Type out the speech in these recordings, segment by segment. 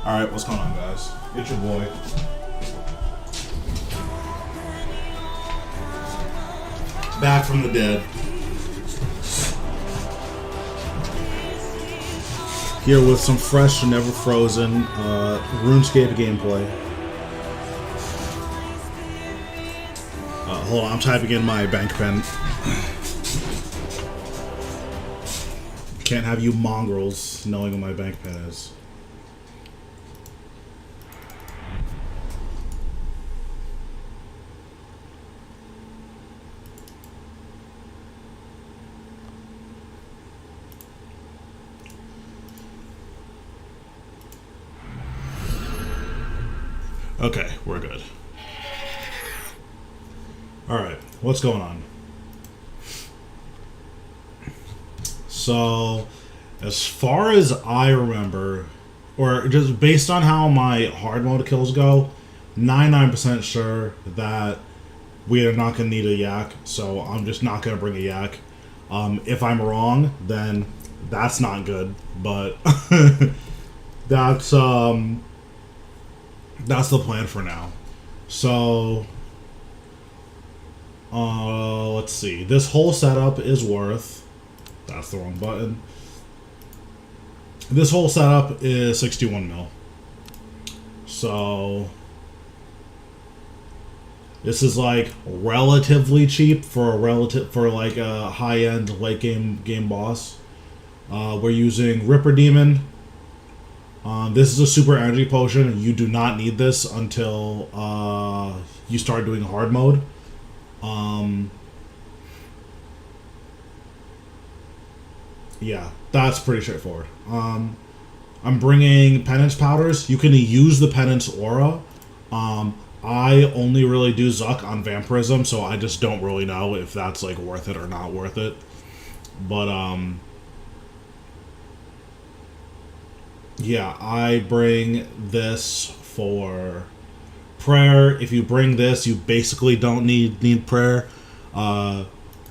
Alright, what's going on, guys? It's your boy. Back from the dead. Here with some fresh, never frozen RuneScape gameplay. Hold on, I'm typing in my bank pen. Can't have you mongrels knowing what my bank pen is. Okay, we're good. Alright, what's going on? So, as far as I remember, or just based on how my hard mode kills go, 99% sure that we are not going to need a yak, so I'm just not going to bring a yak. If I'm wrong, then that's not good, but that's the plan for now. So, let's see. This whole setup is worth... That's the wrong button. This whole setup is 61 mil. So, this is like relatively cheap for like a high-end late game boss. We're using Ripper Demon. This is a super energy potion. You do not need this until you start doing hard mode. Yeah, that's pretty straightforward. I'm bringing penance powders. You can use the penance aura. I only really do Zuck on vampirism, so I just don't really know if that's like worth it or not worth it. But yeah, I bring this for prayer. If you bring this, you basically don't need prayer.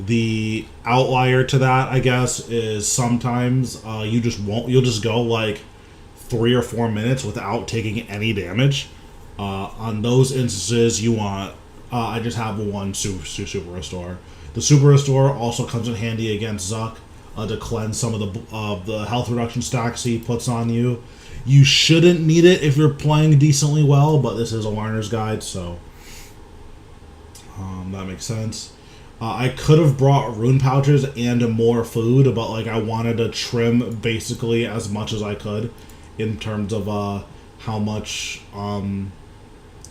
The outlier to that, I guess, is sometimes you'll just go like 3 or 4 minutes without taking any damage. On those instances, you want I just have one super restore. The super restore also comes in handy against Zuck to cleanse some of the health reduction stacks he puts on you. You shouldn't need it if you're playing decently well, but this is a learner's guide, so that makes sense. I could have brought rune pouches and more food, but like I wanted to trim basically as much as I could in terms of how much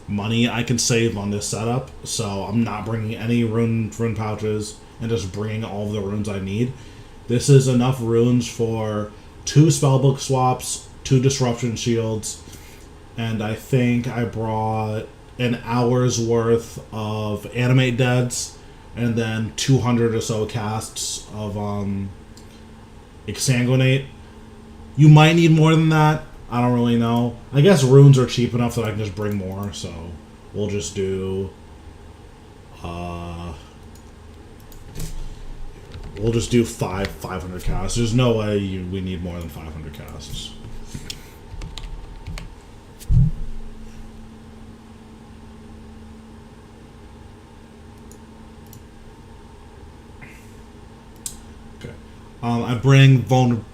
money I can save on this setup. So I'm not bringing any rune pouches and just bringing all of the runes I need. This is enough runes for 2 spellbook swaps, 2 disruption shields, and I think I brought an hour's worth of animate deads. And then 200 or so casts of Exsanguinate. You might need more than that. I don't really know. I guess runes are cheap enough that I can just bring more. So we'll just do... we'll just do 500 casts. There's no way we need more than 500 casts. I bring vulnerable.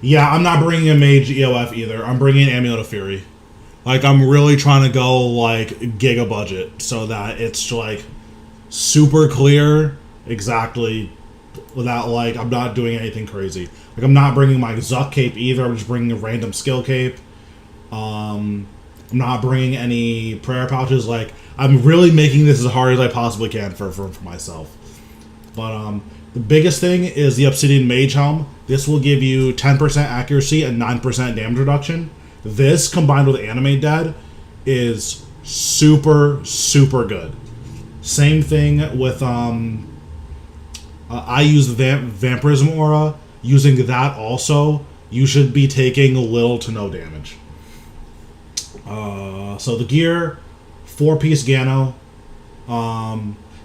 Yeah, I'm not bringing a mage EOF either. I'm bringing Amulet of Fury. Like, I'm really trying to go, like, giga budget so that it's, like, super clear exactly without, like, I'm not doing anything crazy. Like, I'm not bringing my Zuck cape either. I'm just bringing a random skill cape. I'm not bringing any prayer pouches. Like, I'm really making this as hard as I possibly can for myself. But the biggest thing is the Obsidian Mage Helm. This will give you 10% accuracy and 9% damage reduction. This, combined with Animate Dead, is super good. Same thing with... I use the Vampirism Aura. Using that also, you should be taking little to no damage. So the gear, 4-piece Gano,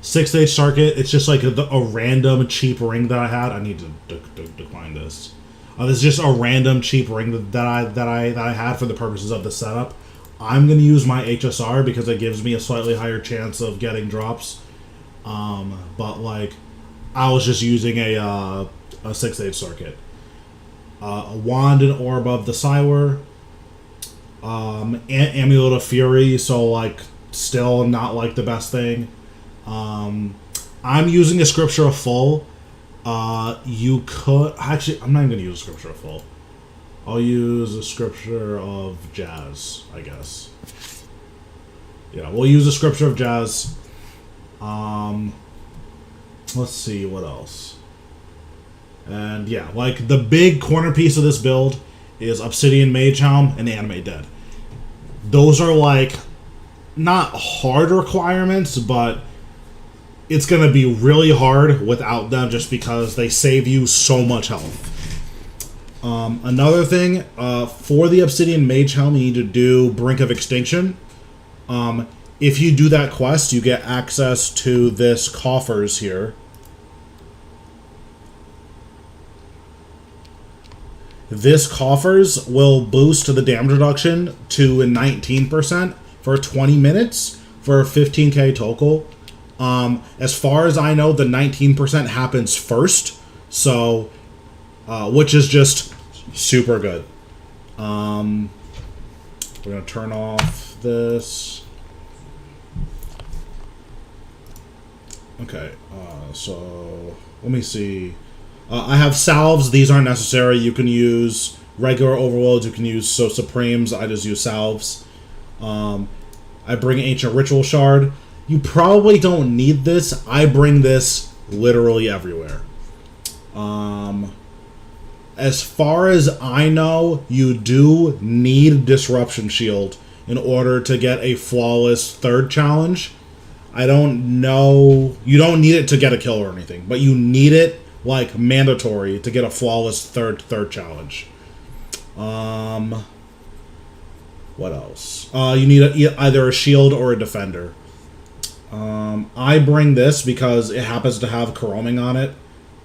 6-stage circuit. It's just like a random cheap ring that I had. I need to decline this. This is just a random cheap ring that I had for the purposes of the setup. I'm gonna use my HSR because it gives me a slightly higher chance of getting drops. But like, I was just using a 6-stage circuit. A wand and orb of the Helwyr. Amulet of Fury, so like still not like the best thing. I'm using a Scripture of Full. You could actually, I'm not even gonna use a Scripture of Full. I'll use a Scripture of Jazz, I guess. Yeah, we'll use a Scripture of Jazz. Let's see what else. And yeah, like the big corner piece of this build is Obsidian Mage Helm and Animate Dead. Those are like not hard requirements, but it's going to be really hard without them just because they save you so much health. Another thing, for the Obsidian Mage Helm, you need to do Brink of Extinction. If you do that quest, you get access to this coffers here. This coffers will boost the damage reduction to 19% for 20 minutes for 15k total. As far as I know, the 19% happens first, so which is just super good. We're gonna turn off this. Okay, so let me see. I have salves. These aren't necessary. You can use regular overloads. You can use supremes. I just use salves. I bring Ancient Ritual Shard. You probably don't need this. I bring this literally everywhere. As far as I know, you do need Disruption Shield in order to get a flawless third challenge. I don't know. You don't need it to get a kill or anything, but you need it like mandatory to get a flawless third challenge. What else? You need either a shield or a defender. I bring this because it happens to have Coroming on it.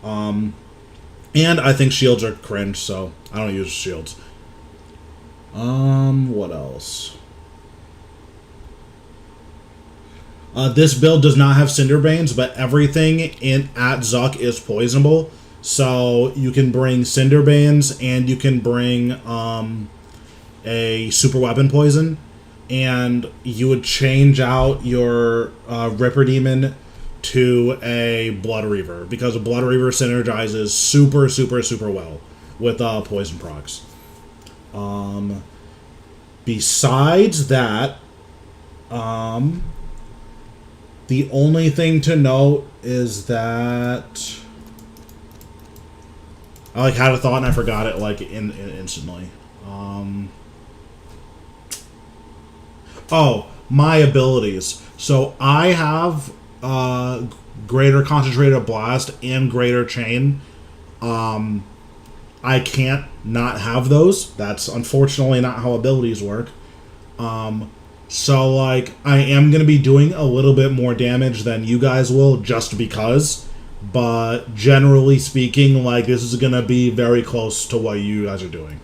And I think shields are cringe, so I don't use shields. What else? This build does not have Cinderbanes, but everything at Zuck is poisonable. So you can bring Cinderbanes, and you can bring a super weapon poison, and you would change out your Ripper Demon to a Blood Reaver, because a Blood Reaver synergizes super well with poison procs. Besides that, the only thing to note is that I like had a thought and I forgot it like instantly. Oh, my abilities. So I have Greater Concentrated Blast and Greater Chain. I can't not have those. That's unfortunately not how abilities work. So, like, I am going to be doing a little bit more damage than you guys will, just because. But, generally speaking, like, this is going to be very close to what you guys are doing.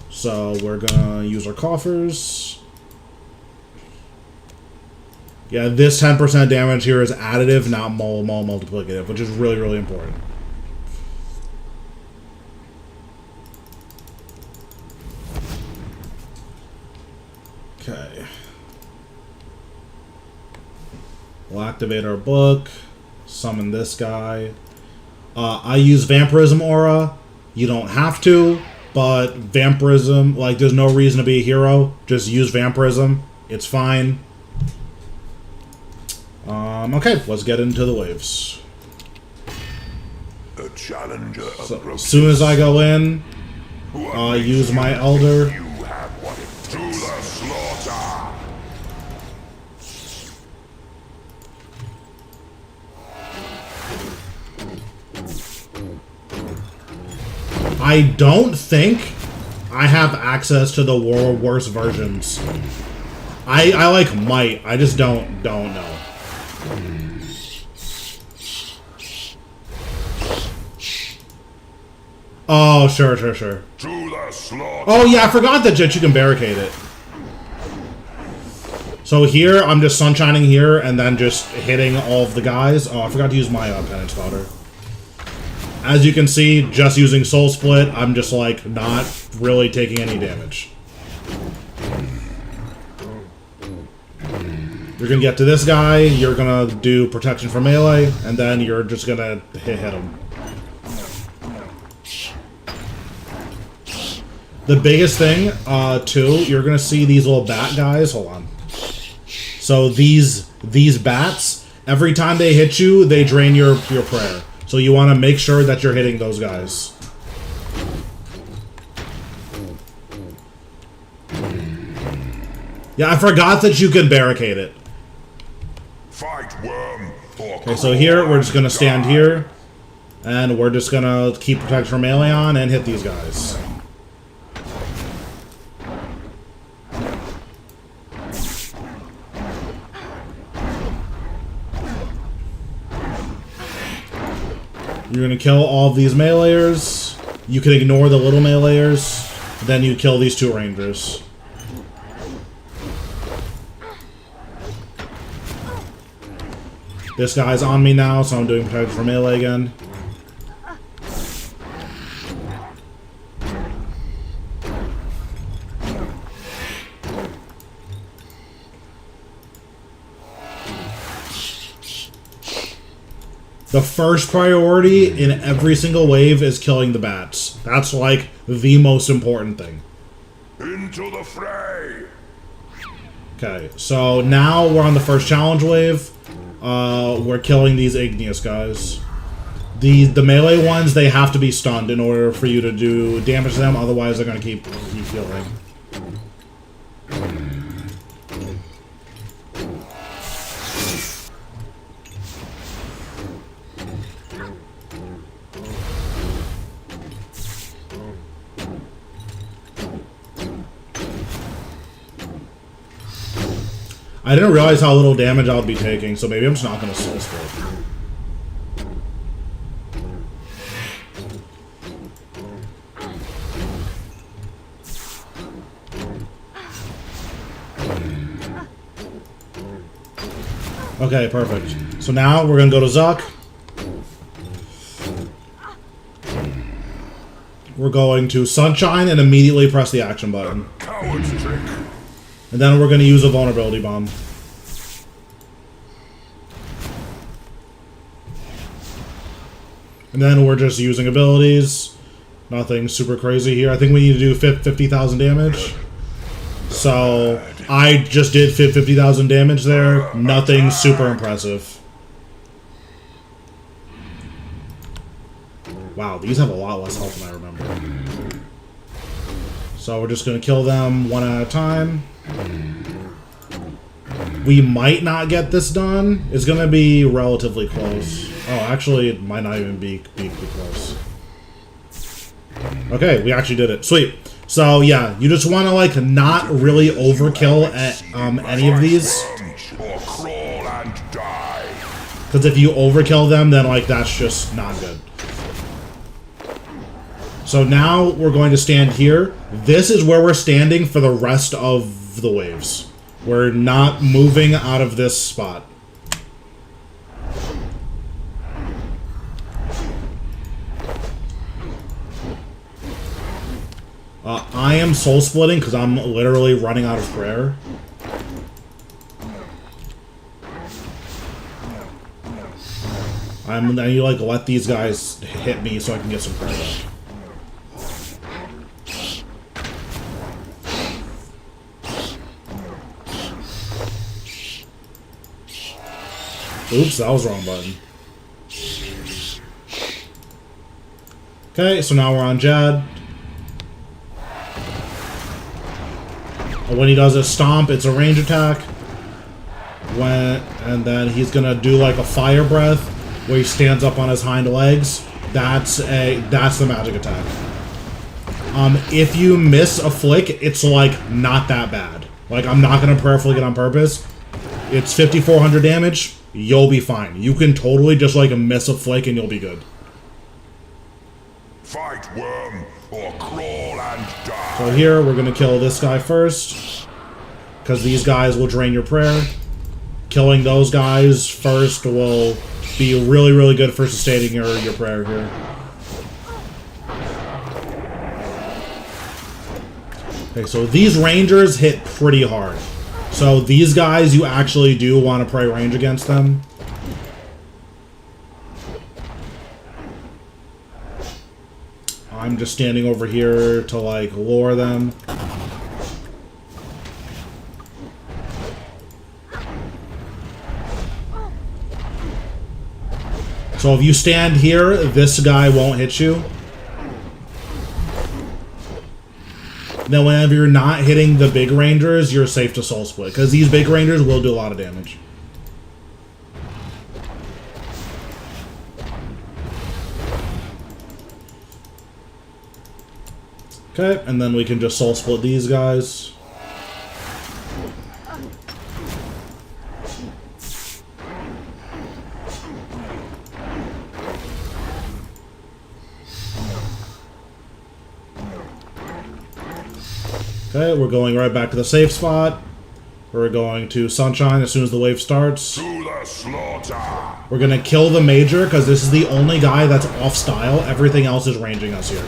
So, we're going to use our coffers. Yeah, this 10% damage here is additive, not multiplicative, which is really important. Okay. We'll activate our book. Summon this guy. I use Vampirism Aura. You don't have to, but Vampirism, like, there's no reason to be a hero. Just use Vampirism. It's fine. Okay, let's get into the waves. A challenger So, as soon as I go in, use my Elder. You have what it to the slaughter. I don't think I have access to the worst versions. I like might. I just don't know. Oh, sure, sure, sure. To the slaughter. Oh, yeah, I forgot that you can barricade it. So here, I'm just sunshining here and then just hitting all of the guys. Oh, I forgot to use my penance powder. As you can see, just using Soul Split, I'm just, like, not really taking any damage. You're gonna get to this guy, you're gonna do protection for melee, and then you're just gonna hit him. The biggest thing, too, you're gonna see these little bat guys. Hold on. So these bats, every time they hit you, they drain your prayer. So you want to make sure that you're hitting those guys. Yeah, I forgot that you can barricade it. Fight worm. Okay, so here, we're just gonna stand here. And we're just gonna keep protection from melee on and hit these guys. You're gonna kill all of these meleeers. You can ignore the little meleeers. Then you kill these two rangers. This guy's on me now, so I'm doing protection for melee again. The first priority in every single wave is killing the bats. That's like the most important thing. Into the fray. Okay, so now we're on the first challenge wave. We're killing these igneous guys. The melee ones, they have to be stunned in order for you to do damage to them. Otherwise, they're gonna keep healing. I didn't realize how little damage I would be taking, so maybe I'm just not going to soul split. Okay, perfect. So now we're going to go to Zuck. We're going to Sunshine and immediately press the action button. Coward's trick. And then we're going to use a vulnerability bomb. And then we're just using abilities. Nothing super crazy here. I think we need to do 50,000 damage. So I just did 50,000 damage there. Nothing super impressive. Wow, these have a lot less health than I remember. So we're just going to kill them one at a time. We might not get this done. It's going to be relatively close. Oh, actually, it might not even be close. Okay, we actually did it. Sweet. So, yeah, you just want to, like, not really overkill at any of these. Or crawl and die. Because if you overkill them, then, like, that's just not good. So now we're going to stand here. This is where we're standing for the rest of the waves. We're not moving out of this spot. I am soul splitting because I'm literally running out of prayer. I need to, like, let these guys hit me so I can get some prayer back. Oops, that was the wrong button. Okay, so now we're on Jad. When he does a stomp, it's a range attack. And then he's gonna do like a fire breath where he stands up on his hind legs. That's the magic attack. If you miss a flick, it's like not that bad. Like, I'm not gonna prayer flick it on purpose. It's 5,400 damage. You'll be fine. You can totally just like miss a flick and you'll be good. Fight, worm, or crawl and die. So here, we're gonna kill this guy first, because these guys will drain your prayer. Killing those guys first will be really, really good for sustaining your prayer here. Okay, so these rangers hit pretty hard. So these guys, you actually do want to pray range against them. I'm just standing over here to, like, lure them. So if you stand here, this guy won't hit you. Now, whenever you're not hitting the big rangers, you're safe to soul split, because these big rangers will do a lot of damage. Okay, and then we can just soul split these guys. Okay, we're going right back to the safe spot. We're going to Sunshine as soon as the wave starts. To the slaughter. We're going to kill the Major, because this is the only guy that's off-style. Everything else is ranging us here.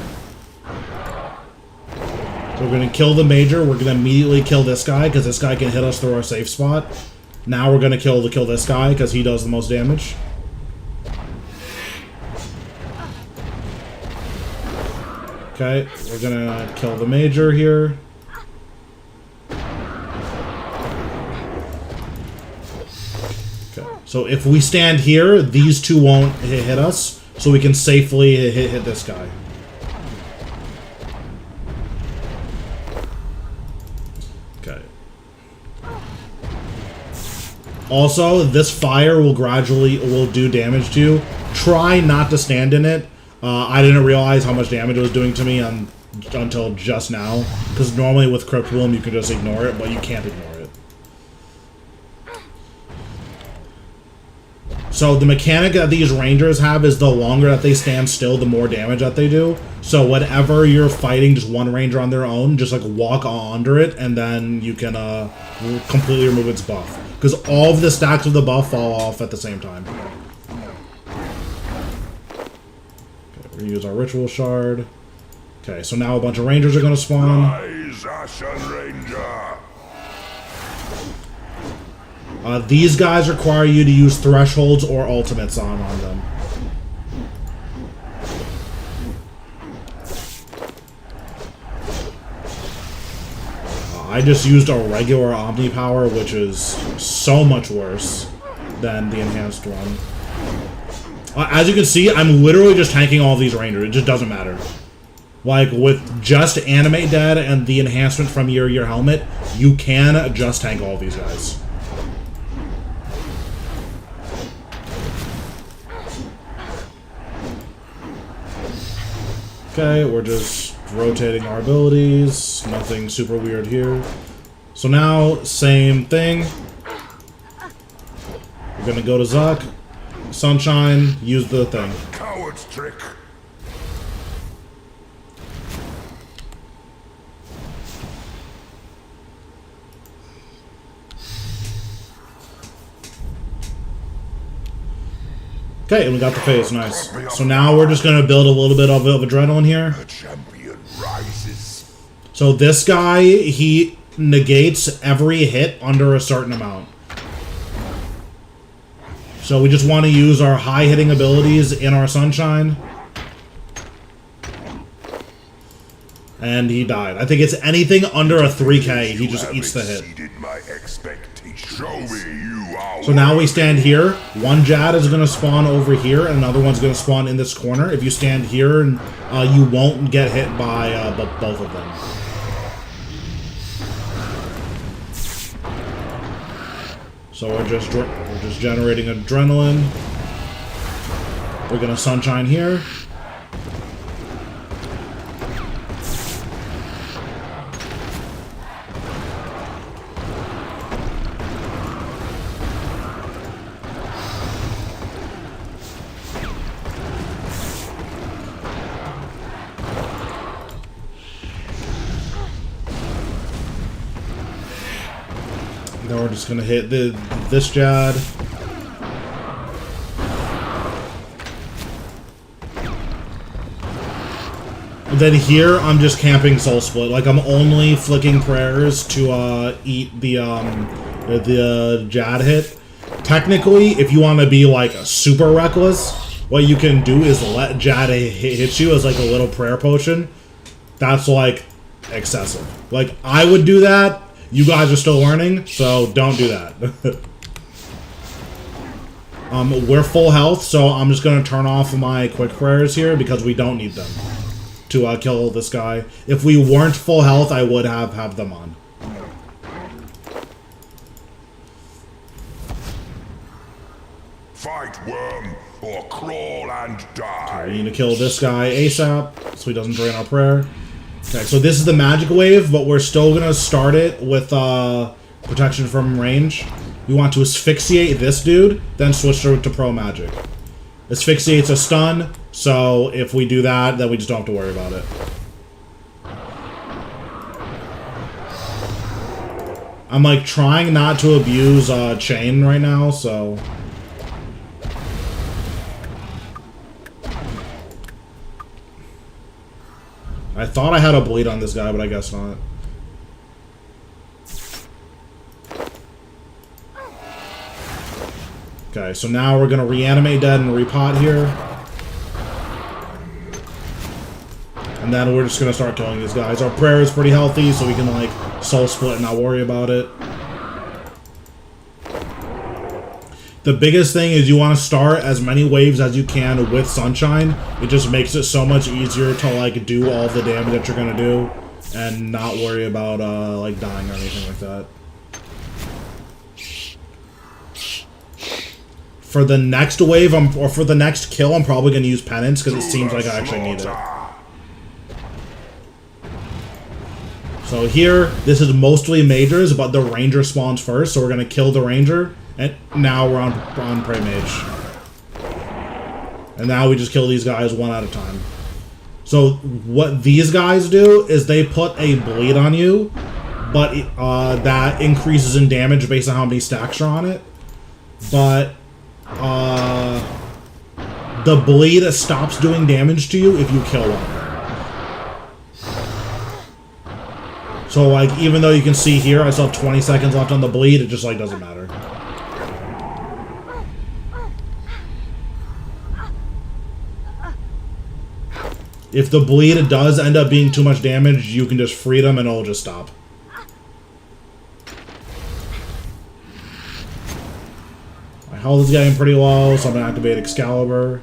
So we're going to kill the Major. We're going to immediately kill this guy, because this guy can hit us through our safe spot. Now we're going to kill this guy, because he does the most damage. Okay, we're going to kill the Major here. So if we stand here, these two won't hit us, so we can safely hit this guy. Okay. Also, this fire will do damage to you. Try not to stand in it. I didn't realize how much damage it was doing to me until just now, because normally with Crypt Bloom you can just ignore it, but you can't ignore it. So the mechanic that these rangers have is the longer that they stand still, the more damage that they do. So whenever you're fighting just one ranger on their own, just like walk under it, and then you can completely remove its buff. Because all of the stacks of the buff fall off at the same time. Okay, we're going to use our ritual shard. Okay, so now a bunch of rangers are going to spawn. Rise, Ashen Ranger. These guys require you to use thresholds or ultimates on them. I just used a regular Omni Power, which is so much worse than the enhanced one. As you can see, I'm literally just tanking all these rangers. It just doesn't matter. Like, with just Animate Dead and the enhancement from your helmet, you can just tank all these guys. Okay, we're just rotating our abilities. Nothing super weird here. So now, same thing. We're gonna go to Zuck. Sunshine, use the thing. Coward's trick. Okay, and we got the phase, nice. So now we're just gonna build a little bit of adrenaline here. The champion rises. So this guy, he negates every hit under a certain amount. So we just want to use our high hitting abilities in our Sunshine. And he died. I think it's anything under a 3k, he just eats the hit. So now we stand here. One Jad is going to spawn over here, and another one's going to spawn in this corner. If you stand here, and you won't get hit by both of them. So we're just generating adrenaline. We're going to Sunshine here. Now we're just gonna hit this Jad. And then here, I'm just camping Soul Split. Like, I'm only flicking prayers to eat the Jad hit. Technically, if you want to be, like, super reckless, what you can do is let Jad hit you as, like, a little prayer potion. That's, like, excessive. Like, I would do that. You guys are still learning, so don't do that. We're full health, so I'm just going to turn off my quick prayers here because we don't need them to kill this guy. If we weren't full health, I would have them on. Fight, worm, or crawl and die. We need to kill this guy ASAP so he doesn't drain our prayer. Okay, so this is the magic wave, but we're still gonna start it with protection from range. We want to asphyxiate this dude, then switch to pro magic. Asphyxiate's a stun, so if we do that, then we just don't have to worry about it. I'm like trying not to abuse chain right now, so I thought I had a bleed on this guy, but I guess not. Okay, so now we're gonna reanimate dead and repot here. And then we're just gonna start killing these guys. Our prayer is pretty healthy, so we can like soul split and not worry about it. The biggest thing is you want to start as many waves as you can with Sunshine. It just makes it so much easier to like do all the damage that you're gonna do and not worry about like dying or anything like that. For the next wave, or for the next kill, I'm probably gonna use Penance because it seems like I actually need it. So here, this is mostly majors, but the ranger spawns first, so we're gonna kill the ranger. And now we're on Prey Mage. And now we just kill these guys one at a time. So what these guys do is they put a bleed on you, but that increases in damage based on how many stacks are on it. But the bleed stops doing damage to you if you kill one. So like even though you can see here I still have 20 seconds left on the bleed, it just like doesn't matter. If the bleed does end up being too much damage, you can just free them and it'll just stop. My health is getting pretty low, so I'm gonna activate Excalibur.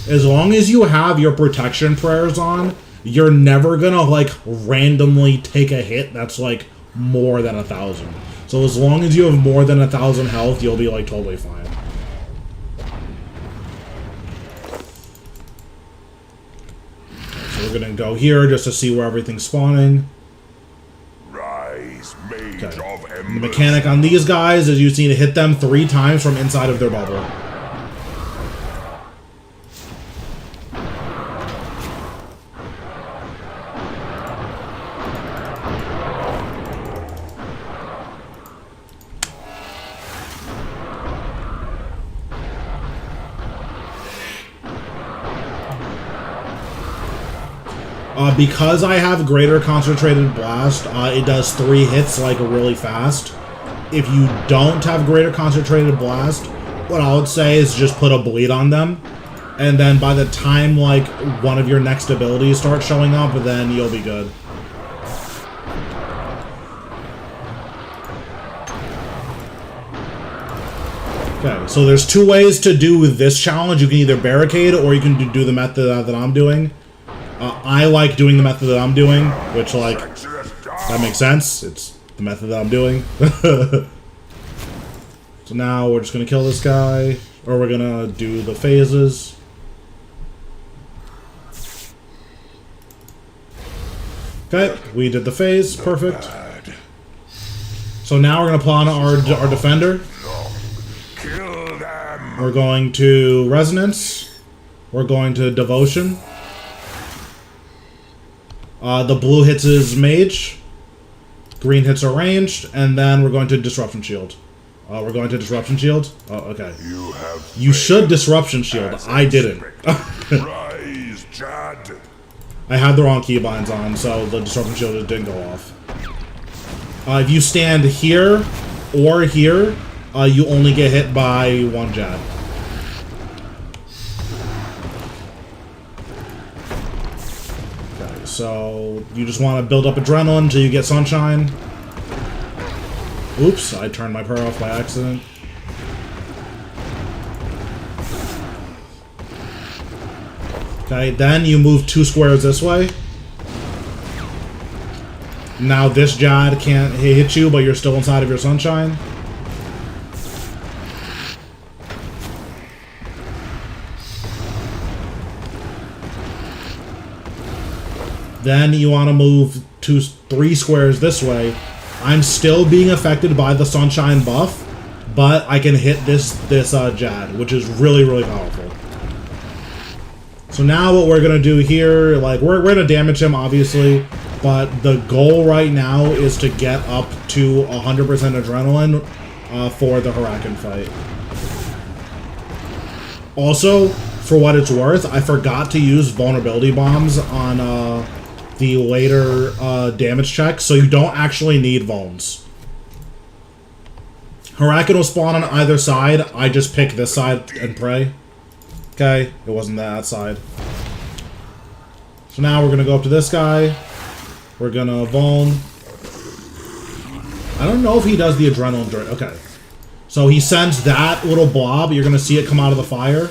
As long as you have your protection prayers on, you're never gonna like randomly take a hit that's like more than 1,000. So as long as you have more than 1,000 health, you'll be like totally fine. So we're gonna go here just to see where everything's spawning. Rise, mage Okay. of The embers. mechanic on these guys is you just need to hit them 3 times from inside of their bubble. Because I have greater concentrated blast, it does 3 hits like really fast. If you don't have greater concentrated blast, what I would say is just put a bleed on them, and then by the time like one of your next abilities starts showing up, then you'll be good. Okay, so there's 2 ways to do this challenge. You can either barricade or you can do the method that I'm doing. I like doing the method that I'm doing, which, like, that makes sense. It's the method that I'm doing. So now we're just going to kill this guy, or we're going to do the phases. Okay, we did the phase. Perfect. So now we're going to pull on our defender. Kill them. We're going to Resonance. We're going to Devotion. The blue hits his mage. Green hits are ranged, and then we're going to Disruption Shield. We're going to Disruption Shield? Oh, okay. You should Disruption Shield. I didn't. Rise, Jad. I had the wrong keybinds on, so the Disruption Shield just didn't go off. If you stand here or here, you only get hit by one Jad. Okay, so you just want to build up adrenaline until you get Sunshine. Oops, I turned my prayer off by accident. Okay, then you move 2 squares this way. Now this Jad can't hit you, but you're still inside of your Sunshine. Then you want to move 3 squares this way. I'm still being affected by the Sunshine buff, but I can hit this Jad, which is really, really powerful. So now what we're going to do here, like, we're going to damage him, obviously, but the goal right now is to get up to 100% adrenaline for the Huracan fight. Also, for what it's worth, I forgot to use vulnerability bombs on the later damage checks, so you don't actually need vulns. Huracan will spawn on either side. I just pick this side and pray. Okay, it wasn't that side. So now we're gonna go up to this guy. We're gonna vuln. I don't know if he does the adrenaline during. Okay. So he sends that little blob. You're gonna see it come out of the fire.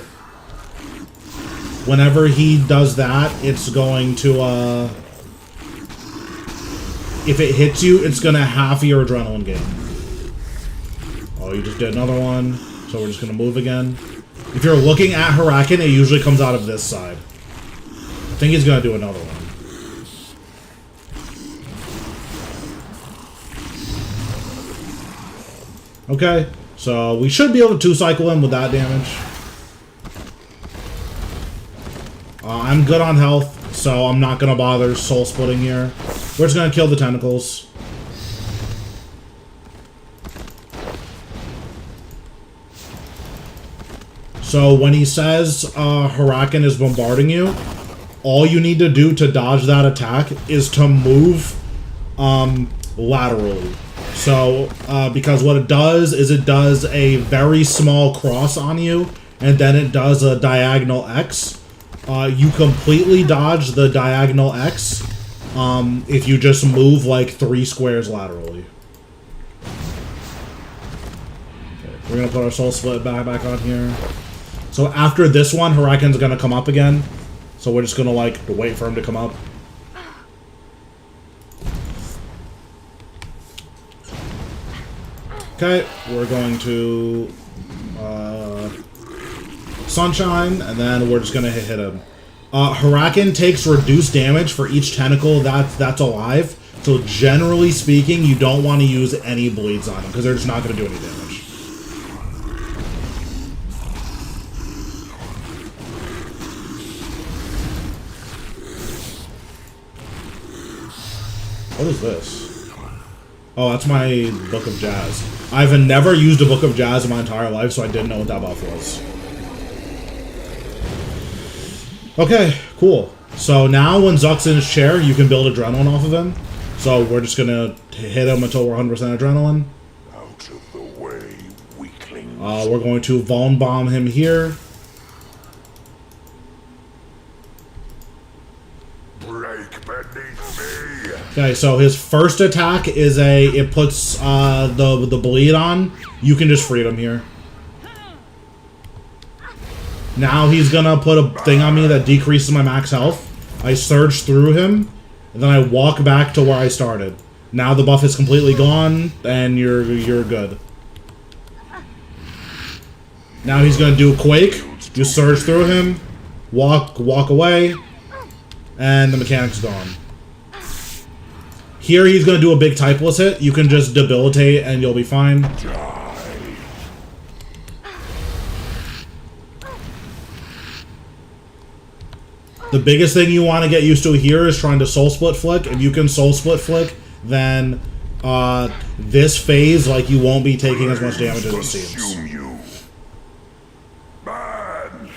Whenever he does that, it's going to if it hits you, it's gonna half your adrenaline gain. Oh, you just did another one. So we're just gonna move again. If you're looking at Huracan, it usually comes out of this side. I think he's gonna do another one. Okay, so we should be able to 2-cycle him with that damage. I'm good on health, so I'm not gonna bother soul splitting here. We're just gonna kill the tentacles. So when he says Huracan is bombarding you, all you need to do to dodge that attack is to move laterally. So because what it does is it does a very small cross on you, and then it does a diagonal X. You completely dodge the diagonal X if you just move like 3 squares laterally. Okay, we're gonna put our soul split back on here. So after this one, Huracan's gonna come up again. So we're just gonna like wait for him to come up. Okay, we're going to Sunshine, and then we're just gonna hit him. Huracan takes reduced damage for each tentacle that's alive. So generally speaking, you don't want to use any bleeds on him because they're just not gonna do any damage. What is this? Oh, that's my Book of Jazz. I've never used a Book of Jazz in my entire life, so I didn't know what that buff was. Okay, cool. So now when Zuck's in his chair, you can build adrenaline off of him. So we're just gonna hit him until we're 100% adrenaline. Out of the way, weaklings. We're going to Vuln Bomb him here. Break beneath me. Okay, so his first attack is it puts the bleed on. You can just freedom here. Now he's gonna put a thing on me that decreases my max health. I surge through him, and then I walk back to where I started. Now the buff is completely gone, and you're good. Now he's gonna do a quake. You surge through him, walk away, and the mechanic's gone. Here he's gonna do a big typeless hit. You can just debilitate, and you'll be fine. The biggest thing you want to get used to here is trying to soul split flick. If you can soul split flick, then This phase, like, you won't be taking as much damage as it seems. Consume you. Man.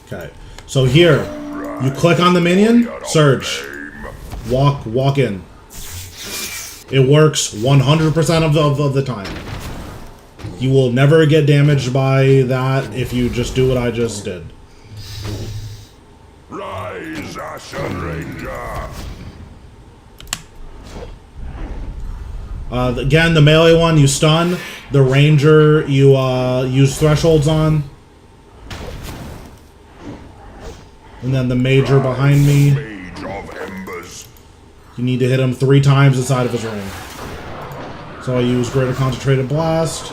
Okay, so here, you click on the minion, surge, walk in. It works 100% of the time. You will never get damaged by that if you just do what I just did. Rise, Ashen Ranger. Again, the melee one you stun. The ranger you use thresholds on. And then the major behind me. Mage of Embers. You need to hit him 3 times inside of his ring. So I use Greater Concentrated Blast.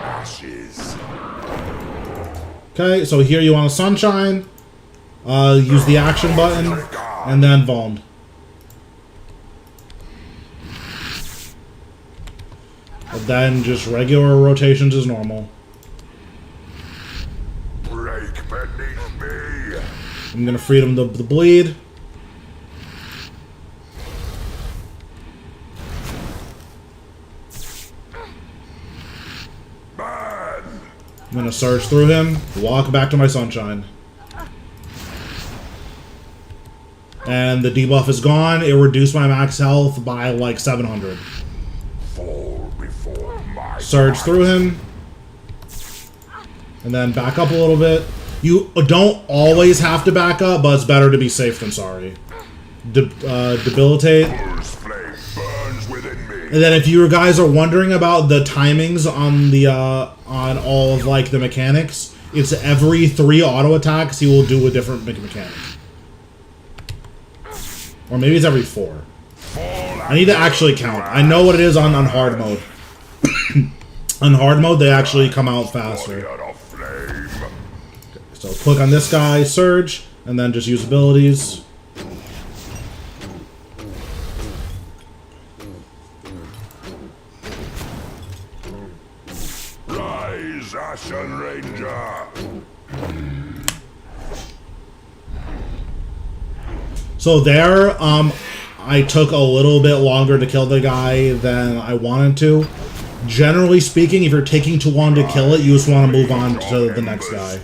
Ashes. Okay, so here you want a Sunshine. Use the action button. And then Vuln. And then just regular rotations as normal. Break beneath me. I'm gonna freedom the bleed. Man. I'm gonna surge through him, walk back to my Sunshine. And the debuff is gone. It reduced my max health by like 700. Fall before my Surge might. through him. And then back up a little bit. You don't always have to back up, but it's better to be safe than sorry. Debilitate. Thor's flame burns within me. And then if you guys are wondering about the timings on the on all of like the mechanics, it's every 3 auto attacks he will do a different mechanic. Or maybe it's every 4. I need to actually count. I know what it is on hard mode. On hard mode, they actually come out faster. Warrior of flame. So click on this guy, surge, and then just use abilities. Rise, Ashen Ranger. So there, I took a little bit longer to kill the guy than I wanted to. Generally speaking, if you're taking too long to kill it, you just want to move on to the next guy.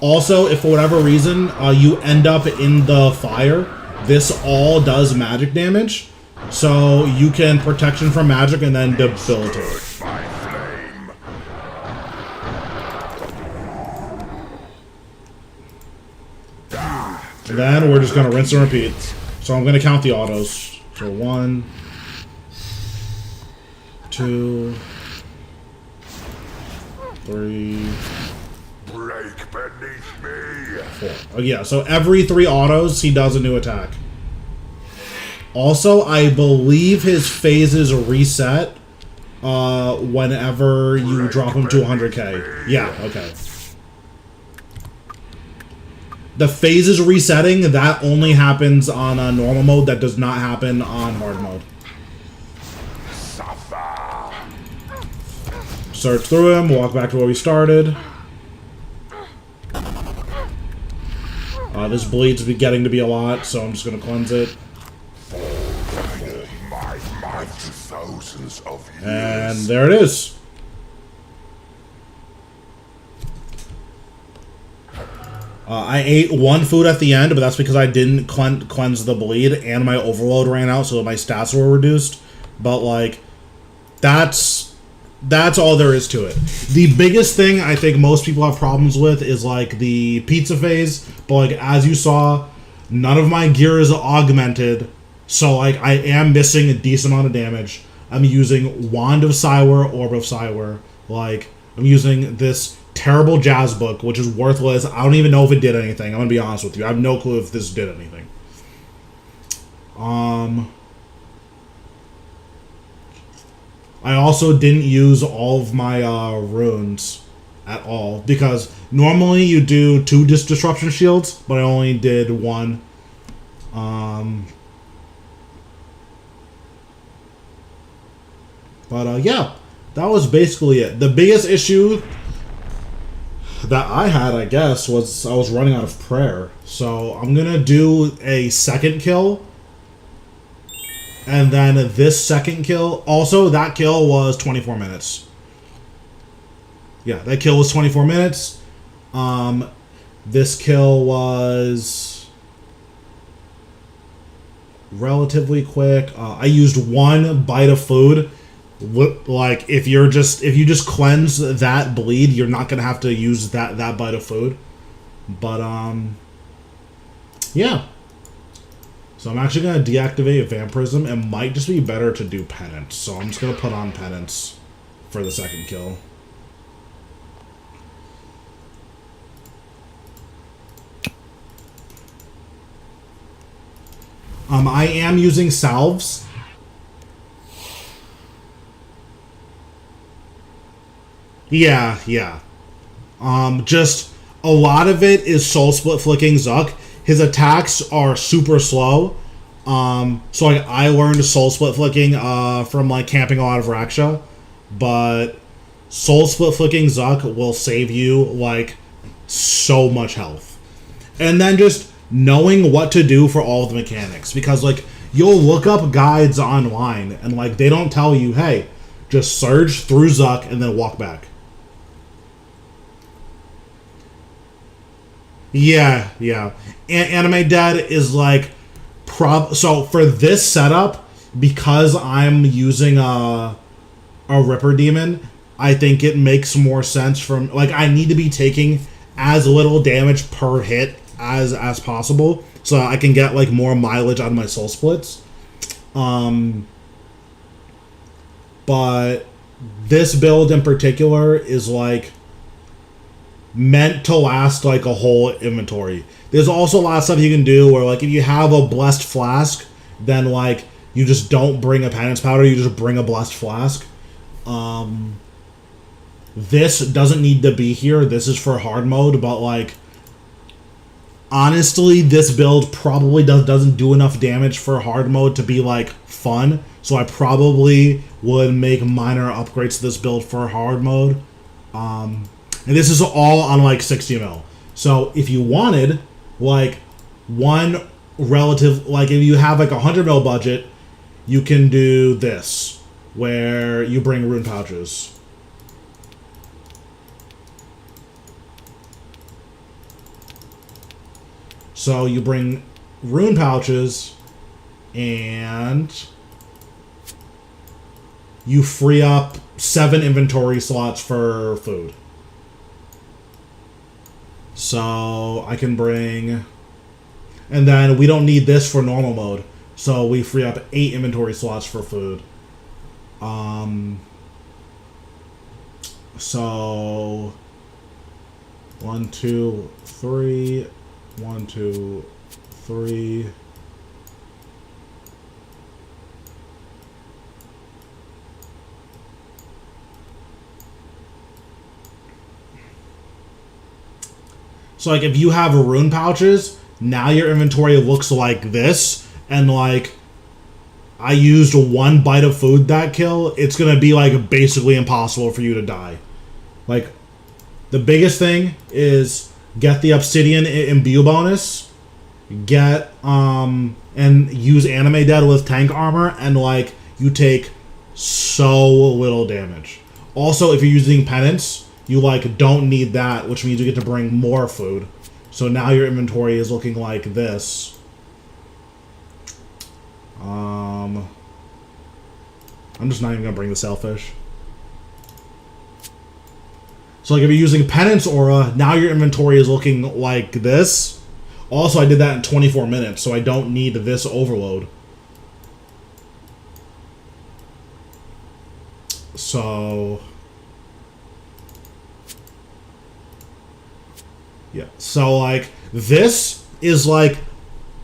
Also, if for whatever reason you end up in the fire, this all does magic damage. So you can protection from magic and then debilitate. By flame. And then we're just going to rinse and repeat. So I'm going to count the autos. So 1, 2, 3, Break beneath me. 4. Oh yeah, so every 3 autos he does a new attack. Also, I believe his phases reset whenever you drop him to 100k. Yeah, okay. The phases resetting, that only happens on a normal mode. That does not happen on hard mode. Suffer. Search through him, walk back to where we started. This bleed's getting to be a lot, so I'm just going to cleanse it. My might to thousands of years. And there it is. I ate 1 food at the end, but that's because I didn't cleanse the bleed, and my overload ran out, so my stats were reduced. But, like, that's all there is to it. The biggest thing I think most people have problems with is, like, the pizza phase. But, like, as you saw, none of my gear is augmented. So, like, I am missing a decent amount of damage. I'm using Wand of Cywer, Orb of Cywer. Like, I'm using this terrible jazz book, which is worthless. I don't even know if it did anything. I'm gonna be honest with you. I have no clue if this did anything. I also didn't use all of my runes at all, because normally you do 2 disruption shields, but I only did 1. But yeah, that was basically it. The biggest issue that I had, I guess, was I was running out of prayer. So I'm gonna do a second kill. And then this second kill, also that kill was 24 minutes. Yeah, that kill was 24 minutes. This kill was relatively quick. I used one bite of food. Like if you just cleanse that bleed, you're not gonna have to use that bite of food. But yeah. So I'm actually gonna deactivate Vampirism. It might just be better to do Penance. So I'm just gonna put on Penance for the second kill. I am using salves. Yeah. Just a lot of it is Soul Split flicking Zuck. His attacks are super slow. So like I learned Soul Split flicking from like camping a lot of Raksha, but Soul Split flicking Zuck will save you like so much health. And then just knowing what to do for all of the mechanics, because like you'll look up guides online and like they don't tell you, hey, just surge through Zuck and then walk back. Yeah. Anime Dead is like so for this setup, because I'm using a Ripper Demon, I think it makes more sense from like I need to be taking as little damage per hit as possible so I can get like more mileage out of my soul splits. But this build in particular is like meant to last like a whole inventory. There's also a lot of stuff you can do where like if you have a blessed flask, then like you just don't bring a penance powder, you just bring a blessed flask. This doesn't need to be here. This is for hard mode, but like honestly, this build probably doesn't do enough damage for hard mode to be like fun. So I probably would make minor upgrades to this build for hard mode. And this is all on like 60 mil. So if you wanted like one relative, like if you have like a 100 mil budget, you can do this where you bring rune pouches. So you bring rune pouches and you free up 7 inventory slots for food. So I can bring, and then we don't need this for normal mode. So we free up 8 inventory slots for food. So 1, 2, 3, 1, 2, 3. So like if you have rune pouches, now your inventory looks like this, and like I used 1 bite of food that kill, it's gonna be like basically impossible for you to die. Like the biggest thing is get the obsidian imbue bonus, get and use anime dead with tank armor, and like you take so little damage. Also, if you're using penance, you like don't need that, which means you get to bring more food. So now your inventory is looking like this. I'm just not even gonna bring the sailfish. So like if you're using penance aura, now your inventory is looking like this. Also, I did that in 24 minutes, so I don't need this overload. So yeah, so like this is like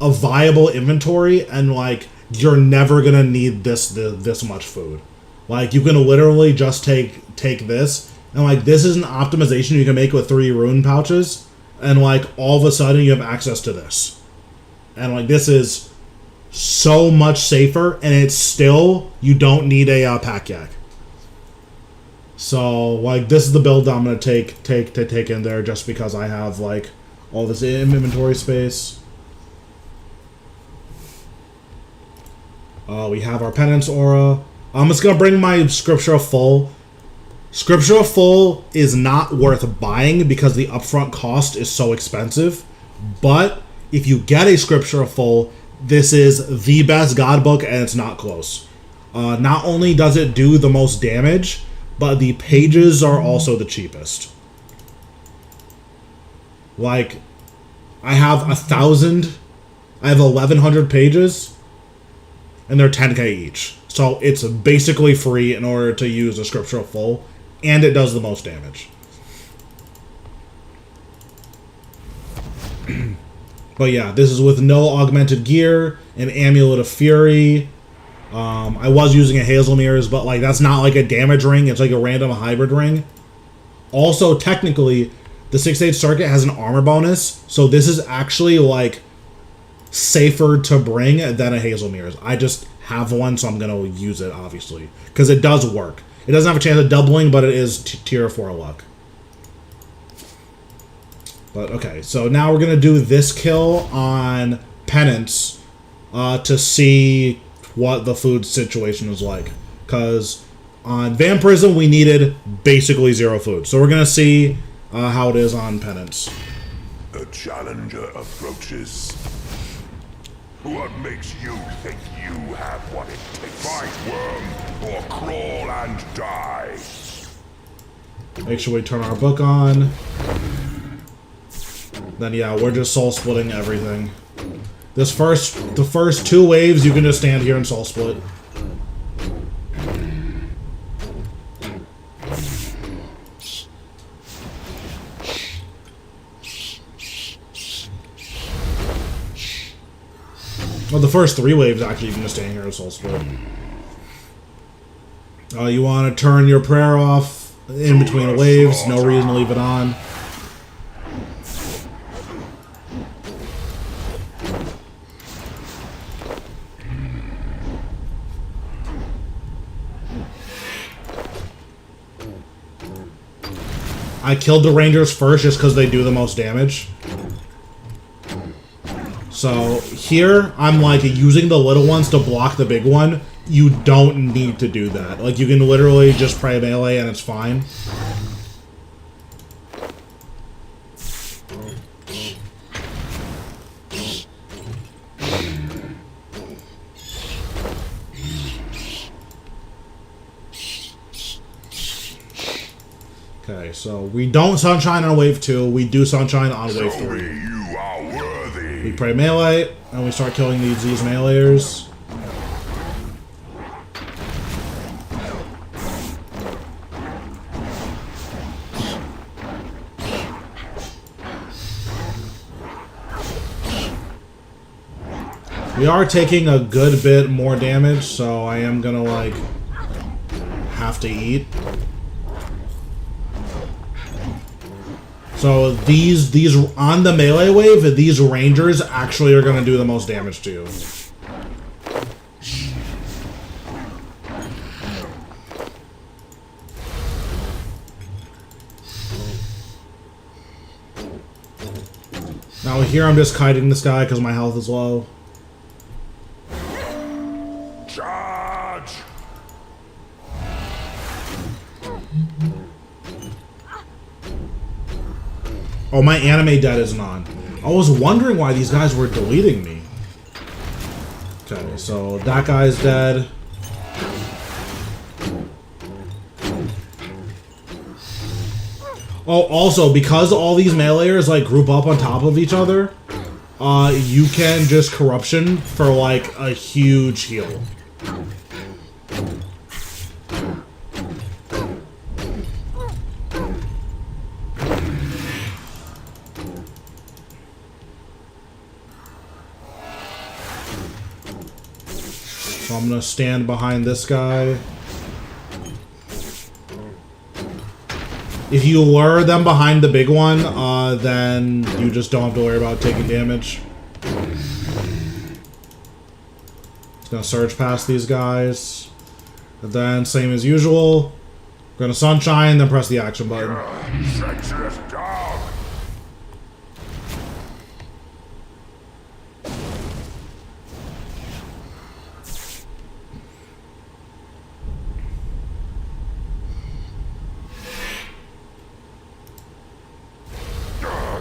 a viable inventory, and like you're never gonna need this much food. Like you can literally just take this, and like this is an optimization you can make with 3 rune pouches, and like all of a sudden you have access to this, and like this is so much safer, and it's still you don't need a pack yak. So, like, this is the build that I'm gonna take in there just because I have, like, all this inventory space. We have our penance aura. I'm just gonna bring my Scripture of Full. Scripture of Full is not worth buying because the upfront cost is so expensive. But if you get a Scripture of Full, this is the best god book and it's not close. Not only does it do the most damage, but the pages are also the cheapest. Like, I have 1,000, I have 1,100 pages, and they're 10k each. So it's basically free in order to use a Scripture of Full, and it does the most damage. But yeah, this is with no augmented gear, an Amulet of Fury. I was using a Hazelmir's, but like that's not like a damage ring, it's like a random hybrid ring. Also, technically, the 6-8 circuit has an armor bonus, so this is actually like safer to bring than a Hazelmir's. I just have one, so I'm gonna use it obviously because it does work. It doesn't have a chance of doubling, but it is tier 4 luck. But okay, so now we're gonna do this kill on Penance to see what the food situation is like. Because on Vampirism we needed basically 0 food. So we're gonna see how it is on Penance. The challenger approaches. What makes you think you have what it takes? Fight, worm, or crawl and die. Make sure we turn our book on. Then yeah, we're just soul splitting everything. The first 2 waves, you can just stand here and soul split. Well, the first 3 waves, actually, you can just stand here and soul split. You want to turn your prayer off in between waves. No reason to leave it on. I killed the Rangers first just because they do the most damage. So here, I'm like using the little ones to block the big one. You don't need to do that. Like you can literally just pray melee and it's fine. Okay, so we don't Sunshine on wave 2, we do Sunshine on wave 3. You are worthy. We pray melee, and we start killing these meleeers. We are taking a good bit more damage, so I am gonna like have to eat. So these on the melee wave, these Rangers actually are gonna do the most damage to you. Now here I'm just kiting this guy because my health is low. Charge! Oh, my anime debt isn't on. I was wondering why these guys were deleting me. Okay, so that guy's dead. Oh, also, because all these meleeers, like, group up on top of each other, you can just corruption for, like, a huge heal. So I'm gonna stand behind this guy. If you lure them behind the big one, then you just don't have to worry about taking damage. Just gonna surge past these guys. And then, same as usual, Gonna sunshine, then press the action button. Treacherous dog!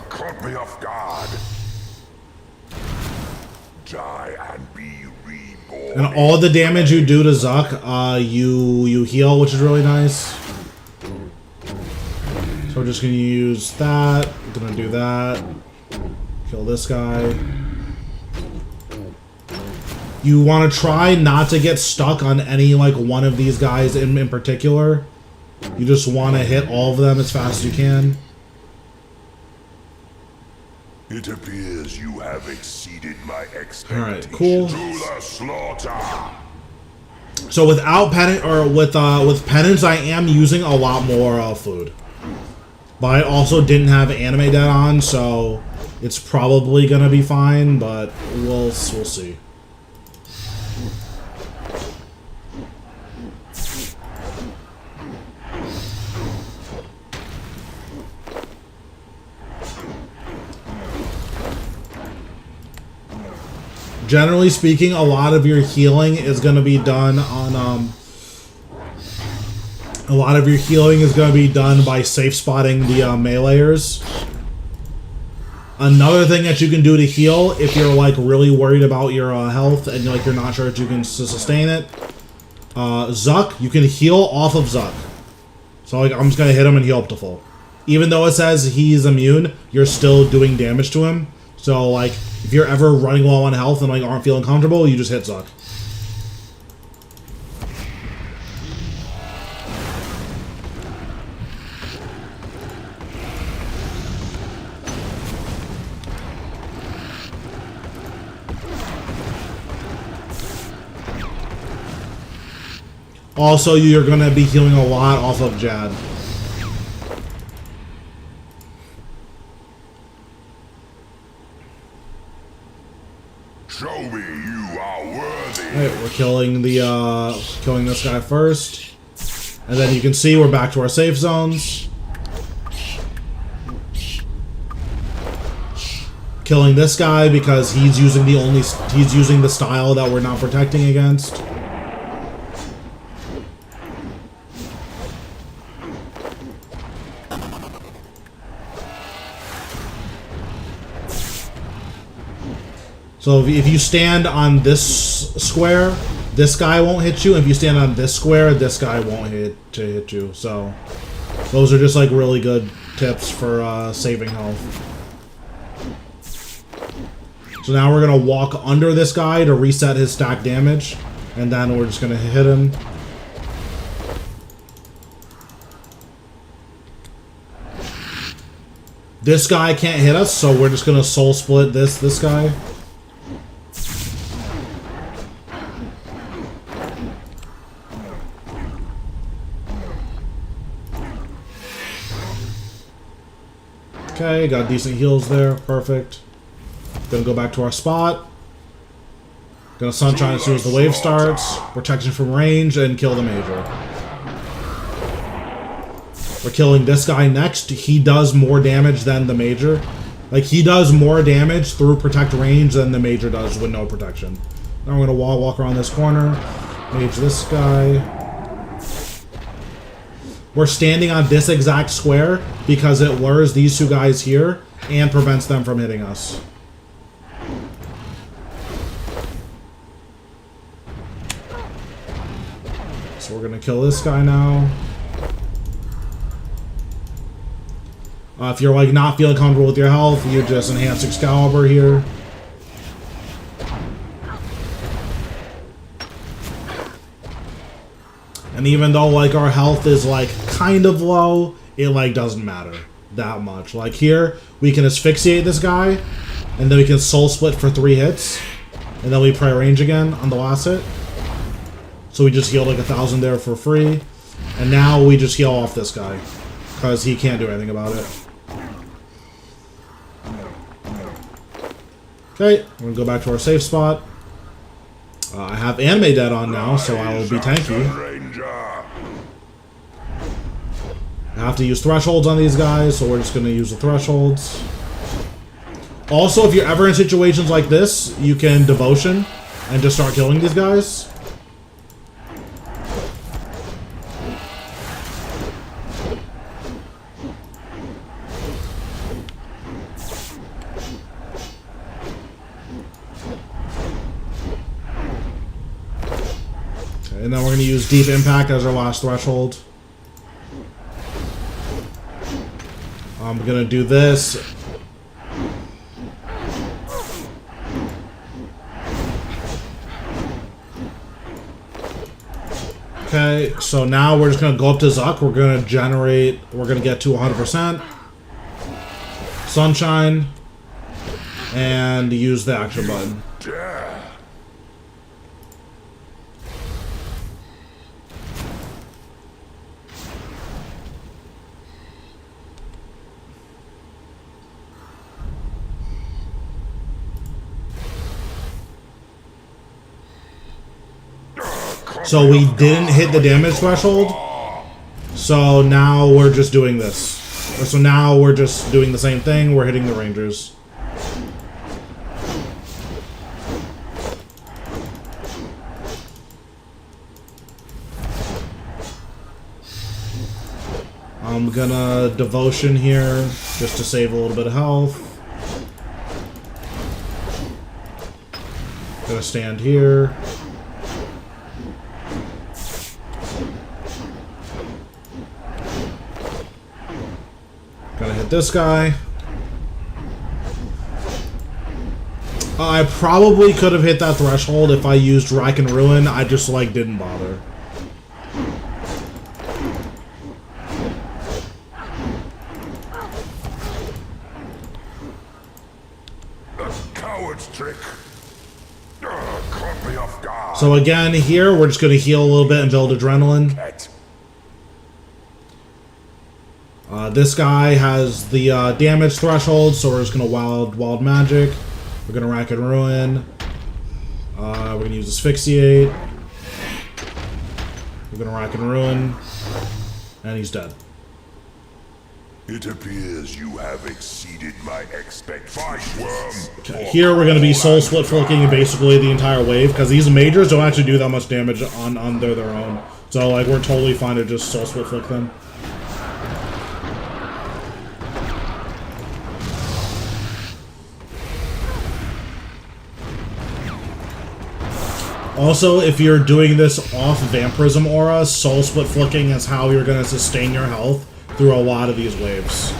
Caught me off guard. Die and be reborn. And all the damage you do to Zuck, you heal, which is really nice. So we're just gonna use that. We're gonna do that. Kill this guy. You want to try not to get stuck on any like one of these guys in particular. You just want to hit all of them as fast as you can. It appears you have exceeded my expectations. Alright, cool. To the slaughter. So without penance, or with penance, I am using a lot more food. But I also didn't have anime dead on, so it's probably gonna be fine. But we'll see. Generally speaking, a lot of your healing is going to be done on, a lot of your healing is going to be done by safe spotting the meleeers. Another thing that you can do to heal, if you're like really worried about your health and like you're not sure if you can sustain it, Zuck, you can heal off of Zuck. So like I'm just going to hit him and heal up to full. Even though it says he's immune, you're still doing damage to him. So like if you're ever running low on health and like aren't feeling comfortable, you just hit Zuck. Also, you're going to be healing a lot off of Jad. Show me you are worthy. Alright, we're killing killing this guy first. And then you can see we're back to our safe zones. Killing this guy because he's using the style that we're not protecting against. So if you stand on this square, this guy won't hit you. If you stand on this square, this guy won't hit you. So those are just like really good tips for saving health. So now we're going to walk under this guy to reset his stack damage. And then we're just going to hit him. This guy can't hit us, so we're just going to soul split this guy. Okay, got decent heals there. Perfect. Gonna go back to our spot. Gonna sunshine as soon as the wave starts. Protection from range and kill the major. We're killing this guy next. He does more damage than the major. Like, he does more damage through protect range than the major does with no protection. Now we're gonna walk around this corner. Mage this guy. We're standing on this exact square because it lures these two guys here and prevents them from hitting us. So we're gonna kill this guy now. If you're like not feeling comfortable with your health, you just enhance Excalibur here. And even though like our health is like kind of low, it like doesn't matter that much. Like here, we can asphyxiate this guy, and then we can soul split for 3 hits, and then we pray range again on the last hit. So we just healed like 1,000 there for free, and now we just heal off this guy because he can't do anything about it. Okay, we're gonna go back to our safe spot. I have anime dead on now, so I will be tanky. I have to use thresholds on these guys, so we're just going to use the thresholds. Also, if you're ever in situations like this, you can devotion and just start killing these guys. Okay, and then we're going to use Deep Impact as our last threshold. I'm going to do this. Okay, so now we're just going to go up to Zuck. We're going to generate, we're going to get to 100%. Sunshine. And use the action button. So we didn't hit the damage threshold. So now we're just doing this. So now we're just doing the same thing. We're hitting the Rangers. I'm gonna devotion here just to save a little bit of health. Gonna stand here. Gonna hit this guy. I probably could have hit that threshold if I used Rack and Ruin. I just like didn't bother. Coward's trick. Caught me off guard. So again, here we're just gonna heal a little bit and build adrenaline. This guy has the damage threshold, so we're just gonna wild magic. We're gonna Rack and Ruin. We're gonna use Asphyxiate. We're gonna Rack and Ruin, and he's dead. It appears you have exceeded my expectations. Okay, here we're gonna be soul split flicking basically the entire wave because these majors don't actually do that much damage on their own. So like we're totally fine to just soul split flick them. Also, if you're doing this off Vampirism Aura, Soul Split Flicking is how you're going to sustain your health through a lot of these waves.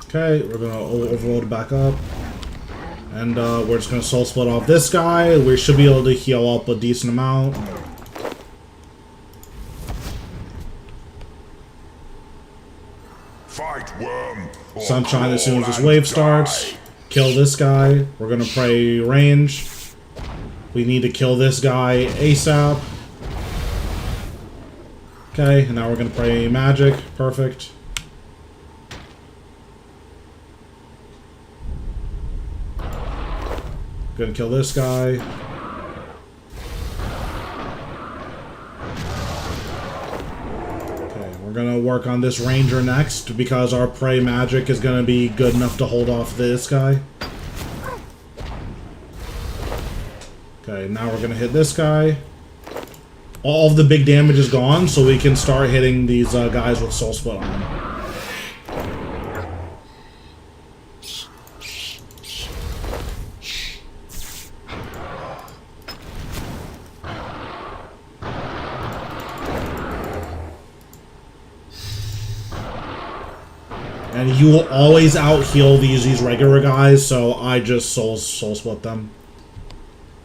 Okay, we're gonna overload back up. And we're just gonna soul split off this guy. We should be able to heal up a decent amount. Fight, worm, Sunshine as soon as this wave starts. Kill this guy. We're gonna pray range. We need to kill this guy ASAP. Okay, and now we're gonna pray magic. Perfect. Gonna kill this guy. Okay, we're gonna work on this ranger next because our prey magic is gonna be good enough to hold off this guy. Okay, now we're gonna hit this guy. All of the big damage is gone, so we can start hitting these guys with soul split on them. And you will always out-heal these regular guys, so I just soul split them.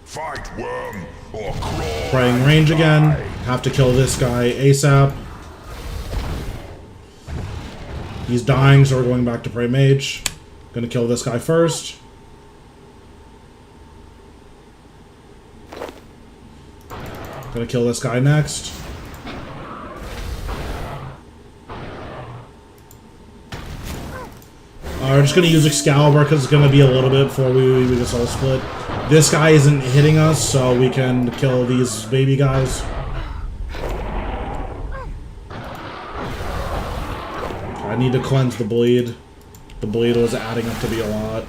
Fight, worm, or crawl. Praying range again. Have to kill this guy ASAP. He's dying, so we're going back to Pray Mage. Gonna kill this guy first. Gonna kill this guy next. We're just gonna use Excalibur because it's gonna be a little bit before we get soul split. This guy isn't hitting us, so we can kill these baby guys. I need to cleanse the bleed. The bleed was adding up to be a lot.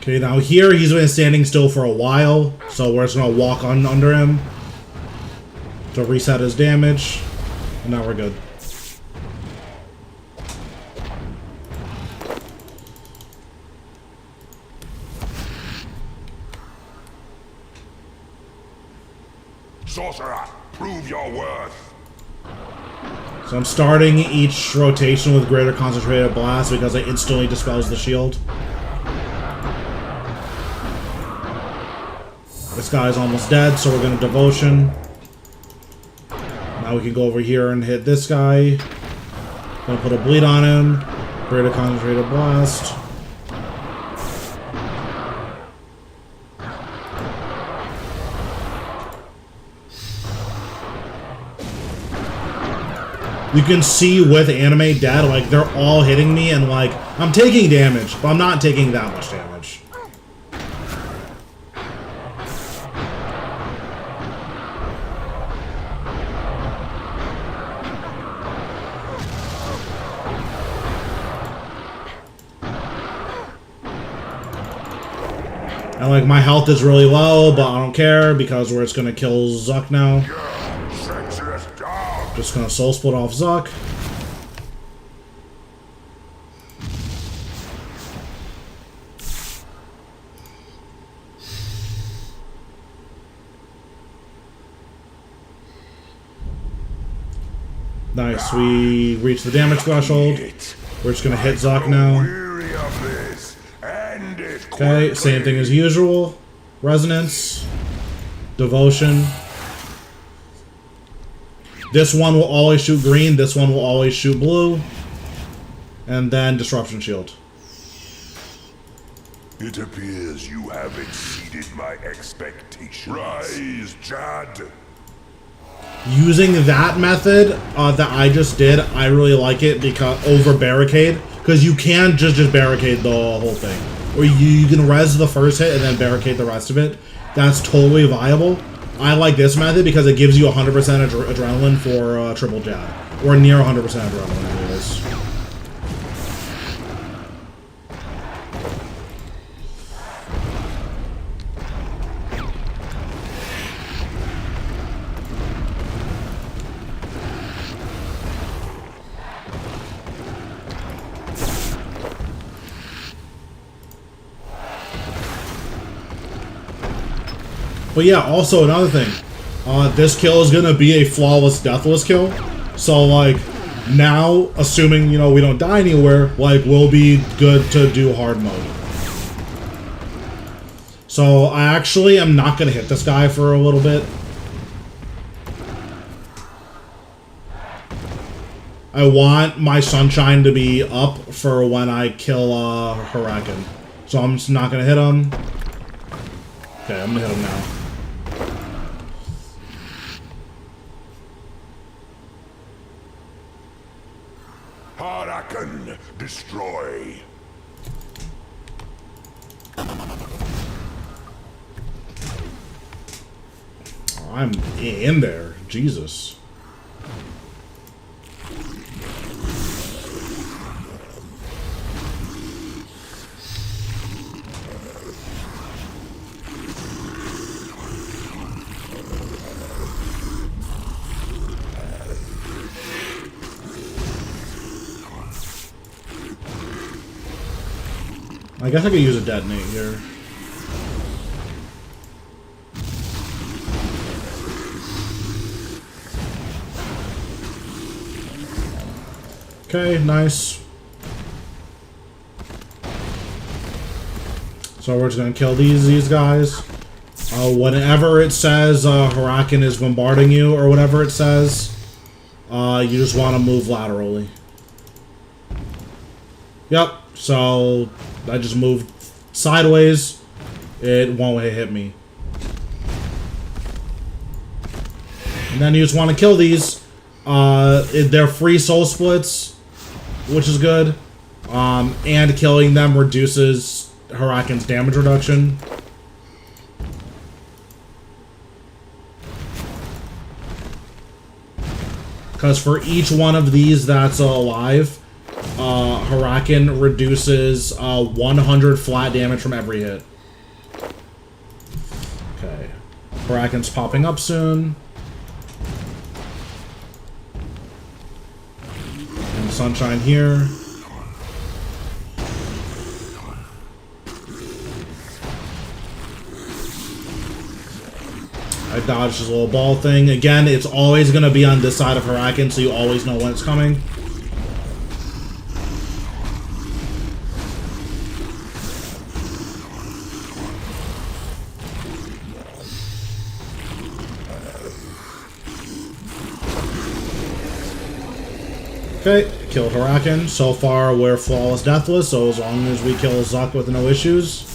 Okay, now here he's been standing still for a while, so we're just gonna walk on under him to reset his damage, and now we're good. Sorcerer, prove your worth. So I'm starting each rotation with greater concentrated blast because it instantly dispels the shield. This guy's almost dead, so we're gonna devotion. Now we can go over here and hit this guy. Gonna put a bleed on him. Greater concentrated blast. You can see with anime dead, like they're all hitting me, and like I'm taking damage, but I'm not taking that much damage. And like my health is really low, but I don't care because we're just gonna kill Zuck now. Just gonna soul split off Zuck. Nice, we reached the damage threshold. We're just gonna hit Zuck now. Okay, same thing as usual. Resonance. Devotion. This one will always shoot green, this one will always shoot blue. And then Disruption Shield. It appears you have exceeded my expectations. Rise, Jad. Using that method that I just did, I really like it because over barricade, because you can just barricade the whole thing. Or you can res the first hit and then barricade the rest of it. That's totally viable. I like this method because it gives you 100% adrenaline for triple jab. Or near 100% adrenaline anyways. But yeah, also another thing, this kill is gonna be a flawless, deathless kill. So like, now, assuming, you know, we don't die anywhere, like, we'll be good to do hard mode. So I actually am not gonna hit this guy for a little bit. I want my sunshine to be up for when I kill Huracan. So I'm just not gonna hit him. Okay, I'm gonna hit him now. Huracan, destroy. I'm in there. Jesus. I guess I could use a detonate here. Okay, nice. So we're just gonna kill these guys. Whenever it says Huracan is bombarding you, or whatever it says, you just want to move laterally. Yep, so I just moved sideways. It won't hit me. And then you just want to kill these. They're free soul splits, which is good. And killing them reduces Huracan's damage reduction. Because for each one of these that's alive, Huracan reduces 100 flat damage from every hit. Okay. Huracan's popping up soon. And Sunshine here. I dodged his little ball thing. Again, it's always going to be on this side of Huracan, so you always know when it's coming. Okay, killed Huracan. So far, we're flawless deathless, so as long as we kill Zuck with no issues,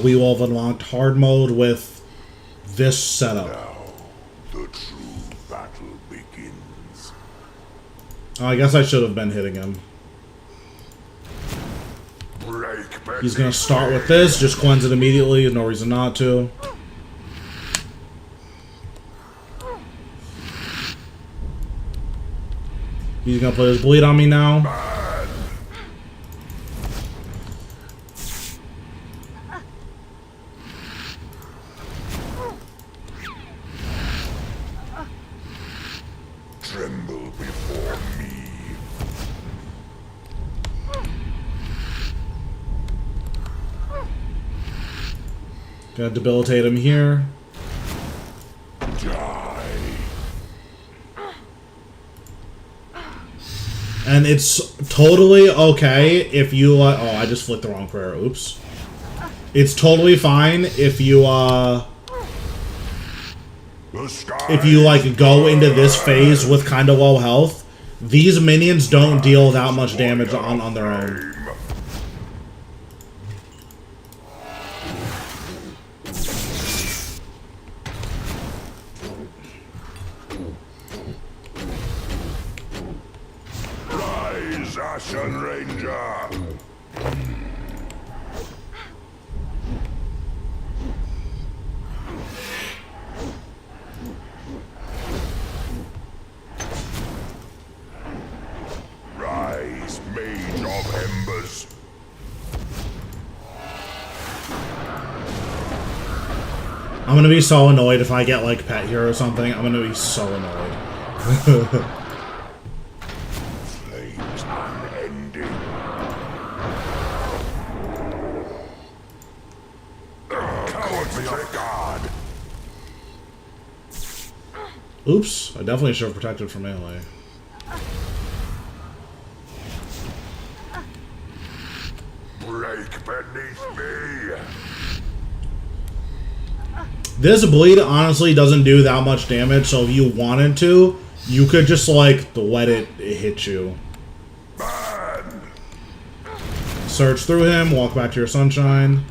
we will have unlocked hard mode with this setup. Now, the true battle begins. I guess I should have been hitting him. He's gonna start with this, just cleanse it immediately, there's no reason not to. He's gonna put his bleed on me now. Tremble before me. Gonna debilitate him here. Die. And it's totally okay if you, oh, I just flicked the wrong prayer, oops. It's totally fine if you, like, go into this phase with kind of low health. These minions don't deal that much damage on their own. Rise, Ashen Ranger. Rise, Mage of Embers. I'm gonna be so annoyed if I get, like, pet here or something. I'm gonna be so annoyed. Flames unending. Coward be of God. Oops, I definitely should have protected from melee. Break beneath me. This bleed honestly doesn't do that much damage, so if you wanted to, you could just, like, let it hit you. Man. Search through him, walk back to your Sunshine.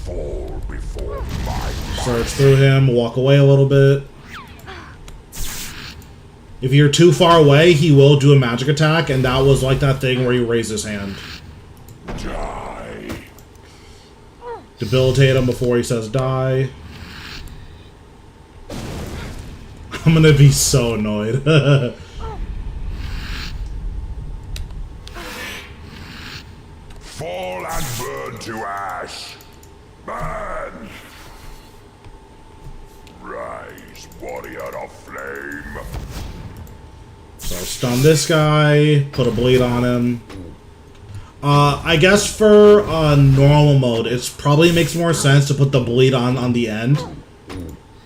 Fall before my Search through him, walk away a little bit. If you're too far away, he will do a magic attack, and that was like that thing where he raised his hand. die. Debilitate him before he says die. I'm gonna be so annoyed. Fall and burn to ash. Man. Rise, warrior of flame. So stun this guy, put a bleed on him. I guess for normal mode, it probably makes more sense to put the bleed on the end.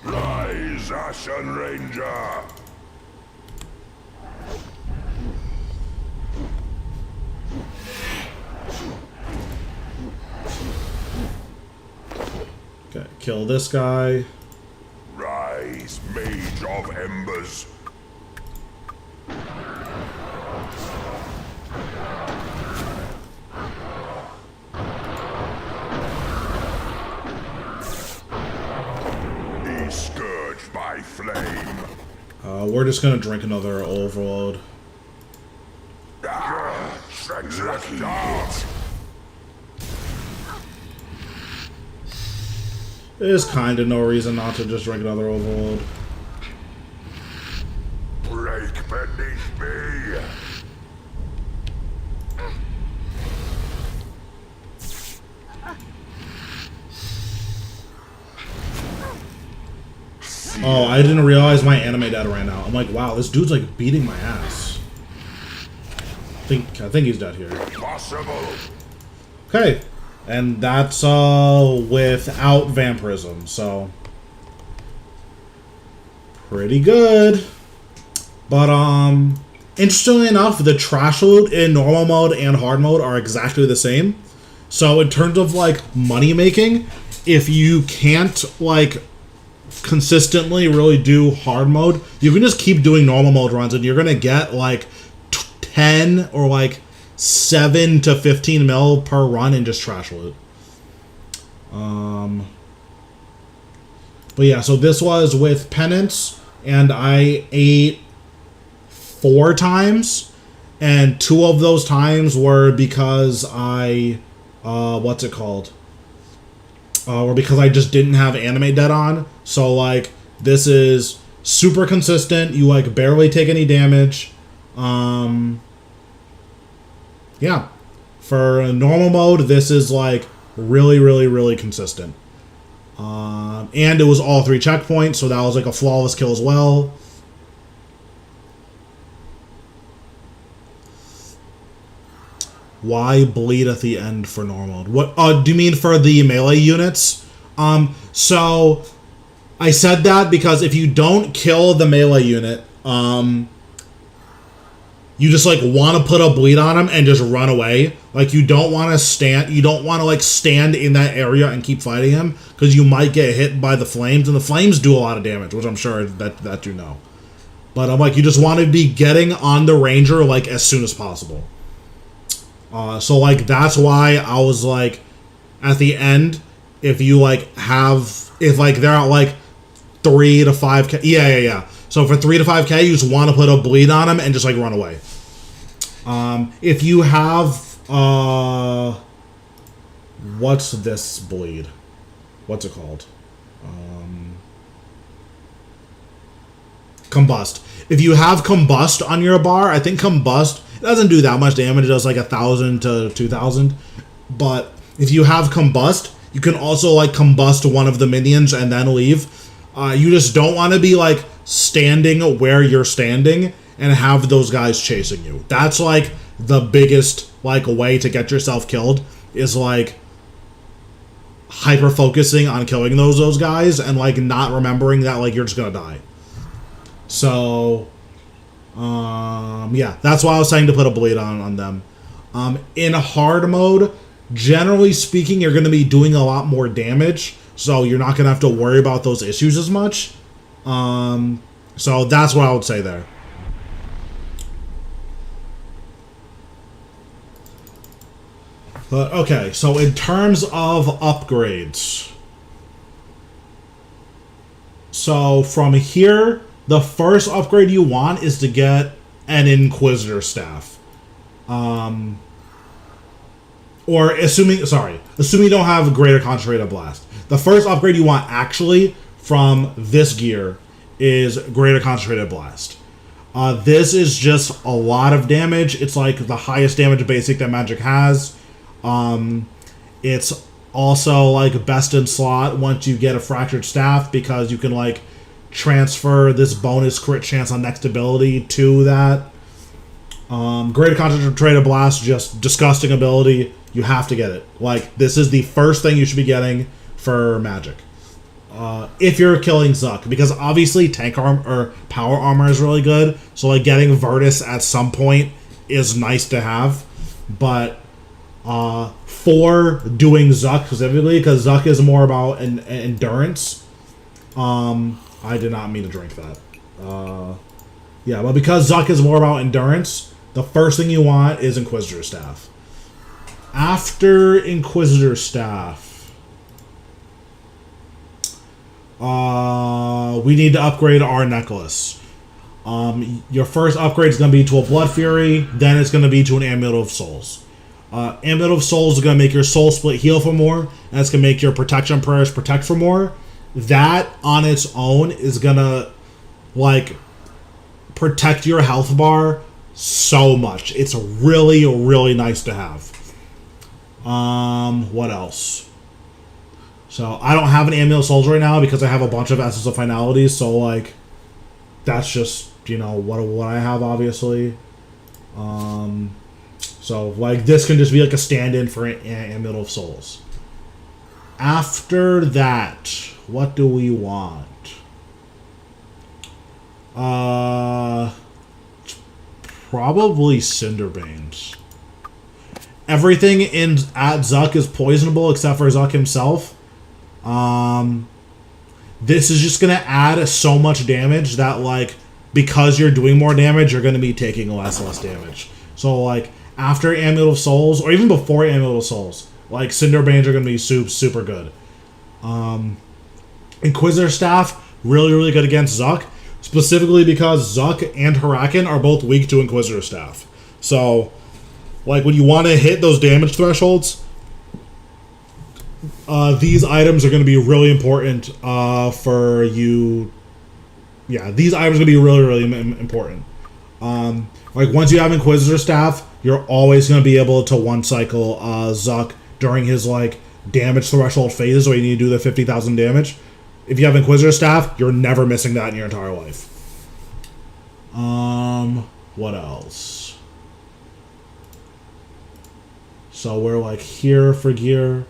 Rise, Ashen Ranger! Okay, kill this guy. Rise, Mage of Embers! Be scourged by flame! We're just gonna drink another overload. Lucky hit! There's kind of no reason not to just drink another overload. Break beneath me! Oh, I didn't realize my anime data ran out. I'm like, wow, this dude's like beating my ass. I think he's dead here. Possible! Okay. And that's without vampirism, so pretty good. But interestingly enough, the trash loot in normal mode and hard mode are exactly the same. So in terms of like money making, if you can't like consistently really do hard mode, you can just keep doing normal mode runs and you're gonna get like 10 or like 7 to 15 mil per run in just trash loot. But yeah, so this was with penance, and I ate 4 times, and 2 of those times were because I, what's it called? Or because I just didn't have anime dead on. So like, this is super consistent. You like barely take any damage. Yeah, for normal mode, this is like really, really, really consistent. And it was all 3 checkpoints, so that was like a flawless kill as well. Why bleed at the end for normal? What do you mean for the melee units? So I said that because if you don't kill the melee unit, you just like want to put a bleed on him and just run away. Like you don't want to stand. You don't want to like stand in that area and keep fighting him because you might get hit by the flames, and the flames do a lot of damage, which I'm sure that you know. But I'm like, you just want to be getting on the ranger like as soon as possible. So like that's why I was like, at the end, if you like if like they're at like 3 to 5k, yeah. So for 3 to 5k, you just want to put a bleed on him and just like run away. If you have what's this bleed? What's it called? Combust. If you have Combust on your bar, I think Combust, it doesn't do that much damage. It does like 1,000 to 2,000. But if you have Combust, you can also like combust one of the minions and then leave. You just don't want to be like standing where you're standing and have those guys chasing you. That's like the biggest like way to get yourself killed, is like hyper focusing on killing those guys and like not remembering that like you're just gonna die. So yeah, that's why I was saying to put a bleed on them. In hard mode, generally speaking, you're going to be doing a lot more damage, so you're not going to have to worry about those issues as much. So that's what I would say there. But okay, so in terms of upgrades, so from here, the first upgrade you want is to get an Inquisitor staff. Or assuming you don't have a greater concentrated blast. The first upgrade you want actually from this gear is greater concentrated blast. This is just a lot of damage. It's like the highest damage basic that Magic has. It's also like best in slot once you get a fractured staff, because you can like transfer this bonus crit chance on next ability to that. Greater Concentrated Blast, just disgusting ability. You have to get it. Like, this is the first thing you should be getting for Magic. If you're killing Zuck, because obviously tank arm or power armor is really good. So like getting Virtus at some point is nice to have, but for doing Zuck specifically, because Zuck is more about endurance. I did not mean to drink that. Yeah, but because Zuck is more about endurance, the first thing you want is Inquisitor Staff. After Inquisitor Staff, we need to upgrade our necklace. Your first upgrade is going to be to a Blood Fury, then it's going to be to an Amulet of Souls. Amulet of Souls is going to make your Soul Split heal for more, and it's going to make your Protection Prayers protect for more. That on its own is going to, like, protect your health bar so much. It's really, really nice to have. What else? So, I don't have an Amulet of Souls right now because I have a bunch of Essence of Finalities, so, like, that's just, you know, what I have, obviously. So, like, this can just be, like, a stand-in for Amulet of Souls. After that, what do we want? Probably Cinderbanes. Everything at Zuck is poisonable except for Zuck himself. This is just going to add so much damage that, like, because you're doing more damage, you're going to be taking less damage. So, like, after Amulet of Souls, or even before Amulet of Souls, like, Cinderbanes are going to be super good. Inquisitor Staff, really good against Zuck, specifically because Zuck and Hurakan are both weak to Inquisitor Staff. So, like, when you want to hit those damage thresholds, these items are going to be really important for you. Yeah, these items are going to be really important. Like, once you have Inquisitor Staff, you're always going to be able to one-cycle Zuck during his, like, damage threshold phases where you need to do the 50,000 damage. If you have Inquisitor Staff, you're never missing that in your entire life. What else? So we're, like, here for gear.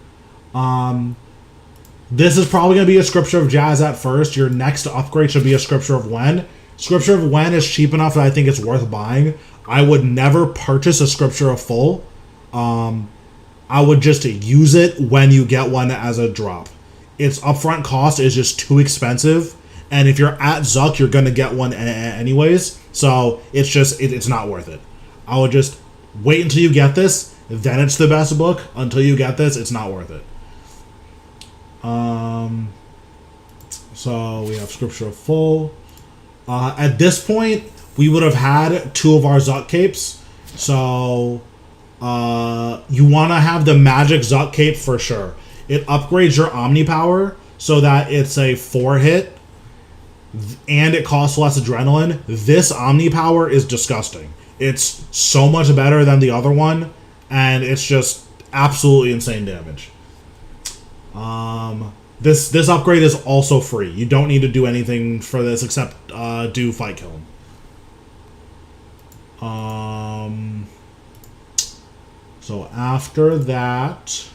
This is probably going to be a Scripture of Jazz at first. Your next upgrade should be a Scripture of Wen. Scripture of Wen is cheap enough that I think it's worth buying. I would never purchase a Scripture of Full. I would just use it when you get one as a drop. Its upfront cost is just too expensive, and if you're at Zuck, you're going to get one anyways, so it's just, it's not worth it. I would just wait until you get this, then it's the best book. Until you get this, it's not worth it. So we have Scripture of Full. At this point, we would have had 2 of our Zuck capes, so you want to have the Magic Zuck cape for sure. It upgrades your Omni Power so that it's a 4-hit, and it costs less adrenaline. This Omni Power is disgusting. It's so much better than the other one, and it's just absolutely insane damage. This upgrade is also free. You don't need to do anything for this except do Fight Kill him. So after that...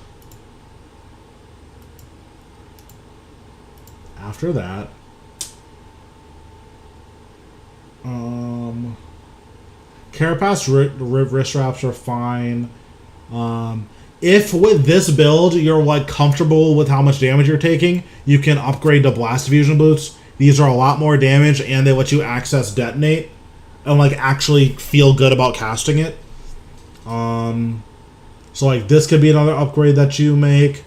Carapace wrist wraps are fine. If with this build you're, like, comfortable with how much damage you're taking, you can upgrade to Blast Diffusion Boots. These are a lot more damage, and they let you access Detonate and, like, actually feel good about casting it. So, like, this could be another upgrade that you make.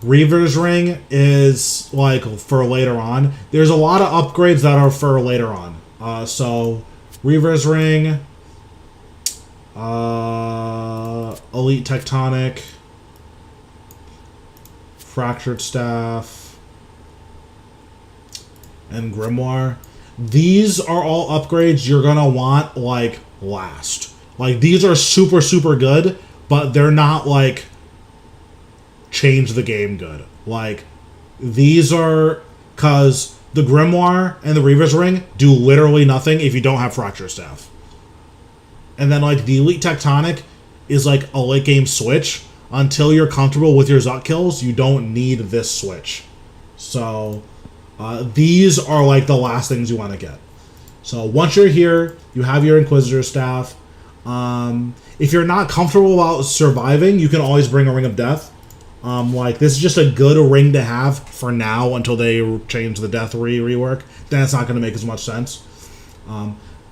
Reaver's Ring is, like, for later on. There's a lot of upgrades that are for later on. So, Reaver's Ring, Elite Tectonic, Fractured Staff, and Grimoire. These are all upgrades you're gonna want, like, last. Like, these are super good, but they're not, like, change the game good. Like, these are, because the Grimoire and the Reaver's Ring do literally nothing if you don't have Fracture Staff. And then, like, the Elite Tectonic is, like, a late game switch. Until you're comfortable with your Zuck kills, you don't need this switch. So, these are, like, the last things you want to get. So, once you're here, you have your Inquisitor Staff. If you're not comfortable about surviving, you can always bring a Ring of Death. Like, this is just a good ring to have for now until they change the Death rework. Then it's not going to make as much sense.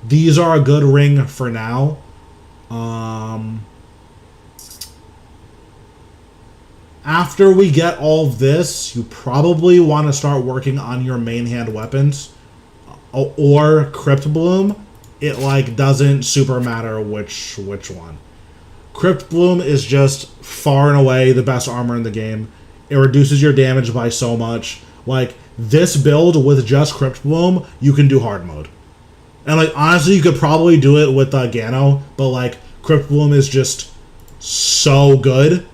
These are a good ring for now. After we get all of this, you probably want to start working on your main hand weapons. Or Crypt Bloom. It, like, doesn't super matter which one. Crypt Bloom is just far and away the best armor in the game. It reduces your damage by so much. Like, this build with just Crypt Bloom, you can do hard mode. And, like, honestly, you could probably do it with Gano, but, like, Crypt Bloom is just so good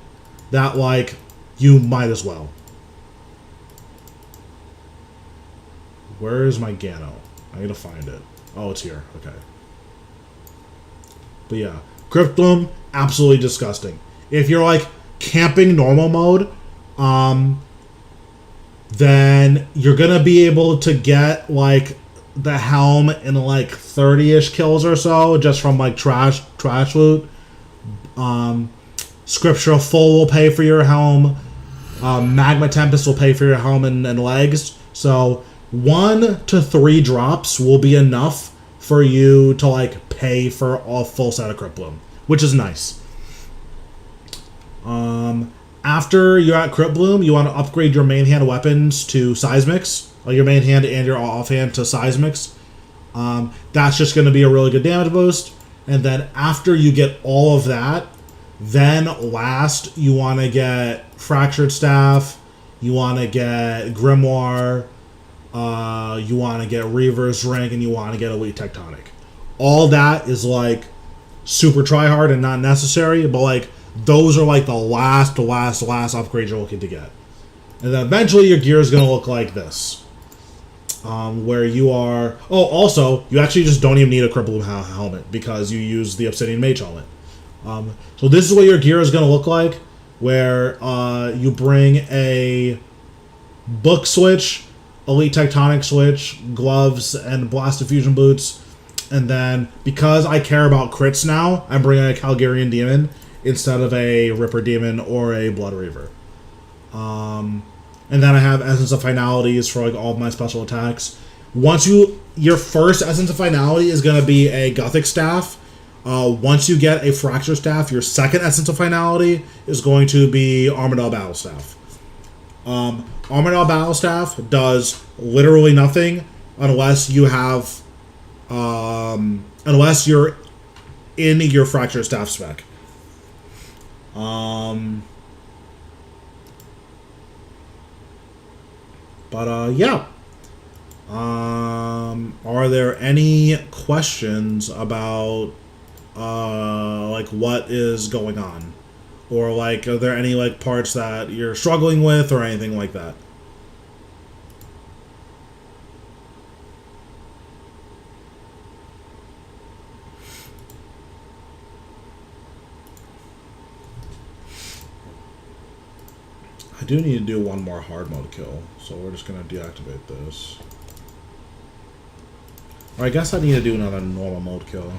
that, like, you might as well. Where is my Gano? I need to find it. Oh, it's here. Okay. But yeah, Crypt Bloom, absolutely disgusting. If you're, like, camping normal mode, then you're gonna be able to get, like, the helm in, like, 30-ish kills or so, just from, like, trash loot. Scriptural Full will pay for your helm. Magma Tempest will pay for your helm and legs. So 1 to 3 drops will be enough for you to, like, pay for a full set of Crypt Bloom, which is nice. After you're at Crypt Bloom, you want to upgrade your main hand weapons to Seismics, or your main hand and your offhand to Seismics. That's just going to be a really good damage boost. And then after you get all of that, then last you want to get Fractured Staff, you want to get Grimoire, you want to get Reaver's Ring, and you want to get Elite Tectonic. All that is, like, super try-hard and not necessary, but, like, those are, like, the last upgrade you're looking to get. And then eventually your gear is going to look like this. Where you are... Oh, also, you actually just don't even need a Crypt Bloom helmet because you use the Obsidian Mage helmet. So this is what your gear is going to look like, where you bring a Book Switch, Elite Tectonic Switch, gloves, and Blast Diffusion Boots. And then, because I care about crits now, I'm bringing a Calgarian Demon instead of a Ripper Demon or a Blood Reaver. And then I have Essence of Finalities for, like, all of my special attacks. Once your first Essence of Finality is going to be a Gothic Staff. Once you get a Fracture Staff, your second Essence of Finality is going to be Armadyl Battle Staff. Armadyl Battle Staff does literally nothing unless you have... unless you're in your Fracture Staff spec. Yeah. Are there any questions about, like, what is going on? Or, like, are there any, like, parts that you're struggling with or anything like that? I do need to do one more hard mode kill, so we're just going to deactivate this. Or I guess I need to do another normal mode kill.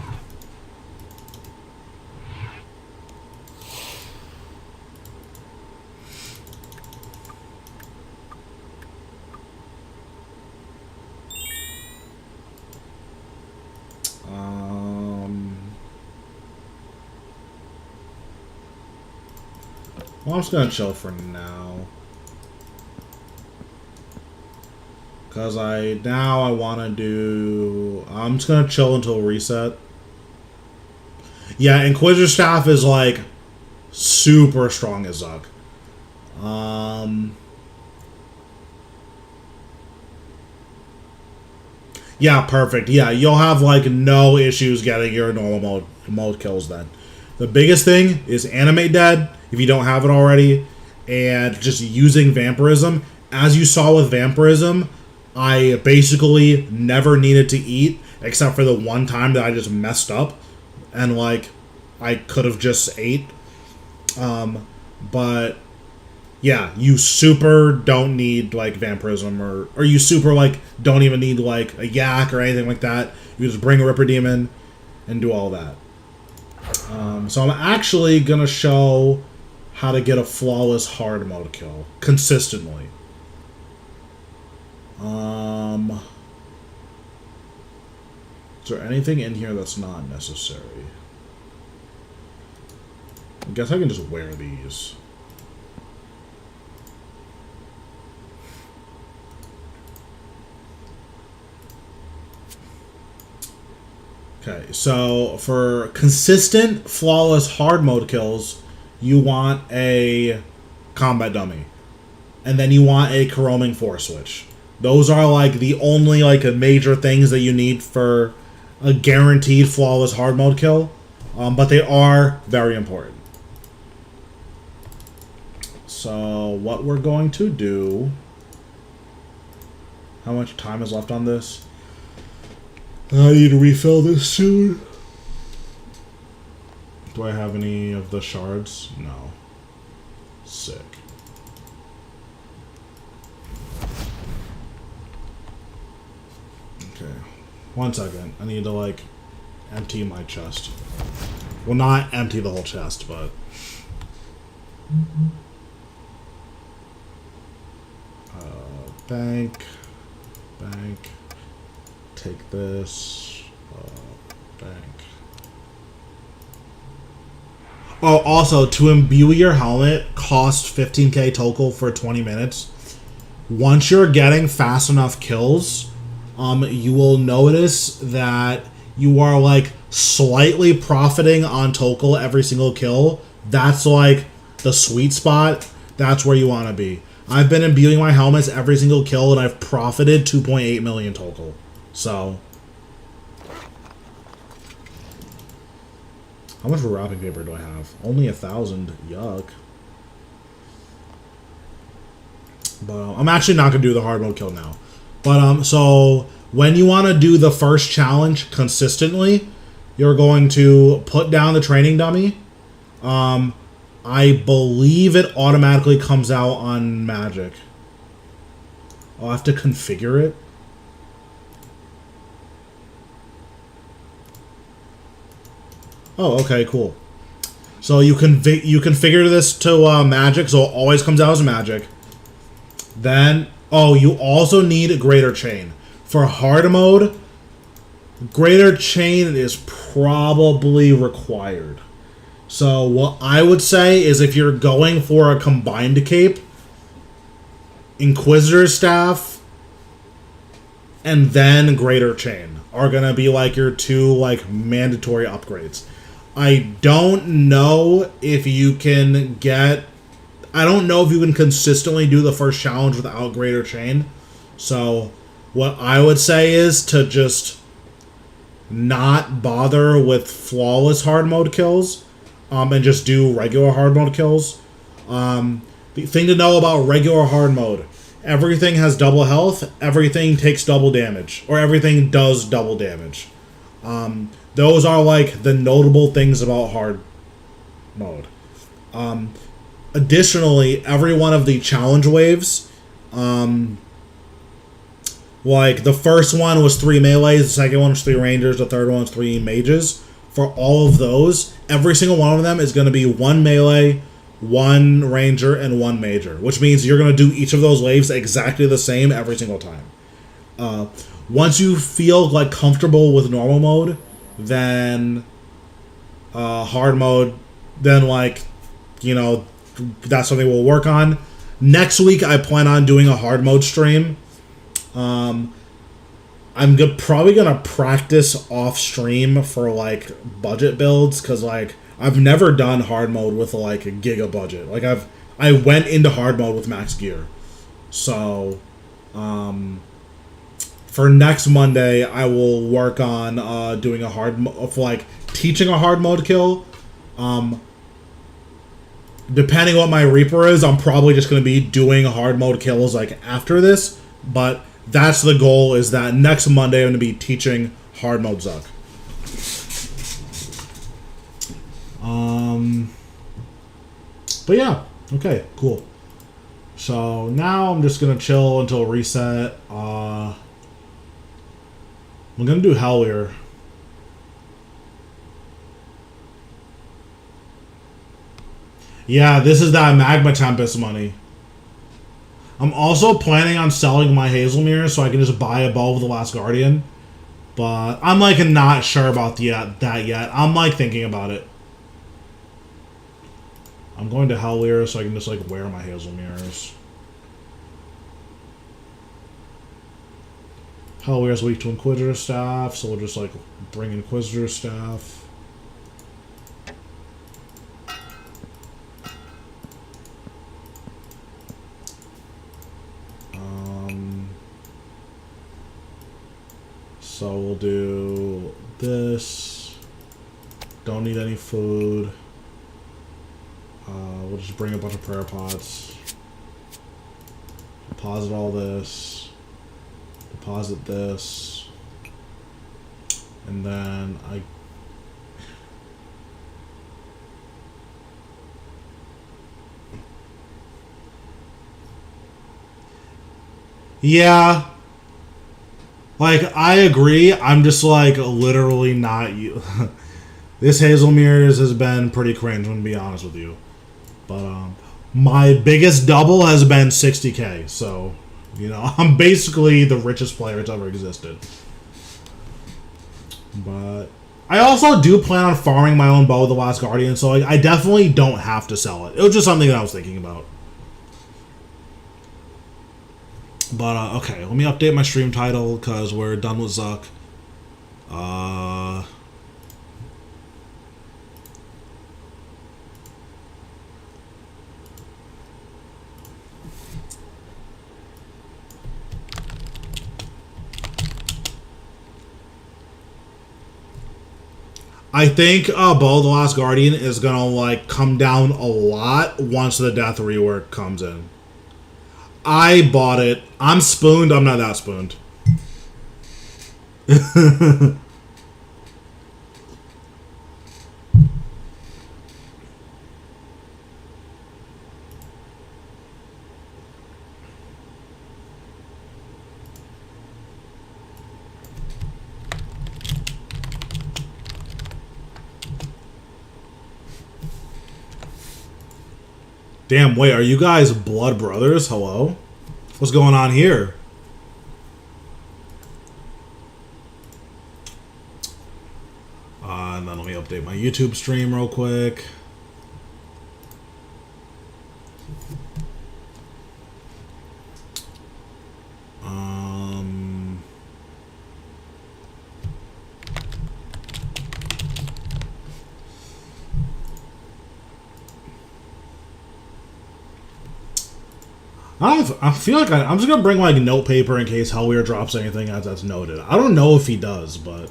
Well, I'm just gonna chill for now. Cause I want to do... I'm just gonna chill until reset. Yeah, Inquisitor Staff is, like, super strong as Zuck. Yeah, perfect. Yeah, you'll have, like, no issues getting your normal mode kills then. The biggest thing is Animate Dead, if you don't have it already, and just using Vampirism. As you saw with Vampirism, I basically never needed to eat except for the one time that I just messed up and like I could have just ate. But yeah, you super don't need like vampirism or you super like don't even need like a yak or anything like that. You just bring a Ripper Demon and do all that. So I'm actually gonna show how to get a flawless hard mode kill consistently. Is there anything in here that's not necessary? I guess I can just wear these. Okay, so for consistent, flawless, hard mode kills, you want a combat dummy. And then you want a Corroming Force Switch. Those are like the only like major things that you need for a guaranteed flawless hard mode kill. But they are very important. So what we're going to do... How much time is left on this? I need to refill this soon. Do I have any of the shards? No. Sick. Okay. 1 second. I need to, like, empty my chest. Well, not empty the whole chest, but... Bank. Take this. Bank. Oh, also, to imbue your helmet costs 15k total for 20 minutes. Once you're getting fast enough kills, you will notice that you are, like, slightly profiting on total every single kill. That's, like, the sweet spot. That's where you want to be. I've been imbuing my helmets every single kill, and I've profited 2.8 million total. So, how much wrapping paper do I have? Only 1,000. Yuck. But I'm actually not gonna do the hard mode kill now. But so when you want to do the first challenge consistently, you're going to put down the training dummy. I believe it automatically comes out on magic. I'll have to configure it. Oh, okay, cool. So you configure this to magic, so it always comes out as magic. Then, oh, you also need a greater chain. For hard mode, greater chain is probably required. So what I would say is if you're going for a combined cape, Inquisitor's Staff and then Greater Chain are going to be like your two like mandatory upgrades. I don't know if you can get... I don't know if you can consistently do the first challenge without Greater Chain. So what I would say is to just not bother with flawless hard mode kills. And just do regular hard mode kills. The thing to know about regular hard mode, everything has double health, everything takes double damage, or everything does double damage. Those are like the notable things about hard mode. Additionally, every one of the challenge waves, like the first one was 3 melees, the second one was 3 rangers, the third one was 3 mages. For all of those, every single one of them is going to be 1 melee, 1 ranger, and 1 major. Which means you're going to do each of those waves exactly the same every single time. Once you feel like comfortable with normal mode, then hard mode, then like, you know, that's something we'll work on. Next week, I plan on doing a hard mode stream. I'm probably going to practice off stream for, like, budget builds, because, like, I've never done hard mode with, like, a giga budget. Like, I went into hard mode with max gear. So, for next Monday, I will work on doing a teaching a hard mode kill. Depending on what my Reaper is, I'm probably just going to be doing hard mode kills, like, after this. But That's the goal, is that next Monday I'm going to be teaching hard mode Zuck. But yeah, okay, cool. So now I'm just going to chill until reset. I'm going to do Helwyr. Yeah, this is that Magma Tempest money. I'm also planning on selling my Hazelmere so I can just buy a Bow of the Last Guardian. But I'm like not sure about that yet. I'm like thinking about it. I'm going to Helwyr so I can just like wear my Hazelmeres. Helwyr's weak to Inquisitor Staff, so we'll just like bring Inquisitor Staff. So we'll do this. Don't need any food. We'll just bring a bunch of prayer pots. Deposit all this. Deposit this. And then yeah. Like, I agree. I'm just, like, literally not you. This Hazelmere's has been pretty cringe, I'm gonna be honest with you. But, my biggest double has been 60k. So, you know, I'm basically the richest player that's ever existed. But I also do plan on farming my own Bow of the Last Guardian, so I definitely don't have to sell it. It was just something that I was thinking about. But, okay, let me update my stream title, because we're done with Zuck. I think Bow of the Last Guardian is going to, like, come down a lot once the Death rework comes in. I bought it. I'm spooned. I'm not that spooned. Damn, wait, are you guys blood brothers? Hello? What's going on here? And then let me update my YouTube stream real quick. I feel like I'm just gonna bring like note paper in case Helwyr drops anything that's noted. I don't know if he does, but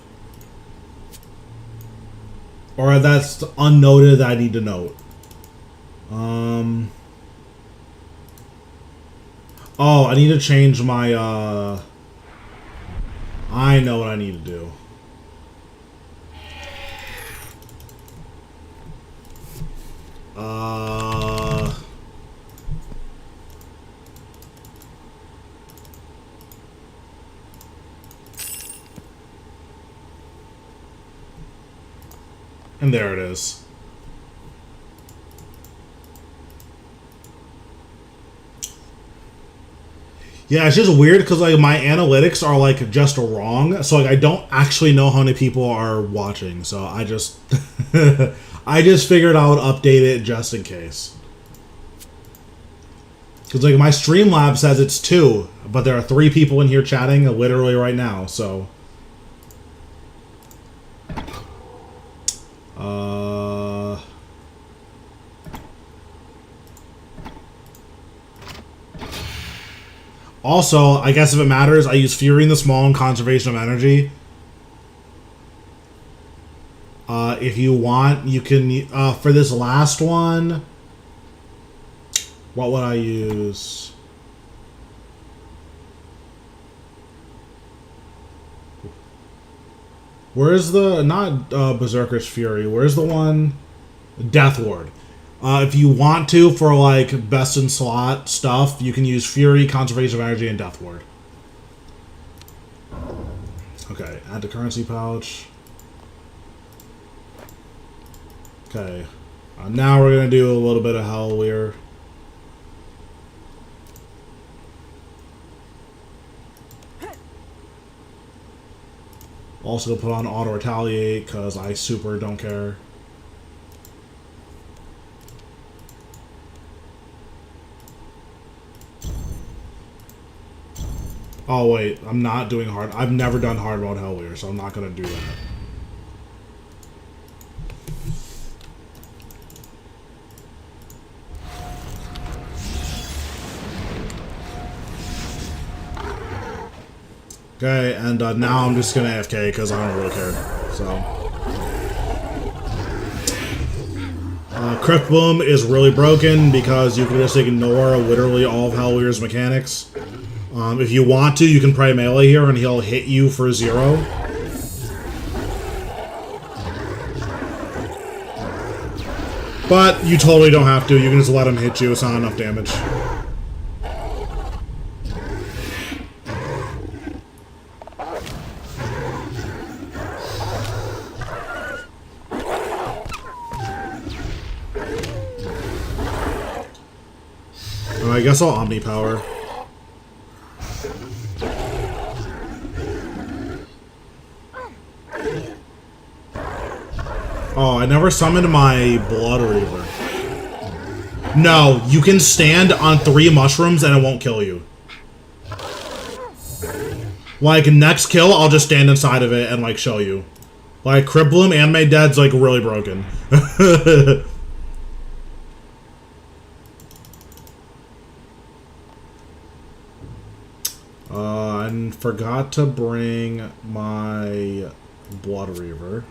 or that's unnoted that I need to note. Oh, I need to change my I know what I need to do. And there it is. Yeah, it's just weird because like my analytics are like just wrong, so like I don't actually know how many people are watching. So I just I just figured I would update it just in case. Because like my Streamlabs says it's 2, but there are 3 people in here chatting literally right now. So. Also, I guess if it matters, I use Fury in the Small and Conservation of Energy. If you want, you can, for this last one, what would I use? Where's the not Berserker's Fury? Where's the one? Death Ward. If you want to, for like best in slot stuff, you can use Fury, Conservation of Energy, and Death Ward. Okay, add to currency pouch. Okay, now we're gonna do a little bit of Helwyr. Also put on auto retaliate because I super don't care. Oh wait, I'm not doing hard. I've never done hard mode Helwyr, so I'm not gonna do that. Okay, and now I'm just gonna AFK because I don't really care. So, Crypt Boom is really broken because you can just ignore literally all of Helwyr's mechanics. If you want to, you can pray melee here and he'll hit you for 0. But you totally don't have to. You can just let him hit you. It's not enough damage. I guess I'll Omni Power. Oh, I never summoned my Blood Reaver. No, you can stand on 3 mushrooms and it won't kill you. Like, next kill, I'll just stand inside of it and, like, show you. Like, Crypt Bloom, Anime Dead's, like, really broken. I forgot to bring my Blood Reaver.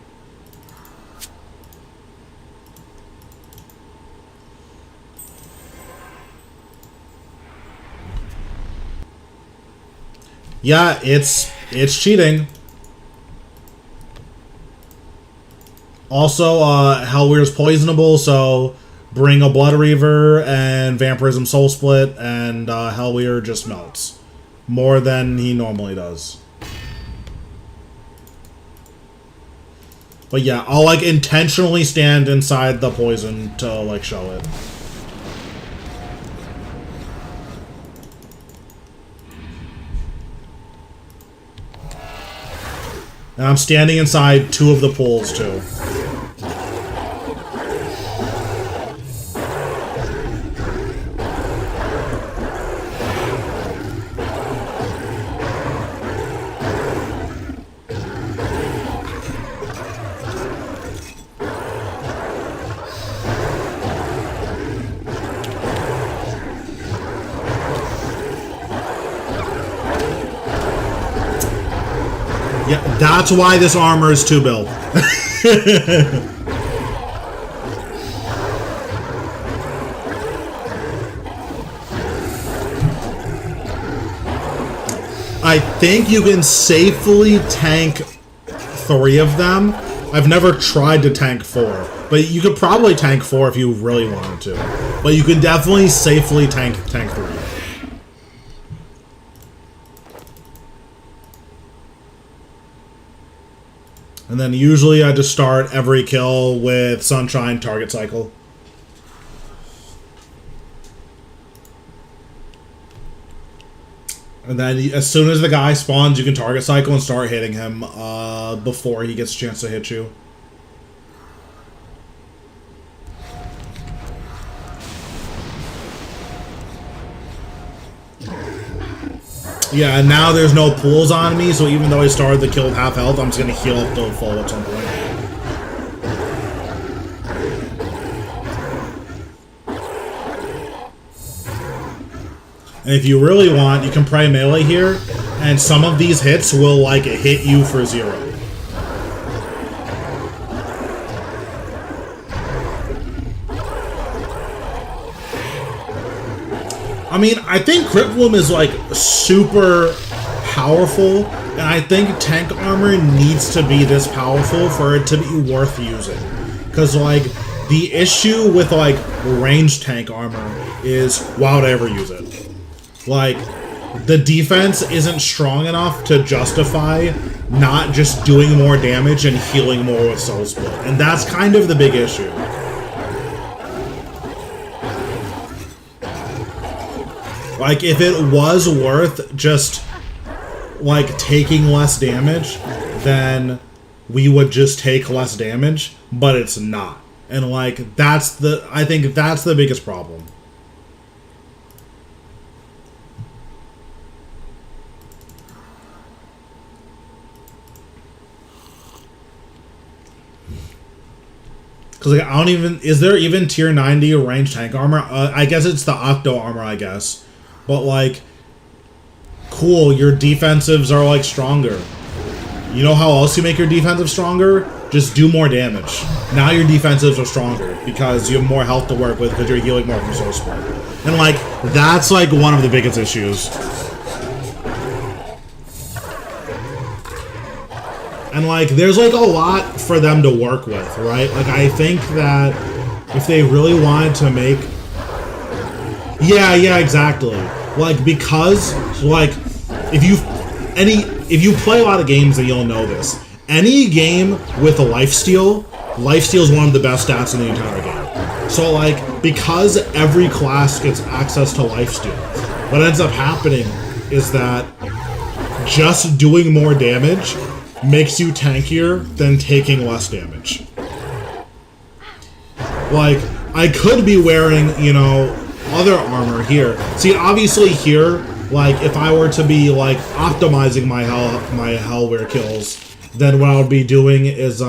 Yeah, it's cheating. Also, Helwyr's poisonable, so bring a Blood Reaver and Vampirism Soul Split, and Helwyr just melts. More than he normally does. But yeah, I'll like intentionally stand inside the poison to like show it. And I'm standing inside 2 of the pools too. Yeah, that's why this armor is 2 bill. I think you can safely tank 3 of them. I've never tried to tank 4, but you could probably tank 4 if you really wanted to. But you can definitely safely tank 3. And then usually I just start every kill with Sunshine target cycle. And then as soon as the guy spawns, you can target cycle and start hitting him before he gets a chance to hit you. Yeah, and now there's no pools on me, so even though I started the kill with half health, I'm just going to heal up to full at some point. And if you really want, you can pray melee here, and some of these hits will, like, hit you for 0. I mean, I think Crypt Bloom is, like, super powerful And I think tank armor needs to be this powerful for it to be worth using. Because, like, the issue with, like, ranged tank armor is, why would I ever use it? Like, the defense isn't strong enough to justify not just doing more damage and healing more with Soul Split. And that's kind of the big issue. Like, if it was worth just, like, taking less damage, then we would just take less damage, but it's not. And, like, I think that's the biggest problem. Because, like, I don't even... Is there even tier 90 ranged tank armor? I guess it's the Octo armor, I guess. But, like... Cool, your defensives are, like, stronger. You know how else you make your defensive stronger? Just do more damage. Now your defensives are stronger. Because you have more health to work with because you're healing more from Soul Split. And, like, that's, like, one of the biggest issues. And, like, there's, like, a lot for them to work with, right? Like, I think that if they really wanted to make... Yeah, exactly. Like, because, like, if you play a lot of games, then you'll know this. Any game with a lifesteal is one of the best stats in the entire game. So, like, because every class gets access to lifesteal, what ends up happening is that just doing more damage makes you tankier than taking less damage. Like, I could be wearing, you know, other armor here. See, obviously here, like, if I were to be, like, optimizing my Helwyr kills, then what I would be doing is,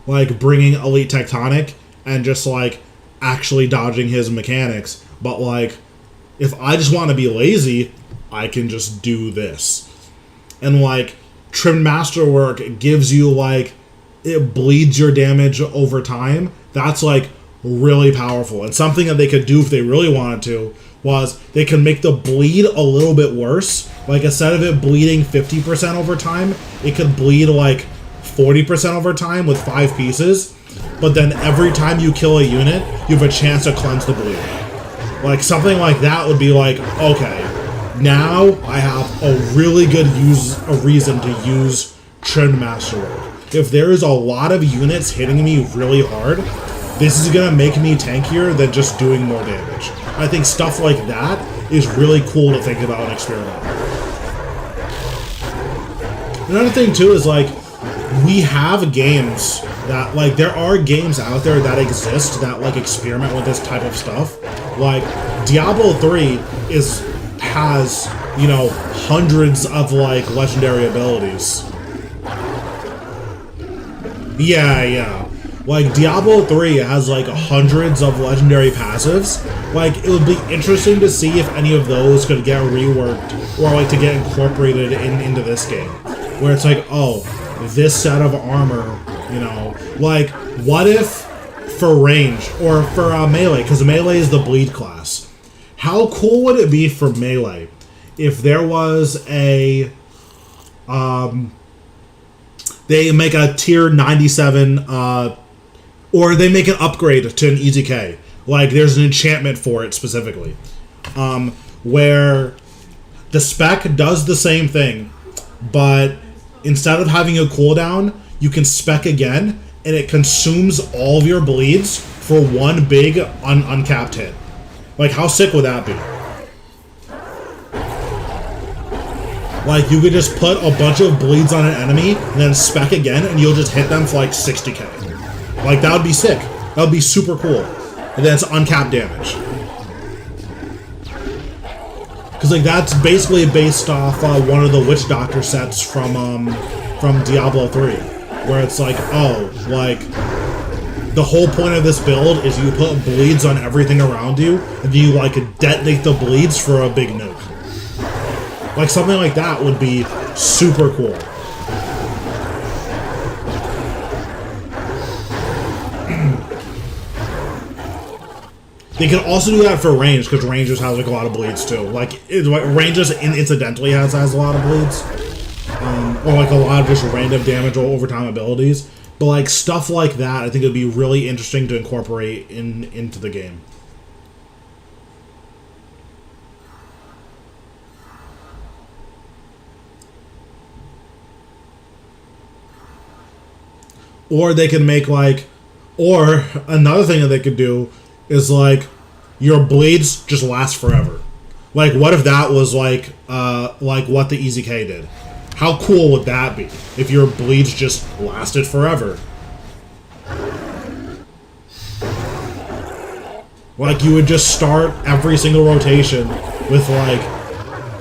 like, bringing Elite Tectonic and just, like, actually dodging his mechanics. But, like, if I just want to be lazy, I can just do this. And, like, Trimmed Masterwork gives you, like, it bleeds your damage over time. That's, like, really powerful. And something that they could do if they really wanted to was they could make the bleed a little bit worse. Like, instead of it bleeding 50% over time, it could bleed, like, 40% over time with 5 pieces. But then every time you kill a unit, you have a chance to cleanse the bleed. Like, something like that would be like, okay, now I have a really good reason to use Trimmed Masterwork. If there is a lot of units hitting me really hard, this is going to make me tankier than just doing more damage. I think stuff like that is really cool to think about and experiment. Another thing too is, like, we have games that, like, there are games out there that exist that, like, experiment with this type of stuff. Like, Diablo 3 has, you know, hundreds of, like, legendary abilities. Yeah. Like, Diablo 3 has, like, hundreds of legendary passives. Like, it would be interesting to see if any of those could get reworked or, like, to get incorporated into this game. Where it's like, oh, this set of armor, you know. Like, what if for range, or for melee, because melee is the bleed class. How cool would it be for melee if there was a... they make a tier 97... or they make an upgrade to an easy K. Like, there's an enchantment for it specifically. Where the spec does the same thing, but instead of having a cooldown, you can spec again, and it consumes all of your bleeds for one big uncapped hit. Like, how sick would that be? Like, you could just put a bunch of bleeds on an enemy, and then spec again, and you'll just hit them for, like, 60k. Like, that would be sick. That would be super cool. And then it's uncapped damage. Because, like, that's basically based off one of the Witch Doctor sets from Diablo 3. Where it's like, oh, like, the whole point of this build is you put bleeds on everything around you, and you, like, detonate the bleeds for a big nuke. Like, something like that would be super cool. They can also do that for range, because Rangers has, like, a lot of bleeds too. Like Rangers incidentally has a lot of bleeds. or like a lot of just random damage or overtime abilities. But like stuff like that, I think it would be really interesting to incorporate into the game. Or they can make like, or another thing that they could do is like your bleeds just last forever. Like what if that was like what the Easy K did? How cool would that be if your bleeds just lasted forever? Like you would just start every single rotation with like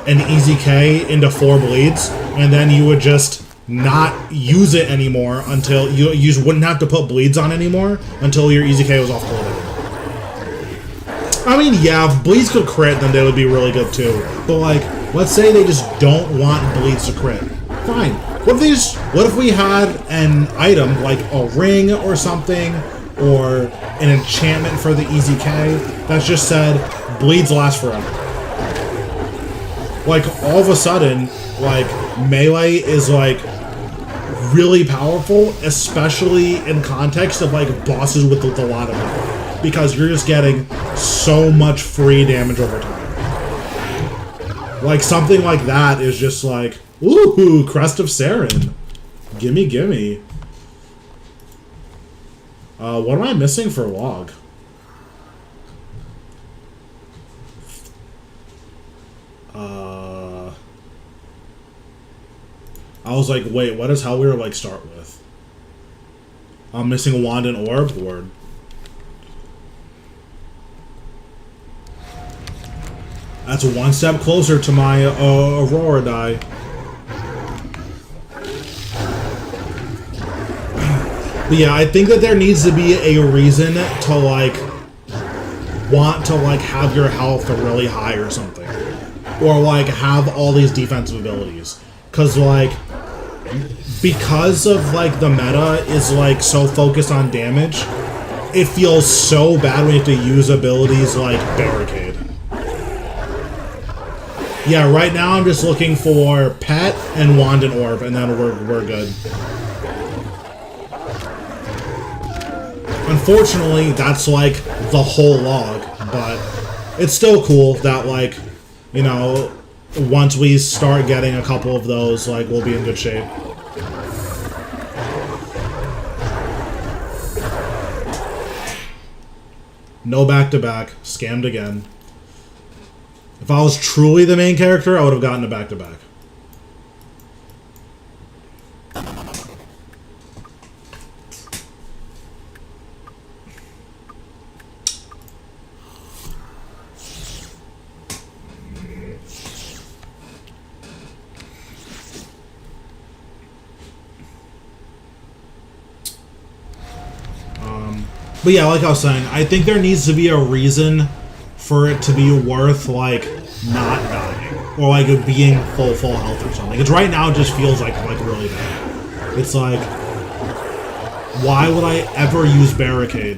an Easy K into 4 bleeds, and then you would just not use it anymore until you just wouldn't have to put bleeds on anymore until your Easy K was off cooldown. I mean, yeah, if bleeds could crit, then they would be really good too. But like, let's say they just don't want bleeds to crit. Fine. What if we had an item like a ring or something, or an enchantment for the Easy K that just said bleeds last forever? Like all of a sudden, like melee is like really powerful, especially in context of like bosses with a lot of health, because you're just getting so much free damage over time. Like something like that is just like, ooh, Crest of Saren, gimme, gimme. What am I missing for log? I was like, wait, what does Helwyr like start with? I'm missing Wand and Orb. Word. That's one step closer to my Aurora die. But yeah, I think that there needs to be a reason to like want to like have your health really high or something, or like have all these defensive abilities, because like because of like the meta is like so focused on damage, it feels so bad when you have to use abilities like Barricade. Yeah, right now I'm just looking for Pet and Wand and Orb, and then we're good. Unfortunately, that's like the whole log, but it's still cool that like, you know, once we start getting a couple of those, like we'll be in good shape. No back-to-back. Scammed again. If I was truly the main character, I would have gotten a back-to-back. But yeah, like I was saying, I think there needs to be a reason for it to be worth, like, not dying. Or, like, being full health or something. Because right now it just feels like really bad. It's like, why would I ever use Barricade?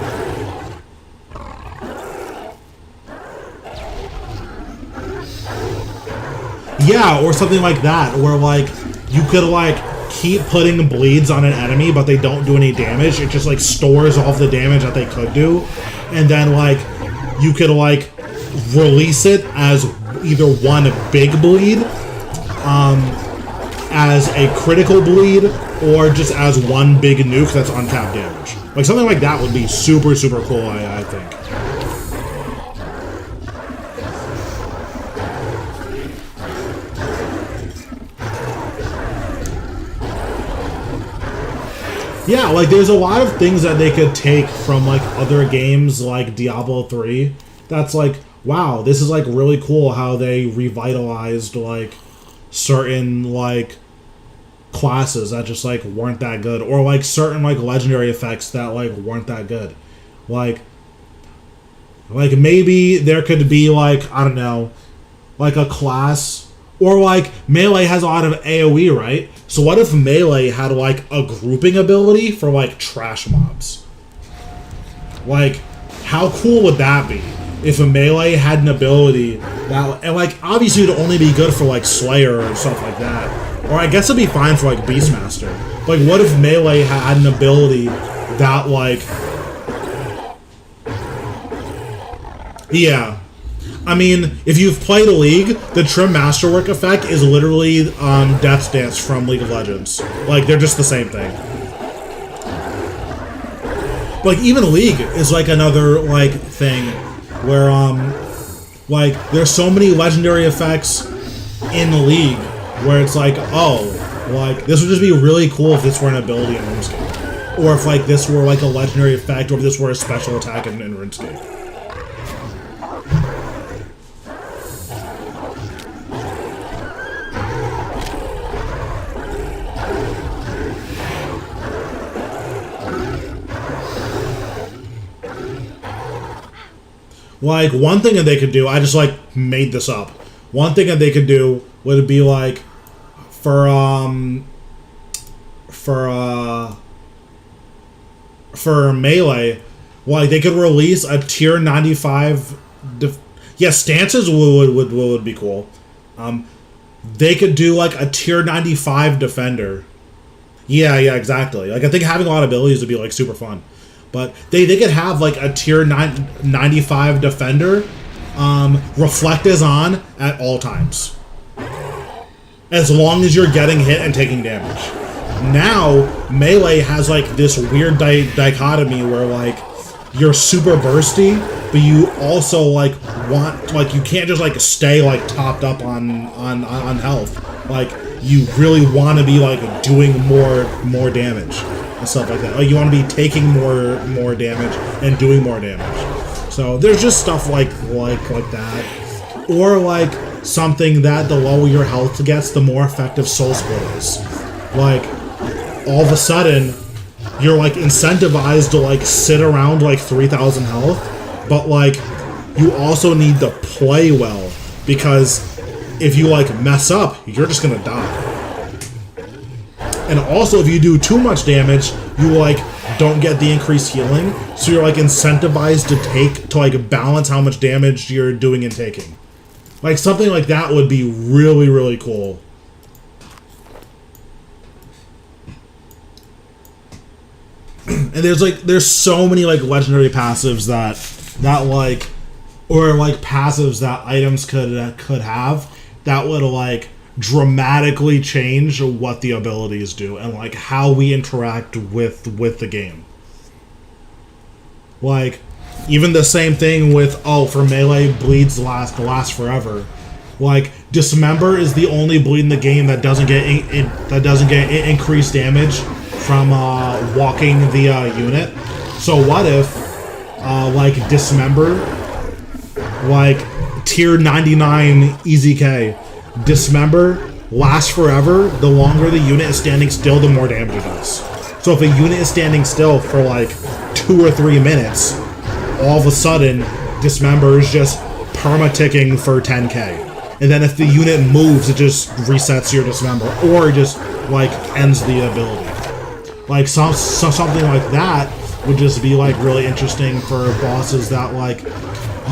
Yeah, or something like that, where, like, you could, like, keep putting bleeds on an enemy, but they don't do any damage. It just, like, stores all of the damage that they could do. And then, like, you could, like, release it as either one big bleed, as a critical bleed, or just as one big nuke that's uncapped damage. Like, something like that would be super, super cool, I think. Yeah, like, there's a lot of things that they could take from, like, other games like Diablo 3 that's like, wow, this is, like, really cool how they revitalized, like, certain, like, classes that just, like, weren't that good. Or, like, certain, like, legendary effects that, like, weren't that good. Like, maybe there could be, like, I don't know, like, a class... Or, like, Melee has a lot of AoE, right? So what if Melee had, like, a grouping ability for, like, trash mobs? Like, how cool would that be? If a Melee had an ability that... And, like, obviously it would only be good for, like, Slayer or stuff like that. Or I guess it'd be fine for, like, Beastmaster. Like, what if Melee had an ability that, like... Yeah. I mean, if you've played League, the Trim Masterwork effect is literally Death's Dance from League of Legends. Like, they're just the same thing. Like, even League is, like, another, like, thing where, like, there's so many legendary effects in the League where it's like, oh, like, this would just be really cool if this were an ability in RuneScape. Or if, like, this were, like, a legendary effect, or if this were a special attack in RuneScape. Like, one thing that they could do, I just, like, made this up. One thing that they could do would be, like, for Melee, like, they could release a tier 95... yeah, stances would be cool. They could do, like, a tier 95 defender. Yeah, exactly. Like, I think having a lot of abilities would be, like, super fun. But they could have, like, a tier 95 defender reflect as on at all times. As long as you're getting hit and taking damage. Now, Melee has, like, this weird dichotomy where, like, you're super bursty, but you also, like, want, like, you can't just, like, stay, like, topped up on health. Like, you really want to be, like, doing more damage. And stuff like that. Like, you want to be taking more damage and doing more damage. So there's just stuff like that, or like something that the lower your health gets, the more effective Soul Split is. Like, all of a sudden, you're like incentivized to like sit around like 3,000 health, but like you also need to play well, because if you like mess up, you're just gonna die. And also, if you do too much damage, you like don't get the increased healing, so you're like incentivized to like balance how much damage you're doing and taking. Like, something like that would be really, really cool. And there's so many like legendary passives that like, or like passives that items could have that would like dramatically change what the abilities do and like how we interact with the game. Like, even the same thing with, for Melee, bleeds last forever. Like, Dismember is the only bleed in the game that doesn't get increased damage from walking the unit. So what if like Dismember, like tier 99 easy K, Dismember lasts forever. The longer the unit is standing still, the more damage it does. So if a unit is standing still for like 2 or 3 minutes, all of a sudden Dismember is just perma-ticking for 10k. And then if the unit moves, it just resets your Dismember, or just like ends the ability. Like something like that would just be like really interesting for bosses that like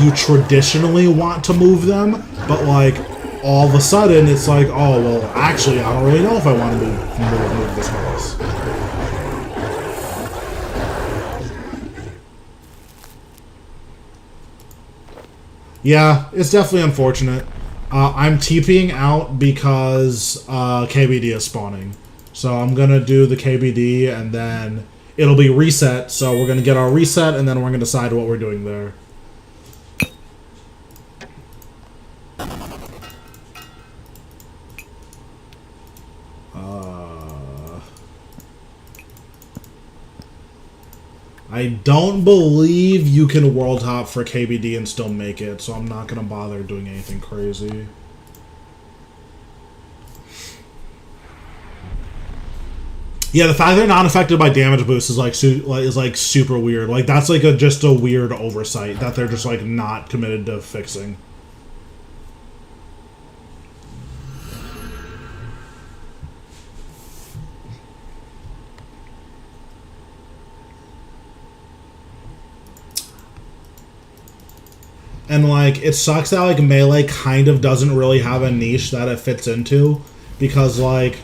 you traditionally want to move them, but like all of a sudden it's like, oh well, actually I don't really know if I want to move this boss. Yeah, it's definitely unfortunate. I'm TPing out because KBD is spawning. So I'm going to do the KBD and then it'll be reset. So we're going to get our reset and then we're going to decide what we're doing there. I don't believe you can world hop for KBD and still make it, so I'm not going to bother doing anything crazy. Yeah, the fact they're not affected by damage boost is like super weird. Like, that's like just a weird oversight that they're just like not committed to fixing. And like, it sucks that like Melee kind of doesn't really have a niche that it fits into, because like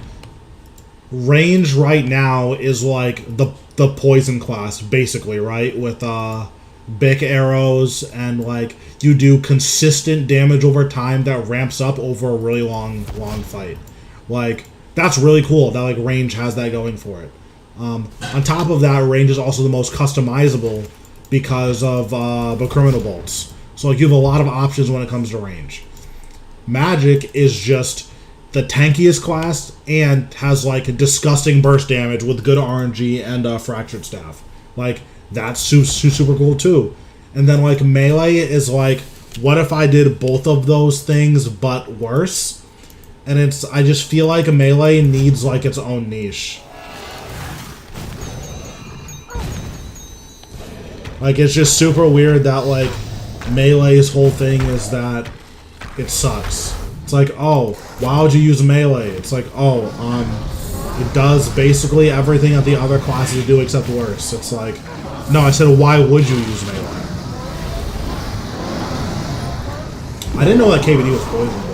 range right now is like the poison class basically, right? With big arrows, and like you do consistent damage over time that ramps up over a really long fight. Like that's really cool that like range has that going for it. On top of that, range is also the most customizable because of the criminal bolts. So like you have a lot of options when it comes to range. Magic is just the tankiest class and has like disgusting burst damage with good RNG and fractured staff. Like that's super cool too. And then like melee is like, what if I did both of those things but worse? And I just feel like a melee needs like its own niche. Like it's just super weird that like melee's whole thing is that it sucks. It's like, oh, why would you use melee? It's like, oh, it does basically everything that the other classes do except worse. It's like, no, I said, why would you use melee? I didn't know that KVD was poisonable.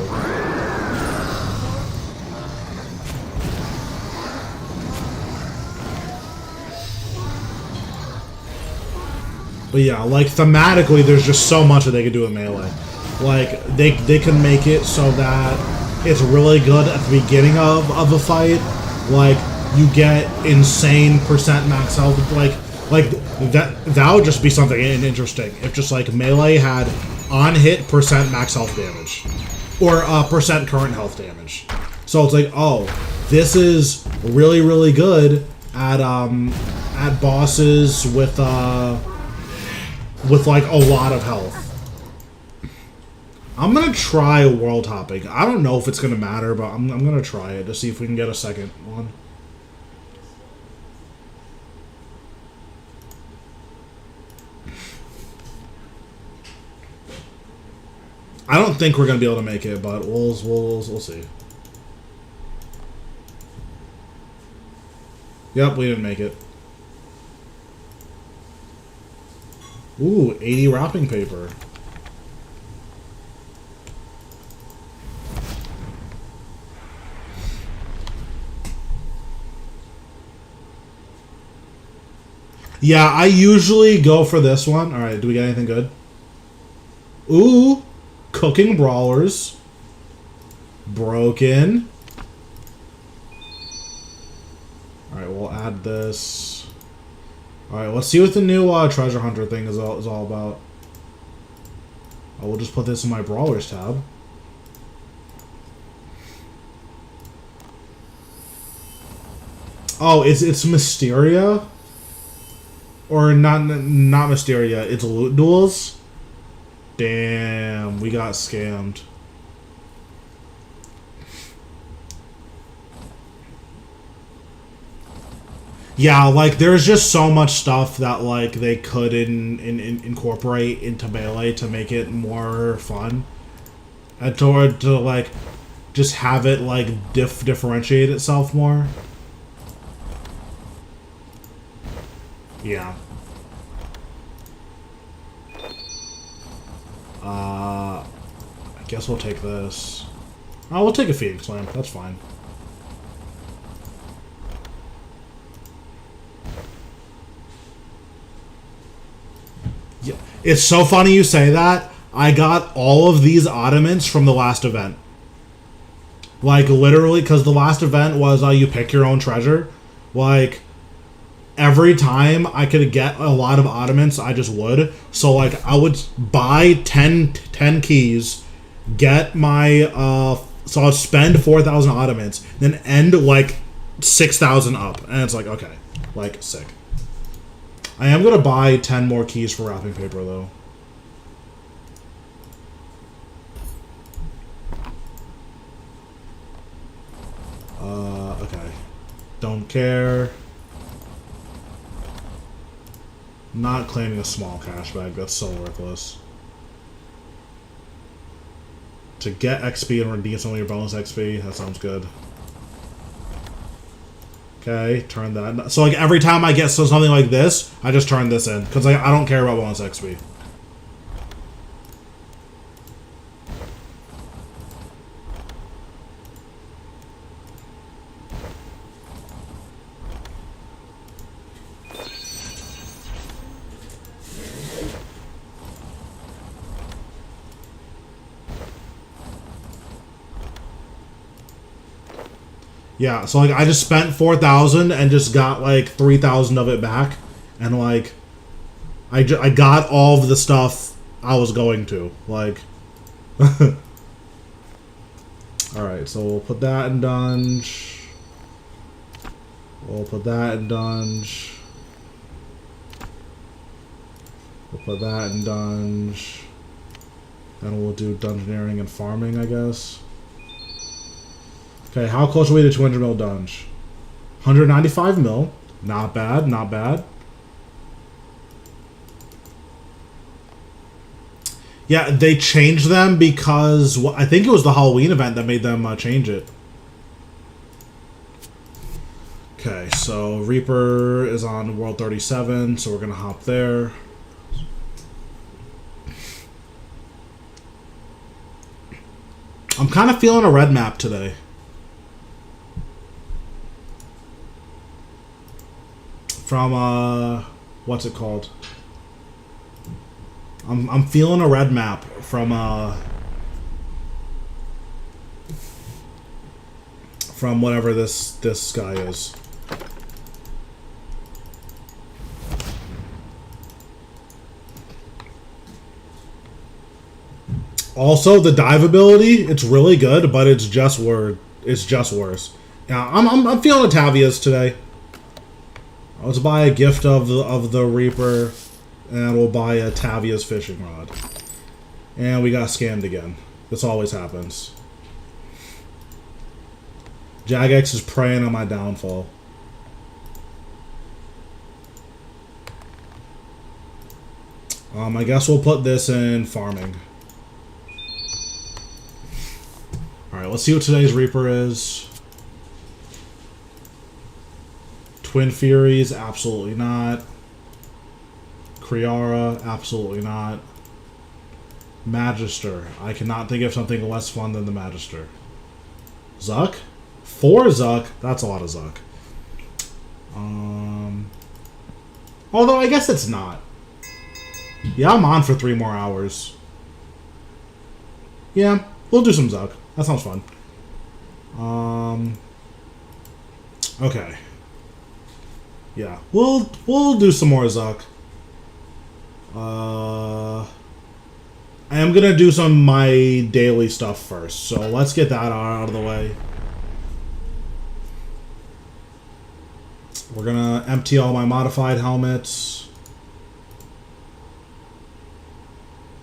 But yeah, like thematically, there's just so much that they could do with melee. Like they can make it so that it's really good at the beginning of a fight. Like you get insane percent max health. Like that would just be something interesting if just like melee had on hit percent max health damage or percent current health damage. So it's like, oh, this is really good at bosses with like a lot of health. I'm gonna try world hopping. I don't know if it's gonna matter, but I'm gonna try it to see if we can get a second one. I don't think we're gonna be able to make it, but we'll see. Yep, we didn't make it. Ooh, 80 wrapping paper. Yeah, I usually go for this one. Alright, do we get anything good? Ooh, cooking brawlers. Broken. Alright, we'll add this. Alright, let's see what the new treasure hunter thing is all about. I will just put this in my brawlers tab. Oh, it's Mysteria? Or not Mysteria, it's Loot Duels? Damn, we got scammed. Yeah, like, there's just so much stuff that, like, they could incorporate into Melee to make it more fun. And to like, just have it, like, differentiate itself more. Yeah. I guess we'll take this. Oh, we'll take a Phoenix Lamp. That's fine. Yeah. It's so funny you say that. I got all of these Ottomans from the last event. Like, literally, because the last event was you pick your own treasure. Like, every time I could get a lot of Ottomans, I just would. So, like, I would buy 10 keys, get my, so I'd spend 4,000 Ottomans, then end, like, 6,000 up. And it's like, okay, like, sick. I am going to buy 10 more keys for wrapping paper, though. Okay. Don't care. Not claiming a small cash bag, that's so worthless. To get XP and redeem some of your bonus XP, that sounds good. Okay, turn that. So like every time I get something like this, I just turn this in. Because I don't care about bonus XP. Yeah, so like I just spent 4,000 and just got like 3,000 of it back, and like I got all of the stuff I was going to like. All right, so we'll put that in dunge. We'll put that in dunge. We'll put that in dunge. Then we'll do dungeoneering and farming, I guess. Okay, how close are we to 200 mil dunge? 195 mil. Not bad, not bad. Yeah, they changed them because I think it was the Halloween event that made them change it. Okay, so Reaper is on World 37, so we're going to hop there. I'm kind of feeling a red map today. From, what's it called? I'm feeling a red map from whatever this guy is. Also, the dive ability, it's really good, but it's just worse. Yeah, I'm feeling Tavia's today. Let's buy a gift of the Reaper, and we'll buy a Tavia's fishing rod. And we got scammed again. This always happens. Jagex is preying on my downfall. I guess we'll put this in farming. Alright, let's see what today's Reaper is. Twin Furies, absolutely not. Kriara, absolutely not. Magister, I cannot think of something less fun than the Magister. Zuck? 4 Zuck? That's a lot of Zuck. Although I guess it's not. Yeah, I'm on for 3 more hours. Yeah, we'll do some Zuck. That sounds fun. Okay. Yeah, we'll do some more Zuck. I am gonna do some of my daily stuff first, so let's get that out of the way. We're gonna empty all my modified helmets.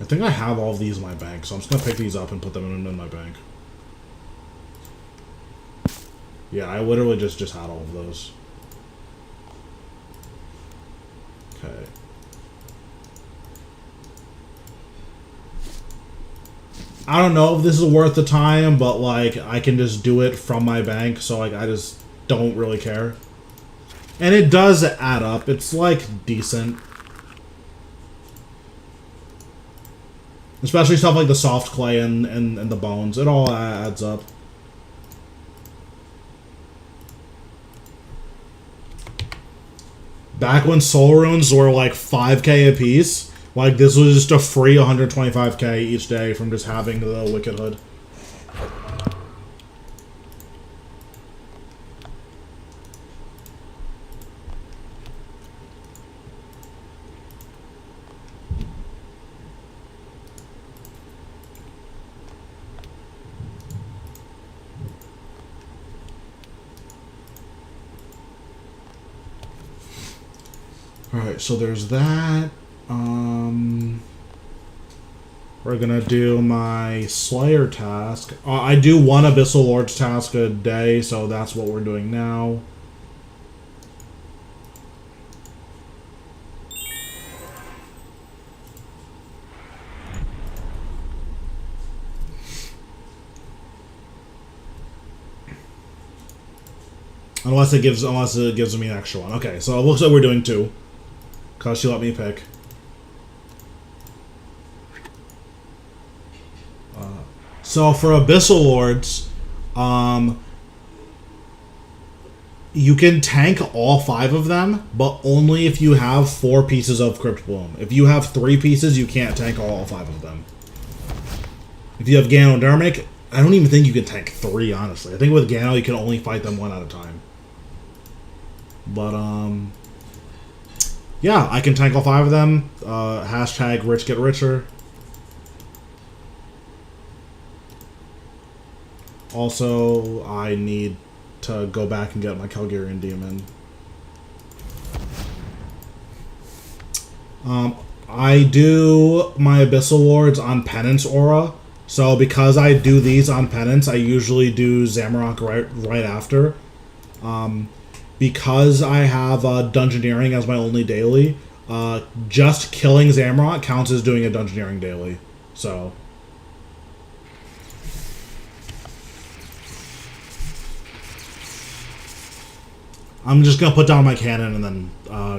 I think I have all of these in my bank, so I'm just gonna pick these up and put them in my bank. Yeah, I literally just had all of those. Okay. I don't know if this is worth the time, but like I can just do it from my bank, so like I just don't really care. And it does add up. It's like decent. Especially stuff like the soft clay and the bones. It all adds up. Back when soul runes were like 5k a piece, like this was just a free 125k each day from just having the Wicked Hood. Alright, so there's that. We're gonna do my Slayer task. I do one Abyssal Lord's task a day, so that's what we're doing now. Unless it gives me an extra one. Okay, so it looks like we're doing 2. Because she let me pick. So for Abyssal Lords, you can tank all 5 of them, but only if you have 4 pieces of Crypt Bloom. If you have 3 pieces, you can't tank all 5 of them. If you have Ganodermic, I don't even think you can tank 3, honestly. I think with Gano, you can only fight them 1 at a time. But, yeah, I can tank all 5 of them. Hashtag rich get richer. Also, I need to go back and get my Calgarian Demon. I do my Abyssal Lords on Penance Aura. So because I do these on Penance, I usually do Zamorak right after. Because I have Dungeoneering as my only daily, just killing Zamorak counts as doing a Dungeoneering daily. So... I'm just gonna put down my cannon and then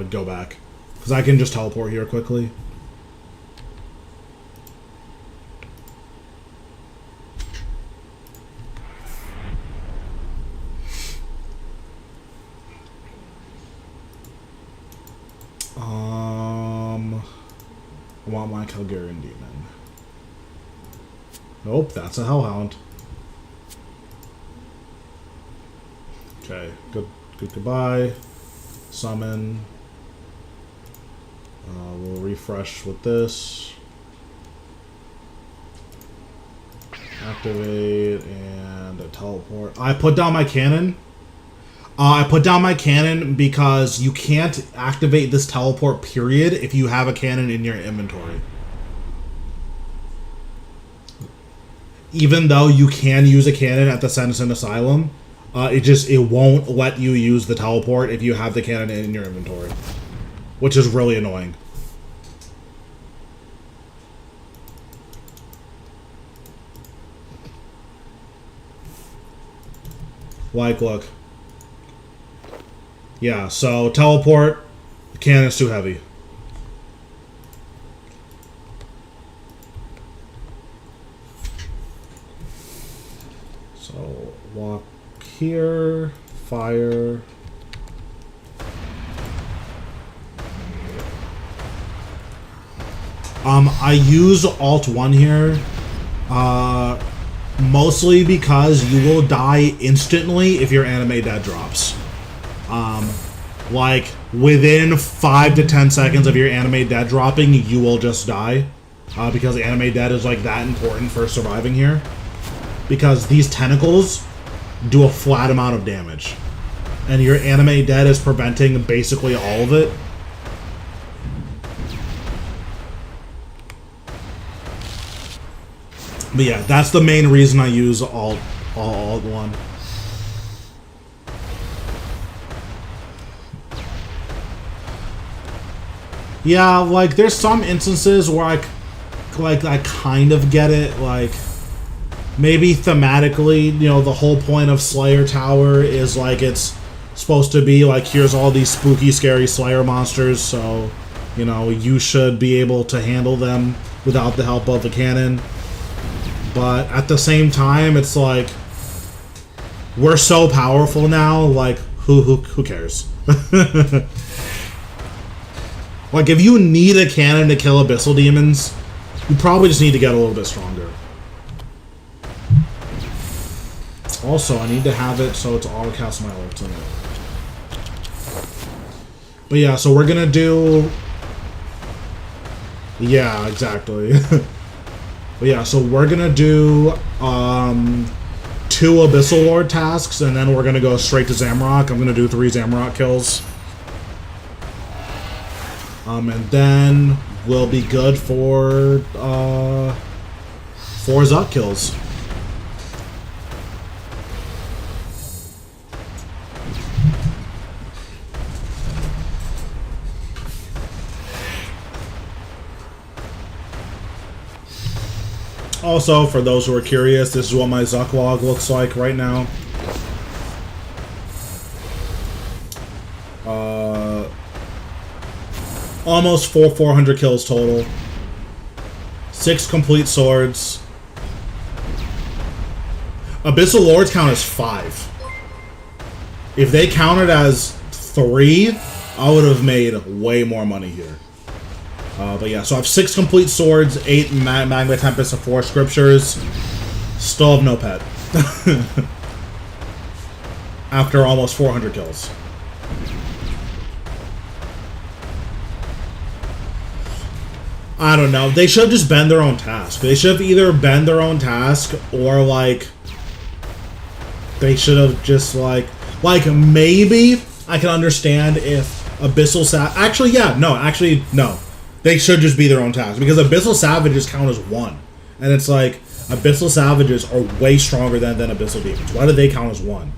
go back. Because I can just teleport here quickly. I want my Calgarian Demon. Nope, that's a Hellhound. Okay, goodbye. Summon. We'll refresh with this. Activate and a teleport. I put down my cannon. I put down my cannon because you can't activate this teleport, period, if you have a cannon in your inventory. Even though you can use a cannon at the Sentencing Asylum, it won't let you use the teleport if you have the cannon in your inventory. Which is really annoying. Like, look. Yeah, so teleport, the cannon's too heavy. So, walk here, fire. I use Alt-1 here, mostly because you will die instantly if your anime dead drops. Like, within 5 to 10 seconds of your anime dead dropping, you will just die. Because anime dead is, like, that important for surviving here. Because these tentacles do a flat amount of damage. And your anime dead is preventing basically all of it. But yeah, that's the main reason I use Alt-1. Yeah, like, there's some instances where I kind of get it, like, maybe thematically, you know, the whole point of Slayer Tower is, like, it's supposed to be, like, here's all these spooky, scary Slayer monsters, so, you know, you should be able to handle them without the help of a cannon. But at the same time, it's like, we're so powerful now, like, who cares? Like, if you need a cannon to kill Abyssal Demons, you probably just need to get a little bit stronger. Also, I need to have it so it's auto-cast my ults in it. But yeah, so we're gonna do... Yeah, exactly. But yeah, so we're gonna do 2 Abyssal Lord tasks, and then we're gonna go straight to Zamorak. I'm gonna do 3 Zamorak kills. And then we'll be good for 4 Zut kills. Also, for those who are curious, this is what my Zuck log looks like right now. Almost 400 kills total. 6 complete swords. Abyssal Lords count as 5. If they counted as 3, I would have made way more money here. But yeah, so I have 6 complete swords, 8 Magma Tempest, and 4 Scriptures. Still have no pet. After almost 400 kills. I don't know. They should have just been their own task. They should have either been their own task or, like... They should have just, like... Like, maybe I can understand if Abyssal Actually, yeah. No, actually, no. They should just be their own task. Because Abyssal Savages count as 1. And it's like... Abyssal Savages are way stronger than Abyssal Demons. Why do they count as 1?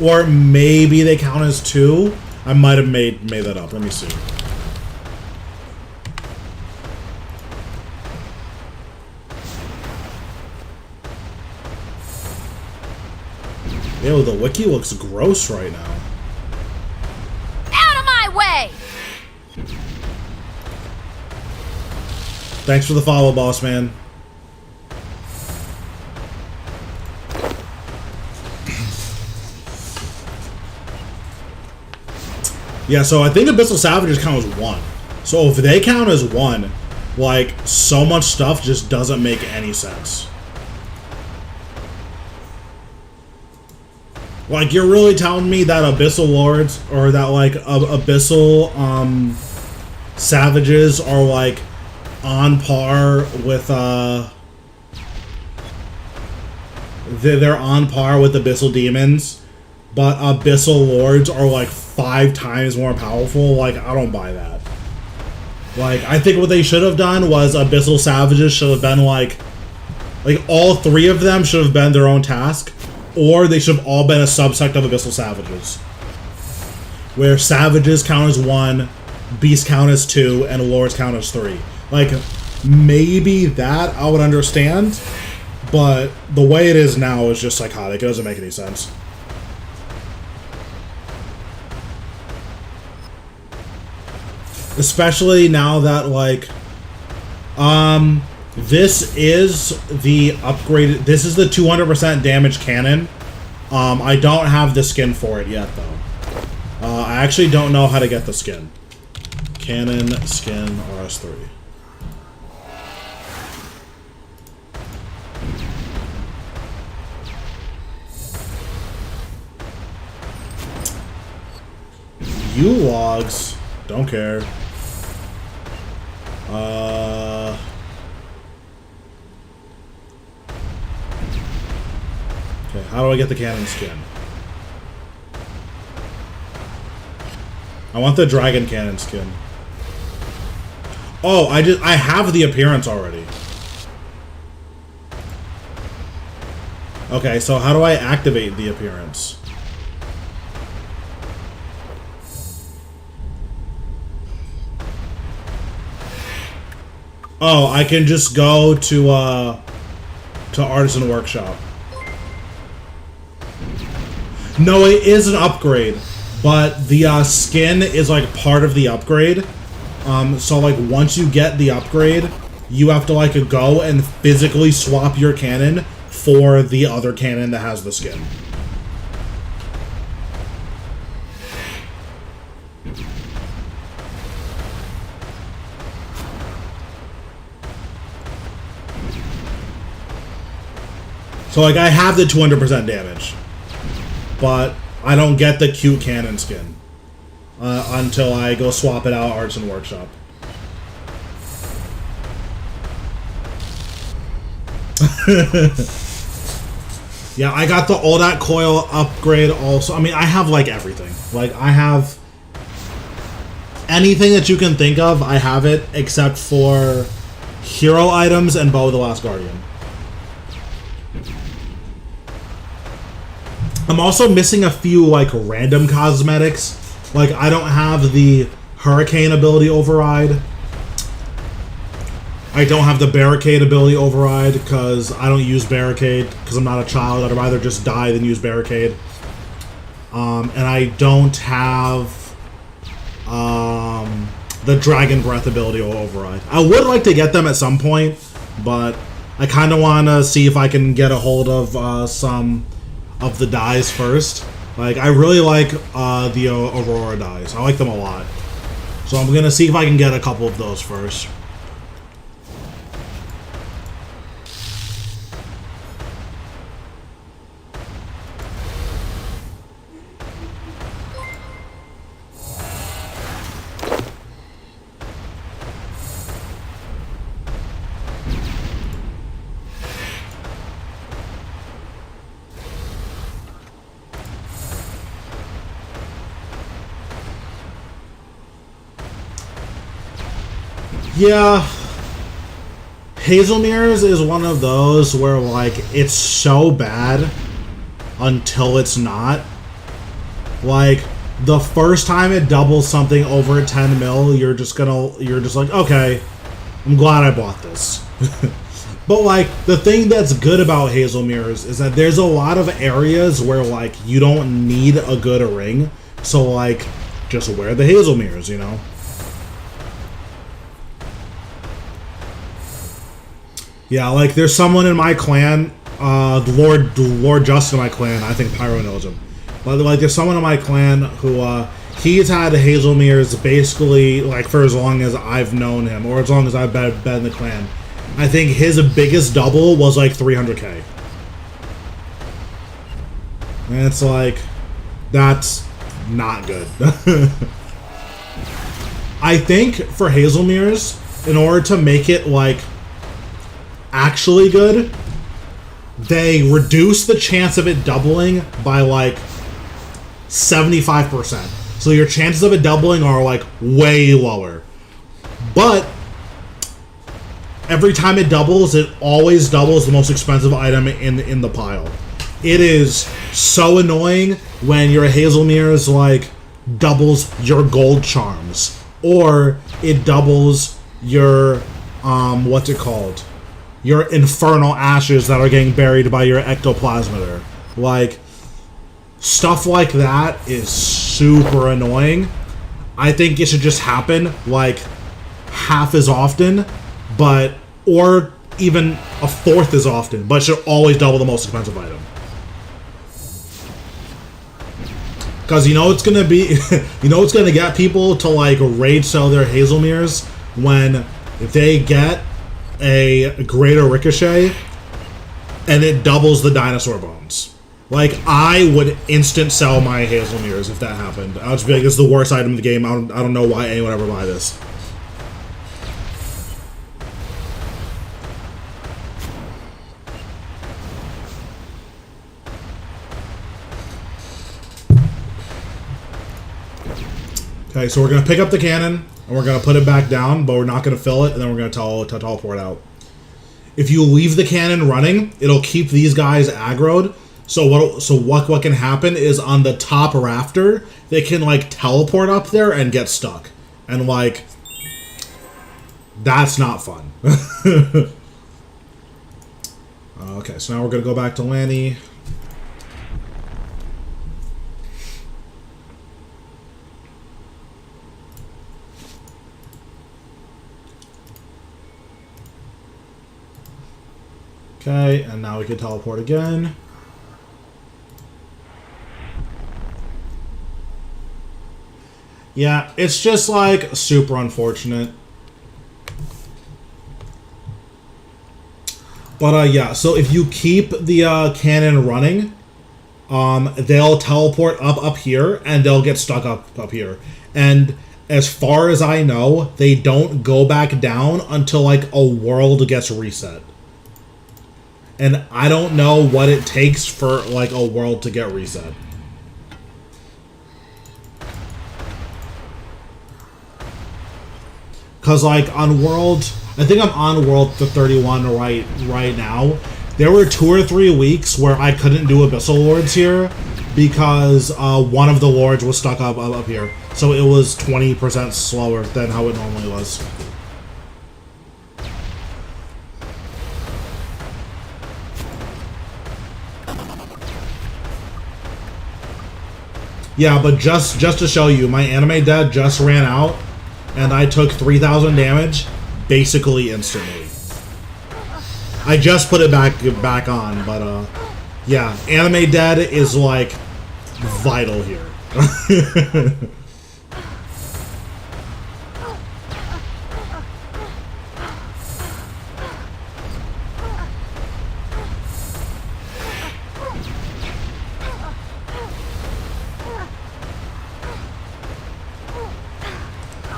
Or maybe they count as 2? I might have made that up. Let me see. Ew, the wiki looks gross right now. Out of my way! Thanks for the follow, boss man. Yeah, so I think Abyssal Savages count as 1. So if they count as 1, like, so much stuff just doesn't make any sense. Like, you're really telling me that Abyssal Lords, or that, like, Abyssal, Savages are, like, on par with, they're on par with Abyssal Demons, but Abyssal Lords are, like, 5 times more powerful? Like, I don't buy that. Like, I think what they should have done was Abyssal Savages should have been, like, all 3 of them should have been their own task. Or they should have all been a subsect of Abyssal Savages. Where Savages count as 1, Beasts count as 2, and Lords count as 3. Like, maybe that I would understand, but the way it is now is just psychotic. It doesn't make any sense. Especially now that, like, this is the upgraded... This is the 200% damage cannon. I don't have the skin for it yet, though. I actually don't know how to get the skin. Cannon, skin, RS3. U-Logs. Don't care. Okay, how do I get the cannon skin? I want the dragon cannon skin. Oh, I have the appearance already. Okay, so how do I activate the appearance? Oh, I can just go to Artisan Workshop. No, it is an upgrade, but the skin is like part of the upgrade. So like once you get the upgrade, you have to like go and physically swap your cannon for the other cannon that has the skin. So like I have the 200% damage, but I don't get the cute cannon skin until I go swap it out at Artisan Workshop. Yeah, I got the Oldat coil upgrade also. I mean, I have like everything. Like I have anything that you can think of, I have it except for hero items and Bow of the Last Guardian. I'm also missing a few, like, random cosmetics. Like, I don't have the Hurricane ability override. I don't have the Barricade ability override, because I don't use Barricade, because I'm not a child. I'd rather just die than use Barricade. And I don't have the Dragon Breath ability override. I would like to get them at some point, but I kind of want to see if I can get a hold of some of the dyes first. Like, I really like the Aurora dyes. I like them a lot. So I'm gonna see if I can get a couple of those first. Yeah. Hazelmere's is one of those where, like, it's so bad until it's not. Like, the first time it doubles something over 10 mil, you're just like, okay, I'm glad I bought this. But, like, the thing that's good about Hazelmere's is that there's a lot of areas where, like, you don't need a good ring. So, like, just wear the Hazelmere's, you know? Yeah, like, there's someone in my clan, Lord Justin in my clan, I think Pyro knows him. But, like, there's someone in my clan who, he's had Hazelmere's basically, like, for as long as I've known him, or as long as I've been in the clan. I think his biggest double was, like, 300k. And it's like, that's not good. I think for Hazelmere's, in order to make it, like, actually good, they reduce the chance of it doubling by like 75%. So your chances of it doubling are like way lower. But every time it doubles, it always doubles the most expensive item in the pile. It is so annoying when your Hazelmere's like doubles your gold charms, or it doubles your what's it called? Your infernal ashes that are getting buried by your ectoplasmider. Like, stuff like that is super annoying. I think it should just happen, like, half as often, but, or even a fourth as often, but it should always double the most expensive item. Because you know it's gonna be, you know it's gonna get people to, like, rage sell their Hazelmere's when, if they get a greater ricochet and it doubles the dinosaur bones. Like, I would instant sell my Hazelmere's if that happened. I would just be like, this is the worst item in the game. I don't know why anyone would ever buy this. Okay, so we're going to pick up the cannon, and we're going to put it back down, but we're not going to fill it, and then we're going to teleport out. If you leave the cannon running, it'll keep these guys aggroed. So what can happen is on the top rafter, they can, like, teleport up there and get stuck. And, like, that's not fun. Okay, so now we're going to go back to Lanny. Okay, and now we can teleport again. Yeah, it's just, like, super unfortunate. But, yeah, so if you keep the cannon running, they'll teleport up here, and they'll get stuck up here. And as far as I know, they don't go back down until, like, a world gets reset. And I don't know what it takes for, like, a world to get reset. Because, like, on world... I think I'm on world 31 right now. There were 2 or 3 weeks where I couldn't do Abyssal Lords here because one of the Lords was stuck up here. So it was 20% slower than how it normally was. Yeah, but just to show you, my anime dead just ran out, and I took 3,000 damage basically instantly. I just put it back on, but yeah, anime dead is like vital here.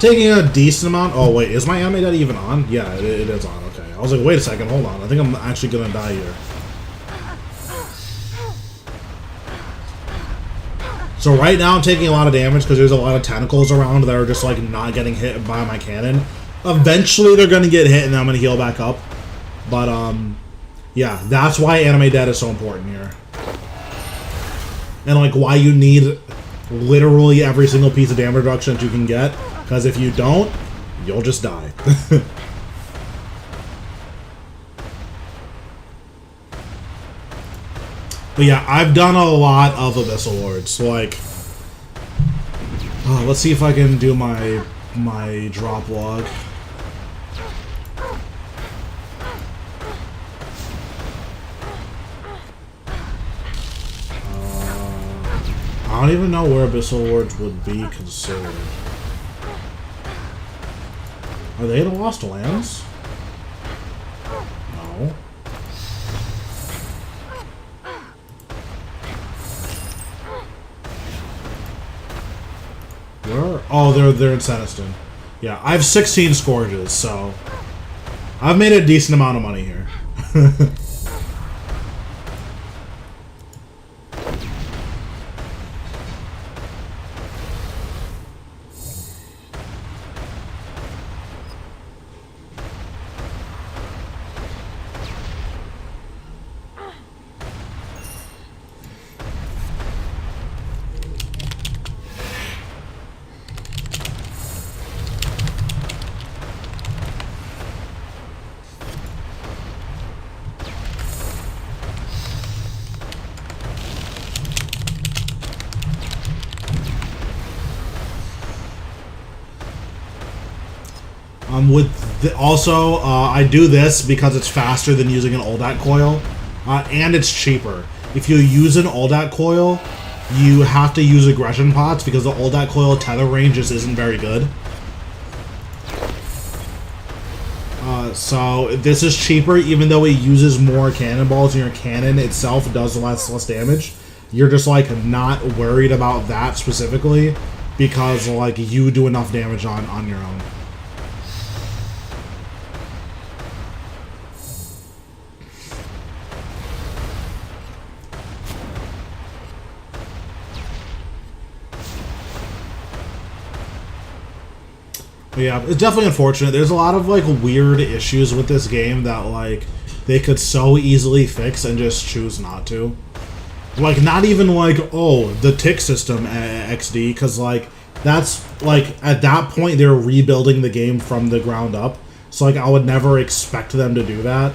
Taking a decent amount. Oh wait, is my anime dead even on? Yeah, it is on. Okay, I was like, wait a second, hold on. I think I'm actually gonna die here. So right now I'm taking a lot of damage because there's a lot of tentacles around that are just like not getting hit by my cannon. Eventually they're gonna get hit and then I'm gonna heal back up. But yeah, that's why anime dead is so important here. And like why you need literally every single piece of damage reduction that you can get. Because if you don't, you'll just die. But yeah, I've done a lot of Abyssal Lords. Like, let's see if I can do my drop log. I don't even know where Abyssal Lords would be considered. Are they the Lost Lands? No. Where? Oh, they're in Seniston. Yeah, I have 16 Scourges, so I've made a decent amount of money here. I do this because it's faster than using an Oldat coil, and it's cheaper. If you use an Oldat coil, you have to use aggression pots because the Oldat coil tether range just isn't very good. So this is cheaper, even though it uses more cannonballs and your cannon itself does less damage. You're just like not worried about that specifically because like you do enough damage on your own. Yeah, it's definitely unfortunate. There's a lot of like weird issues with this game that like they could so easily fix and just choose not to. Like not even like, oh, the tick system XD, because like that's like at that point they're rebuilding the game from the ground up. So like I would never expect them to do that.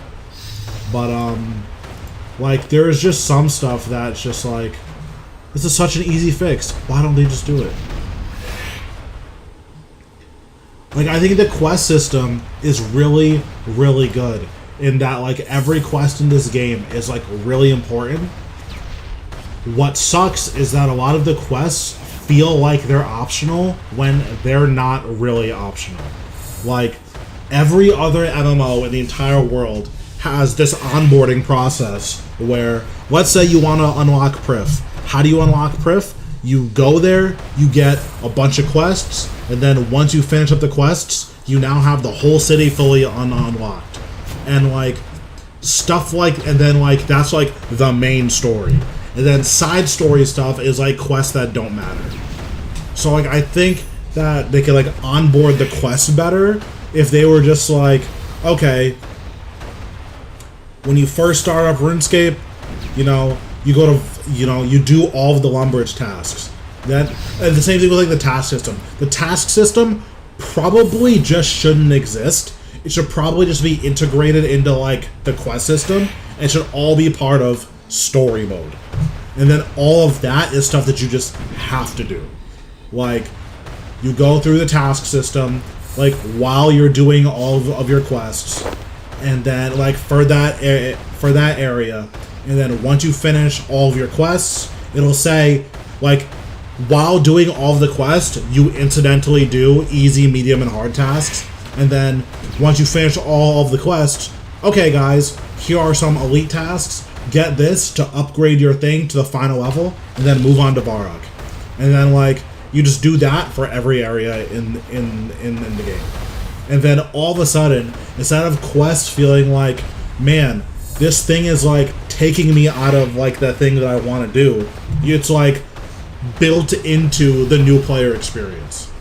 But like there's just some stuff that's just like, this is such an easy fix. Why don't they just do it? Like, I think the quest system is really, really good in that, like, every quest in this game is, like, really important. What sucks is that a lot of the quests feel like they're optional when they're not really optional. Like, every other MMO in the entire world has this onboarding process where, let's say you want to unlock Prif. How do you unlock Prif? You go there, you get a bunch of quests, and then once you finish up the quests, you now have the whole city fully unlocked. And like, stuff like, and then like, that's like the main story. And then side story stuff is like quests that don't matter. So like, I think that they could like onboard the quests better if they were just like, okay, when you first start up RuneScape, you know, you go to, you know, you do all of the Lumbridge tasks. And the same thing with like the task system. The task system probably just shouldn't exist. It should probably just be integrated into like the quest system and should all be part of story mode. And then all of that is stuff that you just have to do. Like, you go through the task system, like, while you're doing all of your quests. And then, like, for that area, and then once you finish all of your quests, it'll say, like, while doing all of the quests, you incidentally do easy, medium, and hard tasks. And then once you finish all of the quests, okay guys, here are some elite tasks. Get this to upgrade your thing to the final level, and then move on to Varrock. And then, like, you just do that for every area in the game. And then all of a sudden, instead of quests feeling like, man, this thing is like taking me out of like the thing that I want to do, it's like built into the new player experience.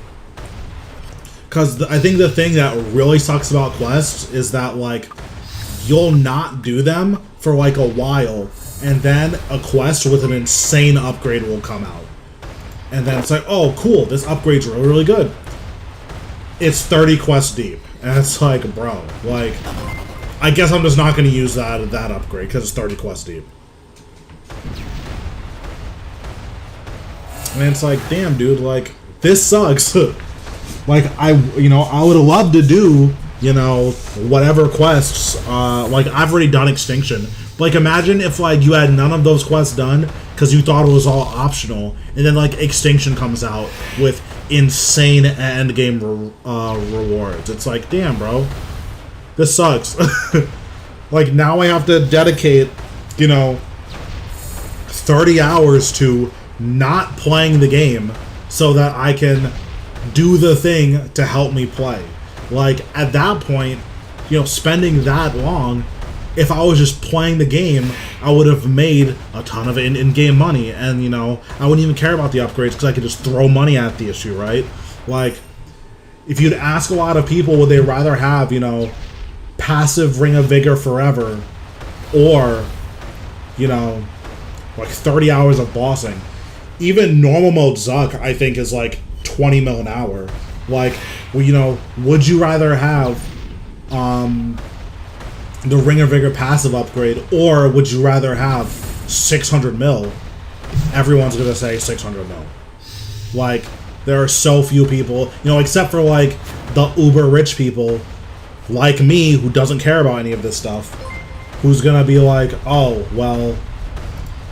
Because I think the thing that really sucks about quests is that, like, you'll not do them for, like, a while, and then a quest with an insane upgrade will come out. And then it's like, oh, cool, this upgrade's really, really good. It's 30 quests deep. And it's like, bro, like, I guess I'm just not going to use that upgrade, because it's 30 quests deep. And it's like, damn, dude, like, this sucks. Like, I would love to do, you know, whatever quests, like, I've already done Extinction. Like, imagine if, like, you had none of those quests done because you thought it was all optional, and then, like, Extinction comes out with insane endgame rewards. It's like, damn, bro. This sucks. Like, now I have to dedicate, you know, 30 hours to not playing the game so that I can do the thing to help me play. Like, at that point, you know, spending that long, if I was just playing the game, I would have made a ton of in-game money, and, you know, I wouldn't even care about the upgrades because I could just throw money at the issue, right? Like, if you'd ask a lot of people, would they rather have, you know, passive Ring of Vigor forever, or, you know, like 30 hours of bossing? Even normal mode Zuck, I think, is like 20 mil an hour. Like, well, you know, would you rather have the Ring of Vigor passive upgrade, or would you rather have 600 mil? Everyone's gonna say 600 mil. Like, there are so few people, you know, except for, like, the uber rich people like me who doesn't care about any of this stuff, who's gonna be like, oh, well,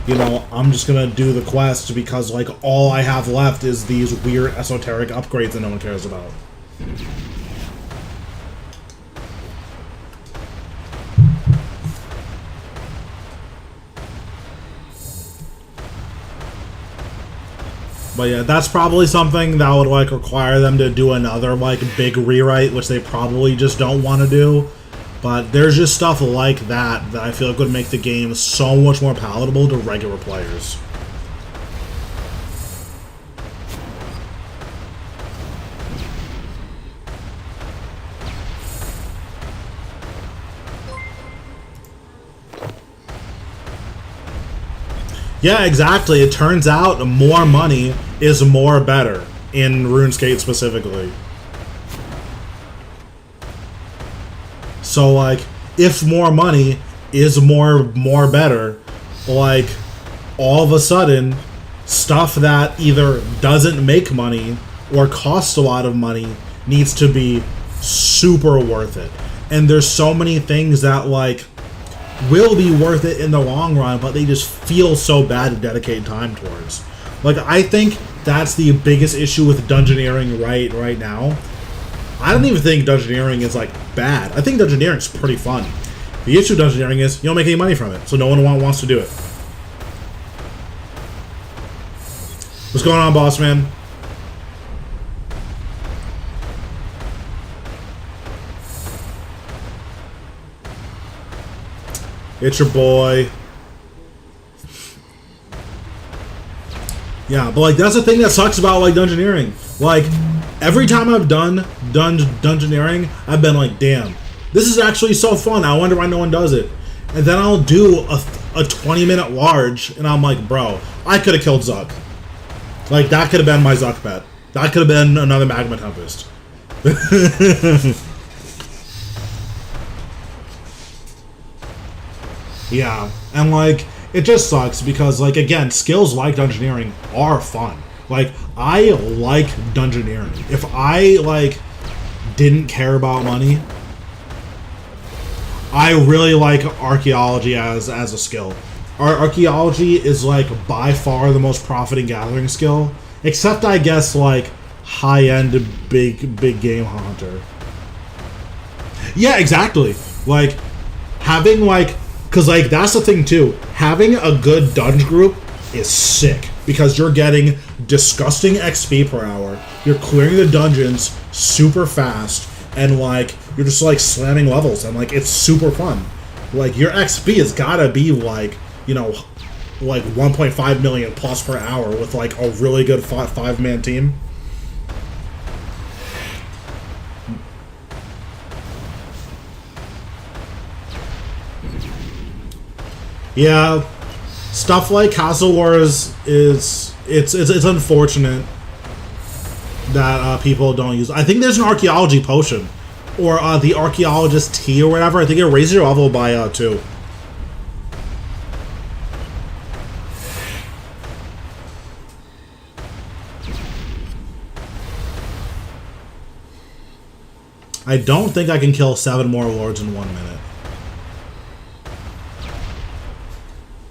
you know, I'm just gonna do the quest because, like, all I have left is these weird esoteric upgrades that no one cares about. But yeah, that's probably something that would, like, require them to do another, like, big rewrite, which they probably just don't want to do. But there's just stuff like that that I feel like would make the game so much more palatable to regular players. Yeah, exactly. It turns out more money is more better in RuneScape specifically. So, like, if more money is more better, like, all of a sudden, stuff that either doesn't make money or costs a lot of money needs to be super worth it. And there's so many things that, like, will be worth it in the long run, but they just feel so bad to dedicate time towards. Like, I think that's the biggest issue with dungeoneering right now. I don't even think dungeoneering is, like, bad. I think dungeoneering is pretty fun. The issue with dungeoneering is you don't make any money from it, so no one wants to do it. What's going on, boss man? It's your boy. Yeah, but, like, that's the thing that sucks about, like, dungeoneering. Like, every time I've done dungeoneering, I've been like, damn, this is actually so fun. I wonder why no one does it. And then I'll do a 20-minute large, and I'm like, bro, I could have killed Zuck. Like, that could have been my Zuck bet. That could have been another Magma Tempest. Yeah, and, like, it just sucks because, like, again, skills like dungeoneering are fun. Like, I like dungeoneering. If I, like, didn't care about money, I really like archaeology as a skill. Archaeology is, like, by far the most profiting gathering skill, except, I guess, like, high-end big game hunter. Yeah, exactly. Like, having, like, because, like, that's the thing, too. Having a good dungeon group is sick. Because you're getting disgusting XP per hour. You're clearing the dungeons super fast. And, like, you're just, like, slamming levels. And, like, it's super fun. Like, your XP has gotta be, like, you know, like 1.5 million plus per hour with, like, a really good five-man team. Yeah, stuff like Castle Wars is it's unfortunate that people don't use. I think there's an archaeology potion, or the archaeologist tea or whatever. I think it raises your level by 2. I don't think I can kill 7 more lords in 1 minute.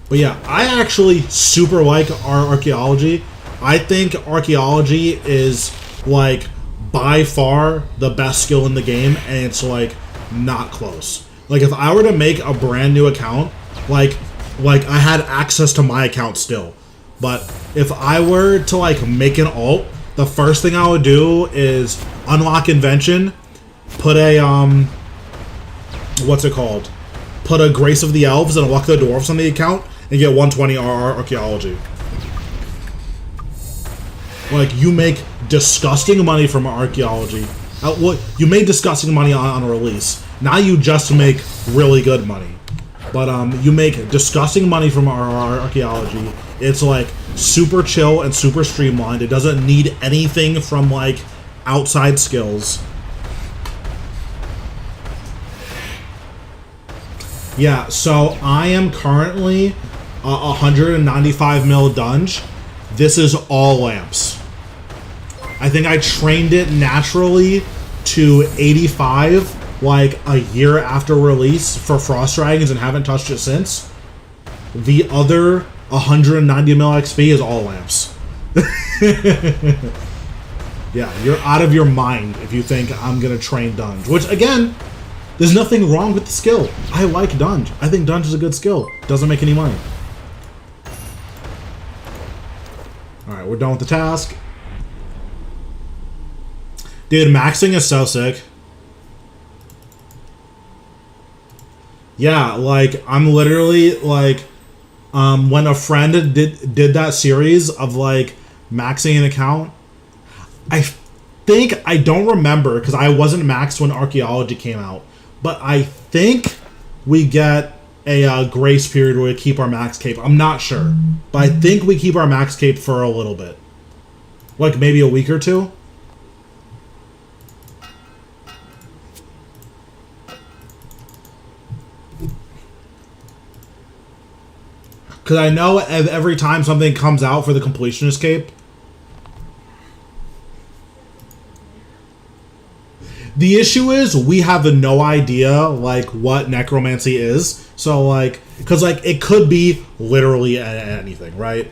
But yeah, I actually super like our archaeology. I think archaeology is like by far the best skill in the game, and it's like not close. Like if I were to make a brand new account, like I had access to my account still, but if I were to like make an alt, the first thing I would do is unlock invention, put a what's it called? Put a Grace of the Elves and a Luck of the Dwarfs on the account and get 120 archaeology. Like, you make disgusting money from archaeology. You made disgusting money on release. Now you just make really good money. But you make disgusting money from our archaeology. It's like super chill and super streamlined. It doesn't need anything from like outside skills. Yeah, so I am currently 195 mil dunge. This is all lamps. I think I trained it naturally to 85 like a year after release for Frost Dragons and haven't touched it since. The other 190 mil XP is all lamps. Yeah, you're out of your mind if you think I'm gonna train dunge. Which again, there's nothing wrong with the skill. I like dunge. I think dunge is a good skill. Doesn't make any money. Alright, we're done with the task. Dude, maxing is so sick. Yeah, like, I'm literally, like, when a friend did that series of, like, maxing an account, I think, I don't remember, because I wasn't maxed when Archaeology came out, but I think we get a grace period where we keep our max cape. I'm not sure, but I think we keep our max cape for a little bit. Like, maybe a week or 2? Because I know every time something comes out for the completionist cape, the issue is we have no idea like what necromancy is. So like, because like it could be literally anything, right?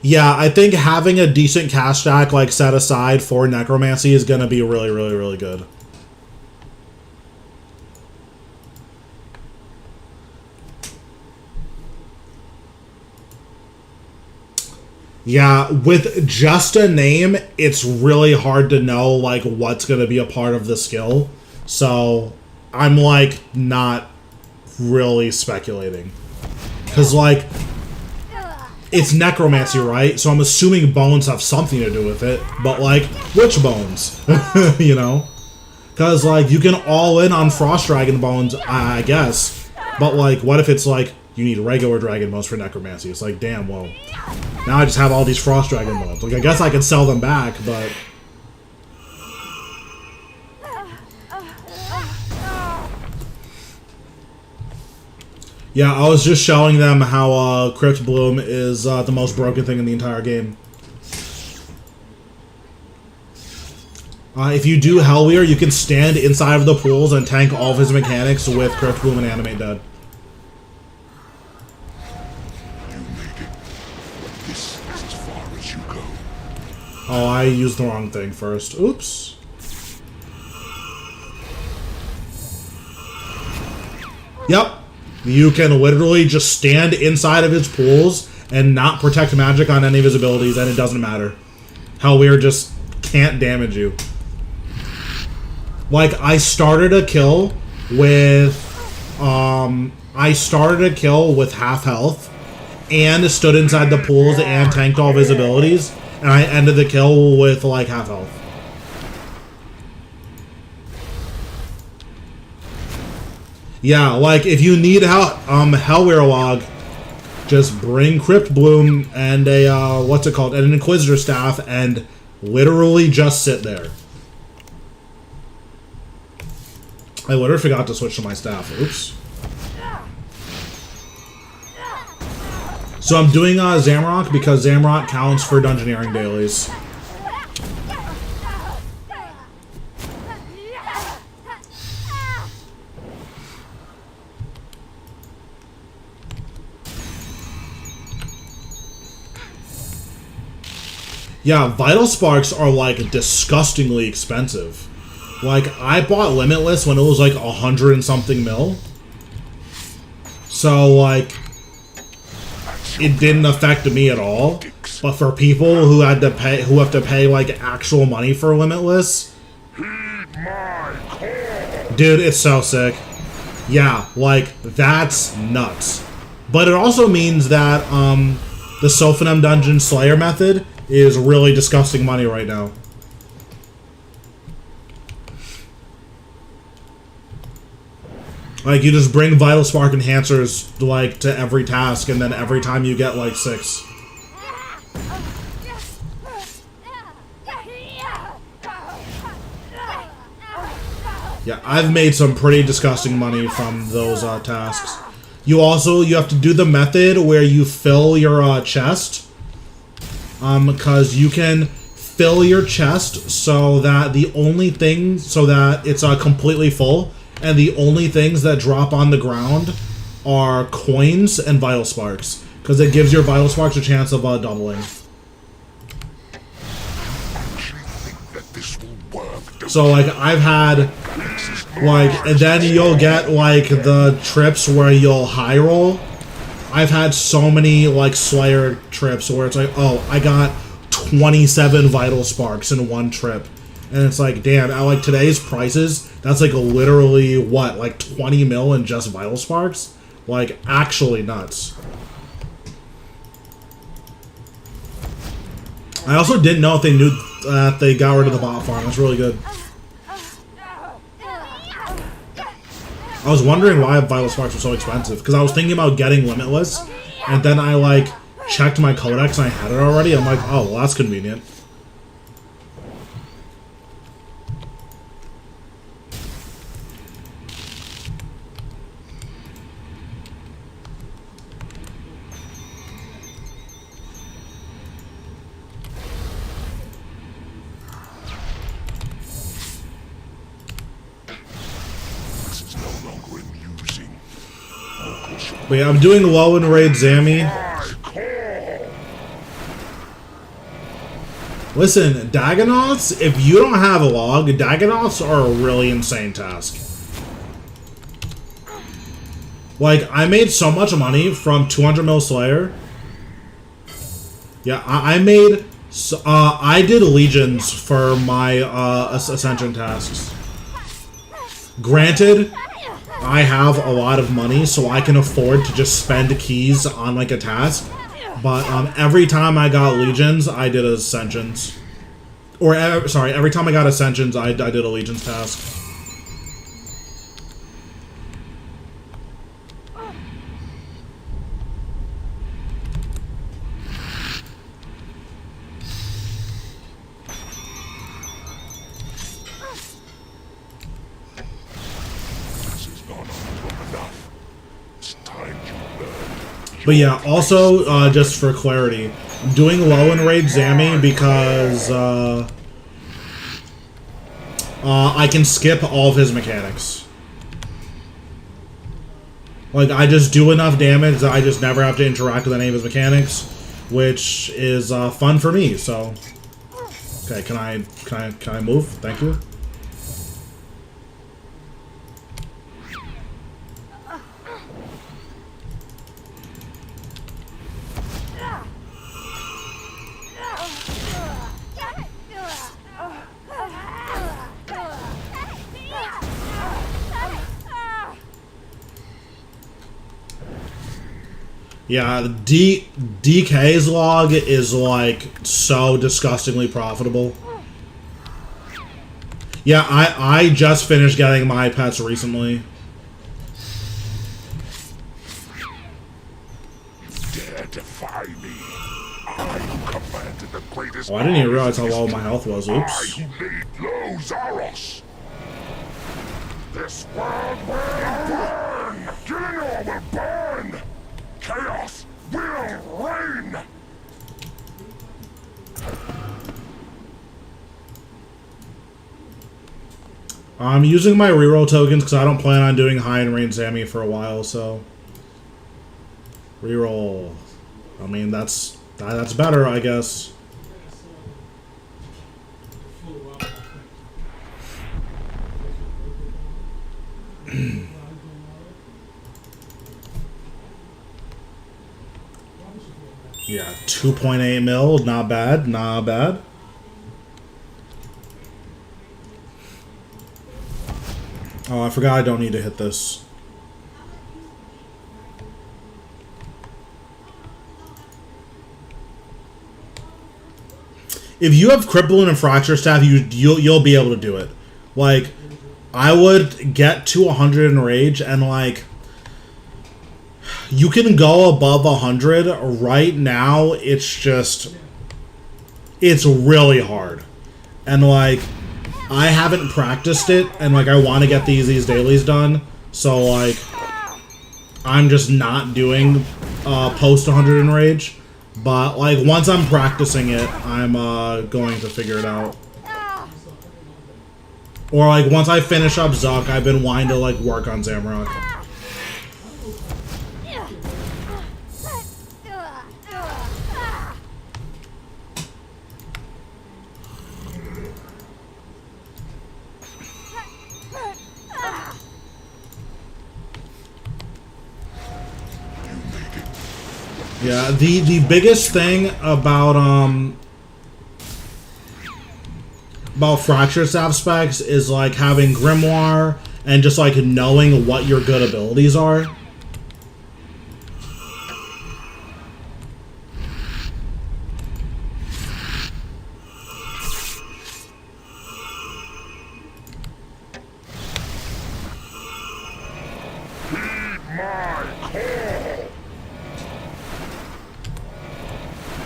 Yeah, I think having a decent cast stack like set aside for necromancy is going to be really, really, really good. Yeah, with just a name, it's really hard to know, like, what's going to be a part of the skill. So, I'm, like, not really speculating. Because, like, it's necromancy, right? So I'm assuming bones have something to do with it. But, like, which bones? You know? Because, like, you can all in on Frost Dragon bones, I guess. But, like, what if it's, like, you need regular dragon bones for necromancy? It's like, damn, well, now I just have all these Frost Dragon bones. Like, I guess I could sell them back, but... Yeah, I was just showing them how Crypt Bloom is the most broken thing in the entire game. If you do Helwyr, you can stand inside of the pools and tank all of his mechanics with Crypt Bloom and Animate Dead. Oh, I used the wrong thing first. Oops. Yep. You can literally just stand inside of his pools and not protect magic on any of his abilities, and it doesn't matter. Helwyr just can't damage you. Like, I started a kill with... half health, and stood inside the pools and tanked all of his abilities. And I ended the kill with, like, half health. Yeah, like if you need Helwyr log, just bring Crypt Bloom and a what's it called, and an Inquisitor staff, and literally just sit there. I literally forgot to switch to my staff. Oops. So I'm doing Zamrock because Zamrock counts for Dungeoneering dailies. Yeah, Vital Sparks are like disgustingly expensive. Like, I bought Limitless when it was like 100 and something mil. So, like, it didn't affect me at all. But for people who have to pay like actual money for Limitless, dude, it's so sick. Yeah, like, that's nuts. But it also means that the Sophonem Dungeon Slayer method is really disgusting money right now. Like, you just bring Vital Spark enhancers, like, to every task, and then every time you get, like, 6. Yeah, I've made some pretty disgusting money from those tasks. You have to do the method where you fill your chest. Because you can fill your chest so that it's completely full, and the only things that drop on the ground are coins and Vital Sparks, because it gives your Vital Sparks a chance of doubling. So, like, I've had, like, and then you'll get, like, the trips where you'll high roll. I've had so many, like, Slayer trips where it's like, oh, I got 27 Vital Sparks in one trip. And it's like, damn, at, like, today's prices, that's, like, literally, what, like, 20 mil in just Vital Sparks? Like, actually nuts. I also didn't know if they knew that they got rid of the bot farm. That's really good. I was wondering why Vital Sparks were so expensive, because I was thinking about getting Limitless, and then I, like, checked my codex and I had it already. I'm like, oh, well, that's convenient. But yeah, I'm doing low in raid Zammy. Listen, Dagonauts, if you don't have a log, Dagonauts are a really insane task. Like, I made so much money from 200 mil Slayer. Yeah, I made... I did Legions for my Ascension tasks. Granted, I have a lot of money, so I can afford to just spend keys on, like, a task. But every time I got Legions, I did Ascensions. Or, sorry, every time I got Ascensions, I did a Legions task. But yeah, also, just for clarity, I'm doing low in raid Zammy because I can skip all of his mechanics. Like, I just do enough damage that I just never have to interact with any of his mechanics, which is fun for me. So, okay, can I move? Thank you. Yeah, DK's log is, like, so disgustingly profitable. Yeah, I just finished getting my pets recently. dare defy me? I who commanded the greatest. Oh, I didn't even realize how low my health was. I Oops. who laid low Zaros. This world will burn! Gillinor will burn! Chaos will reign! I'm using my reroll tokens because I don't plan on doing high and range Sammy for a while, so reroll. I mean, that's better, I guess. Yeah, 2.8 mil, not bad, not bad. Oh, I forgot I don't need to hit this. If you have Crippling and Fracture Staff, you'll be able to do it. Like, I would get to 100 in Rage, and like, you can go above 100 right now. It's just, it's really hard, and like, I haven't practiced it, and like, I want to get these dailies done, so like, I'm just not doing post 100 in Rage. But like, once I'm practicing it, I'm going to figure it out. Or like, once I finish up Zuck, I've been wanting to like work on Zamrock. Yeah, the biggest thing about Fracture Staff specs is like having Grimoire and just like knowing what your good abilities are.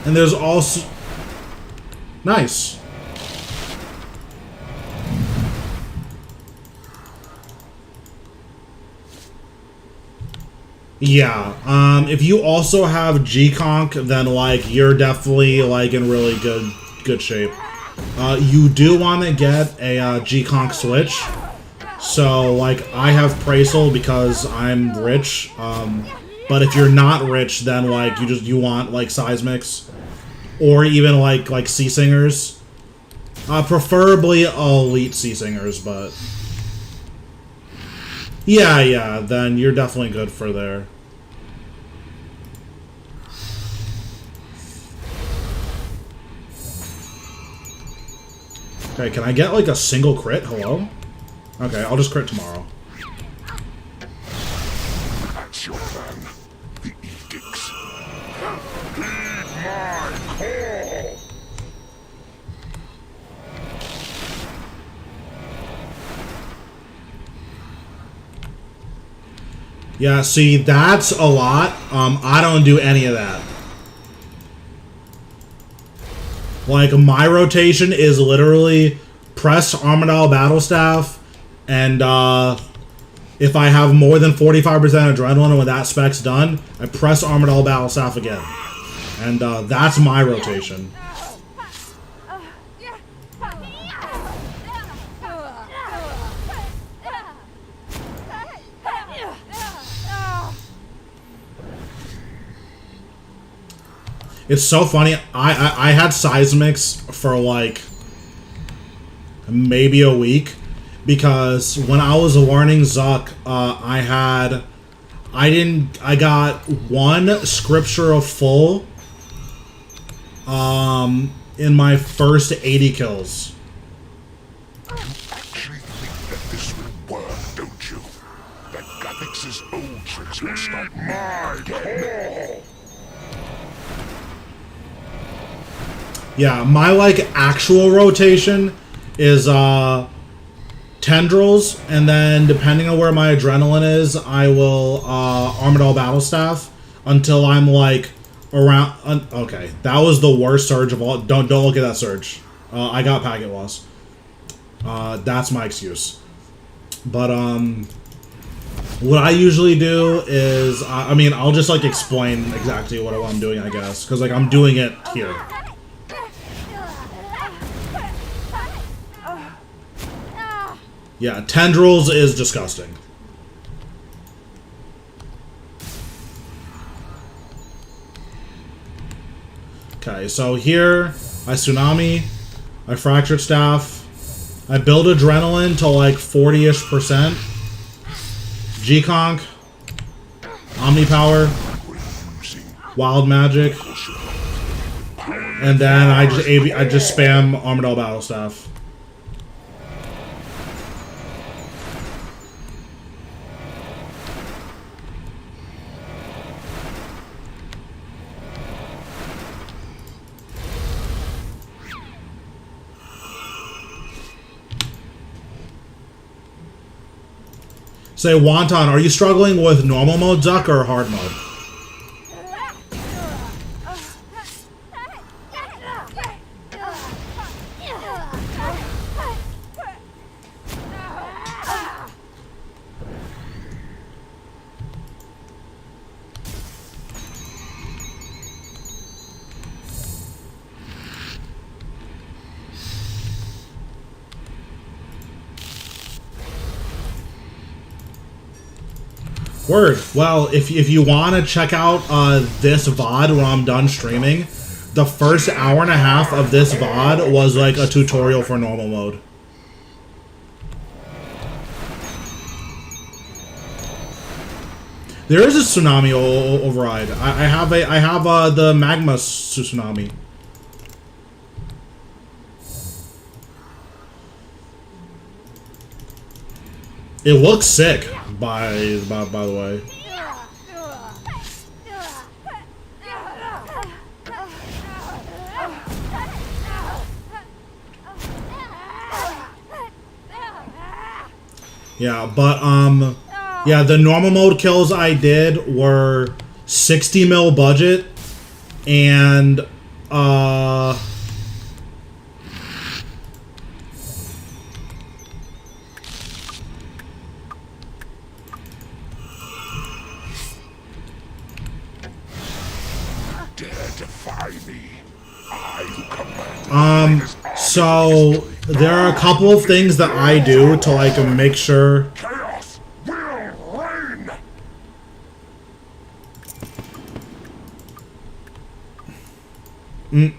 And there's also... Nice. Yeah, if you also have G-Conk, then, like, you're definitely, like, in really good shape. You do want to get a G-Conk switch. So, like, I have Praisel because I'm rich. But if you're not rich, then, like, you want, like, Seismics. Or even, like Sea Singers. Preferably Elite Sea Singers, but... Yeah, then you're definitely good for there. Okay, can I get, like, a single crit? Hello? Okay, I'll just crit tomorrow. That's your plan. The edicts. Heed my call! Yeah, see, that's a lot. I don't do any of that. Like, my rotation is literally press Armadale Battle Staff, and if I have more than 45% adrenaline when that spec's done, I press Armadale Battle Staff again. And that's my rotation. It's so funny. I had Seismics for like maybe a week because when I was learning Zuck, I got one Scripture full in my first 80 kills. You actually think that this will work, don't you? That Gothix's old tricks will stop my call. Yeah, my, like, actual rotation is, Tendrils, and then, depending on where my adrenaline is, I will, Armadale Battle Staff until I'm, like, around. Okay, that was the worst surge of all. Don't look at that surge. I got packet loss. That's my excuse. But what I usually do is, I mean, I'll just like explain exactly what I'm doing, I guess, because like I'm doing it here. Yeah, tendrils is disgusting. Okay, so here I tsunami, I fractured staff, I build adrenaline to like 40-ish%, G-Conk, Omni Power, Wild Magic, and then I just spam Armadillo Battle Staff. Say, Wonton, are you struggling with normal mode, Zuck, or hard mode? Word. Well, if you want to check out this VOD when I'm done streaming, the first hour and a half of this VOD was like a tutorial for normal mode. There is a tsunami override. I have the magma tsunami. It looks sick, by the way. Yeah, but yeah, the normal mode kills I did were 60 mil budget and so there are a couple of things that I do to like make sure. Chaos will reign.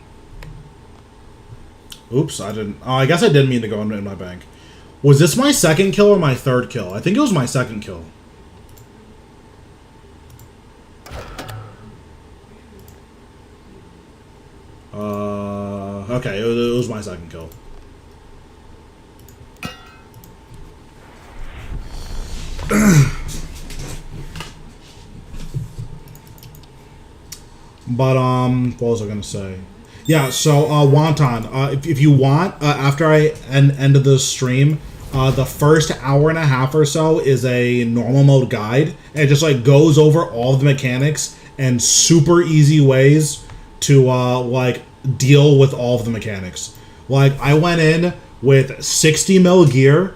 Oops, I didn't. Oh, I guess I didn't mean to go in my bank. Was this my second kill or my third kill? I think it was my second kill. Okay, it was my second kill. But what was I gonna say? Yeah, so Wonton, if you want, after I end of the stream, the first hour and a half or so is a normal mode guide, and it just like goes over all the mechanics and super easy ways to like deal with all of the mechanics. Like I went in with 60 mil gear,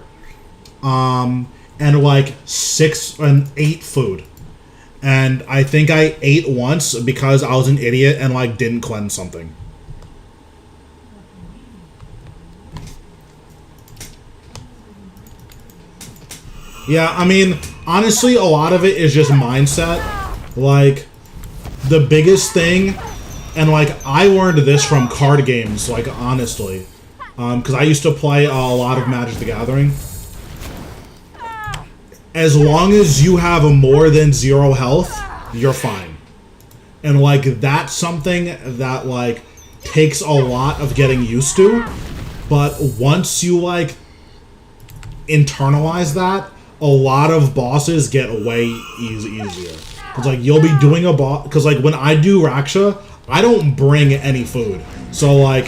and like 6 and 8 food. And I think I ate once because I was an idiot and like didn't cleanse something. Yeah, I mean, honestly, a lot of it is just mindset. Like, the biggest thing, and like I learned this from card games, like honestly, because I used to play a lot of Magic the Gathering. As long as you have a more than 0 health, you're fine. And like that's something that like takes a lot of getting used to, but once you like internalize that, a lot of bosses get way easier. Cause like you'll be doing a boss, cause like when I do Raksha, I don't bring any food. So like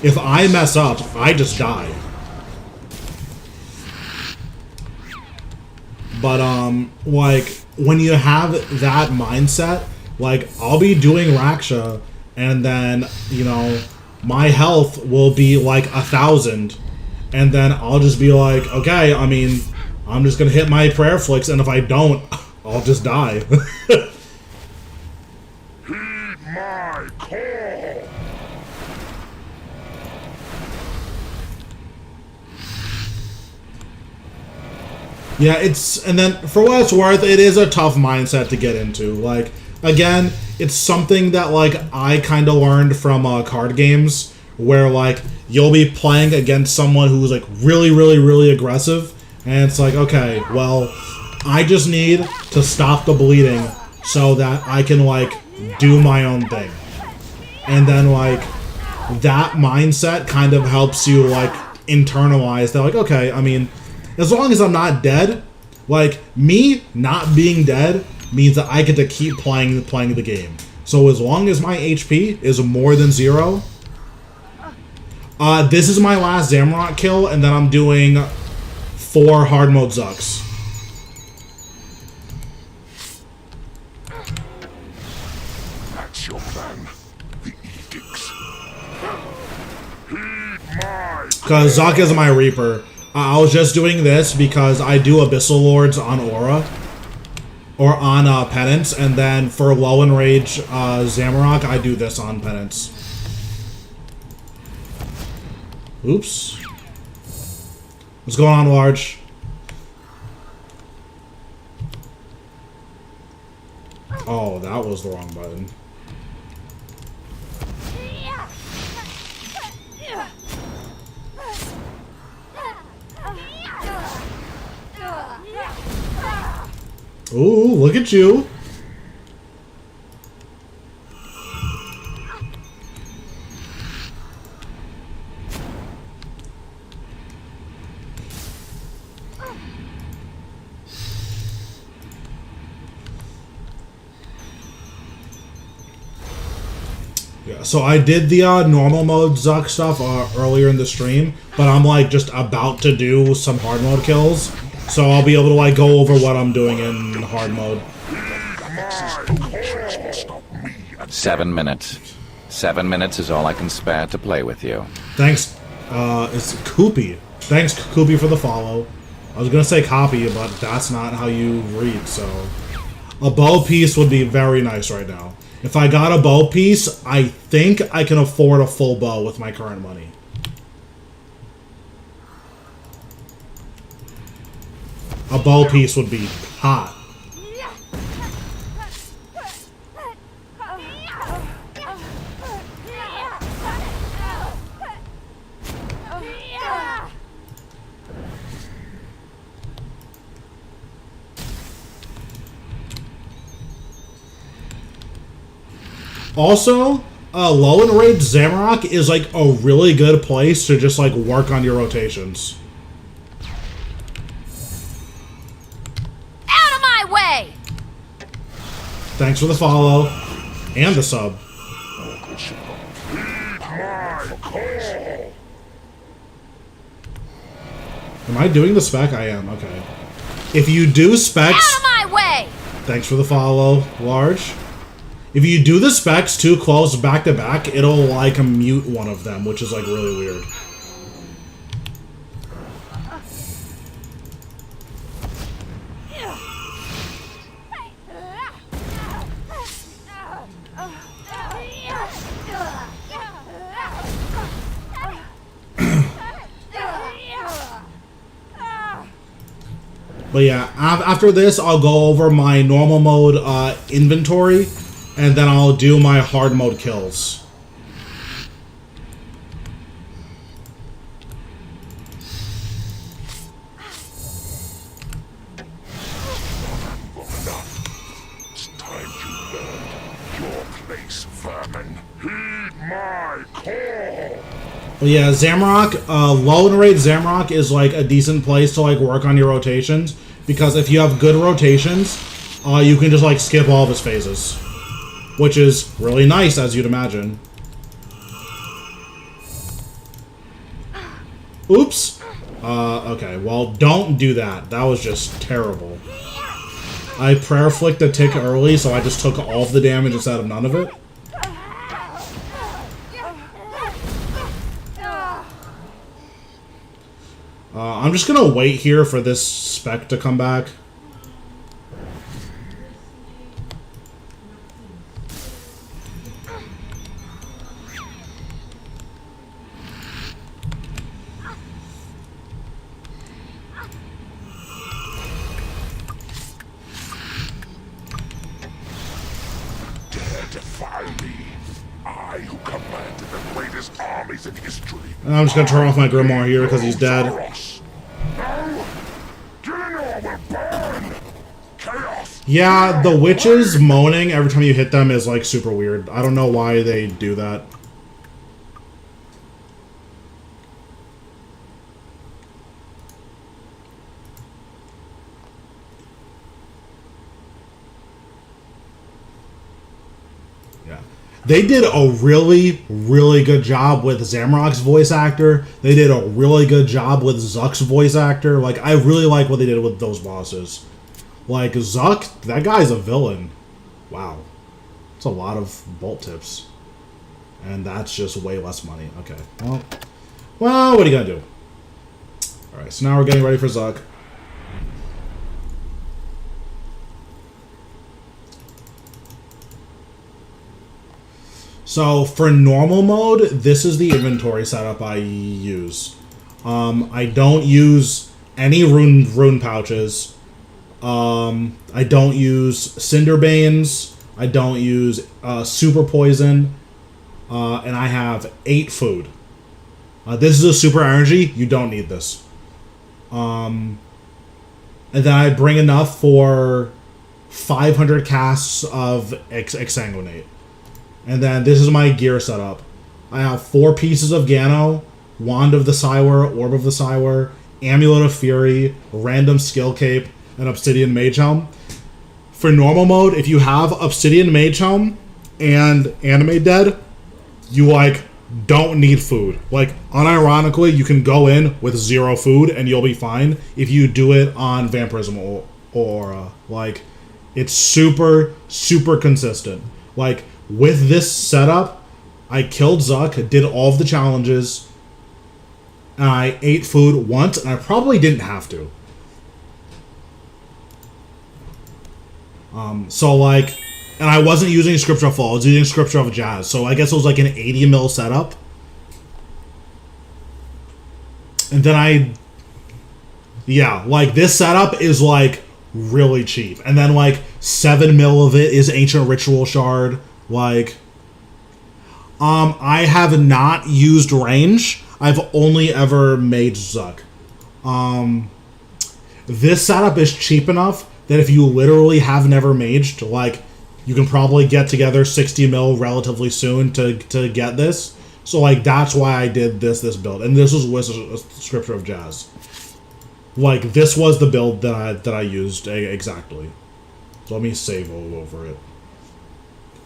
if I mess up, I just die. But like when you have that mindset, Like, I'll be doing Raksha, and then, you know, my health will be like 1,000, and then I'll just be like, okay, I mean, I'm just gonna hit my prayer flicks, and if I don't, I'll just die. Heed my call. Yeah, and then for what it's worth, it is a tough mindset to get into. Like, again, it's something that, like, I kind of learned from card games, where, like, you'll be playing against someone who's, like, really, really, really aggressive, and it's like, okay, well, I just need to stop the bleeding so that I can, like, do my own thing. And then, like, that mindset kind of helps you, like, internalize that, like, okay, I mean, as long as I'm not dead, like, me not being dead means that I get to keep playing the game. So as long as my HP is more than 0, this is my last Zamrock kill, and then I'm doing 4 hard mode Zucks. That's your plan. The edicts. Heed my Because Zuck is my Reaper. I was just doing this because I do Abyssal Lords on Aura. Or on Penance, and then for low enrage Zamorak, I do this on Penance. Oops. What's going on, Large? Oh, that was the wrong button. Ooh, look at you. Yeah, so I did the normal mode Zuck stuff earlier in the stream, but I'm like just about to do some hard mode kills. So I'll be able to, like, go over what I'm doing in hard mode. 7 minutes. 7 minutes is all I can spare to play with you. Thanks, it's Koopy. Thanks, Koopy, for the follow. I was gonna say copy, but that's not how you read, so... A bow piece would be very nice right now. If I got a bow piece, I think I can afford a full bow with my current money. A bow piece would be hot. Also, low enrage Zamorak is like a really good place to just like work on your rotations. Out of my way! Thanks for the follow and the sub. Am I doing the spec? I am, okay. If you do specs... Out of my way! Thanks for the follow, Large. If you do the specs too close back to back, it'll like mute one of them, which is like really weird. But yeah, after this, I'll go over my normal mode inventory, and then I'll do my hard mode kills. It's time you learned your place, vermin. Heed my call. But yeah, Zamorak, low and rate Zamorak is like a decent place to like work on your rotations, because if you have good rotations, you can just like skip all of his phases, which is really nice, as you'd imagine. Oops. Okay, well, don't do that. That was just terrible. I prayer flicked a tick early, so I just took all of the damage instead of none of it. I'm just gonna wait here for this spec to come back. And I'm just gonna turn off my Grimoire here because he's dead. Yeah, the witches moaning every time you hit them is like super weird. I don't know why they do that. They did a really, really good job with Zamrock's voice actor. They did a really good job with Zuck's voice actor. Like, I really like what they did with those bosses. Like, Zuck, that guy's a villain. Wow. That's a lot of bolt tips. And that's just way less money. Okay. Well, what are you gonna do? Alright, so now we're getting ready for Zuck. So for normal mode, this is the inventory setup I use. I don't use any rune pouches. I don't use Cinderbanes. I don't use super poison. And I have 8 food. This is a super energy. You don't need this. And then I bring enough for 500 casts of Exsanguinate. And then this is my gear setup. I have 4 pieces of Gano, Wand of the Siwer, Orb of the Siwer, Amulet of Fury, Random Skill Cape, and Obsidian Mage Helm. For normal mode, if you have Obsidian Mage Helm and Animate Dead, you, like, don't need food. Like, unironically, you can go in with 0 food and you'll be fine if you do it on Vampirism Aura. Like, it's super, super consistent. Like, with this setup, I killed Zuck, did all of the challenges, and I ate food once, and I probably didn't have to. So, like, and I wasn't using Scripture of Fall, I was using Scripture of Jazz, so I guess it was like an 80 mil setup. And then yeah, like, this setup is, like, really cheap. And then, like, 7 mil of it is Ancient Ritual Shard. Like, I have not used range. I've only ever made Zuck. This setup is cheap enough that if you literally have never maged, like, you can probably get together 60 mil relatively soon to get this. So, like, that's why I did this build. And this was with Scripture of Jazz. Like, this was the build that I used exactly. So let me save all over it.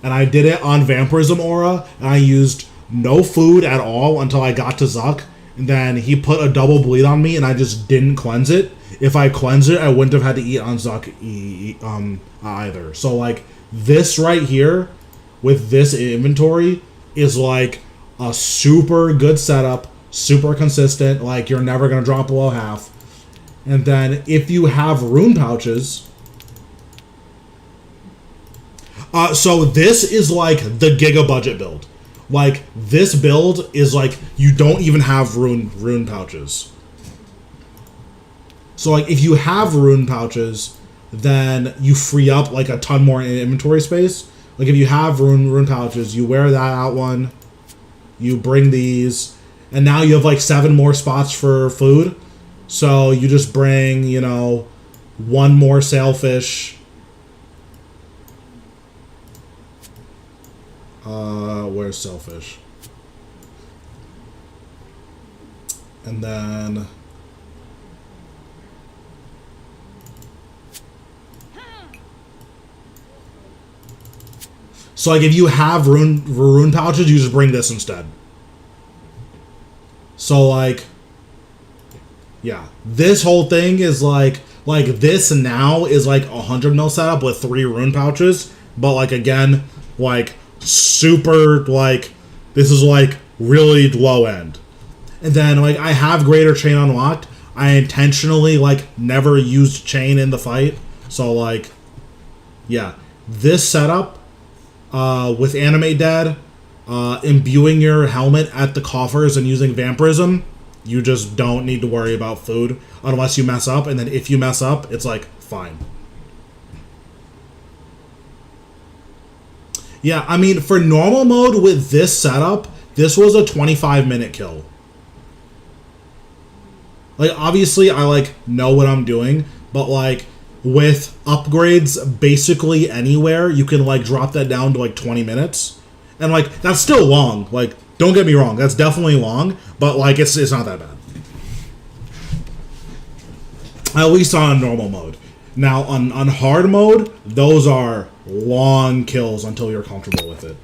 And I did it on Vampirism Aura, and I used no food at all until I got to Zuck. And then he put a double bleed on me, and I just didn't cleanse it. If I cleansed it, I wouldn't have had to eat on Zuck either. So, like, this right here, with this inventory, is, like, a super good setup, super consistent. Like, you're never going to drop below half. And then, if you have rune pouches... so this is like the Giga budget build. Like, this build is like, you don't even have rune pouches. So, like, if you have rune pouches, then you free up, like, a ton more inventory space. Like, if you have rune pouches, you wear that out one, you bring these, and now you have, like, 7 more spots for food. So, you just bring, you know, 1 more sailfish. Where's Selfish? And then... So, like, if you have rune pouches, you just bring this instead. So, like... Yeah. This whole thing is, like, Like, this now is like 100 mil setup with 3 rune pouches, but like, again, like, super, like, this is like really low end. And then, like, I have greater chain unlocked. I intentionally, like, never used chain in the fight. So, like, yeah. This setup, with Animate Dead, imbuing your helmet at the coffers and using Vampirism, you just don't need to worry about food unless you mess up. And then if you mess up, it's, like, fine. Yeah, I mean, for normal mode with this setup, this was a 25-minute kill. Like, obviously, I, like, know what I'm doing, but, like, with upgrades basically anywhere, you can, like, drop that down to, like, 20 minutes. And, like, that's still long. Like, don't get me wrong, that's definitely long, but, like, it's not that bad. At least on normal mode. Now, on hard mode, those are long kills until you're comfortable with it.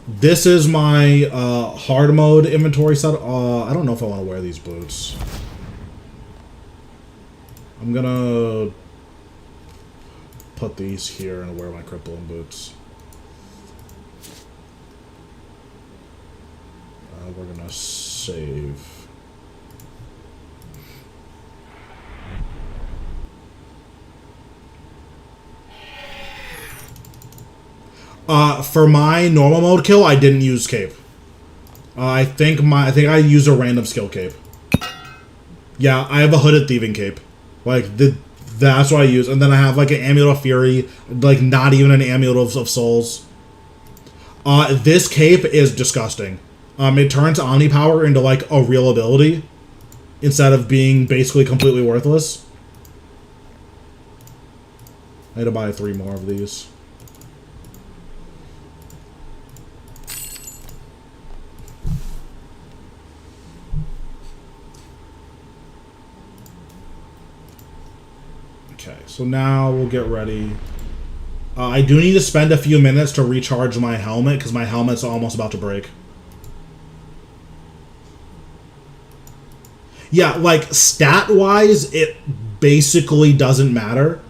This is my hard mode inventory set. I don't know if I want to wear these boots. I'm gonna put these here and wear my crippling boots. We're gonna save. For my normal mode kill, I didn't use cape. I think I used a random skill cape. Yeah, I have a hooded thieving cape. Like, that's what I use. And then I have, like, an Amulet of Fury. Like, not even an Amulet of Souls. This cape is disgusting. It turns Omni Power into, like, a real ability. Instead of being basically completely worthless. I had to buy 3 more of these. Okay, so now we'll get ready. I do need to spend a few minutes to recharge my helmet, because my helmet's almost about to break. Yeah, like, stat-wise, it basically doesn't matter.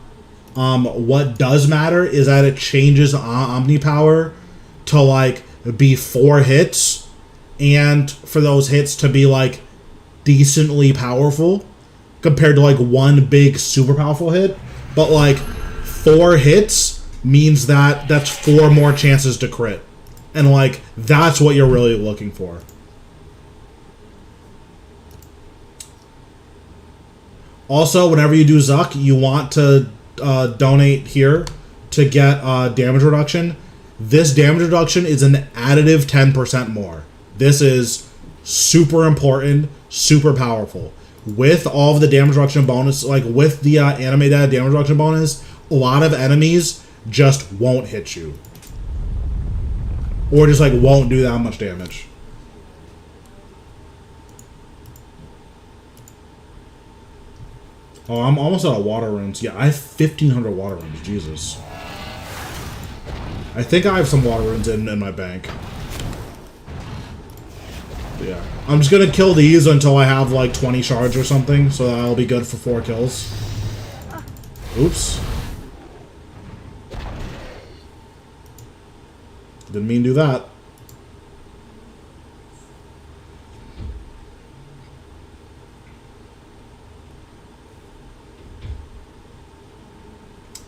What does matter is that it changes Omni Power to, like, be 4 hits, and for those hits to be, like, decently powerful. Compared to, like, 1 big super powerful hit. But, like, 4 hits means that that's 4 more chances to crit. And, like, that's what you're really looking for. Also, whenever you do Zuck, you want to donate here to get damage reduction. This damage reduction is an additive 10% more. This is super important, super powerful. With all of the damage reduction bonus, like with the animated damage reduction bonus, a lot of enemies just won't hit you. Or just, like, won't do that much damage. Oh, I'm almost out of water runes. Yeah, I have 1,500 water runes. Jesus. I think I have some water runes in my bank. Yeah. I'm just gonna kill these until I have, like, 20 shards or something, so that'll be good for 4 kills. Oops. Didn't mean to do that.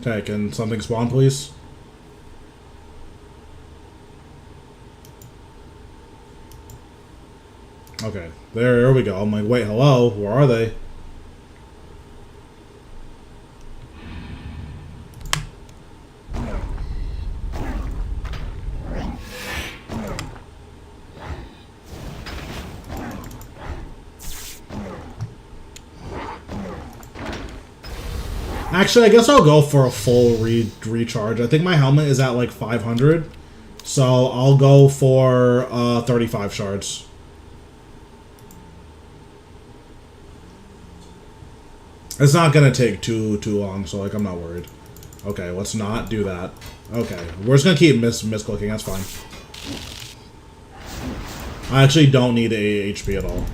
Okay, can something spawn, please? Okay, there we go. I'm like, wait, hello? Where are they? Actually, I guess I'll go for a full recharge. I think my helmet is at, like, 500. So I'll go for 35 shards. It's not gonna take too long, so, like, I'm not worried. Okay, let's not do that. Okay, we're just gonna keep misclicking, that's fine. I actually don't need a HP at all.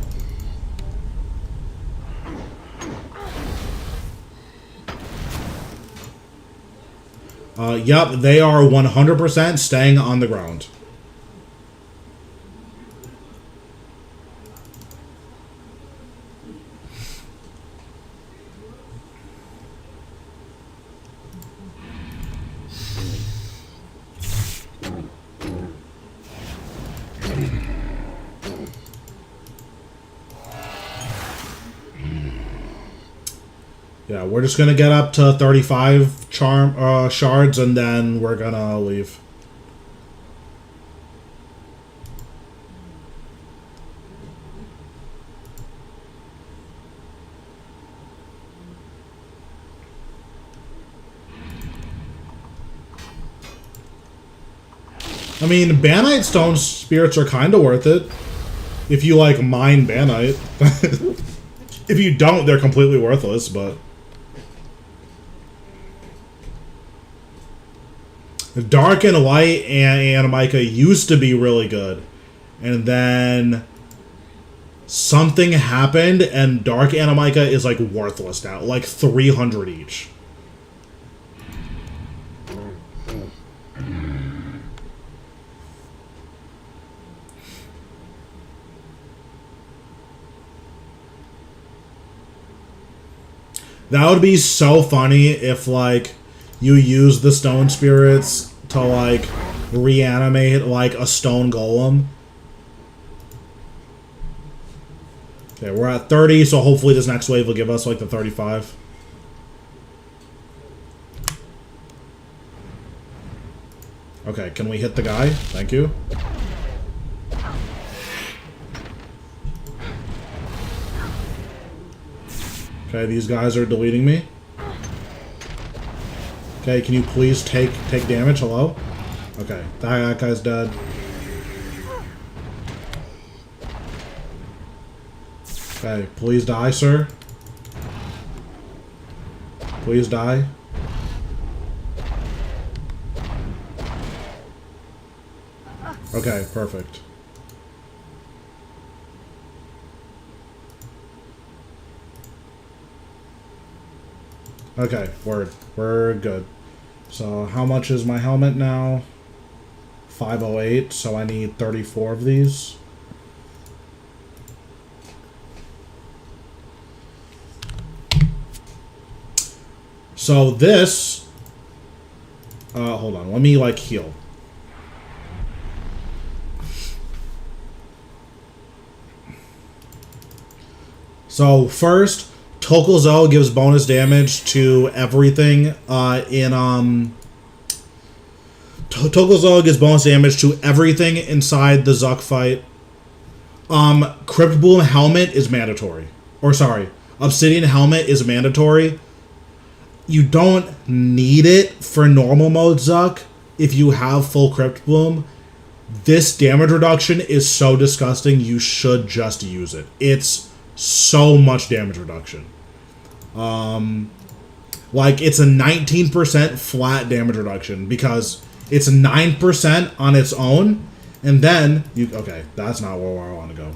Yep, they are 100% staying on the ground. Yeah, we're just gonna get up to 35 shards, and then we're gonna leave. I mean, Banite stone spirits are kind of worth it if you like mine Banite. If you don't, they're completely worthless, but Dark and Light and Animica used to be really good. And then something happened and Dark Animica is like worthless now. Like 300 each. That would be so funny if, like, you use the stone spirits to, like, reanimate, like, a stone golem. Okay, we're at 30, so hopefully this next wave will give us, like, the 35. Okay, can we hit the guy? Thank you. Okay, these guys are deleting me. Okay, can you please take damage? Hello? Okay, that guy's dead. Okay, please die, sir. Please die. Okay, perfect. Okay, we're good. So how much is my helmet now? 508, so I need 34 of these. So this... hold on, let me, like, heal. So first... Tokuzo gives bonus damage to everything Tokuzo gives bonus damage to everything inside the Zuck fight. Crypt Bloom Helmet is mandatory. Or sorry, Obsidian Helmet is mandatory. You don't need it for normal mode Zuck if you have full Crypt Bloom. This damage reduction is so disgusting, you should just use it. It's so much damage reduction. Like, it's a 19% flat damage reduction because it's 9% on its own, and then you... Okay, that's not where I want to go.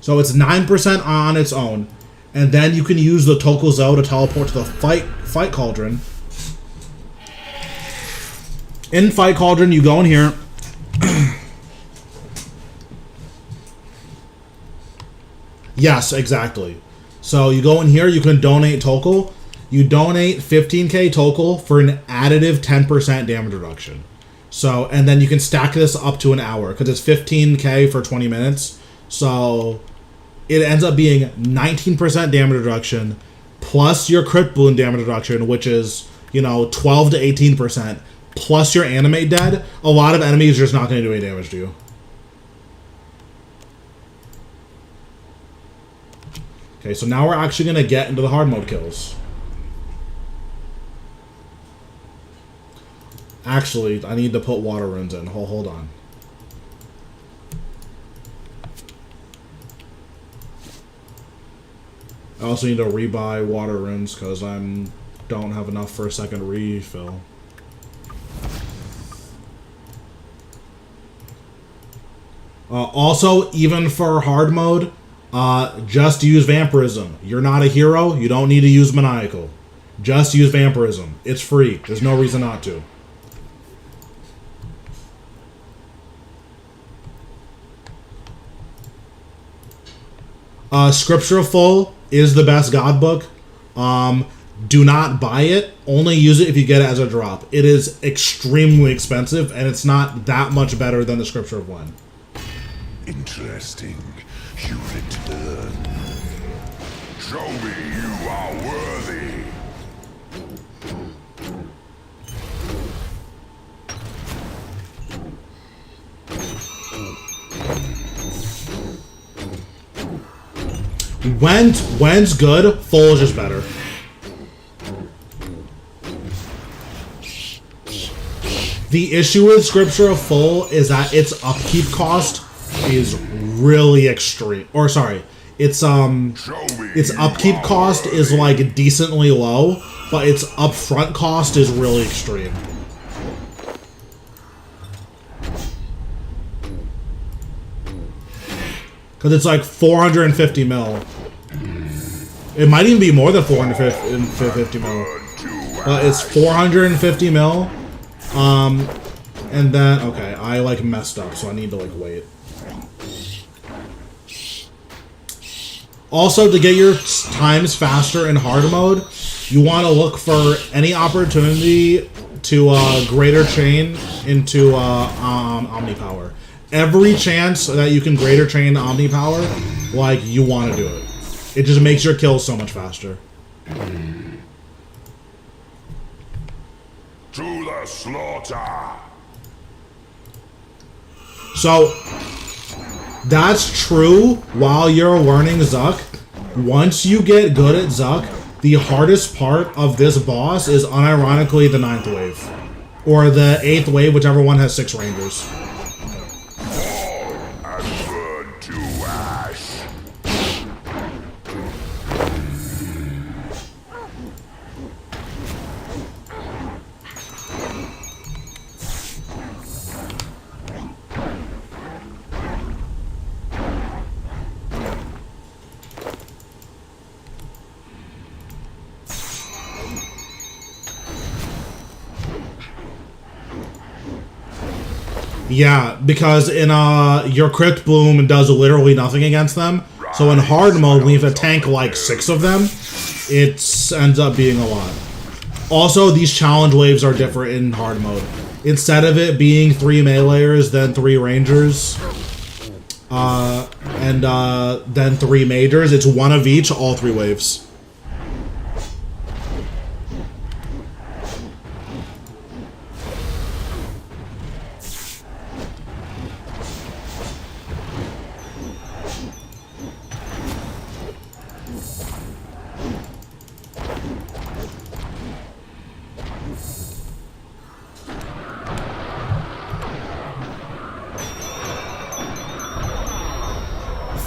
So it's 9% on its own, and then you can use the Tokuzo to teleport to the fight cauldron. In Fight Cauldron, you go in here. Yes, exactly. So you go in here, you can donate Tokul. You donate 15k Tokul for an additive 10% damage reduction. So, and then you can stack this up to an hour, because it's 15k for 20 minutes. So it ends up being 19% damage reduction, plus your Crypt Bloom damage reduction, which is, you know, 12 to 18%, plus your Animate Dead. A lot of enemies are just not going to do any damage to you. Okay, so now we're actually going to get into the hard mode kills. Actually, I need to put water runes in. Hold on. I also need to rebuy water runes because I don't have enough for a second refill. Also, even for hard mode, just use Vampirism. You're not a hero. You don't need to use Maniacal. Just use Vampirism. It's free. There's no reason not to. Scripture Full is the best god book. Do not buy it. Only use it if you get it as a drop. It is extremely expensive, and it's not that much better than the Scripture of One. Interesting. You return. Show me you are worthy. When's good, full is just better. The issue with Scripture of Full is that its upkeep cost is really extreme. Or sorry, its upkeep cost is like decently low, but its upfront cost is really extreme. Because it's like 450 mil. It might even be more than 450 mil. It's 450 mil. And then, okay, I like messed up, so I need to like wait. Also, to get your times faster in hard mode, you want to look for any opportunity to greater chain into Omni Power. Every chance that you can greater chain Omni Power, like, you want to do it. It just makes your kills so much faster. To the slaughter. So, that's true while you're learning Zuck. Once you get good at Zuck, the hardest part of this boss is unironically the 9th wave. Or the 8th wave, whichever one has 6 rangers. And burn to ash. Yeah, because in your Crypt Bloom does literally nothing against them. So in hard mode, when you have to tank like 6 of them, it ends up being a lot. Also, these challenge waves are different in hard mode. Instead of it being 3 meleeers, then 3 rangers, and then 3 majors, it's 1 of each, all 3 waves.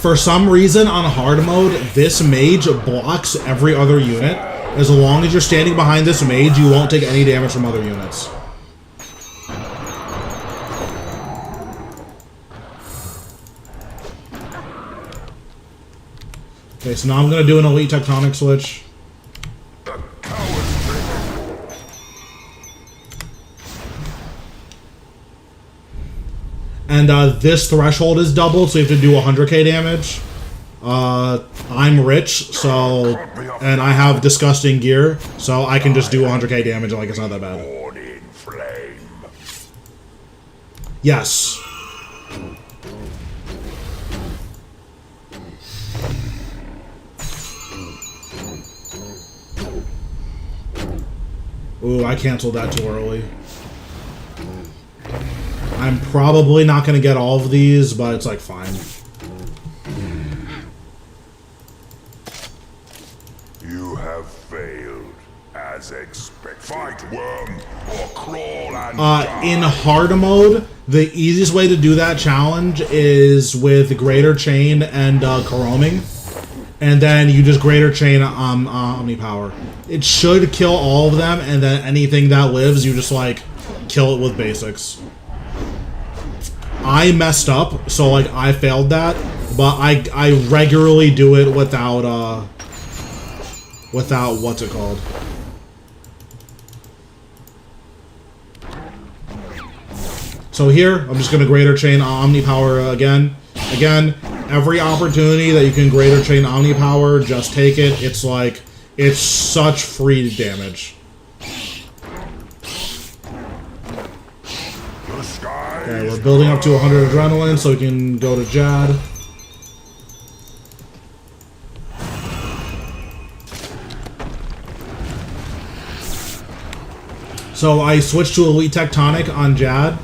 For some reason, on hard mode, this mage blocks every other unit. As long as you're standing behind this mage, you won't take any damage from other units. Okay, so now I'm going to do an Elite Tectonic switch. And this threshold is doubled, so you have to do 100k damage. I'm rich, so... And I have disgusting gear, so I can just do 100k damage, like, it's not that bad. Born in flame. Yes. Ooh, I canceled that too early. I'm probably not going to get all of these, but it's like fine. You have failed as expected. Fight worm or crawl and die. In hard mode, the easiest way to do that challenge is with Greater Chain and Coroming. And then you just Greater Chain Omni Power. It should kill all of them, and then anything that lives, you just like kill it with basics. I messed up, so like I failed that, but I regularly do it without what's it called? So here, I'm just going to Greater Chain Omni Power again. Again, every opportunity that you can Greater Chain Omni Power, just take it. It's like, it's such free damage. Okay, we're building up to 100 adrenaline so we can go to Jad. So I switched to Elite Tectonic on Jad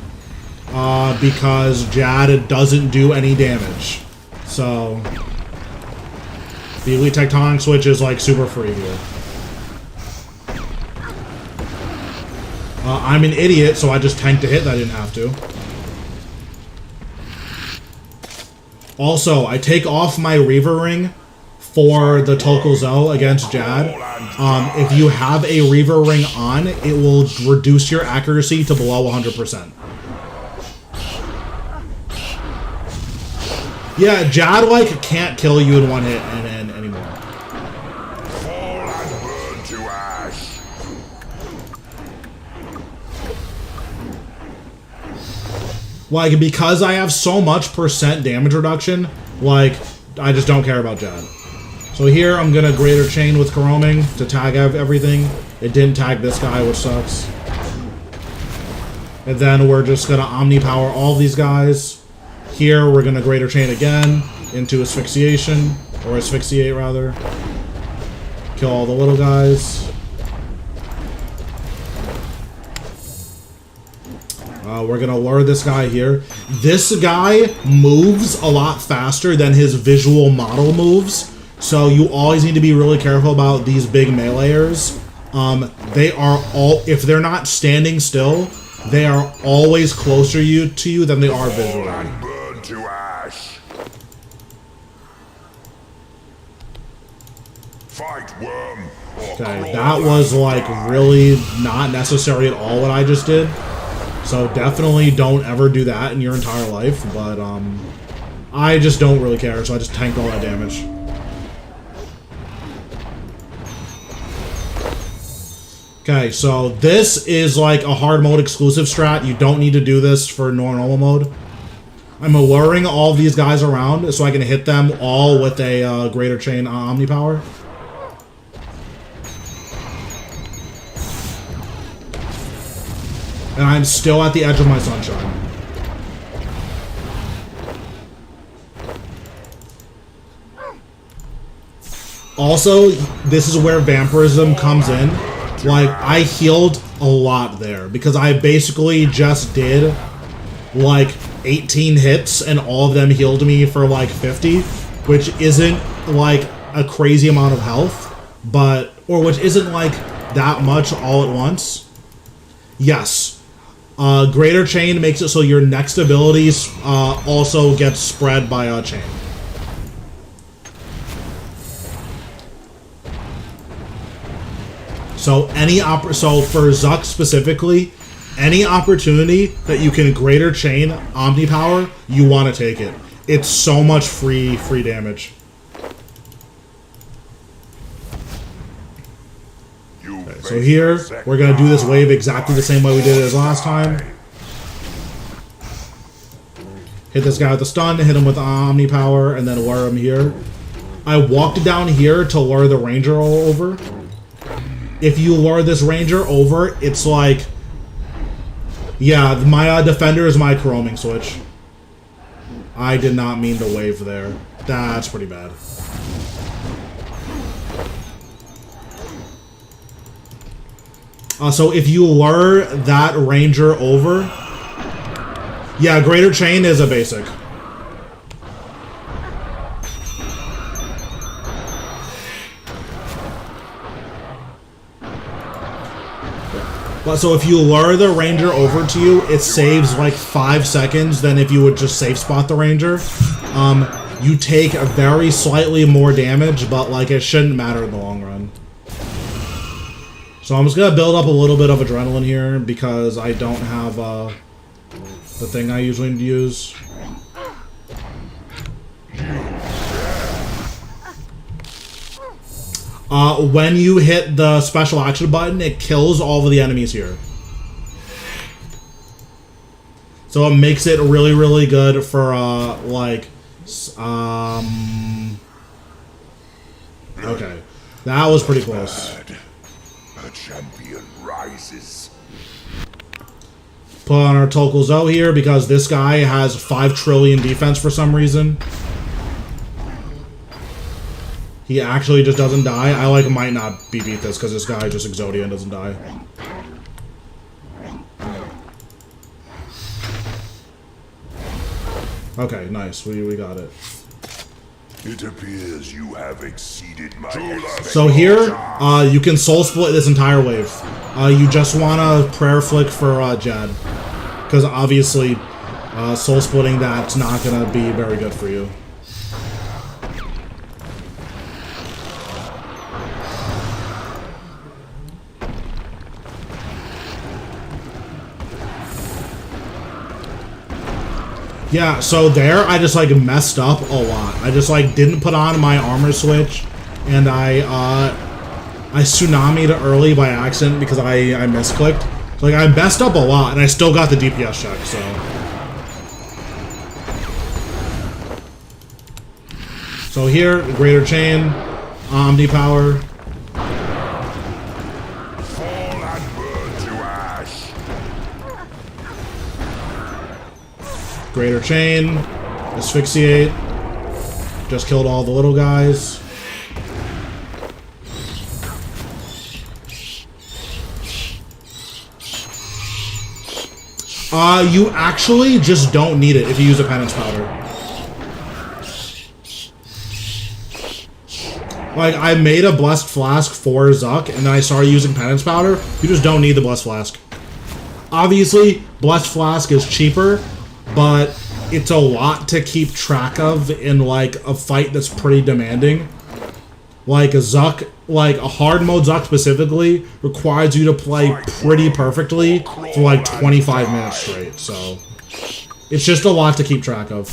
because Jad doesn't do any damage. So the Elite Tectonic switch is like super free here. I'm an idiot, so I just tanked a hit that I didn't have to. Also, I take off my Reaver Ring for the Tokuzo against Jad. If you have a Reaver Ring on, it will reduce your accuracy to below 100%. Yeah, Jad, like, can't kill you in one hit and anymore. Fall and burn to ash. Like, because I have so much % damage reduction, like, I just don't care about Jad. So here, I'm gonna Greater Chain with Karoming to tag everything. It didn't tag this guy, which sucks. And then we're just gonna Omni Power all these guys. Here, we're gonna Greater Chain again into Asphyxiation, or Asphyxiate rather. Kill all the little guys. We're gonna lure this guy here. This guy moves a lot faster than his visual model moves, so you always need to be really careful about these big meleeers. They are all, if they're not standing still, they are always closer to you than they are visually. And burn to ash. Fight worm or Okay, crawl that was and like die. really not necessary at all what I just did. So definitely don't ever do that in your entire life, but I just don't really care, so I just tanked all that damage. Okay, so this is like a hard mode exclusive strat. You don't need to do this for normal mode. I'm alluring all of these guys around so I can hit them all with a Greater Chain Omni Power. And I'm still at the edge of my sunshine. Also, this is where vampirism comes in. Like, I healed a lot there because I basically just did like 18 hits and all of them healed me for like 50, which isn't like a crazy amount of health, but, or which isn't like that much all at once. Yes. Greater Chain makes it so your next abilities also get spread by a chain. So so for Zuck specifically, any opportunity that you can Greater Chain Omni Power, you want to take it. It's so much free damage. Okay, so here, we're going to do this wave exactly the same way we did it as last time. Hit this guy with the stun, hit him with Omni Power, and then lure him here. I walked down here to lure the Ranger over. If you lure this Ranger over, it's like... Yeah, my Defender is my Karoming switch. I did not mean to wave there. That's pretty bad. So if you lure that Ranger over... Yeah, Greater Chain is a basic. But so if you lure the Ranger over to you, it saves like 5 seconds than if you would just safe spot the Ranger. You take a very slightly more damage, but like it shouldn't matter in the long run. So I'm just gonna build up a little bit of adrenaline here because I don't have the thing I usually use. When you hit the special action button, it kills all of the enemies here. So it makes it really, really good for, like, okay. That was pretty close. A champion rises. Put on our Tokulzo here because this guy has 5 trillion defense for some reason. He actually just doesn't die. I like might not beat this because this guy just Exodia and doesn't die. Okay, nice. We got it. It appears you have exceeded my So here, you can soul split this entire wave. You just want to prayer flick for Jad. Because obviously, soul splitting that's not going to be very good for you. Yeah, so there I just like messed up a lot. I just like didn't put on my armor switch, and I tsunami'd early by accident because I misclicked. So, like I messed up a lot, and I still got the DPS check. So here, Greater Chain, Omni Power. fall and burn to ash. Greater Chain, Asphyxiate. Just killed all the little guys. You actually just don't need it if you use a Penance Powder. Like, I made a Blessed Flask for Zuck, and then I started using Penance Powder. You just don't need the Blessed Flask. Obviously, Blessed Flask is cheaper, but it's a lot to keep track of in, like, a fight that's pretty demanding. Like, a Zuck, like, a hard mode Zuck specifically requires you to play pretty perfectly for, like, 25 minutes straight, so... It's just a lot to keep track of.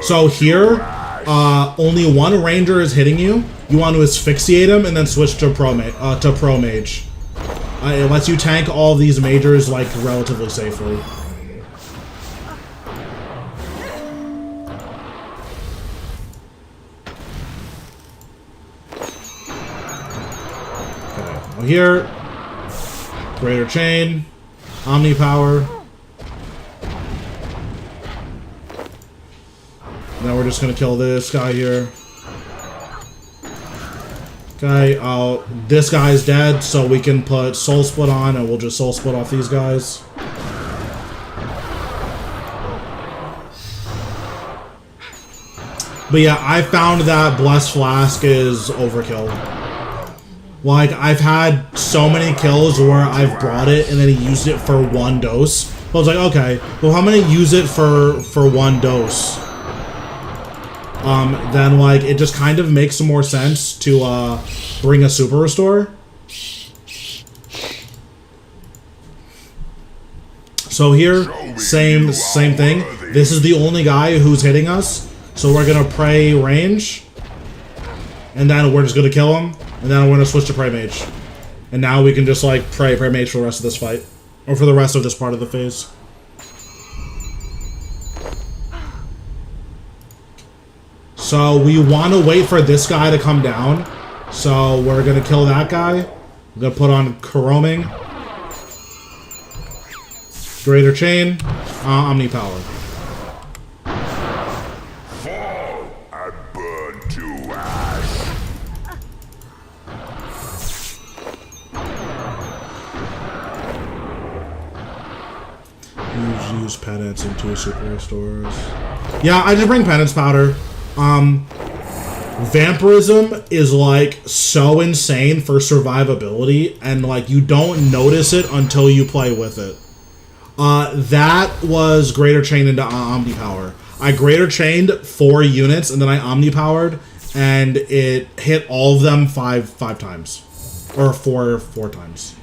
So here, only one ranger is hitting you. You want to asphyxiate him and then switch to pro mage. It lets you tank all of these majors like relatively safely. Okay, well here, Greater Chain, Omni Power. Now we're just gonna kill this guy here. Okay, this guy's dead, so we can put Soul Split on, and we'll just Soul Split off these guys. But yeah, I found that Blessed Flask is overkill. Like, I've had so many kills where I've brought it and then he used it for one dose. I was like, okay, well, how many use it for one dose? Then, like, it just kind of makes more sense to, bring a Super Restore. So here, same thing. This is the only guy who's hitting us. So we're gonna pray range. And then we're just gonna kill him. And then we're gonna switch to pray mage. And now we can just, like, pray mage for the rest of this fight. Or for the rest of this part of the phase. So we want to wait for this guy to come down. So we're going to kill that guy. We're going to put on Kuroming. Greater Chain. Omni Power. Fall and burn to ash. Use Penance and 2 Super Restores. Yeah, I just bring Penance Powder. Vampirism is like so insane for survivability, and like you don't notice it until you play with it. That was Greater Chain into Omni Power. I Greater Chained 4 units and then I Omni Powered, and it hit all of them five times, or four times.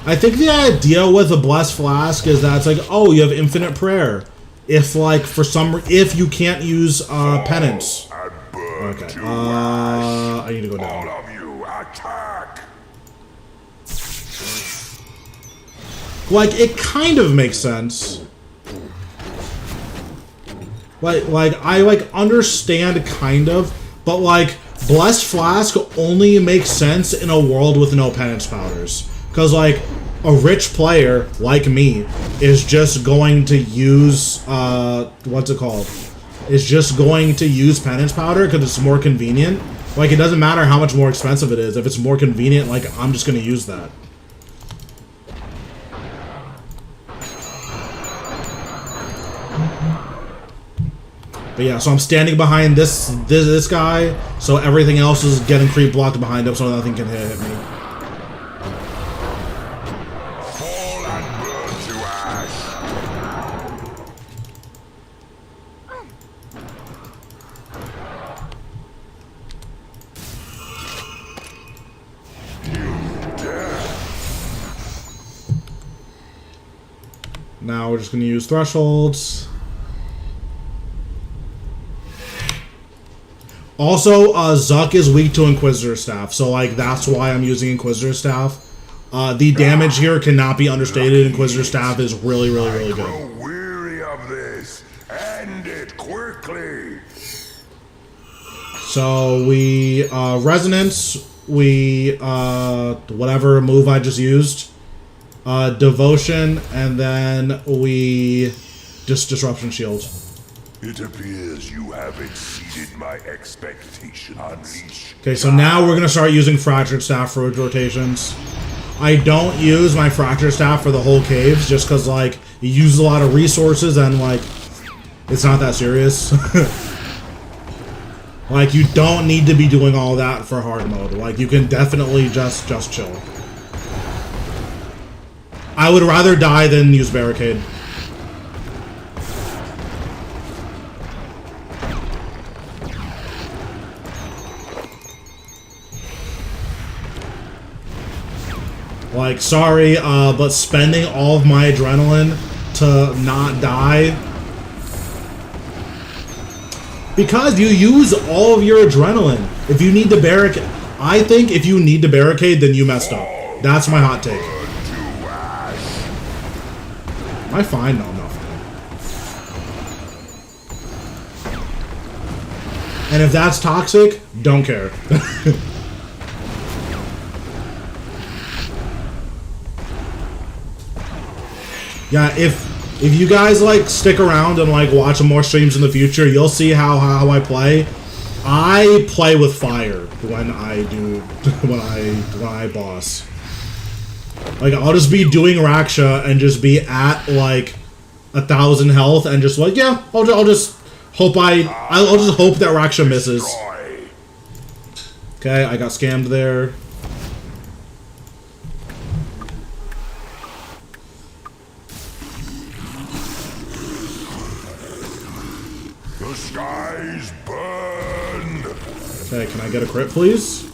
I think the idea with a Blessed Flask is that it's like, oh, you have infinite prayer. If, like, if you can't use Penance. Okay. to ash. I need to go All down. of you, attack! Like, it kind of makes sense. Like I understand kind of, but like Blessed Flask only makes sense in a world with no penance powders. Cause like a rich player like me is just going to use what's it called? Is just going to use penance powder because it's more convenient. Like, it doesn't matter how much more expensive it is. If it's more convenient, like, I'm just gonna use that. But yeah, so I'm standing behind this guy, so everything else is getting creep blocked behind him, so nothing can hit me. Fall and burn to ash. Now we're just gonna use thresholds. Also, Zuck is weak to Inquisitor Staff, so like that's why I'm using Inquisitor Staff. The damage here cannot be understated. Inquisitor Staff is really, really, really good. Grow weary of this. End it quickly. So we Resonance, we whatever move I just used, Devotion, and then we just Disruption Shield. It appears you have exceeded my expectations. Unleash. Okay, so now we're gonna start using Fractured Staff for rotations. I don't use my Fractured Staff for the whole caves just because like it uses a lot of resources and like it's not that serious. Like, you don't need to be doing all that for hard mode. Like, you can definitely just chill. I would rather die than use Barricade. Like, sorry, but spending all of my adrenaline to not die. Because you use all of your adrenaline. If you need to barricade... I think if you need to barricade, then you messed up. That's my hot take. Am I fine? No, I'm not fine. And if that's toxic, don't care. Yeah, if you guys like stick around and like watch more streams in the future, you'll see how I play. I play with fire when I do when I boss. Like, I'll just be doing Raksha and just be at like 1,000 health and just like, yeah, I'll just hope I'll just hope that Raksha misses. Okay, I got scammed there. The skies burn. Okay, can I get a crit, please?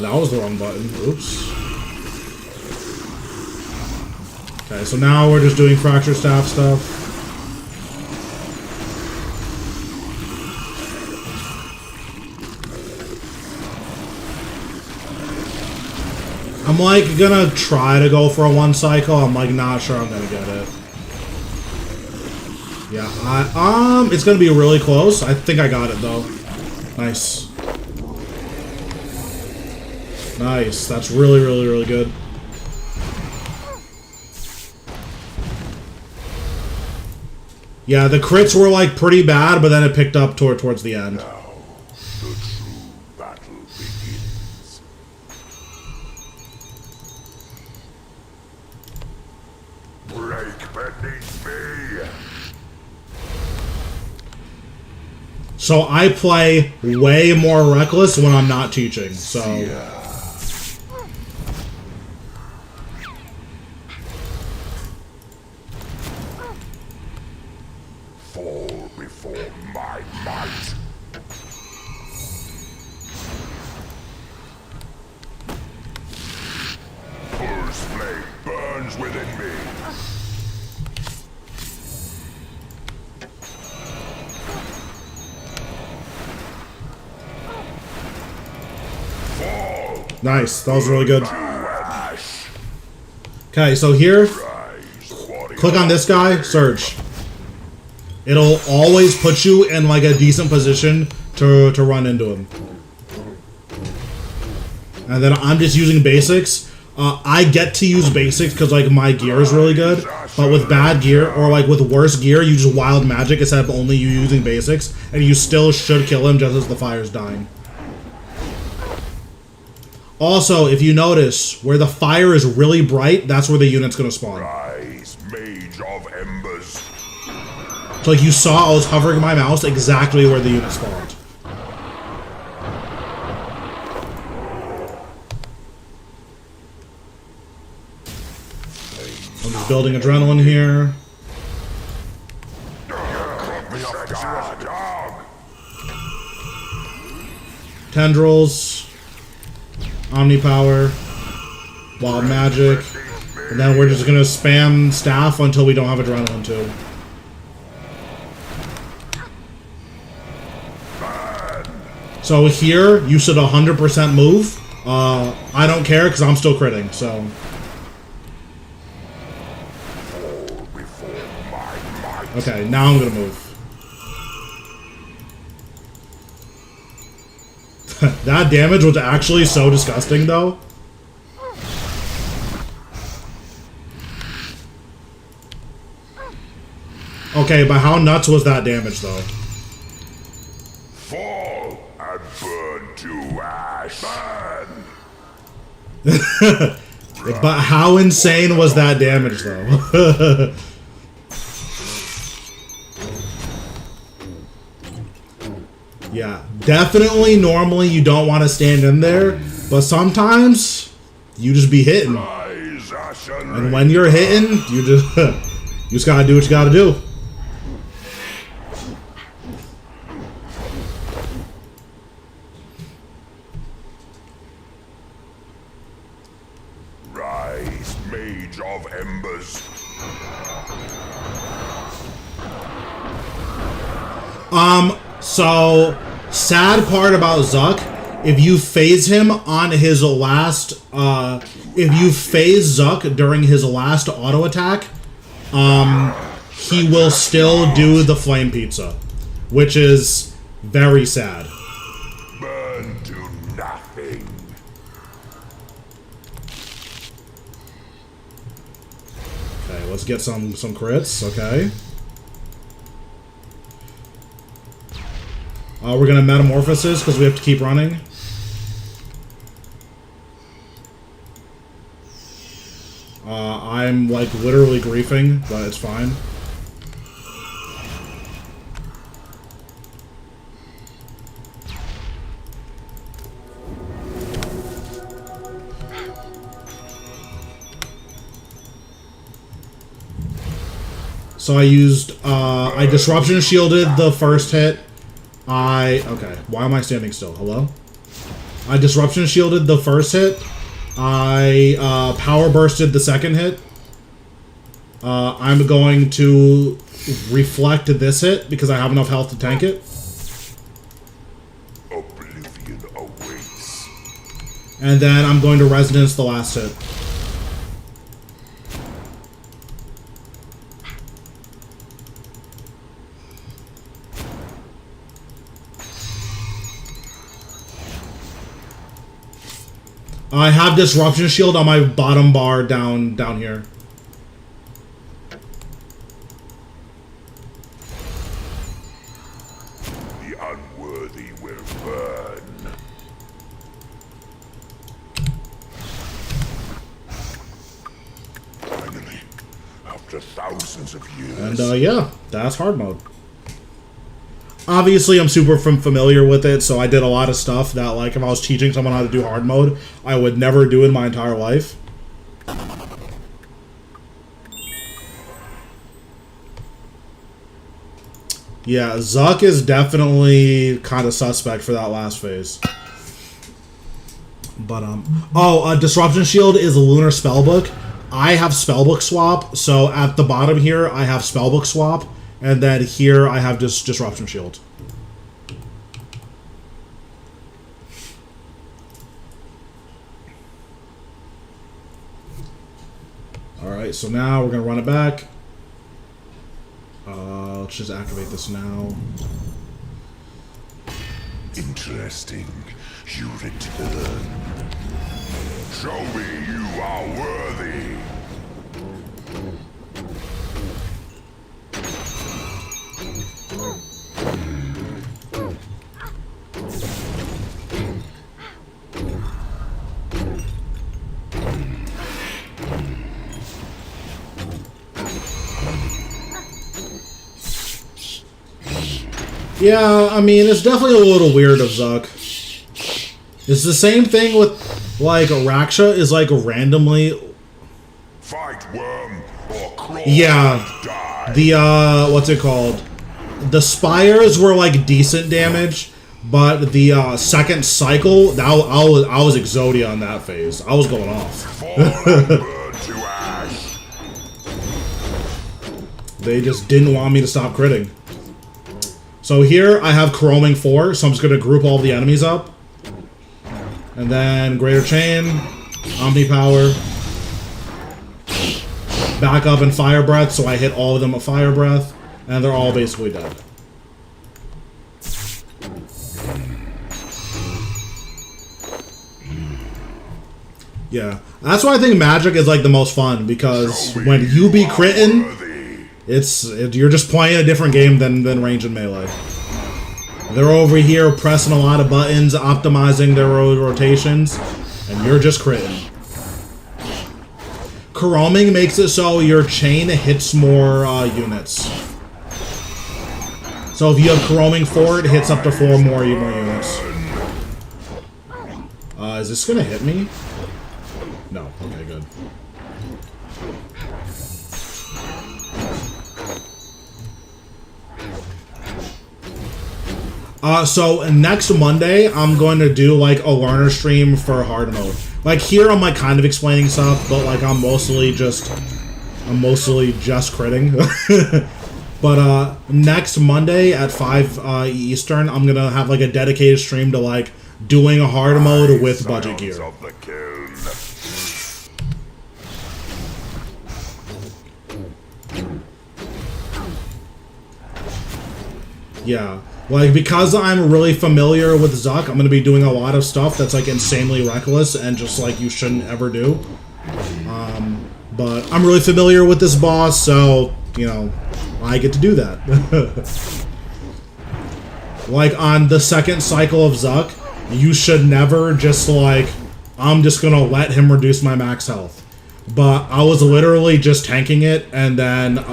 That was the wrong button. Oops. Okay, so now we're just doing Fracture Staff stuff. I'm like gonna try to go for a 1 cycle. I'm like not sure I'm gonna get it. Yeah, it's gonna be really close. I think I got it though. Nice. Nice. That's really, really, really good. Yeah, the crits were like pretty bad, but then it picked up towards the end. Now, the true battle begins. Break beneath me. So I play way more reckless when I'm not teaching, so... Yeah. Fall before my might. Thor's flame burns within me. Nice. That was really good. To ash. Okay, so here, Rise, warrior. click on this guy, search. It'll always put you in like a decent position to run into him. And then I'm just using basics. I get to use basics because like my gear is really good. But with bad gear or like with worse gear, you just wild magic instead of only you using basics, and you still should kill him just as the fire's dying. Also, if you notice, where the fire is really bright, that's where the unit's gonna spawn. Rise, mage of embers. So like you saw, I was hovering my mouse exactly where the unit spawned. I'm just building adrenaline here. Tendrils. Omnipower. Wild magic. And then we're just gonna spam staff until we don't have adrenaline too. So here, you should 100% move. I don't care because I'm still critting, so... Okay, now I'm gonna move. That damage was actually so disgusting, though. Okay, but how nuts was that damage, though? Fall and burn to ash. Burn. But how insane was that damage, though? Yeah, definitely normally you don't want to stand in there, but sometimes you just be hitting. Rise, ash and And when you're hitting, you just gotta do what you gotta do. rise, mage of embers. So, sad part about Zuck, if you phase him on his last, if you phase Zuck during his last auto attack, he will still do the flame pizza, which is very sad. Burn to nothing. Okay, let's get some crits, okay. We're gonna metamorphosis because we have to keep running. I'm like literally griefing, but it's fine. So I used, I disruption shielded the first hit. Okay, why am I standing still? Hello? I disruption shielded the first hit. I power bursted the second hit. I'm going to reflect this hit because I have enough health to tank it. Oblivion awaits. And then I'm going to resonance the last hit. I have disruption shield on my bottom bar down here. The unworthy will burn. Finally, after thousands of years. And yeah, that's hard mode. Obviously, I'm super familiar with it, so I did a lot of stuff that, like, if I was teaching someone how to do hard mode, I would never do in my entire life. Yeah, Zuck is definitely kind of suspect for that last phase. But, Disruption Shield is a Lunar Spellbook. I have Spellbook Swap, so at the bottom here, I have Spellbook Swap. And then here I have just Disruption Shield. Alright, so now we're going to run it back. Let's just activate this now. Interesting. You return. Show me you are worthy. Yeah, I mean, it's definitely a little weird of Zuck. It's the same thing with, like, Raksha is, like, randomly... Fight, worm, or crawl Yeah, and die. the, what's it called? The Spires were, like, decent damage, but the, second cycle, I was Exodia on that phase. I was going off. Fall and burn to ash. They just didn't want me to stop critting. So here, I have Chroming 4, so I'm just going to group all the enemies up. And then Greater Chain, Omni Power, back up and Fire Breath, so I hit all of them with Fire Breath, and they're all basically dead. Yeah, that's why I think Magic is like the most fun, because when you be critting, you're just playing a different game than range and melee. They're over here pressing a lot of buttons, optimizing their rotations, and you're just critting. Chroming makes it so your chain hits more units. So if you have Chroming 4, it hits up to 4 more units. Is this gonna hit me? No. Okay, good. So next Monday, I'm going to do like a learner stream for hard mode. Like here, I'm like kind of explaining stuff, but like I'm mostly just critting. But next Monday at 5 Eastern, I'm gonna have like a dedicated stream to like doing a hard mode with budget gear. Yeah. Like, because I'm really familiar with Zuck, I'm going to be doing a lot of stuff that's, like, insanely reckless and just, like, you shouldn't ever do. But I'm really familiar with this boss, so, you know, I get to do that. Like, on the second cycle of Zuck, you should never just, like, I'm just going to let him reduce my max health. But I was literally just tanking it and then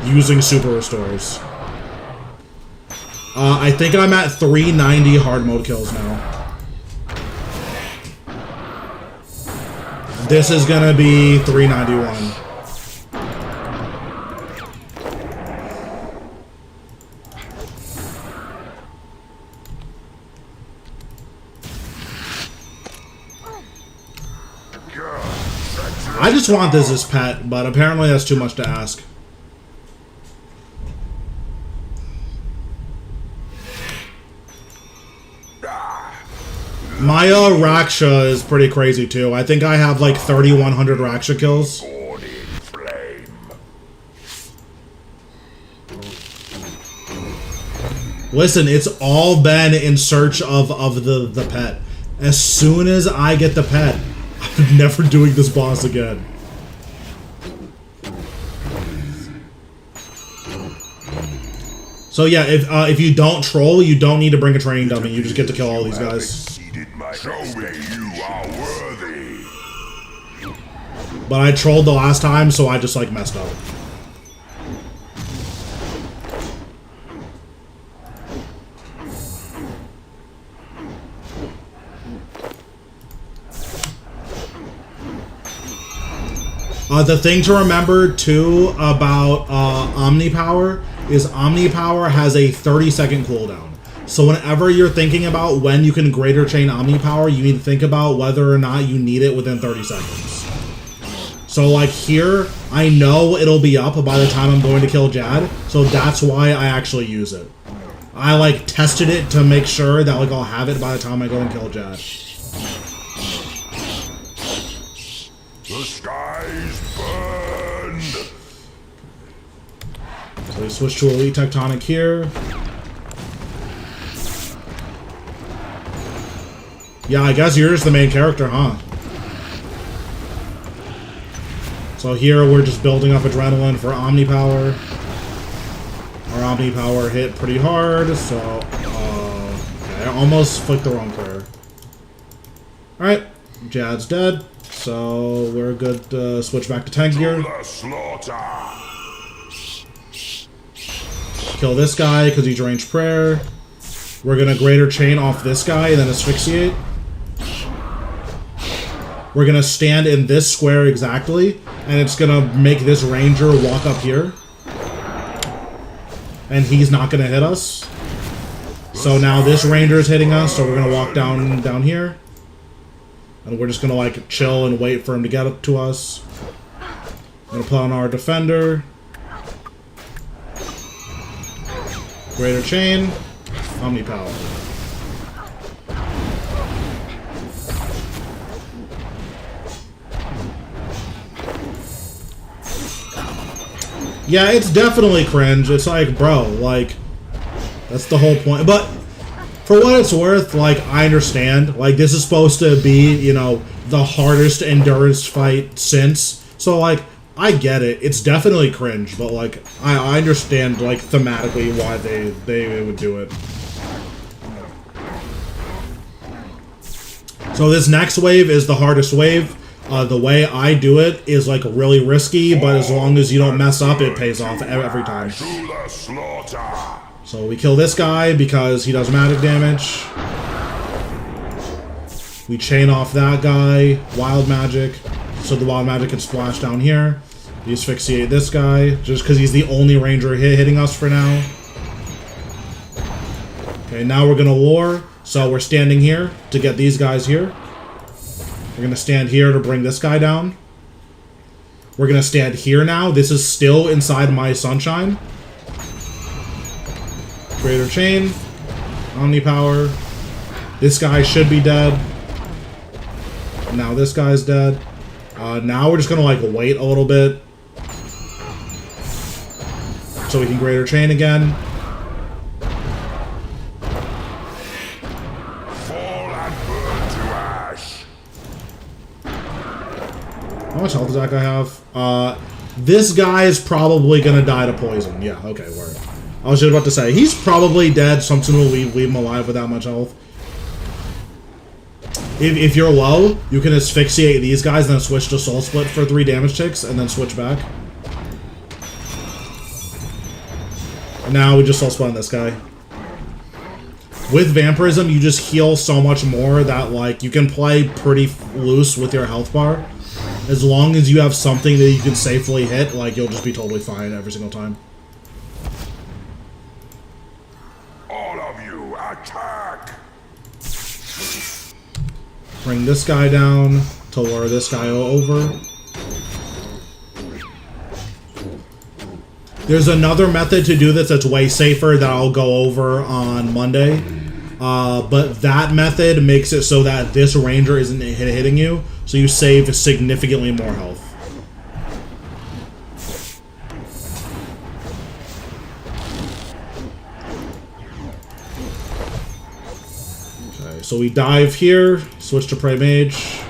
using super restores. I think I'm at 390 hard mode kills now. This is gonna be 391. I just want this as pet, but apparently that's too much to ask. My Raksha is pretty crazy too. I think I have like 3,100 Raksha kills. Listen, it's all been in search of the pet. As soon as I get the pet, I'm never doing this boss again. So yeah, if you don't troll, you don't need to bring a training dummy. You just get to kill all these guys. Show me you are worthy. But I trolled the last time, so I just like messed up. The thing to remember too about Omni Power is Omni Power has a 30-second cooldown. So whenever you're thinking about when you can Greater Chain Omni Power, you need to think about whether or not you need it within 30 seconds. So like here, I know it'll be up by the time I'm going to kill Jad, so that's why I actually use it. I like tested it to make sure that like I'll have it by the time I go and kill Jad. The skies burn. Okay, switch to Elite Tectonic here. Yeah, I guess you're just the main character, huh? So here we're just building up adrenaline for Omni Power. Our Omni Power hit pretty hard, so okay, I almost flicked the wrong prayer. Alright, Jad's dead, so we're good to switch back to tank gear. Kill this guy because he's range prayer. We're gonna Greater Chain off this guy and then Asphyxiate. We're gonna stand in this square exactly, and it's gonna make this ranger walk up here. And he's not gonna hit us. So now this ranger is hitting us, so we're gonna walk down here. And we're just gonna like chill and wait for him to get up to us. I'm gonna put on our defender. Greater Chain. Omni Power. Yeah, it's definitely cringe. It's like, bro, like, that's the whole point. But for what it's worth, like, I understand. Like, this is supposed to be, you know, the hardest endurance fight since. So, like, I get it. It's definitely cringe, but, like, I understand, like, thematically why they would do it. So this next wave is the hardest wave. The way I do it is like really risky, but as long as you don't mess up, it pays off every time. So we kill this guy because he does magic damage. We chain off that guy, wild magic, so the wild magic can splash down here. We asphyxiate this guy, just because he's the only ranger hitting us for now. Okay, now we're gonna lure, so we're standing here to get these guys here. We're going to stand here to bring this guy down. We're going to stand here now. This is still inside my sunshine. Greater Chain. Omni Power. This guy should be dead. Now this guy's dead. Now we're just going to like wait a little bit. So we can Greater Chain again. How much health does that guy have? This guy is probably gonna die to poison. Yeah, okay, word. I was just about to say, he's probably dead, so I'm just gonna leave him alive with that much health. If you're low, you can asphyxiate these guys, then switch to Soul Split for 3 damage ticks, and then switch back. And now we just Soul Split on this guy. With Vampirism, you just heal so much more that, like, you can play pretty loose with your health bar. As long as you have something that you can safely hit, like, you'll just be totally fine every single time. All of you, attack! Bring this guy down to lure this guy over. There's another method to do this that's way safer that I'll go over on Monday. But that method makes it so that this ranger isn't hitting you, so you save significantly more health. Okay, so we dive here, switch to Prey Mage.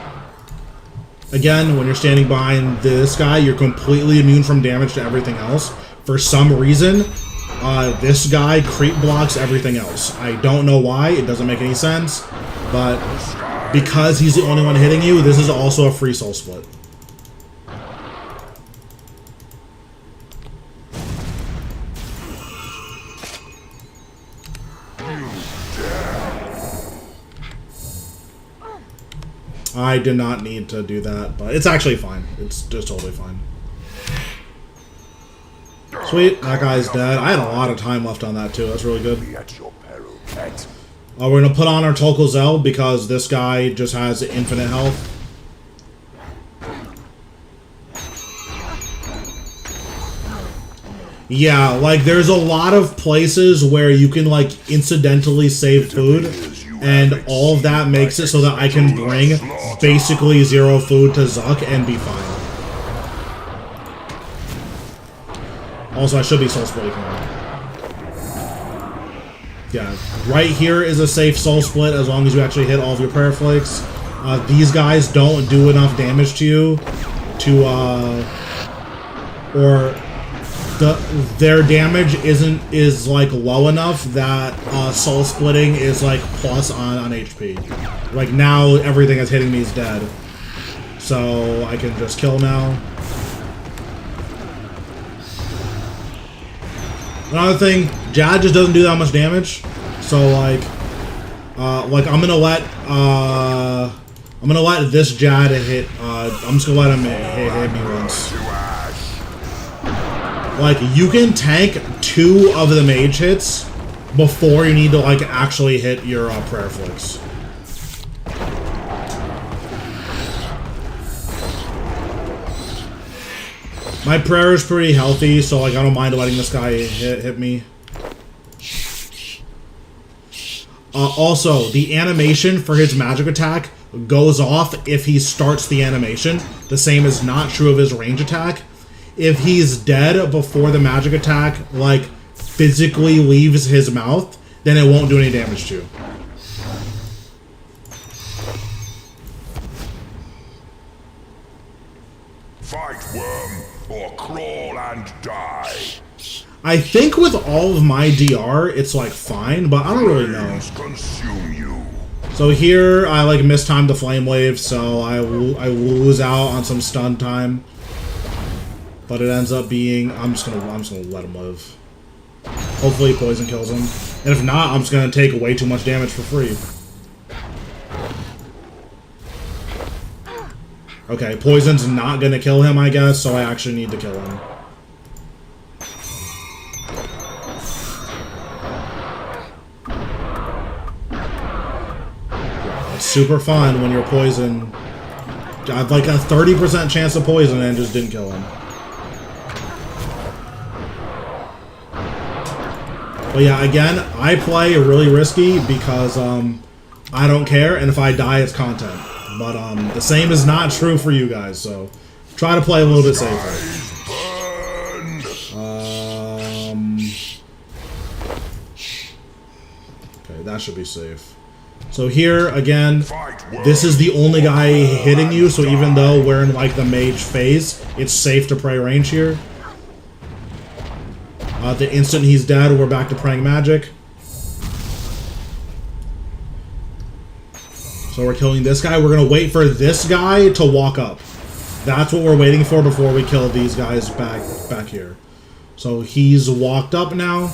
Again, when you're standing behind this guy, you're completely immune from damage to everything else. For some reason, this guy creep blocks everything else. I don't know why, it doesn't make any sense, but because he's the only one hitting you, this is also a free Soul Split. I did not need to do that, but it's actually fine. It's just totally fine. Sweet, that guy's dead. I had a lot of time left on that too. That's really good. We're gonna put on our Tolkozel because this guy just has infinite health. Yeah, like there's a lot of places where you can like incidentally save food, and all of that makes it so that I can bring basically 0 food to Zuck and be fine. Also, I should be soul splitting here. Yeah, right here is a safe soul split as long as you actually hit all of your prayer flakes. These guys don't do enough damage to you to, or their damage is like low enough that soul splitting is like plus on HP. Like now everything that's hitting me is dead, so I can just kill now. Another thing, Jad just doesn't do that much damage, so like I'm gonna let this Jad hit. I'm just gonna let him hit me once. Like, you can tank 2 of the mage hits before you need to, like, actually hit your prayer flicks. My prayer is pretty healthy, so, like, I don't mind letting this guy hit me. Also, the animation for his magic attack goes off if he starts the animation. The same is not true of his range attack. If he's dead before the magic attack, like, physically leaves his mouth, then it won't do any damage to you. Fight, worm, or crawl and die. I think with all of my DR, it's, like, fine, but I don't really know. Consume you. So here, I, like, mistime the flame wave, so I lose out on some stun time. But it ends up being, I'm just gonna let him live. Hopefully poison kills him. And if not, I'm just gonna take way too much damage for free. Okay, poison's not gonna kill him, I guess, so I actually need to kill him. It's super fun when you're poisoned. I have like a 30% chance of poison and just didn't kill him. But yeah, again, I play really risky because I don't care, and if I die, it's content. But the same is not true for you guys, so try to play a little bit safer. Okay, that should be safe. So here, again, this is the only guy hitting you, so even though we're in like the mage phase, it's safe to pray range here. The instant he's dead, we're back to praying magic. So we're killing this guy. We're going to wait for this guy to walk up. That's what we're waiting for before we kill these guys back here. So he's walked up now.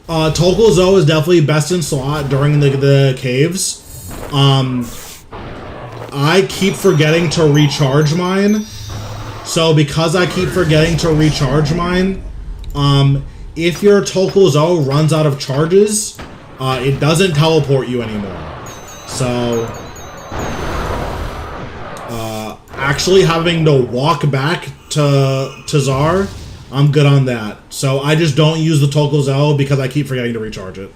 Tokelzo is definitely best in slot during the caves. I keep forgetting to recharge mine. So because I keep forgetting to recharge mine, if your Tokelzo runs out of charges, it doesn't teleport you anymore. So, actually having to walk back to Czar, I'm good on that. So I just don't use the Tokelzo because I keep forgetting to recharge it.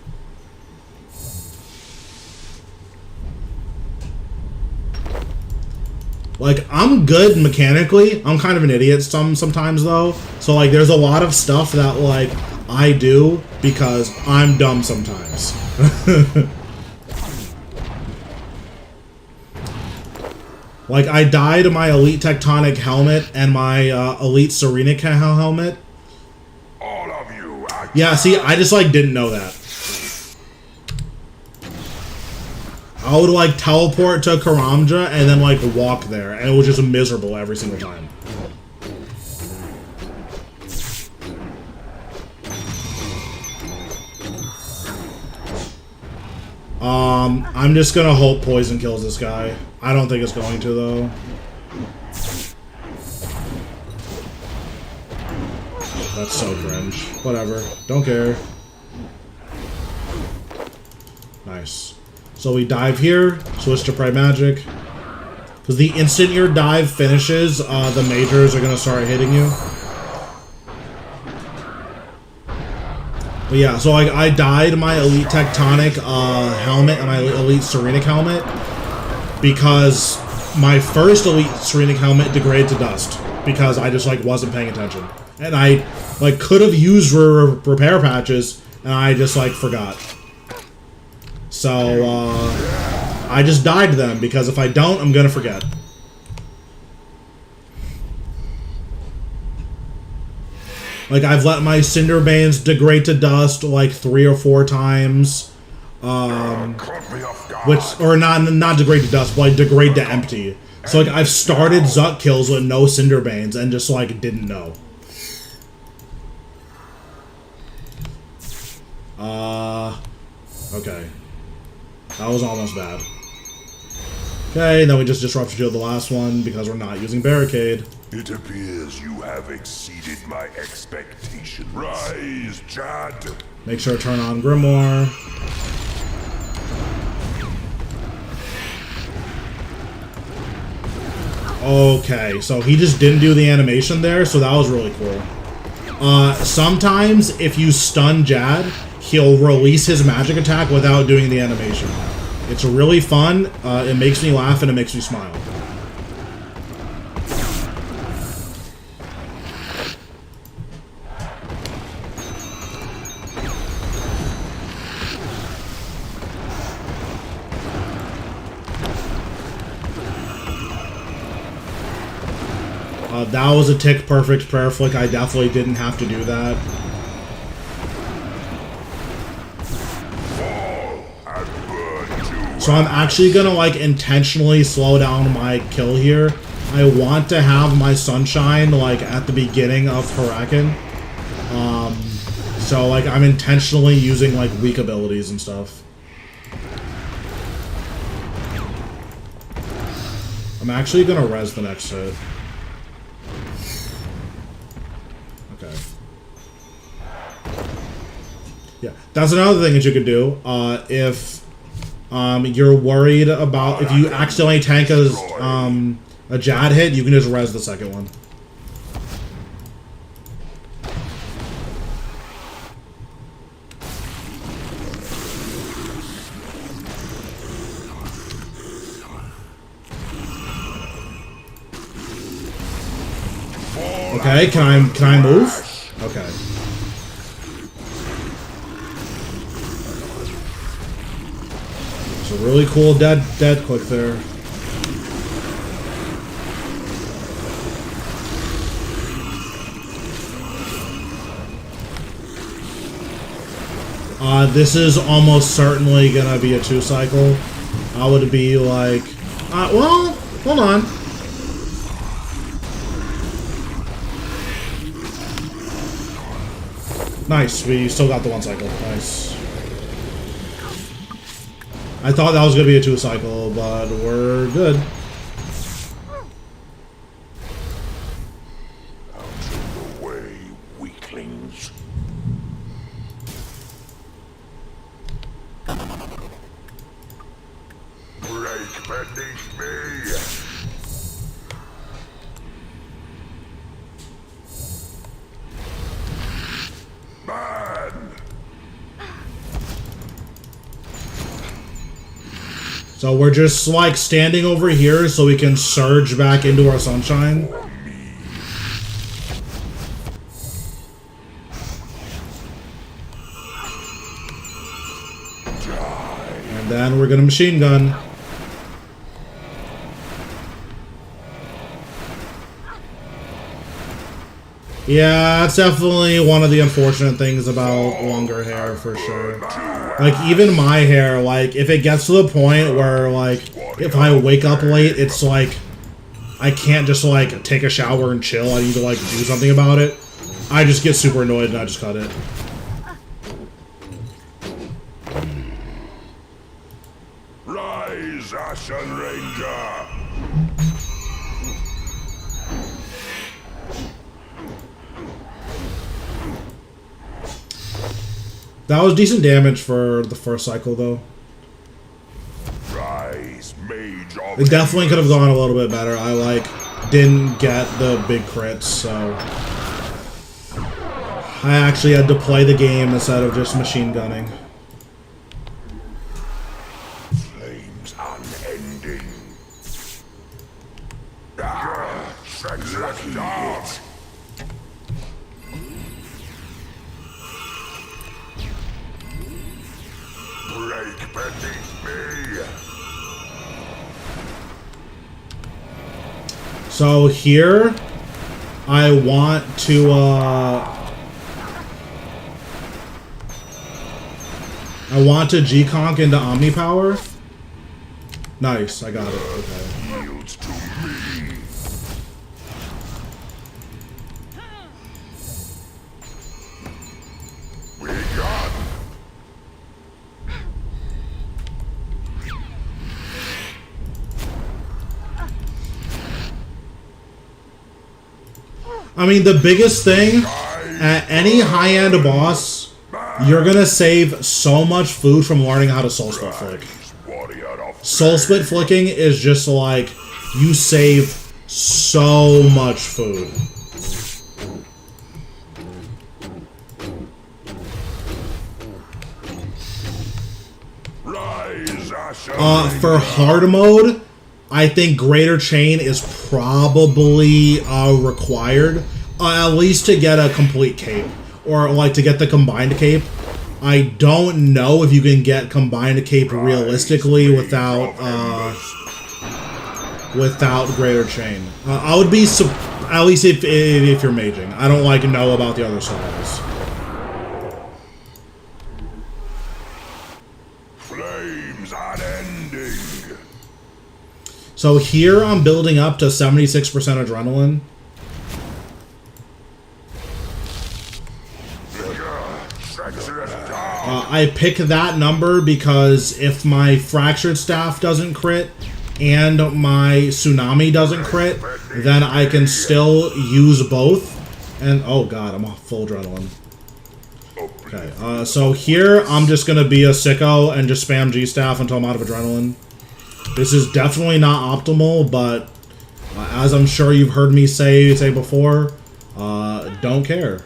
Like, I'm good mechanically. I'm kind of an idiot sometimes, though. So, like, there's a lot of stuff that, like, I do because I'm dumb sometimes. Like, I dyed my Elite Tectonic helmet and my Elite Serenic helmet. All of you. Yeah, see, I just, like, didn't know that. I would, like, teleport to Karamja and then, like, walk there. And it was just miserable every single time. I'm just gonna hope poison kills this guy. I don't think it's going to, though. That's so cringe. Whatever. Don't care. Nice. So we dive here, switch to Pray Magic. Because the instant your dive finishes, the majors are going to start hitting you. But yeah, so I dyed my Elite Tectonic helmet and my Elite Serenic helmet. because my first Elite Screening Helmet degraded to dust because I just like wasn't paying attention, and I like could have used repair patches, and I just like forgot. So I just died to them because if I don't, I'm gonna forget. Like, I've let my Cinderbanes degrade to dust, like, 3 or 4 times. Which, or not degrade to dust, but, like, degrade to empty. So, like, I've started Zuck kills with no Cinderbanes and just, like, didn't know. Okay. That was almost bad. Okay, then we just disrupted shield the last one because we're not using barricade. It appears you have exceeded my expectations. Rise, Jad! Make sure to turn on Grimoire. Okay, so he just didn't do the animation there, so that was really cool. Sometimes, if you stun Jad, he'll release his magic attack without doing the animation. It's really fun, it makes me laugh, and it makes me smile. That was a tick perfect prayer flick. I definitely didn't have to do that. So I'm actually gonna like intentionally slow down my kill here. I want to have my Sunshine like at the beginning of Huracan. So like I'm intentionally using like weak abilities and stuff. I'm actually gonna res the next hit. Okay. Yeah, that's another thing that you could do. If you're worried about if you accidentally tank a Jad hit, you can just res the second one. Okay, can I move? Okay. It's a really cool dead click there. This is almost certainly gonna be a 2-cycle. I would be like, well, hold on. Nice, we still got the 1-cycle. Nice. I thought that was gonna be a 2-cycle, but we're good. Out of the way, weaklings. Break beneath me. So we're just like standing over here so we can surge back into our Sunshine. And then we're gonna machine gun. Yeah, that's definitely one of the unfortunate things about longer hair, for sure. Like, even my hair, like, if it gets to the point where, like, if I wake up late, it's like, I can't just, like, take a shower and chill. I need to, like, do something about it. I just get super annoyed and I just cut it. Rise, Ashen Ranger! That was decent damage for the first cycle, though. Rise, Mage of It definitely could have gone a little bit better. I, like, didn't get the big crits, so... I actually had to play the game instead of just machine gunning. Flames unending. Lucky dog. Break beneath me. So here, I want to, I want to G-Conk into Omnipower. Nice, I got it, okay. Yields to me. We got. I mean, the biggest thing, at any high-end boss, you're gonna save so much food from learning how to Soul Split Flick. Soul Split Flicking is just like, you save so much food. For hard mode, I think Greater Chain is probably required, at least to get a complete cape, or like to get the combined cape. I don't know if you can get combined cape realistically without Greater Chain. I would be at least if you're maging. I don't like know about the other styles. Flames unending. So here I'm building up to 76% adrenaline. I pick that number because if my Fractured Staff doesn't crit and my Tsunami doesn't crit, then I can still use both. And oh god, I'm off full adrenaline. Okay, so here I'm just gonna be a sicko and just spam G-Staff until I'm out of adrenaline. This is definitely not optimal, but as I'm sure you've heard me say before, don't care.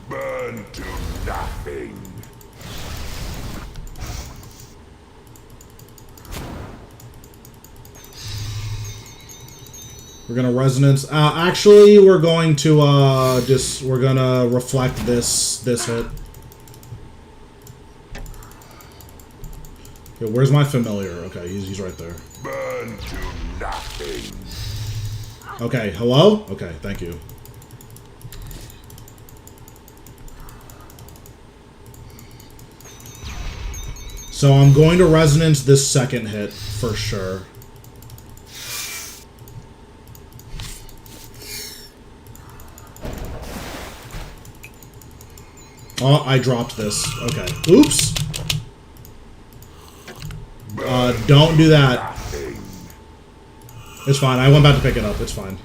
Burn to nothing. We're gonna resonance. Actually, we're going to we're gonna reflect this hit. Okay, where's my familiar? Okay, he's right there. Burn to nothing. Okay, hello? Okay, thank you. So I'm going to resonance this second hit for sure. Oh, I dropped this. Okay. Oops. Don't do that. It's fine. I went back to pick it up. It's fine.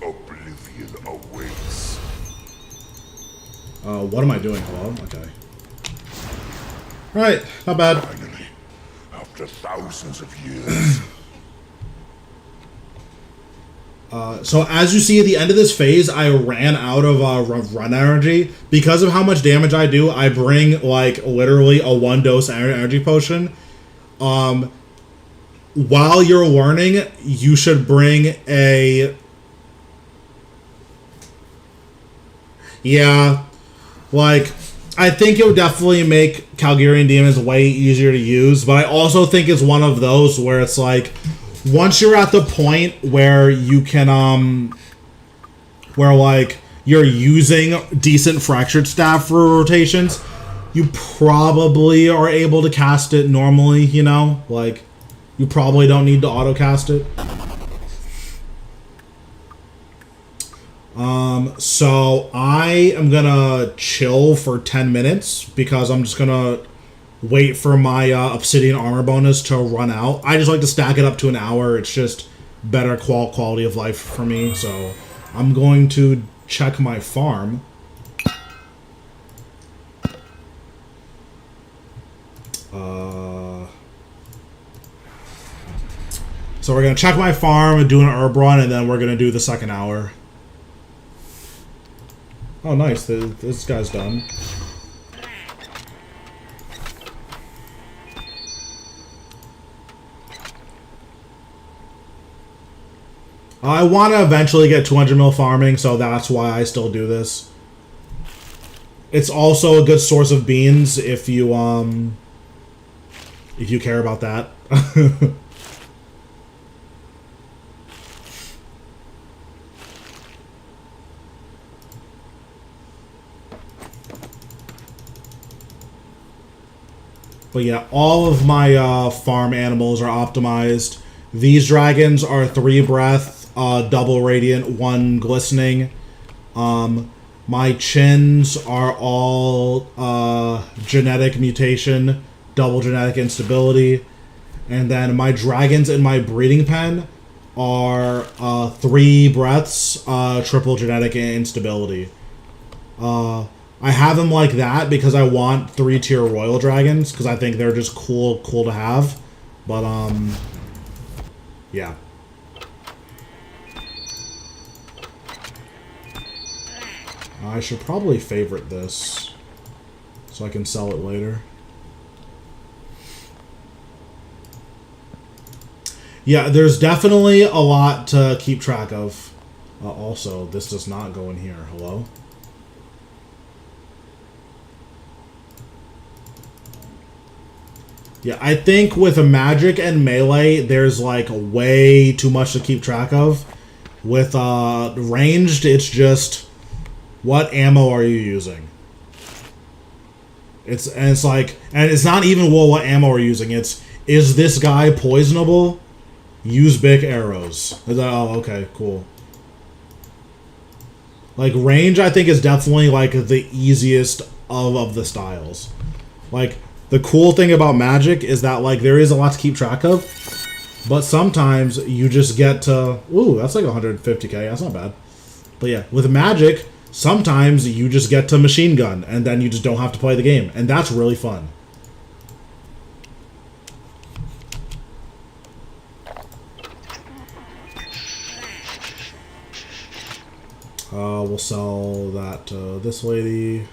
Oblivion awaits. What am I doing? Hello? Okay. Alright, not bad. Finally, after thousands of years. So as you see at the end of this phase, I ran out of run energy. Because of how much damage I do, I bring, like, literally a 1-dose energy potion. While you're learning, you should bring a... Yeah, like... I think it would definitely make Calgarian Demons way easier to use, but I also think it's one of those where it's like, once you're at the point where you can, where like, you're using decent Fractured Staff for rotations, you probably are able to cast it normally, you know? Like, you probably don't need to auto-cast it. So I am gonna chill for 10 minutes because I'm just gonna wait for my Obsidian Armor bonus to run out. I just like to stack it up to an hour. It's just better quality of life for me. So I'm going to check my farm. So we're gonna check my farm and do an herb run, and then we're gonna do the second hour. Oh, nice. This guy's done. I want to eventually get 200 mil farming, so that's why I still do this. It's also a good source of beans if you care about that. But yeah, all of my farm animals are optimized. These dragons are 3 breath, double radiant, 1 glistening. My chins are all genetic mutation, double genetic instability. And then my dragons in my breeding pen are 3 breaths, triple genetic instability. I have them like that because I want 3-tier royal dragons because I think they're just cool to have. But yeah. I should probably favorite this so I can sell it later. Yeah, there's definitely a lot to keep track of. Also, this does not go in here. Hello? Yeah, I think with magic and melee, there's like way too much to keep track of. With ranged, it's just what ammo are you using? It's not even what ammo are you using. It's, is this guy poisonable? Use big arrows. Oh, okay, cool. Like range, I think is definitely like the easiest of the styles. Like, the cool thing about magic is that, like, there is a lot to keep track of, but sometimes you just get to... Ooh, that's like 150k. That's not bad. But yeah, with magic, sometimes you just get to machine gun, and then you just don't have to play the game, and that's really fun. We'll sell that to this lady.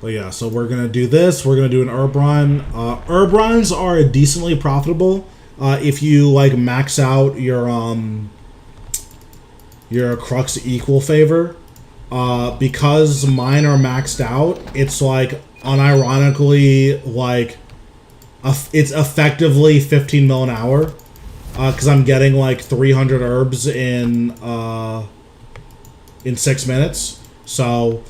But yeah, so we're going to do this. We're going to do an herb run. Herb runs are decently profitable if you like max out your crux equal favor. Because mine are maxed out, it's like unironically like it's effectively 15 mil an hour because I'm getting like 300 herbs in 6 minutes. So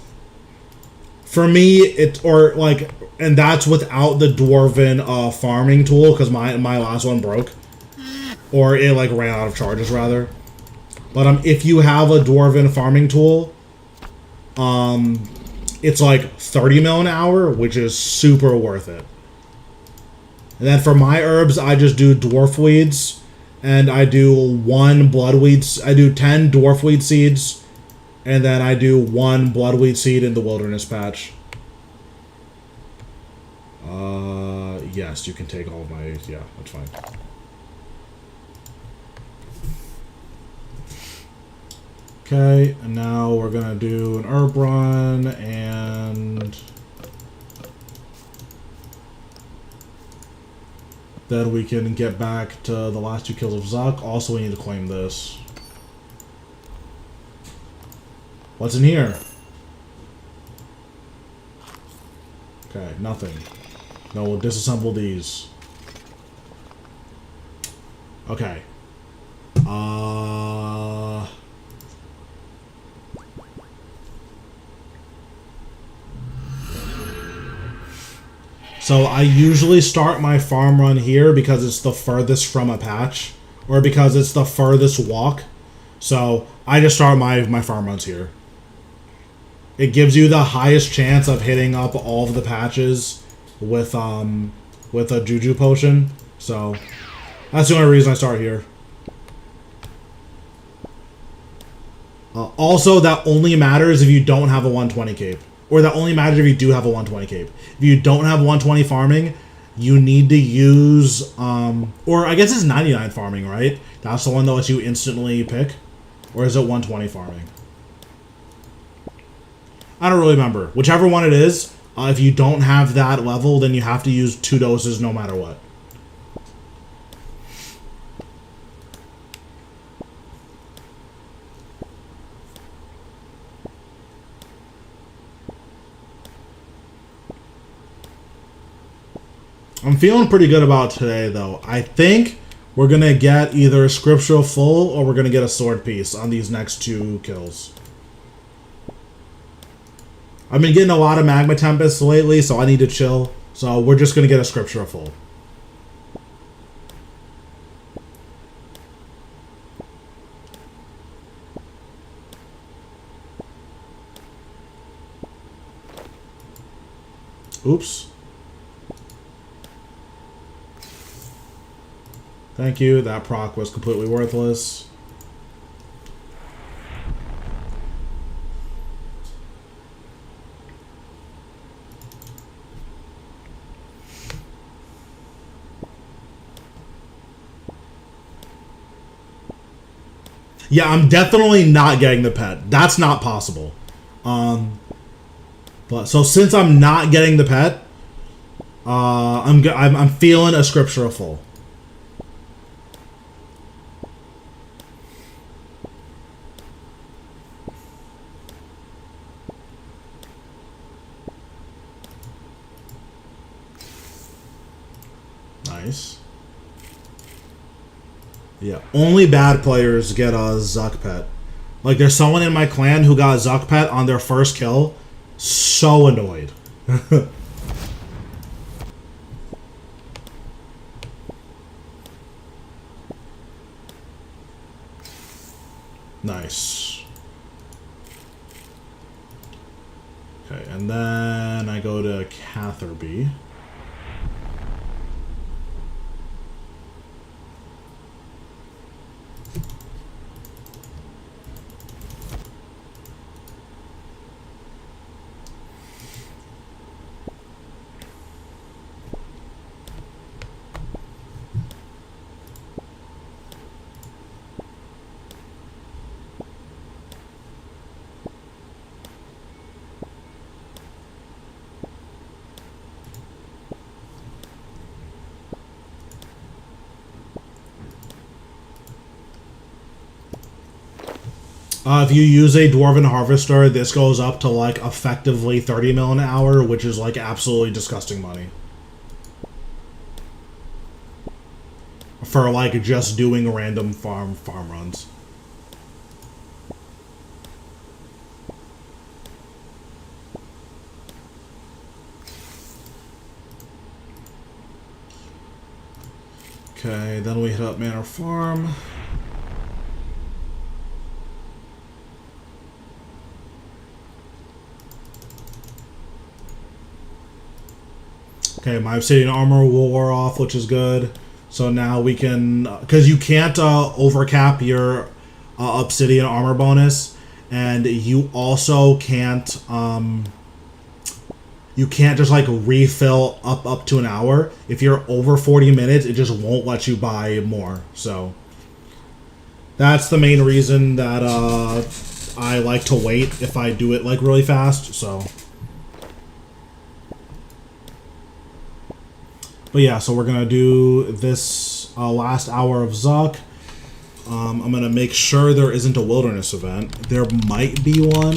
for me, and that's without the dwarven farming tool because my last one broke, or it like ran out of charges rather. But if you have a dwarven farming tool, it's like 30 mil an hour, which is super worth it. And then for my herbs, I just do dwarf weeds, and I do 1 bloodweed. I do 10 dwarf weed seeds. And then I do 1 bloodweed seed in the wilderness patch. Yes, you can take all of my... Yeah, that's fine. Okay, and now we're gonna do an herb run, and... then we can get back to the last 2 kills of Zuck. Also, we need to claim this. What's in here? Okay, nothing. No, we'll disassemble these. Okay. So I usually start my farm run here because it's the furthest from a patch, or because it's the furthest walk. So I just start my farm runs here. It gives you the highest chance of hitting up all of the patches with a Juju potion. So that's the only reason I start here. Also, that only matters if you don't have a 120 cape. Or that only matters if you do have a 120 cape. If you don't have 120 farming, you need to use, or I guess it's 99 farming, right? That's the one that lets you instantly pick? Or is it 120 farming? I don't really remember. Whichever one it is, if you don't have that level, then you have to use 2 doses no matter what. I'm feeling pretty good about today, though. I think we're going to get either a Scriptural Full or we're going to get a Sword Piece on these next 2 kills. I've been getting a lot of Magma Tempests lately, so I need to chill. So we're just going to get a Scriptural Full. Oops. Thank you. That proc was completely worthless. Yeah, I'm definitely not getting the pet. That's not possible. But so since I'm not getting the pet, I'm feeling a Scriptural Full. Nice. Yeah, only bad players get a Zuck pet. Like, there's someone in my clan who got a Zuck pet on their first kill. So annoyed. Nice. Okay, and then I go to Catherby. If you use a Dwarven Harvester, this goes up to, like, effectively 30 mil an hour, which is, like, absolutely disgusting money. For, like, just doing random farm runs. Okay, then we hit up Manor Farm. Okay, my obsidian armor wore off, which is good. So now we can, because you can't overcap your obsidian armor bonus, and you also can't just like refill up to an hour. If you're over 40 minutes, it just won't let you buy more. So that's the main reason that I like to wait if I do it like really fast. So. But yeah, so we're going to do this last hour of Zuck. I'm going to make sure there isn't a wilderness event. There might be one.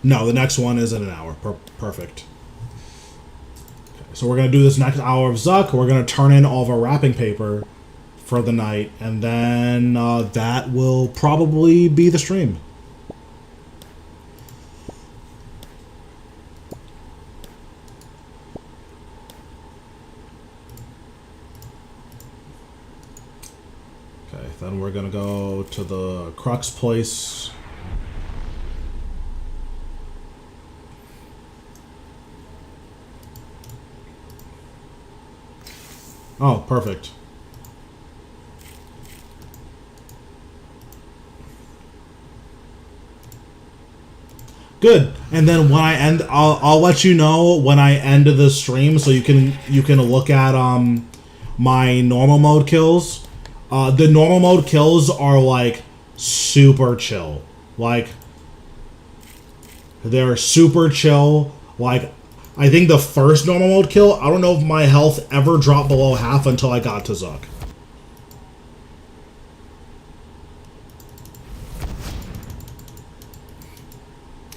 No, the next one is in an hour. Perfect. Okay, so we're going to do this next hour of Zuck. We're going to turn in all of our wrapping paper for the night. And then that will probably be the stream. Then we're gonna go to the Crux place. Oh, perfect. Good. And then when I end, I'll let you know when I end the stream, so you can look at my normal mode kills. The normal mode kills are like super chill. Like they're super chill. Like I think the first normal mode kill, I don't know if my health ever dropped below half until I got to Zuck.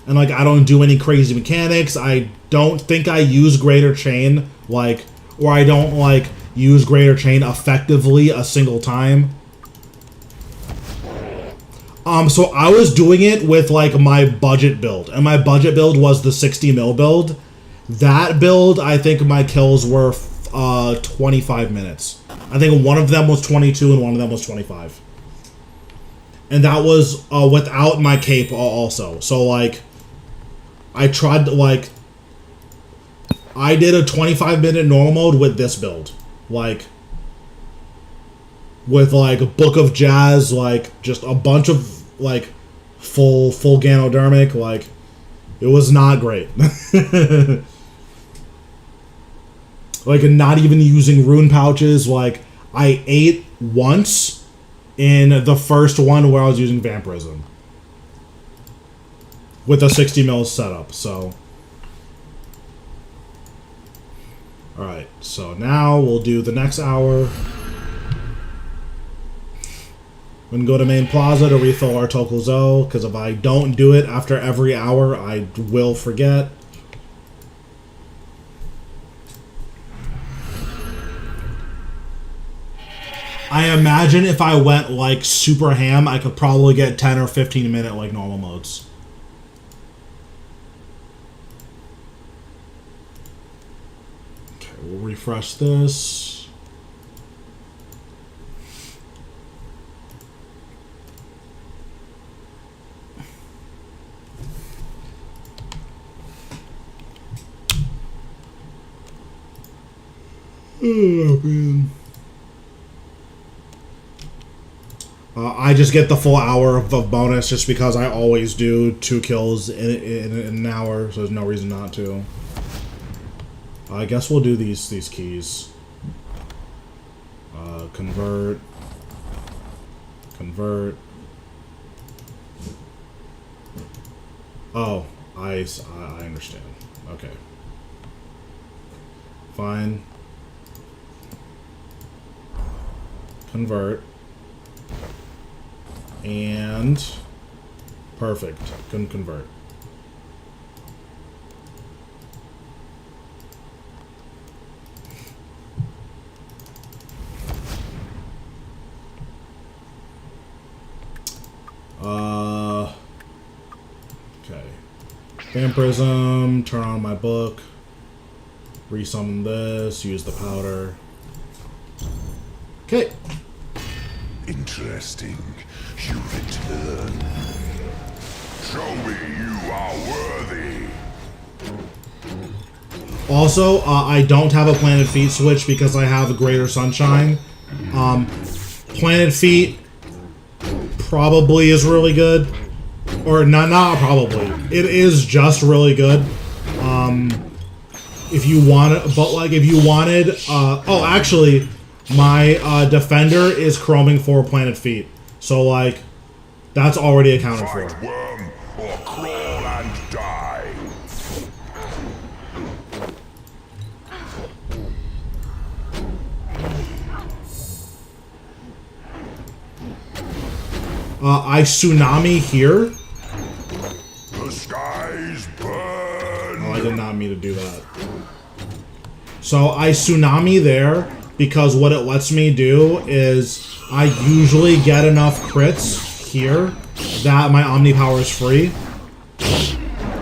And like I don't do any crazy mechanics. I don't think I use Greater Chain, like, or I don't like use Greater Chain effectively a single time. So I was doing it with like my budget build, and my budget build was the 60 mil build. That build, I think my kills were 25 minutes. I think one of them was 22 and one of them was 25. And that was without my cape also. So like I tried to, like, I did a 25-minute normal mode with this build. Like, with, like, a Book of Jazz, like, just a bunch of, like, full Ganodermic, like, it was not great. Like, not even using rune pouches, like, I ate once in the first one where I was using Vampirism. With a 60 mil setup, so. Alright, so now we'll do the next hour. We're gonna go to Main Plaza to refill our Tokuzo, because if I don't do it after every hour, I will forget. I imagine if I went like super ham, I could probably get 10 or 15 minute like normal modes. We'll refresh this. Oh, man. I just get the full hour of bonus just because I always do 2 kills in an hour, so there's no reason not to. I guess we'll do these keys. Convert. Convert. Oh, I understand. Okay. Fine. Convert. And perfect. Couldn't convert. Okay. Vampirism, turn on my book, resummon this, use the powder. Okay. Interesting. You return. Show me you are worthy. Also, I don't have a Planet Feet switch because I have a Greater Sunshine. Planet Feet probably is really good. Or not probably. It is just really good. If you want it, but like if you wanted, oh, actually, my Defender is chroming for Planet Feet. So like, that's already accounted for. Fight worm or crawl and die. I Tsunami here. The skies burn. Oh, I did not mean to do that. So I Tsunami there because what it lets me do is I usually get enough crits here that my Omni Power is free.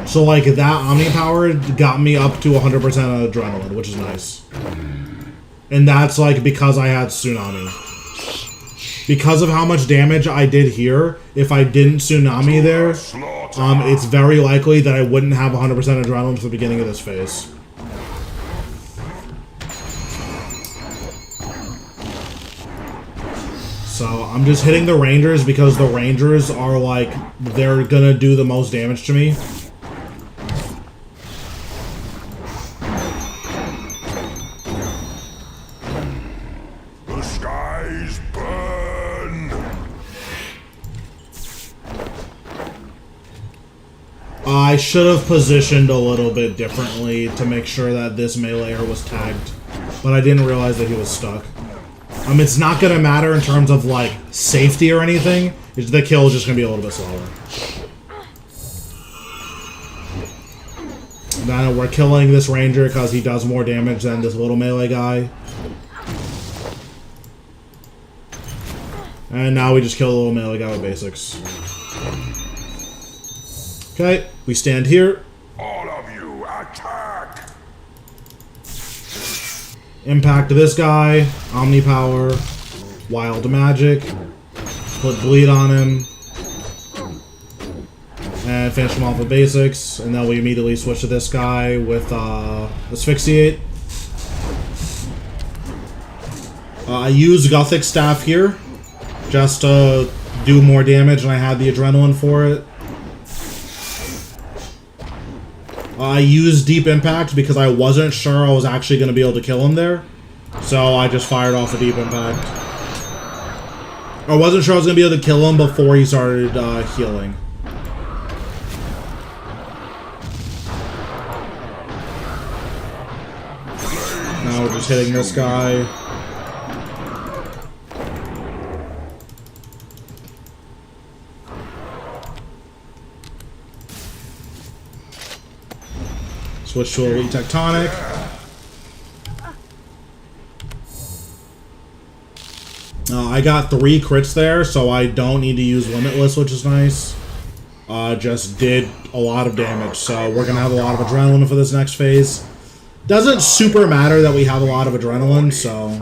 So like that Omni Power got me up to 100% adrenaline, which is nice. And that's like because I had Tsunami. Because of how much damage I did here, if I didn't Tsunami there, it's very likely that I wouldn't have 100% adrenaline for the beginning of this phase. So I'm just hitting the Rangers because the Rangers are like, they're gonna do the most damage to me. I should have positioned a little bit differently to make sure that this meleeer was tagged, but I didn't realize that he was stuck. It's not gonna matter in terms of like safety or anything. The kill is just gonna be a little bit slower. Then we're killing this ranger because he does more damage than this little melee guy. And now we just kill the little melee guy with basics. Okay, we stand here. All of you, attack! Impact to this guy. Omni power. Wild magic. Put bleed on him. And finish him off with basics. And then we immediately switch to this guy with asphyxiate. I use Gothic Staff here just to do more damage, and I had the adrenaline for it. I used Deep Impact because I wasn't sure I was actually going to be able to kill him there. So I just fired off a Deep Impact. I wasn't sure I was going to be able to kill him before he started healing. Now we're just hitting this guy. Switch to Elite Tectonic. I got 3 crits there, so I don't need to use Limitless, which is nice. Just did a lot of damage, so we're gonna have a lot of adrenaline for this next phase. Doesn't super matter that we have a lot of adrenaline, so...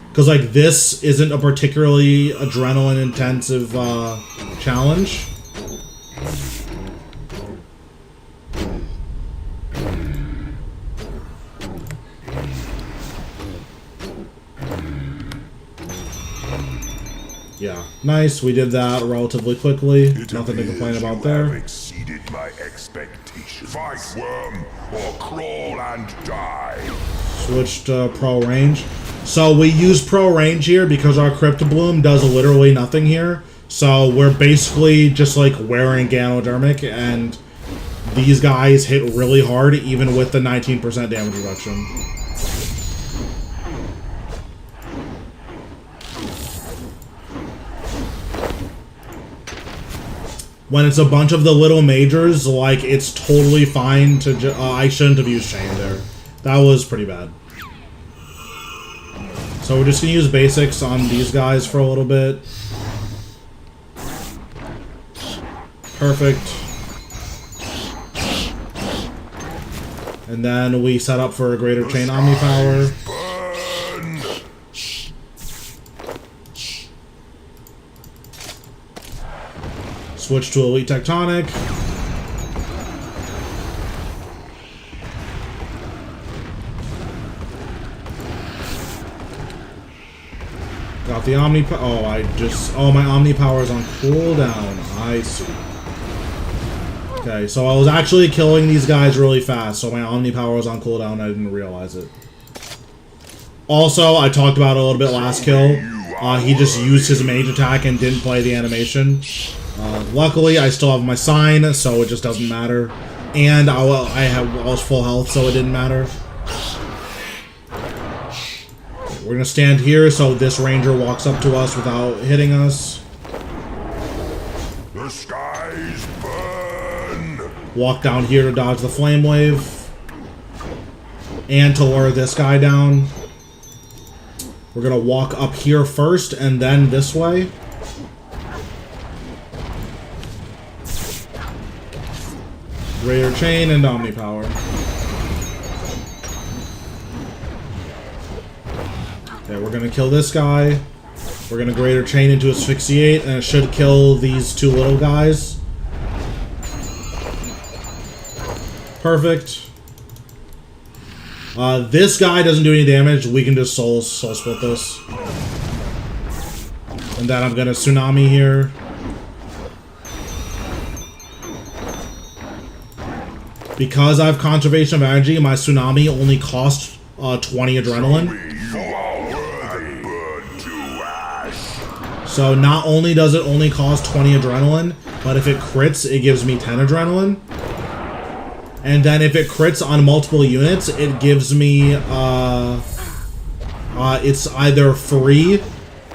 Because, like, this isn't a particularly adrenaline-intensive challenge. Yeah, nice. We did that relatively quickly. Nothing to complain about there. Exceeded my expectations. Fight, worm, or crawl and die. Switched to Pro Range. So we use Pro Range here because our Crypto Bloom does literally nothing here. So we're basically just like wearing Ganodermic, and these guys hit really hard even with the 19% damage reduction. When it's a bunch of the little majors, like, it's totally fine to I shouldn't have used Chain there. That was pretty bad. So we're just gonna use basics on these guys for a little bit. Perfect. And then we set up for a Greater Chain Omni Power. Switch to Elite Tectonic. Got the Omni Power. Oh, my Omni Power is on cooldown. I see. Okay, so I was actually killing these guys really fast, so my Omni Power was on cooldown. I didn't realize it. Also, I talked about it a little bit last kill. He just used his mage attack and didn't play the animation. Luckily, I still have my sign, so it just doesn't matter. And I was full health, so it didn't matter. We're gonna stand here so this ranger walks up to us without hitting us. The skies burn. Walk down here to dodge the flame wave. And to lure this guy down. We're gonna walk up here first and then this way. Greater Chain and Omni Power. Okay, we're gonna kill this guy. We're gonna Greater Chain into Asphyxiate, and it should kill these 2 little guys. Perfect. This guy doesn't do any damage. We can just soul split this. And then I'm gonna Tsunami here. Because I have Conservation of Energy, my Tsunami only costs 20 adrenaline. So not only does it only cost 20 adrenaline, but if it crits, it gives me 10 adrenaline. And then if it crits on multiple units, it gives me, it's either free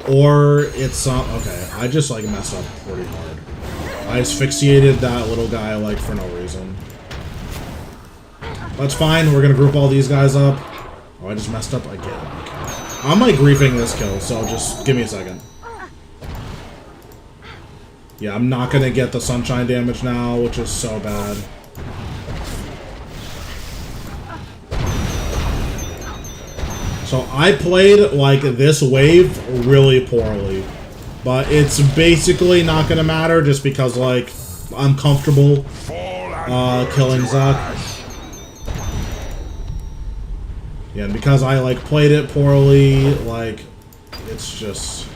or it's, okay, I just, like, messed up pretty hard. I asphyxiated that little guy, like, for no reason. That's fine, we're gonna group all these guys up. Oh, I just messed up again. Okay. I'm, like, griefing this kill, so just give me a second. Yeah, I'm not gonna get the sunshine damage now, which is so bad. So I played, like, this wave really poorly. But it's basically not gonna matter just because, like, I'm comfortable killing Zuck. Yeah, and because I, like, played it poorly, like, it's just...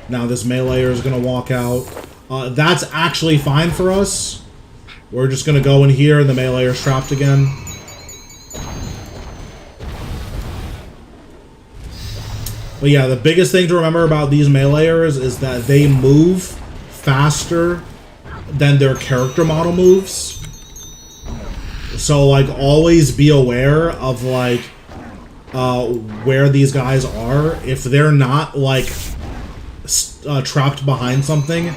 Now this meleeer is gonna walk out. That's actually fine for us. We're just gonna go in here and the meleeer's trapped again. But yeah, the biggest thing to remember about these meleeers is that they move faster than their character model moves. So, like, always be aware of, like, where these guys are. If they're not, like, trapped behind something,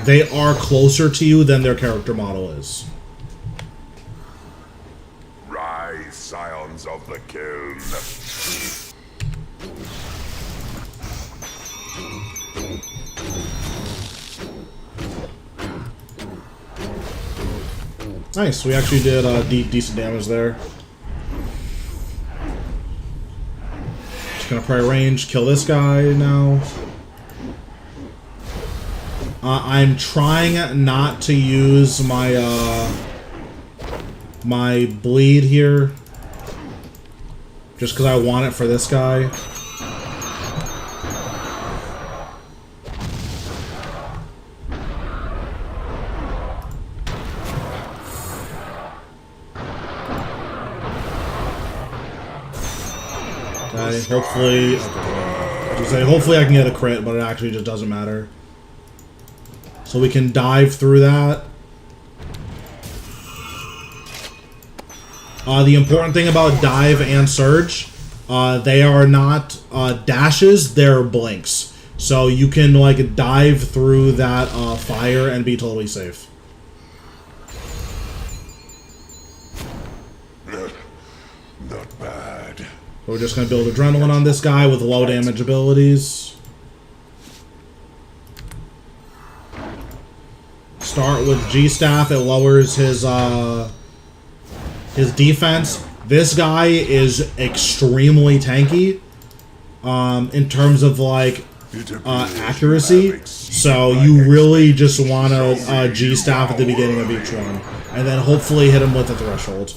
they are closer to you than their character model is. Rise, scions of the kiln. Nice, we actually did decent damage there. Just gonna pray range, kill this guy now. I'm trying not to use my my bleed here, just because I want it for this guy. Okay, hopefully, hopefully I can get a crit, but it actually just doesn't matter. So we can dive through that. The important thing about dive and surge, they are not dashes, they're blinks. So you can, like, dive through that fire and be totally safe. Not bad. We're just going to build adrenaline on this guy with low damage abilities. Start with G-Staff, it lowers his defense. This guy is extremely tanky in terms of, like, accuracy. So you really just want to G-Staff at the beginning of each one. And then hopefully hit him with a threshold.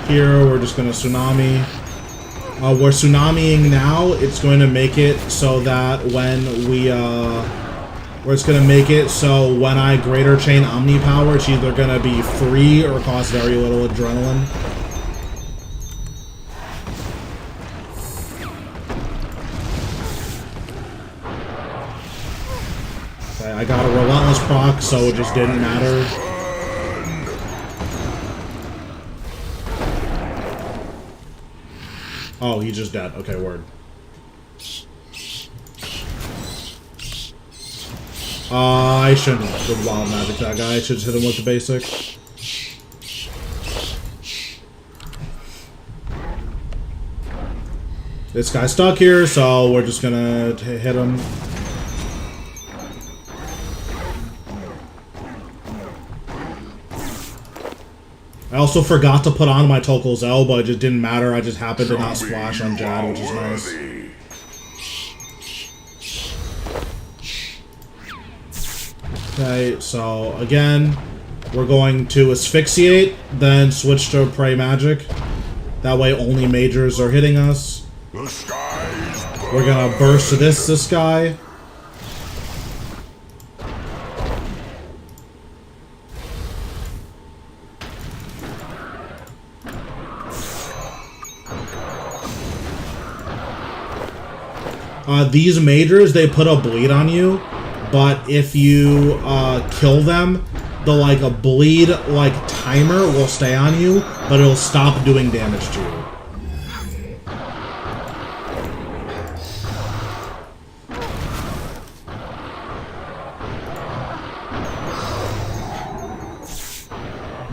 Here, we're just going to tsunami. We're tsunamiing now. It's going to make it so that when we, when I greater chain Omni Power, it's either going to be free or cost very little adrenaline. Okay, I got a relentless proc, so it just didn't matter. Oh, he's just dead. Okay, word. I shouldn't have wild magic that guy. I should hit him with the basic. This guy's stuck here, so we're just gonna hit him. I also forgot to put on my Tokel Zell, but it just didn't matter. I just happened to not splash on Jad, which is nice. Okay, so again, we're going to asphyxiate, then switch to Prey Magic. That way only majors are hitting us. We're gonna burst this guy. These majors, they put a bleed on you, but if you kill them, the like a bleed like timer will stay on you, but it'll stop doing damage to you.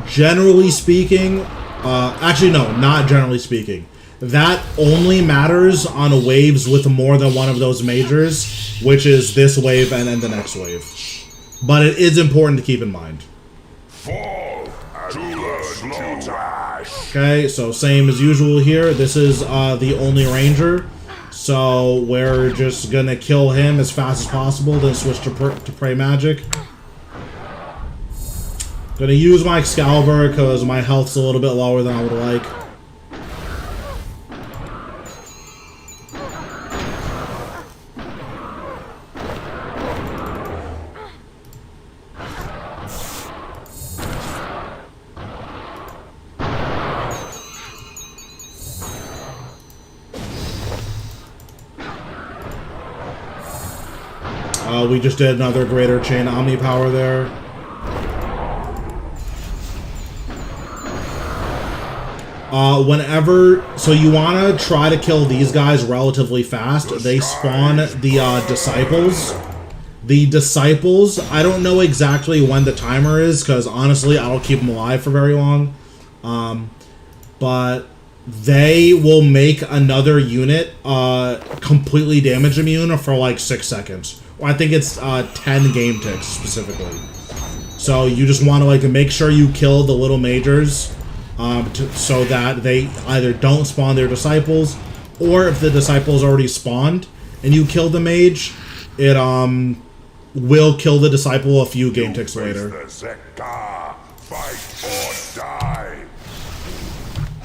Generally speaking, actually no, not generally speaking. That only matters on waves with more than one of those majors, which is this wave and then the next wave. But it is important to keep in mind. Fall to the slaughter. Okay, so same as usual here. This is the only ranger. So we're just gonna kill him as fast as possible, then switch to prey magic. Gonna use my Excalibur because my health's a little bit lower than I would like. We just did another Greater Chain Omni Power there. So you want to try to kill these guys relatively fast. They spawn the Disciples. The Disciples, I don't know exactly when the timer is, because honestly, I don't keep them alive for very long. But they will make another unit completely damage immune for like 6 seconds. Or I think it's 10 game ticks specifically. So you just want to like make sure you kill the little majors. So that they either don't spawn their Disciples, or if the Disciples already spawned and you kill the mage, it will kill the Disciple a few game ticks later.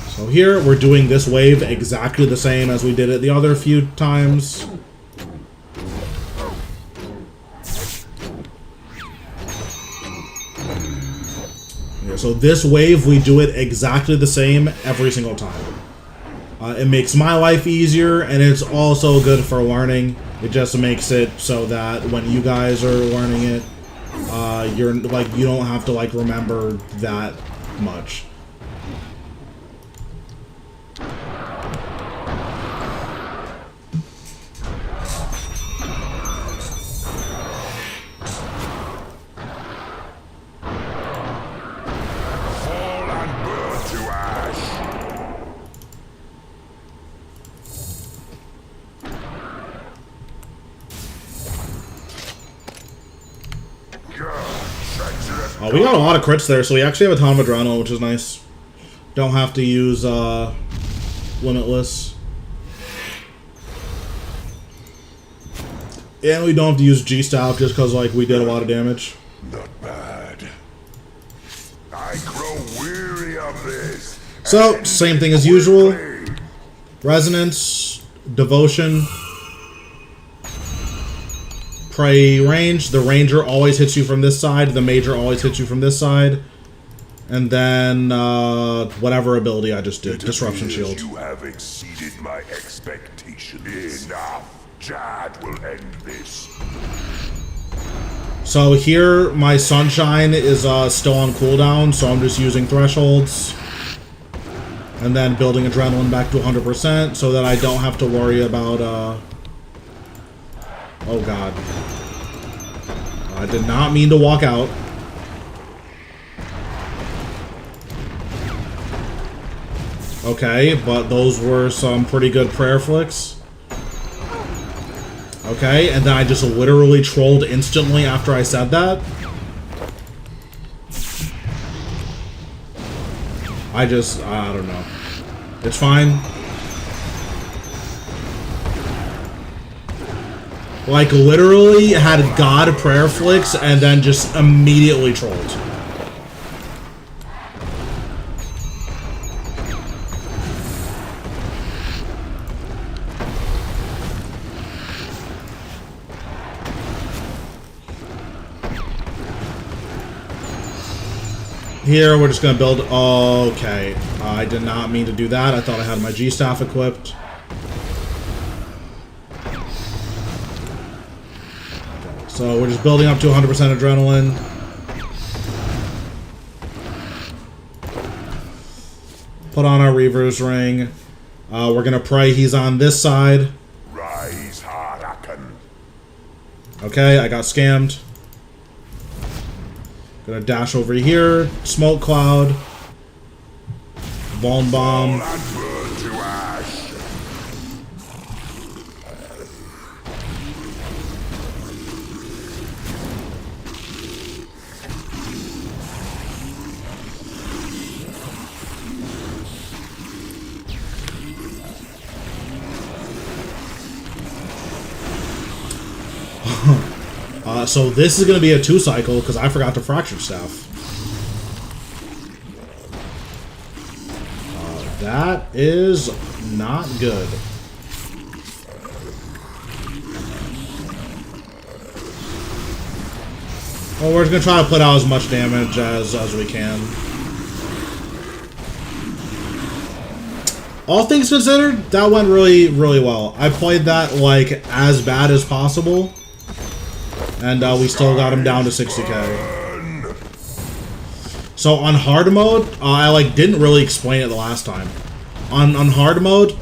So here we're doing this wave exactly the same as we did it the other few times. So this wave, we do it exactly the same every single time. It makes my life easier, and it's also good for learning. It just makes it so that when you guys are learning it, you're like you don't have to like remember that much. We got a lot of crits there, so we actually have a ton of adrenaline, which is nice. Don't have to use Limitless. And we don't have to use G-Staff just because like we did a lot of damage. Not bad. I grow weary of this. So, same thing as usual. Resonance, Devotion, Prey range. The ranger always hits you from this side. The major always hits you from this side. And then whatever ability I just did. Disruption Shield. You have exceeded my expectations. Enough. Jad will end this. So here, my Sunshine is still on cooldown, so I'm just using Thresholds. And then building Adrenaline back to 100% so that I don't have to worry about, oh god. I did not mean to walk out. Okay, but those were some pretty good prayer flicks. Okay, and then I just literally trolled instantly after I said that. I don't know. It's fine. Like, literally had God prayer flicks and then just immediately trolled. Here, we're just going to build... Okay. I did not mean to do that. I thought I had my G-Staff equipped. So we're just building up to 100% adrenaline. Put on our Reaver's Ring. We're gonna pray he's on this side. Rise, Harakan. Okay, I got scammed. Gonna dash over here. Smoke cloud. Bomb bomb. And burn to ash. So this is going to be a 2-cycle because I forgot to fracture staff. That is not good. Well, we're going to try to put out as much damage as we can. All things considered, that went really, really well. I played that like as bad as possible. And we still got him down to 60k. So on hard mode, I like didn't really explain it the last time. On hard mode,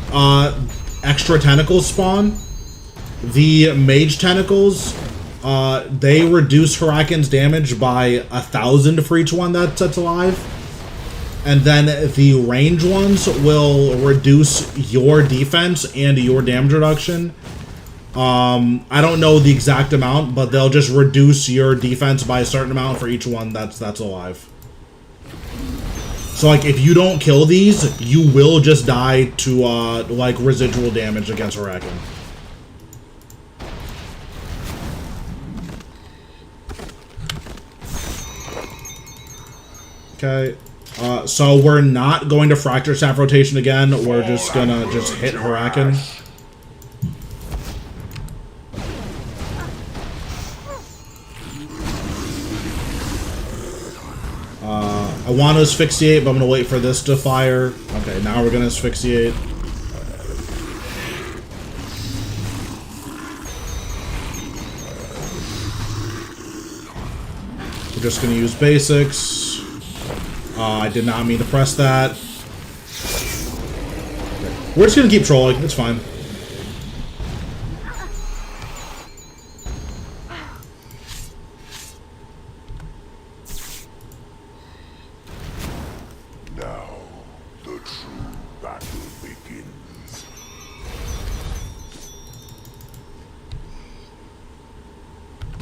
extra tentacles spawn. The mage tentacles, they reduce Hurakan's damage by 1,000 for each one that's alive. And then the range ones will reduce your defense and your damage reduction. I don't know the exact amount, but they'll just reduce your defense by a certain amount for each one that's alive. So, like, if you don't kill these, you will just die to, like, residual damage against Hurakan. Okay. So we're not going to Fracture Staff rotation again. We're just gonna hit Hurakan. I want to asphyxiate, but I'm going to wait for this to fire. Okay, now we're going to asphyxiate. We're just going to use basics. I did not mean to press that. Okay. We're just going to keep trolling. It's fine.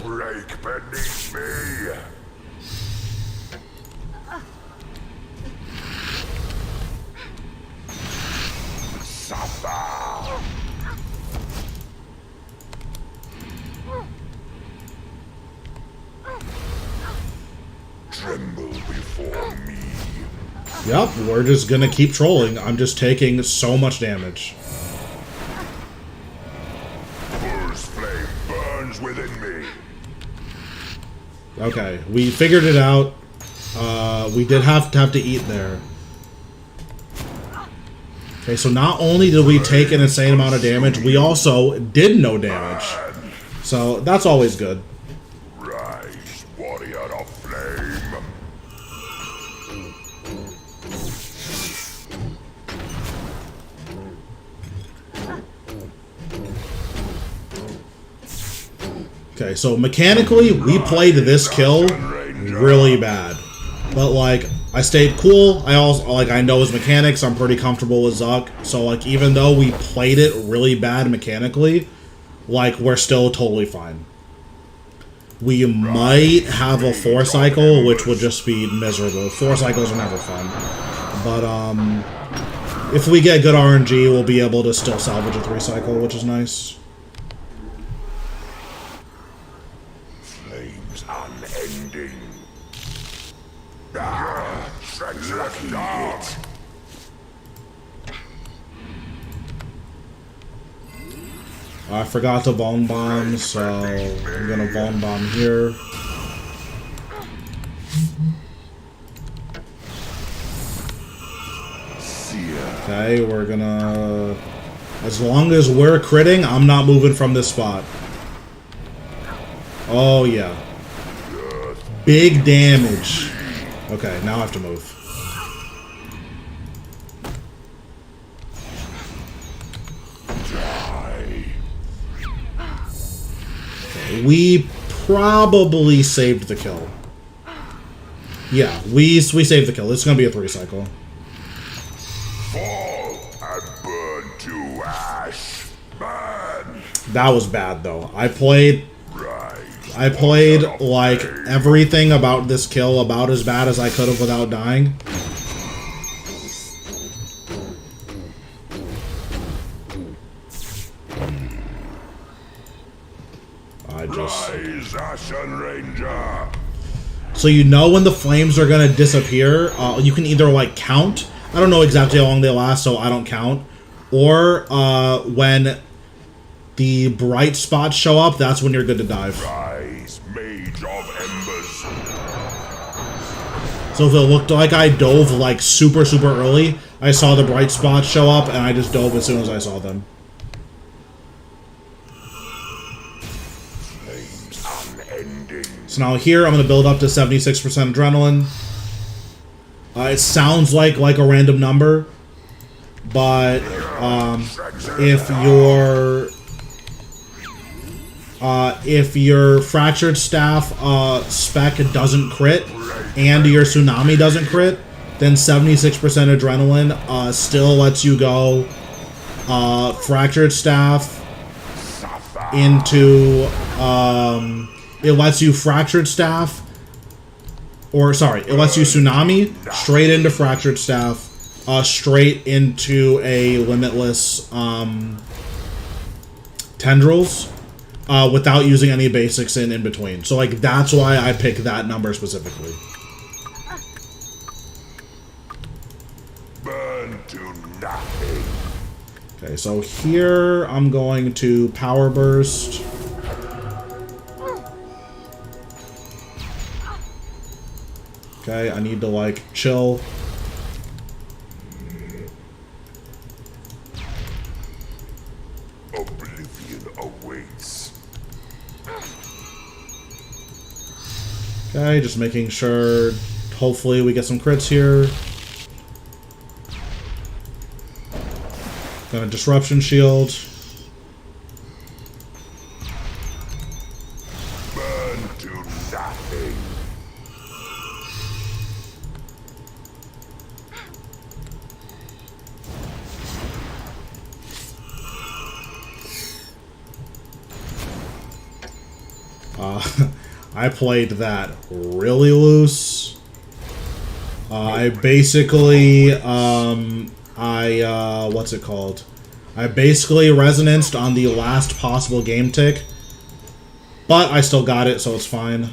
Break beneath me. Suffer. Tremble before me. Yep, we're just gonna keep trolling. I'm just taking so much damage. Bull's flame burns within me. Okay, we figured it out. We did have to eat there. Okay, so not only did we take an insane amount of damage, we also did no damage. So that's always good. Rise, warrior of flame. Okay, so mechanically, we played this kill really bad. But, like, I stayed cool. I also, like, I know his mechanics. I'm pretty comfortable with Zuck. So, like, even though we played it really bad mechanically, like, we're still totally fine. We might have a 4-cycle, which would just be miserable. 4 cycles are never fun. But, if we get good RNG, we'll be able to still salvage a 3-cycle, which is nice. Flames unending. Lucky hit. I forgot to Von Bomb, so I'm gonna Von Bomb here. Okay, we're gonna... As long as we're critting, I'm not moving from this spot. Oh, yeah. Big damage. Okay, now I have to move. Okay, we probably saved the kill. Yeah, we saved the kill. This is going to be a 3 cycle. Fall and burn to ash. Man. That was bad, though. I played Rise. like everything about this kill about as bad as I could have without dying. Rise, Ashen Ranger. So you know when the flames are gonna disappear. You can either like count. I don't know exactly how long they last, so I don't count. Or when the bright spots show up, that's when you're good to dive. Rise, Mage of Embers. So if it looked like I dove like super early, I saw the bright spots show up and I just dove as soon as I saw them. Flames unending. So now here I'm gonna build up to 76% adrenaline. It sounds like a random number, but if your fractured staff spec doesn't crit and your tsunami doesn't crit, then 76% adrenaline still lets you go fractured staff into it lets you fractured staff, or sorry, it lets you tsunami straight into fractured staff, straight into a limitless tendrils, without using any basics in between. So like that's why I picked that number specifically. Burn to nothing. Okay, so here I'm going to power burst. Okay, I need to like chill. Oblivion awaits. Okay, just making sure. Hopefully we get some crits here. Got a disruption shield. Burn to nothing. I played that really loose. I basically, what's it called? I basically resonanced on the last possible game tick, but I still got it, so it's fine.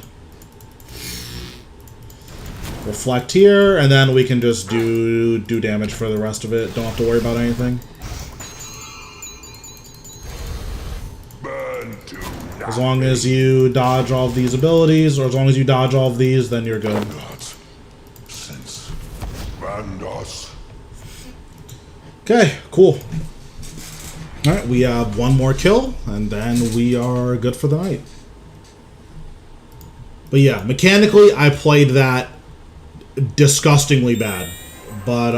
Reflect here, and then we can just do damage for the rest of it. Don't have to worry about anything. Burn to nothing. As long as you dodge all of these abilities, or as long as you dodge all of these, then you're good. Gods, sense, Randos. Okay, cool. Alright, we have one more kill, and then we are good for the night. But yeah, mechanically, I played that disgustingly bad. But,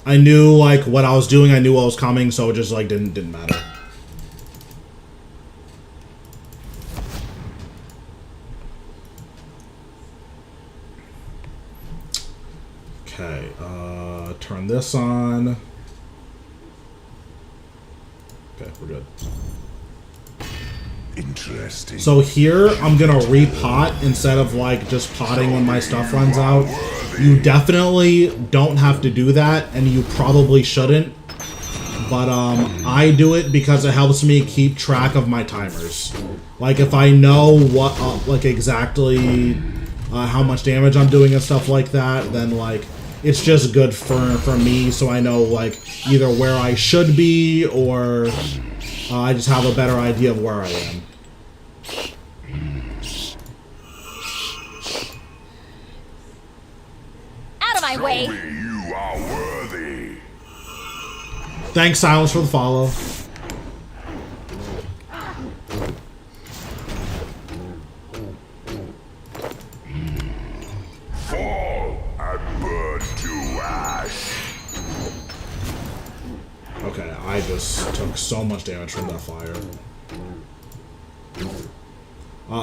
I knew, like, what I was doing, I knew what was coming, so it just, like, didn't matter. Okay, turn this on. Okay, we're good. Interesting. So here, I'm gonna repot instead of, like, just potting when my stuff runs out. You definitely don't have to do that, and you probably shouldn't. But, I do it because it helps me keep track of my timers. Like, if I know what, like, exactly how much damage I'm doing and stuff like that, then, like, it's just good for me, so I know, like, either where I should be, or I just have a better idea of where I am. Out of my way! Show me you are worthy. Thanks, Silence, for the follow. I just took so much damage from that fire.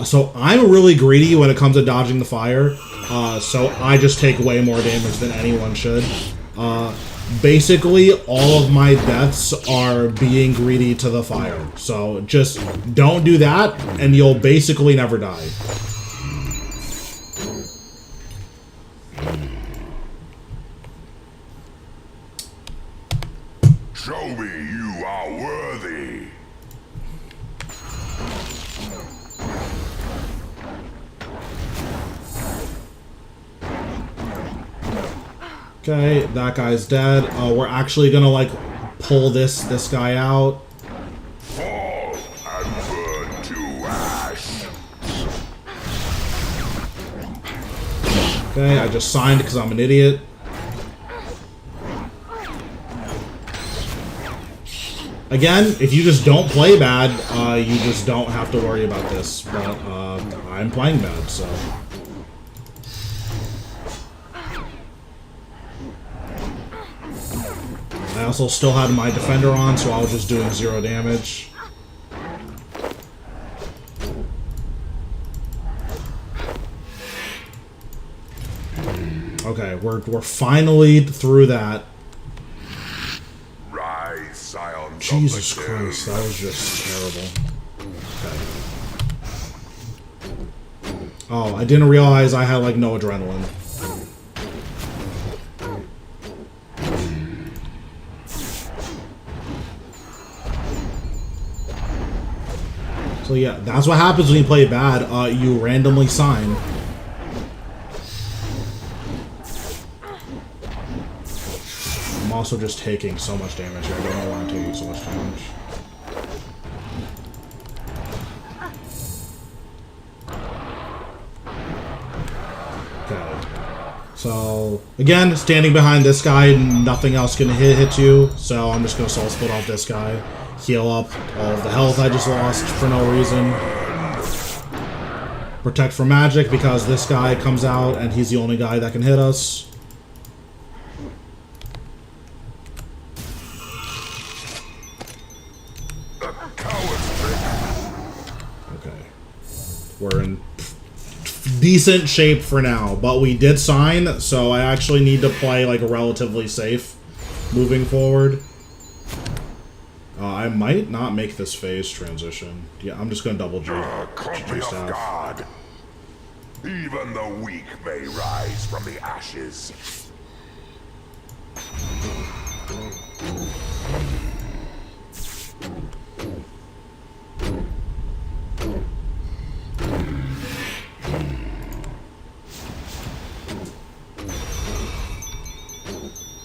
So I'm really greedy when it comes to dodging the fire. So I just take way more damage than anyone should. Basically, all of my deaths are being greedy to the fire. So just don't do that, and you'll basically never die. Show me you are worthy. Okay, that guy's dead. We're actually gonna like pull this guy out. Fall and burn to ash. Okay, I just signed because I'm an idiot. Again, if you just don't play bad, you just don't have to worry about this. But I'm playing bad, so. I also still had my defender on, so I was just doing 0 damage. Okay, we're finally through that. Rise, scions Jesus of the Christ, that was just terrible. Okay. Oh, I didn't realize I had like no adrenaline. So yeah, that's what happens when you play bad. You randomly sign. I'm also just taking so much damage here. I don't know why I'm taking so much damage. Okay. So, again, standing behind this guy, nothing else can hit you. So I'm just going to soul split off this guy. Heal up all of the health I just lost for no reason. Protect from magic because this guy comes out and he's the only guy that can hit us. Okay. We're in decent shape for now, but we did sign, so I actually need to play like relatively safe moving forward. I might not make this phase transition. Yeah, I'm just gonna double jump. Company of God. Even the weak may rise from the ashes.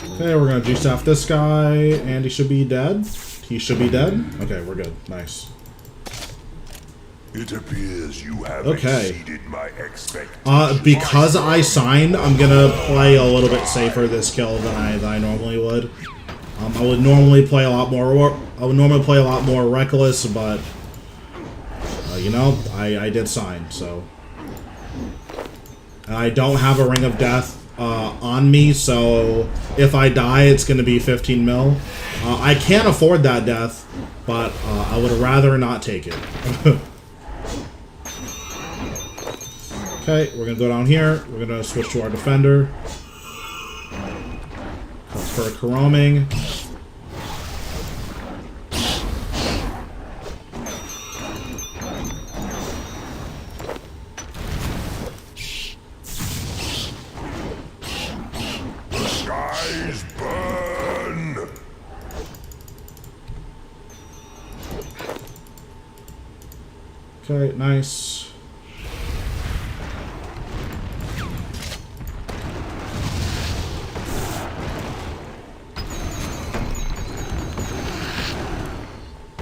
Okay, we're gonna G-staff this guy, and he should be dead. He should be dead. Okay, we're good. Nice. It appears you have exceeded my expectations. Because I signed, I'm gonna play a little bit safer this kill than I normally would. I would normally play a lot more. I would normally play a lot more reckless, but you know, I did sign, so. And I don't have a Ring of Death on me, so if I die, it's gonna be 15 mil. I can't afford that death, but I would rather not take it. Okay, we're gonna go down here. We're gonna switch to our defender. For Karoming. Skies burn. Okay, nice.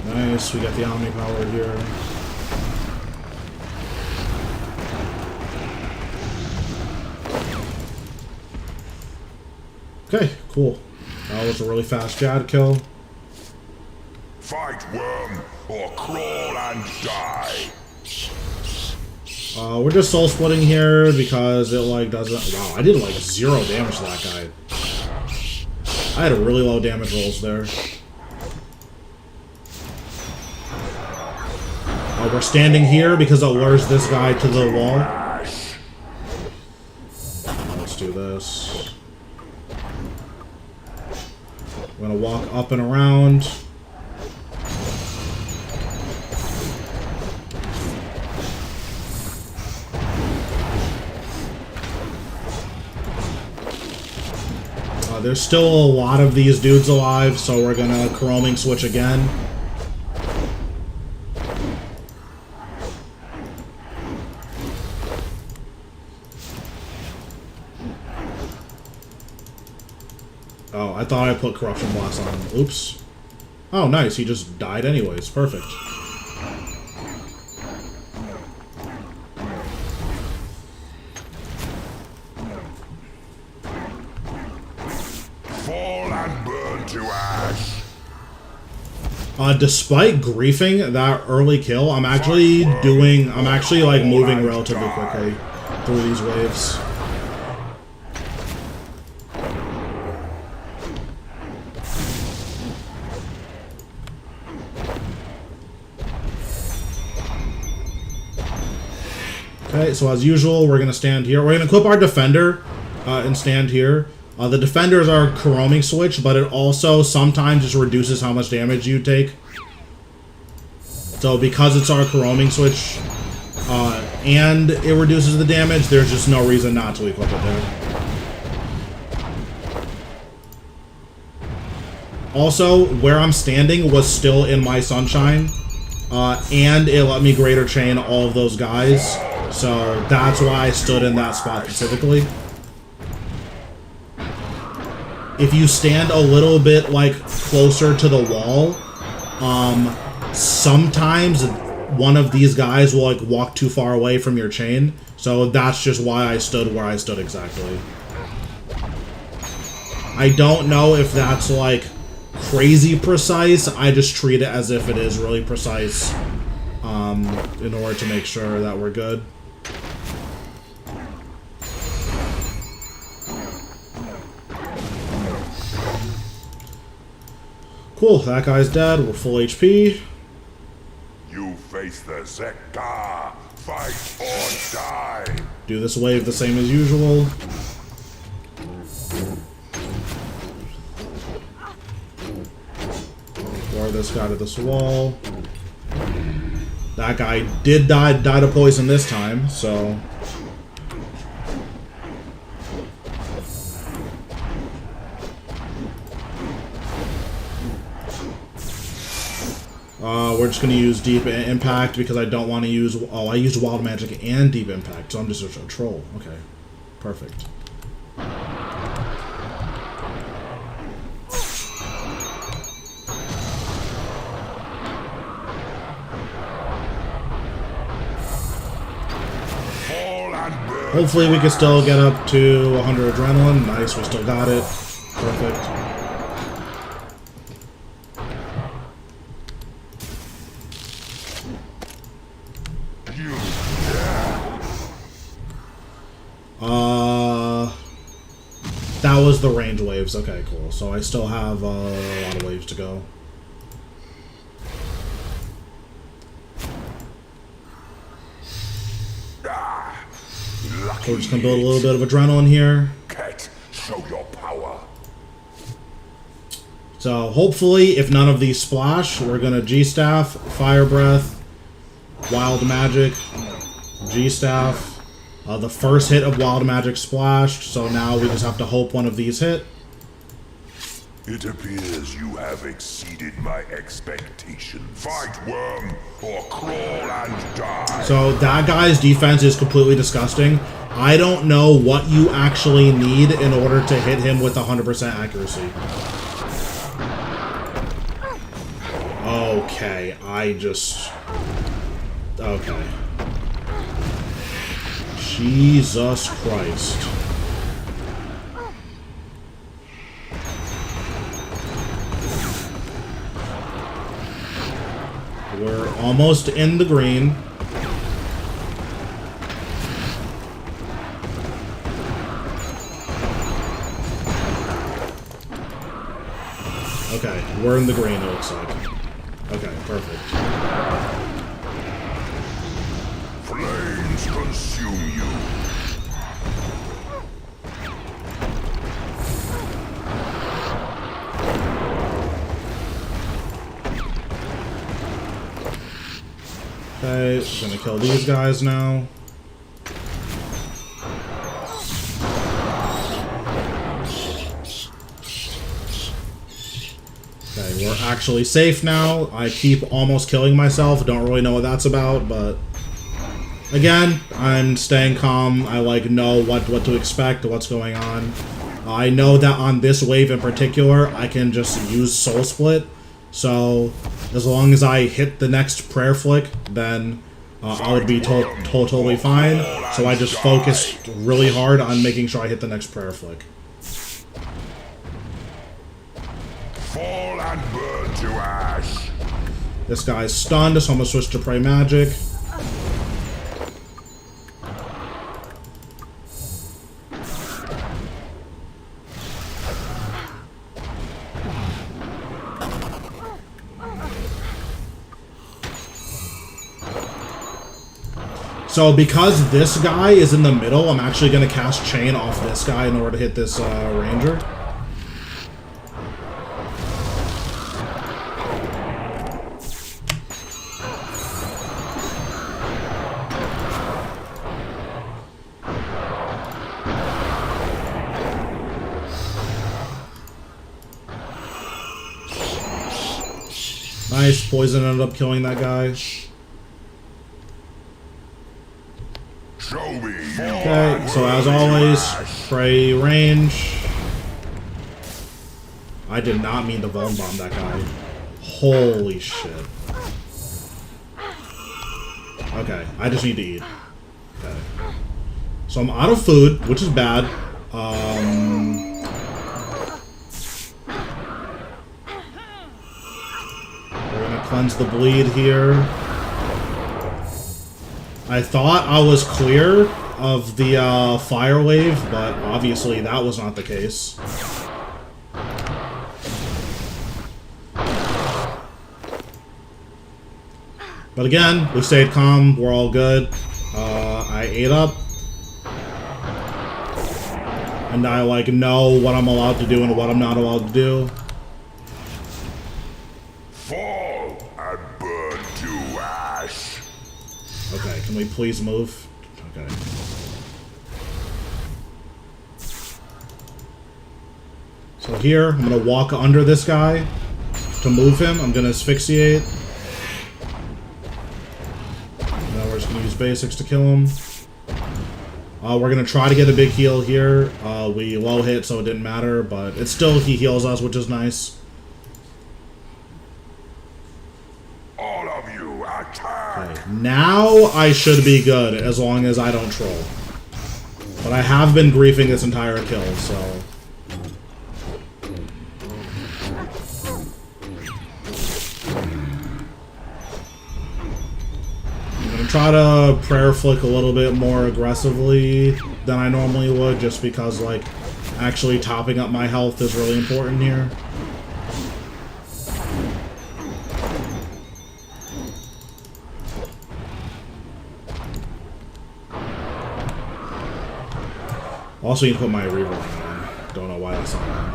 Nice, we got the Omni Power here. Okay, cool. That was a really fast Jad kill. Fight, worm, or crawl and die. We're just soul splitting here because it like doesn't. Wow, I did like 0 damage to that guy. I had a really low damage rolls there. We're standing here because it lures this guy to the wall. Let's do this. I'm gonna walk up and around. There's still a lot of these dudes alive, so we're gonna chroming switch again. Oh, I thought I put Corruption Blast on him. Oops. Oh, nice. He just died anyways. Perfect. Fall and burn to ash. Despite griefing that early kill, I'm actually like moving relatively quickly through these waves. Okay, so as usual, we're going to stand here. We're going to equip our Defender and stand here. The Defender is our chroming switch, but it also sometimes just reduces how much damage you take. So because it's our chroming switch and it reduces the damage, there's just no reason not to equip it there. Also, where I'm standing was still in my sunshine, and it let me greater chain all of those guys. So that's why I stood in that spot specifically. If you stand a little bit like closer to the wall, sometimes one of these guys will like walk too far away from your chain. So that's just why I stood where I stood exactly. I don't know if that's like crazy precise. I just treat it as if it is really precise in order to make sure that we're good. Cool, that guy's dead. We're full HP. You face the Zekka. Fight or die. Do this wave the same as usual. Lure this guy to this wall. That guy did die to poison this time, so... we're just going to use Deep Impact because I don't want to use... Oh, I used Wild Magic and Deep Impact, so I'm just a troll. Okay. Perfect. Hopefully we can still get up to 100 adrenaline. Nice, we still got it. Perfect. That was the range waves. Okay, cool. So I still have a lot of waves to go. So we're just gonna build a little bit of adrenaline here. Cat, show your power. So hopefully, if none of these splash, we're gonna G-Staff, Fire Breath, Wild Magic, G-Staff. The first hit of Wild Magic splashed, so now we just have to hope one of these hit. It appears you have exceeded my expectations. Fight, worm, or crawl and die. So that guy's defense is completely disgusting. I don't know what you actually need in order to hit him with 100% accuracy. Okay, okay. Jesus Christ. We're almost in the green. Okay, we're in the green, it looks like. Okay, perfect. flames consume you. Okay, gonna kill these guys now. Okay, we're actually safe now. I keep almost killing myself. Don't really know what that's about, but again, I'm staying calm. I like know what to expect, what's going on. I know that on this wave in particular, I can just use Soul Split. So as long as I hit the next prayer flick, then I would be totally fine. So I just focused really hard on making sure I hit the next prayer flick. Fall and burn to ash. This guy's stunned, so I'm gonna switch to Pray Magic. So because this guy is in the middle, I'm actually going to cast Chain off this guy in order to hit this Ranger. Nice, poison ended up killing that guy. Okay, so as always, pray range. I did not mean to Vuln Bomb that guy. Holy shit. Okay, I just need to eat. Okay. So I'm out of food, which is bad. We're gonna cleanse the bleed here. I thought I was clear of the fire wave, but obviously that was not the case. But again, we stayed calm, we're all good. I ate up. And I like know what I'm allowed to do and what I'm not allowed to do. Fall and burn to ash. Okay, can we please move? Okay. So here, I'm gonna walk under this guy to move him. I'm gonna asphyxiate. Now we're just gonna use basics to kill him. We're gonna try to get a big heal here. We low hit, so it didn't matter, but it's still he heals us, which is nice. All of you attack. Okay, now I should be good as long as I don't troll. But I have been griefing this entire kill, so. I'm gonna try to prayer flick a little bit more aggressively than I normally would, just because, like, actually topping up my health is really important here. Also need to put my reroll on. Don't know why that's not on.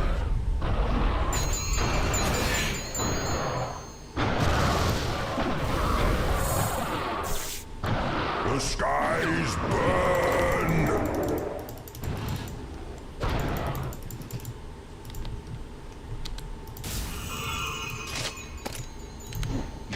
The skies burn.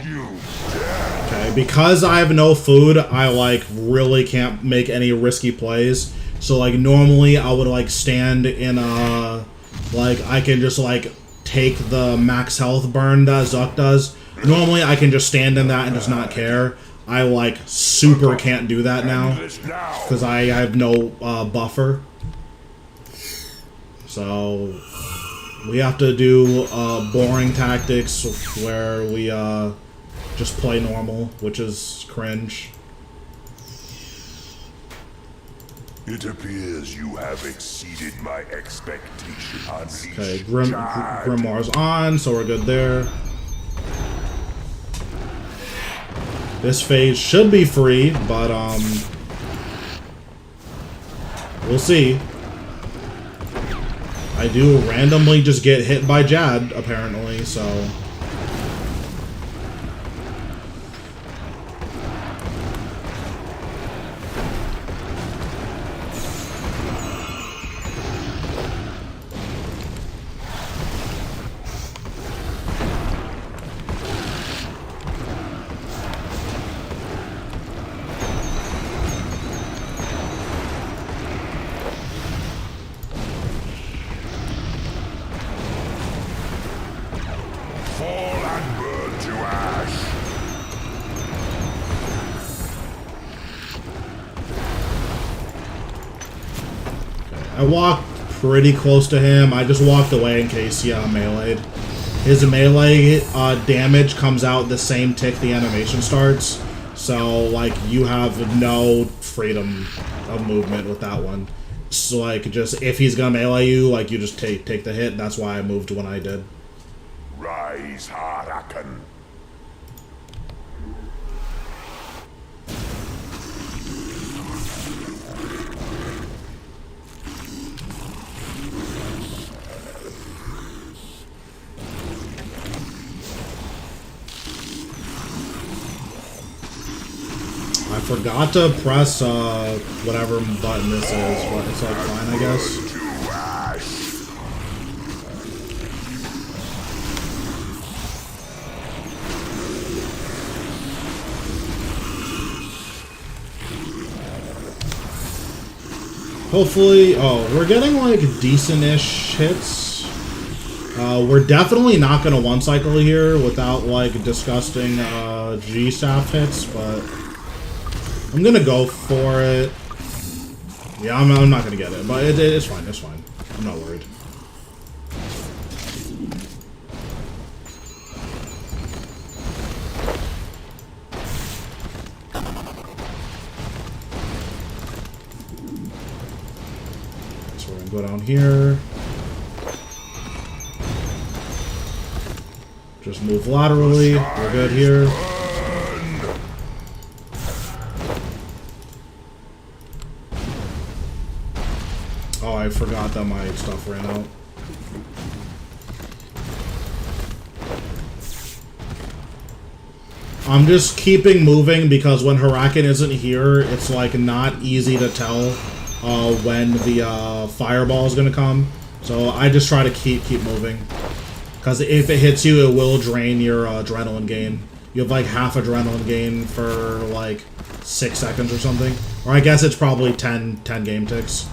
You dare. Okay, because I have no food, I like really can't make any risky plays. So like normally I would like stand in a like I can just like take the max health burn that Zuck does. Normally I can just stand in that and just not care. I like super can't do that now because I have no buffer. So we have to do boring tactics where we just play normal, which is cringe. It appears you have exceeded my expectation. Okay, Grimoire's on, so we're good there. This phase should be free, but we'll see. I do randomly just get hit by Jad, apparently, so... I walked pretty close to him. I just walked away in case he melee'd. His melee damage comes out the same tick the animation starts. So, like, you have no freedom of movement with that one. So, like, just, if he's gonna melee you, like, you just take the hit. That's why I moved when I did. Rise, Harakan. I forgot to press whatever button this is, but it's like fine, I guess. Hopefully, we're getting like decent-ish hits. We're definitely not gonna one cycle here without like disgusting G-staff hits, but I'm gonna go for it. Yeah, I'm not gonna get it, but it's fine. It's fine. I'm not worried. So we're gonna go down here. Just move laterally. We're good here. Oh, I forgot that my stuff ran out. I'm just keeping moving because when Huracan isn't here, it's like not easy to tell when the fireball is gonna come. So I just try to keep moving. Because if it hits you, it will drain your adrenaline gain. You have like half adrenaline gain for like 6 seconds or something. Or I guess it's probably 10 game ticks.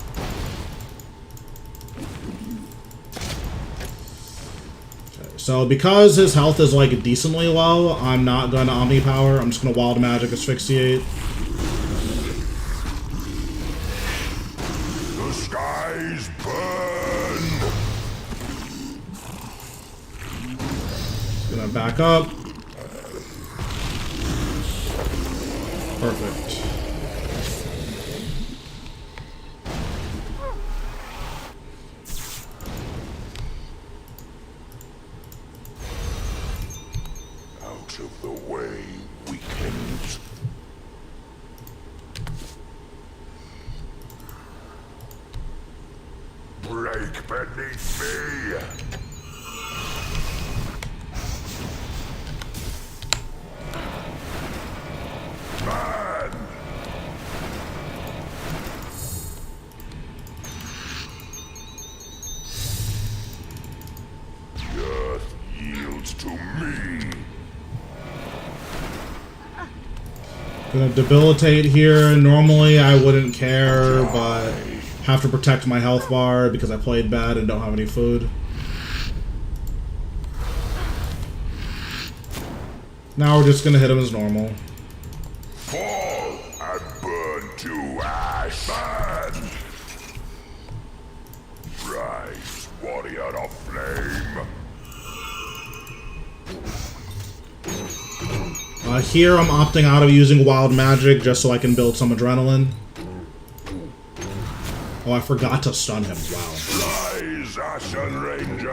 So because his health is like decently low, I'm not going to Omni Power. I'm just going to Wild Magic Asphyxiate. The skies burn. Gonna back up. Perfect. Out of the way, weaklings. Break beneath me. Man. The earth yields to me. Gonna debilitate here. Normally I wouldn't care, but have to protect my health bar because I played bad and don't have any food. Now we're just gonna hit him as normal. Fall and burn to ash. Man. Rise, warrior of flame. Here I'm opting out of using wild magic just so I can build some adrenaline. Oh, I forgot to stun him. Wow. Rise, Ashen Ranger.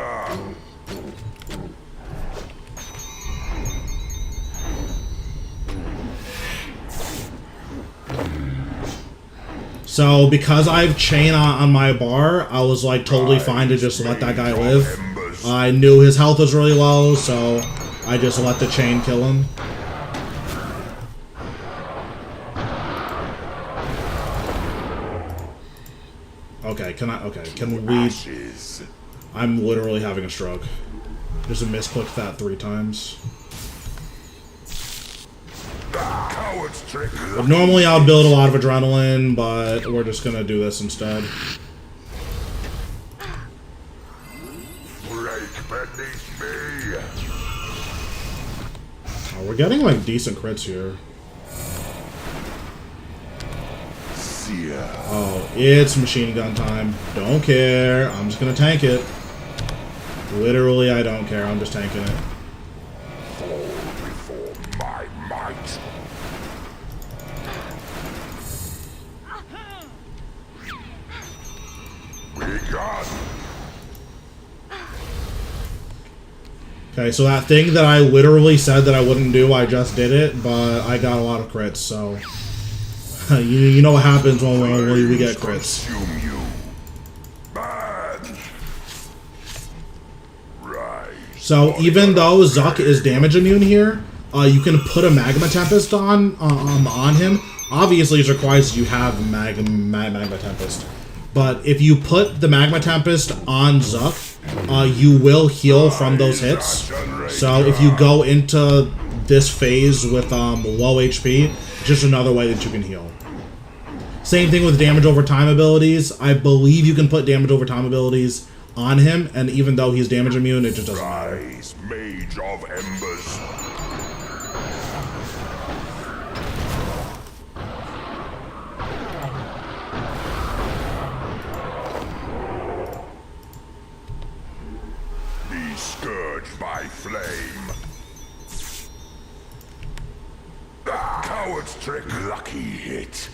So because I have chain on my bar, I was like totally fine to just let that guy live. I knew his health was really low, so I just let the chain kill him. Okay, can we... I'm literally having a stroke. Just a misclicked that 3 times. Normally I'll build a lot of adrenaline, but we're just gonna do this instead. Oh, we're getting like decent crits here. Oh, it's machine gun time. Don't care. I'm just gonna tank it. Literally, I don't care. I'm just tanking it. Okay, so that thing that I literally said that I wouldn't do, I just did it, but I got a lot of crits, so... you know what happens when we get crits. So even though Zuck is damage immune here, you can put a Magma Tempest on him. Obviously, it requires you have Magma Tempest. But if you put the Magma Tempest on Zuck, you will heal from those hits. So if you go into this phase with low HP, just another way that you can heal. Same thing with damage over time abilities. I believe you can put damage over time abilities on him, and even though he's damage immune, it just doesn't matter. Mage of Embers. Be scourged by flame. Coward's trick. Lucky hit.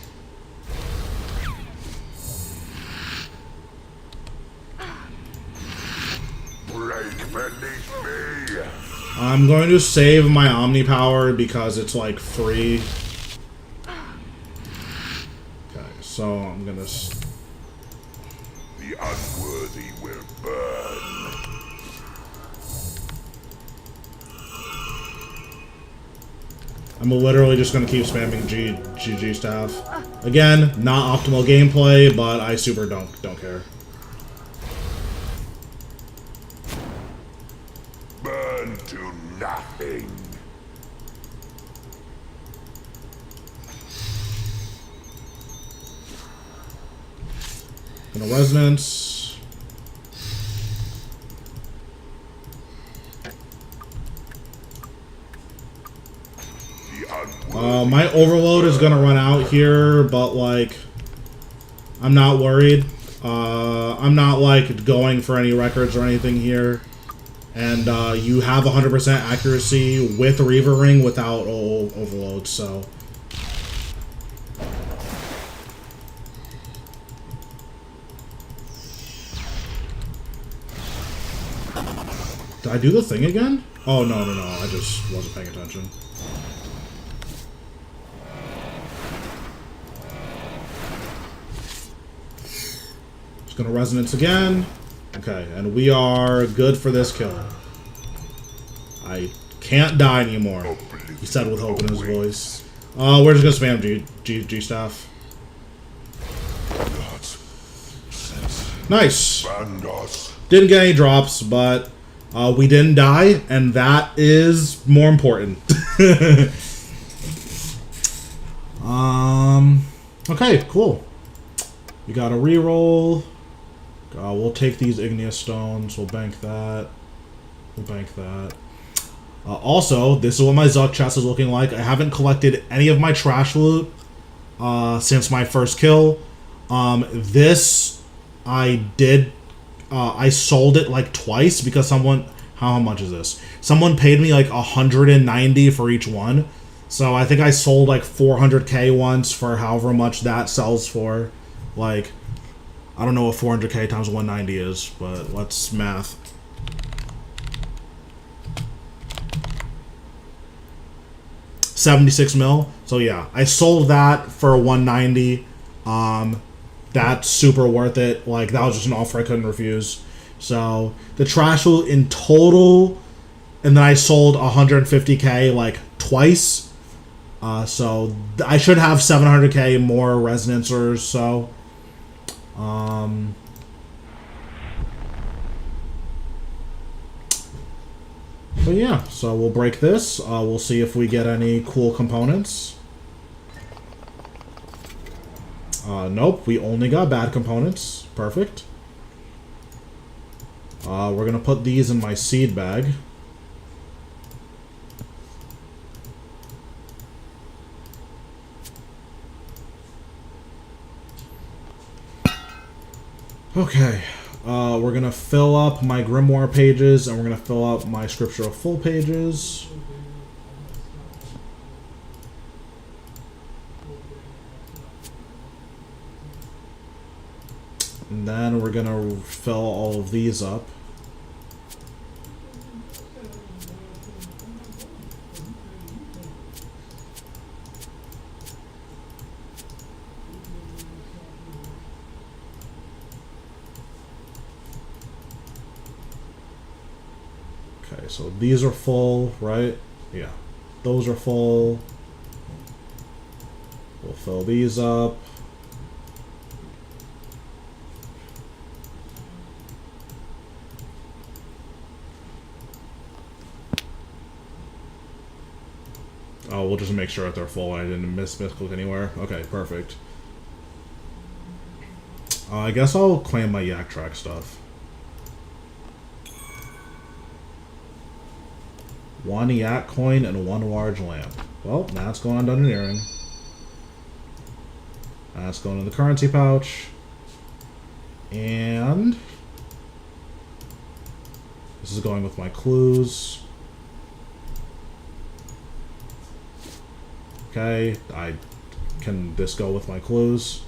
I'm going to save my Omni Power because it's like free. Okay, so I'm gonna... The unworthy will burn. I'm literally just gonna keep spamming GG staff. Again, not optimal gameplay, but I super don't care. Burn to nothing. Gonna resonance. My overload is gonna run out here, but like, I'm not worried. I'm not like going for any records or anything here. And you have 100% accuracy with Reaver Ring without overload, so. Did I do the thing again? Oh, no, I just wasn't paying attention. Just gonna resonance again. Okay, and we are good for this kill. I can't die anymore, he said with hope in his voice. We're just gonna spam G staff. Nice. Didn't get any drops, but we didn't die, and that is more important. Okay, cool. We got a reroll. We'll take these igneous stones. We'll bank that. We'll bank that. Also, this is what my Zuck chest is looking like. I haven't collected any of my trash loot since my first kill. This I did. I sold it like twice because someone. How much is this? Someone paid me like 190 for each one. So I think I sold like 400k once for however much that sells for. Like, I don't know what 400k times 190 is, but let's math. $76 mil. So yeah, I sold that for 190. That's super worth it. Like, that was just an offer I couldn't refuse. So the trash will in total, and then I sold 150k like twice. So I should have 700k more resonance or so. But yeah, so we'll break this. We'll see if we get any cool components. Nope, we only got bad components. Perfect. We're gonna put these in my seed bag. Okay, we're gonna fill up my grimoire pages, and we're gonna fill up my scripture of full pages. And then we're gonna fill all of these up. Okay, so these are full, right? Yeah. Those are full. We'll fill these up. Oh, we'll just make sure that they're full. I didn't misclick anywhere. Okay, perfect. I guess I'll claim my yak track stuff. 1 yak coin and 1 large lamp. Well, that's going on dungeoneering. That's going in the currency pouch. And this is going with my clues. Okay, can this go with my clues?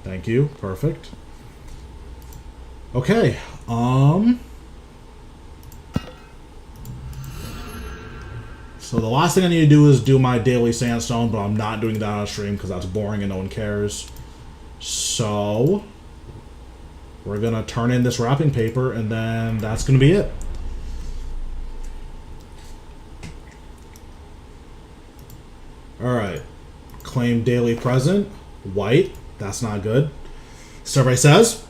Thank you. Perfect. Okay. So the last thing I need to do is do my daily sandstone, but I'm not doing that on stream because that's boring and no one cares. So we're gonna turn in this wrapping paper, and then that's gonna be it. Alright. Claim daily present. White. That's not good. Survey says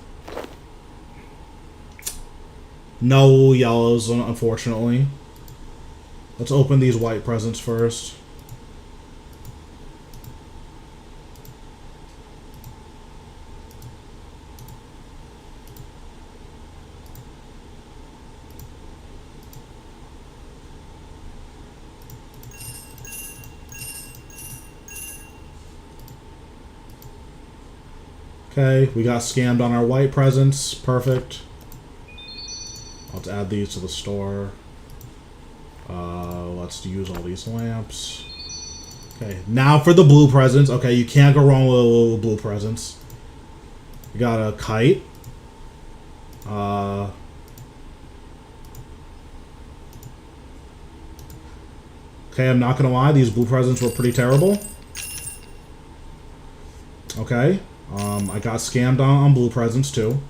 no yellows, unfortunately. Let's open these white presents first. Okay, we got scammed on our white presents. Perfect. Let's add these to the store. Let's use all these lamps. Okay, now for the blue presents. Okay, you can't go wrong with blue presents. You got a kite. Okay, I'm not gonna lie, these blue presents were pretty terrible. Okay, I got scammed on blue presents too.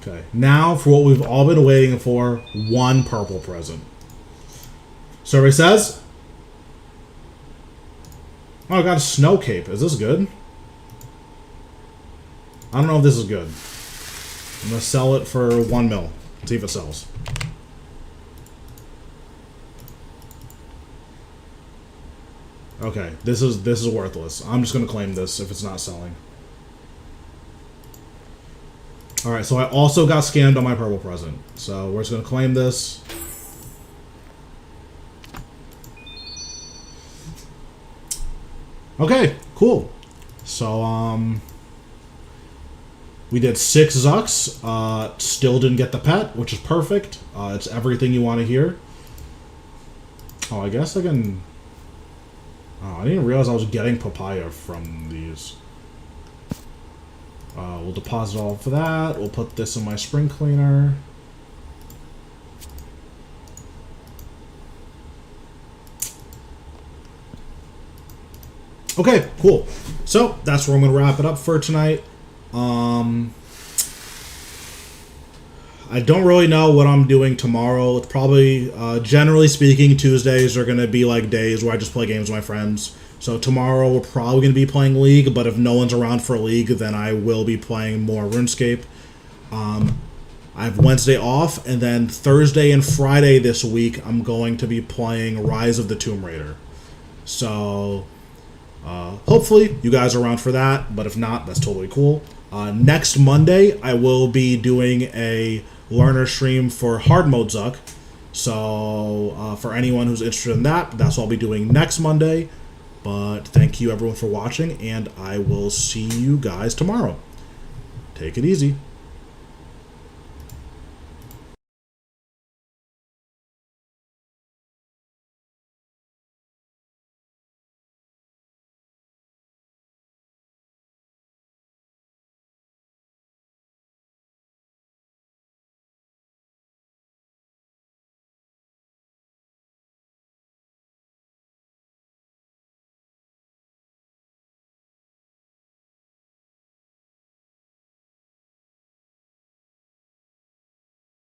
Okay, now for what we've all been waiting for, 1 purple present. Survey says, oh, I got a snow cape. Is this good? I don't know if this is good. I'm gonna sell it for 1 mil. See if it sells. Okay, this is worthless. I'm just gonna claim this if it's not selling. Alright, so I also got scammed on my purple present. So we're just gonna claim this. Okay, cool. So we did 6 Zucks. Still didn't get the pet, which is perfect. It's everything you want to hear. Oh, I guess I can... Oh, I didn't realize I was getting papaya from these. We'll deposit all for that. We'll put this in my spring cleaner. Okay, cool. So that's where I'm going to wrap it up for tonight. I don't really know what I'm doing tomorrow. It's probably, generally speaking, Tuesdays are going to be like days where I just play games with my friends. So tomorrow we're probably going to be playing League, but if no one's around for League, then I will be playing more RuneScape. I have Wednesday off, and then Thursday and Friday this week I'm going to be playing Rise of the Tomb Raider. So hopefully you guys are around for that, but if not, that's totally cool. Next Monday I will be doing a learner stream for hard mode Zuck. So for anyone who's interested in that, that's what I'll be doing next Monday. But thank you everyone for watching, and I will see you guys tomorrow. Take it easy.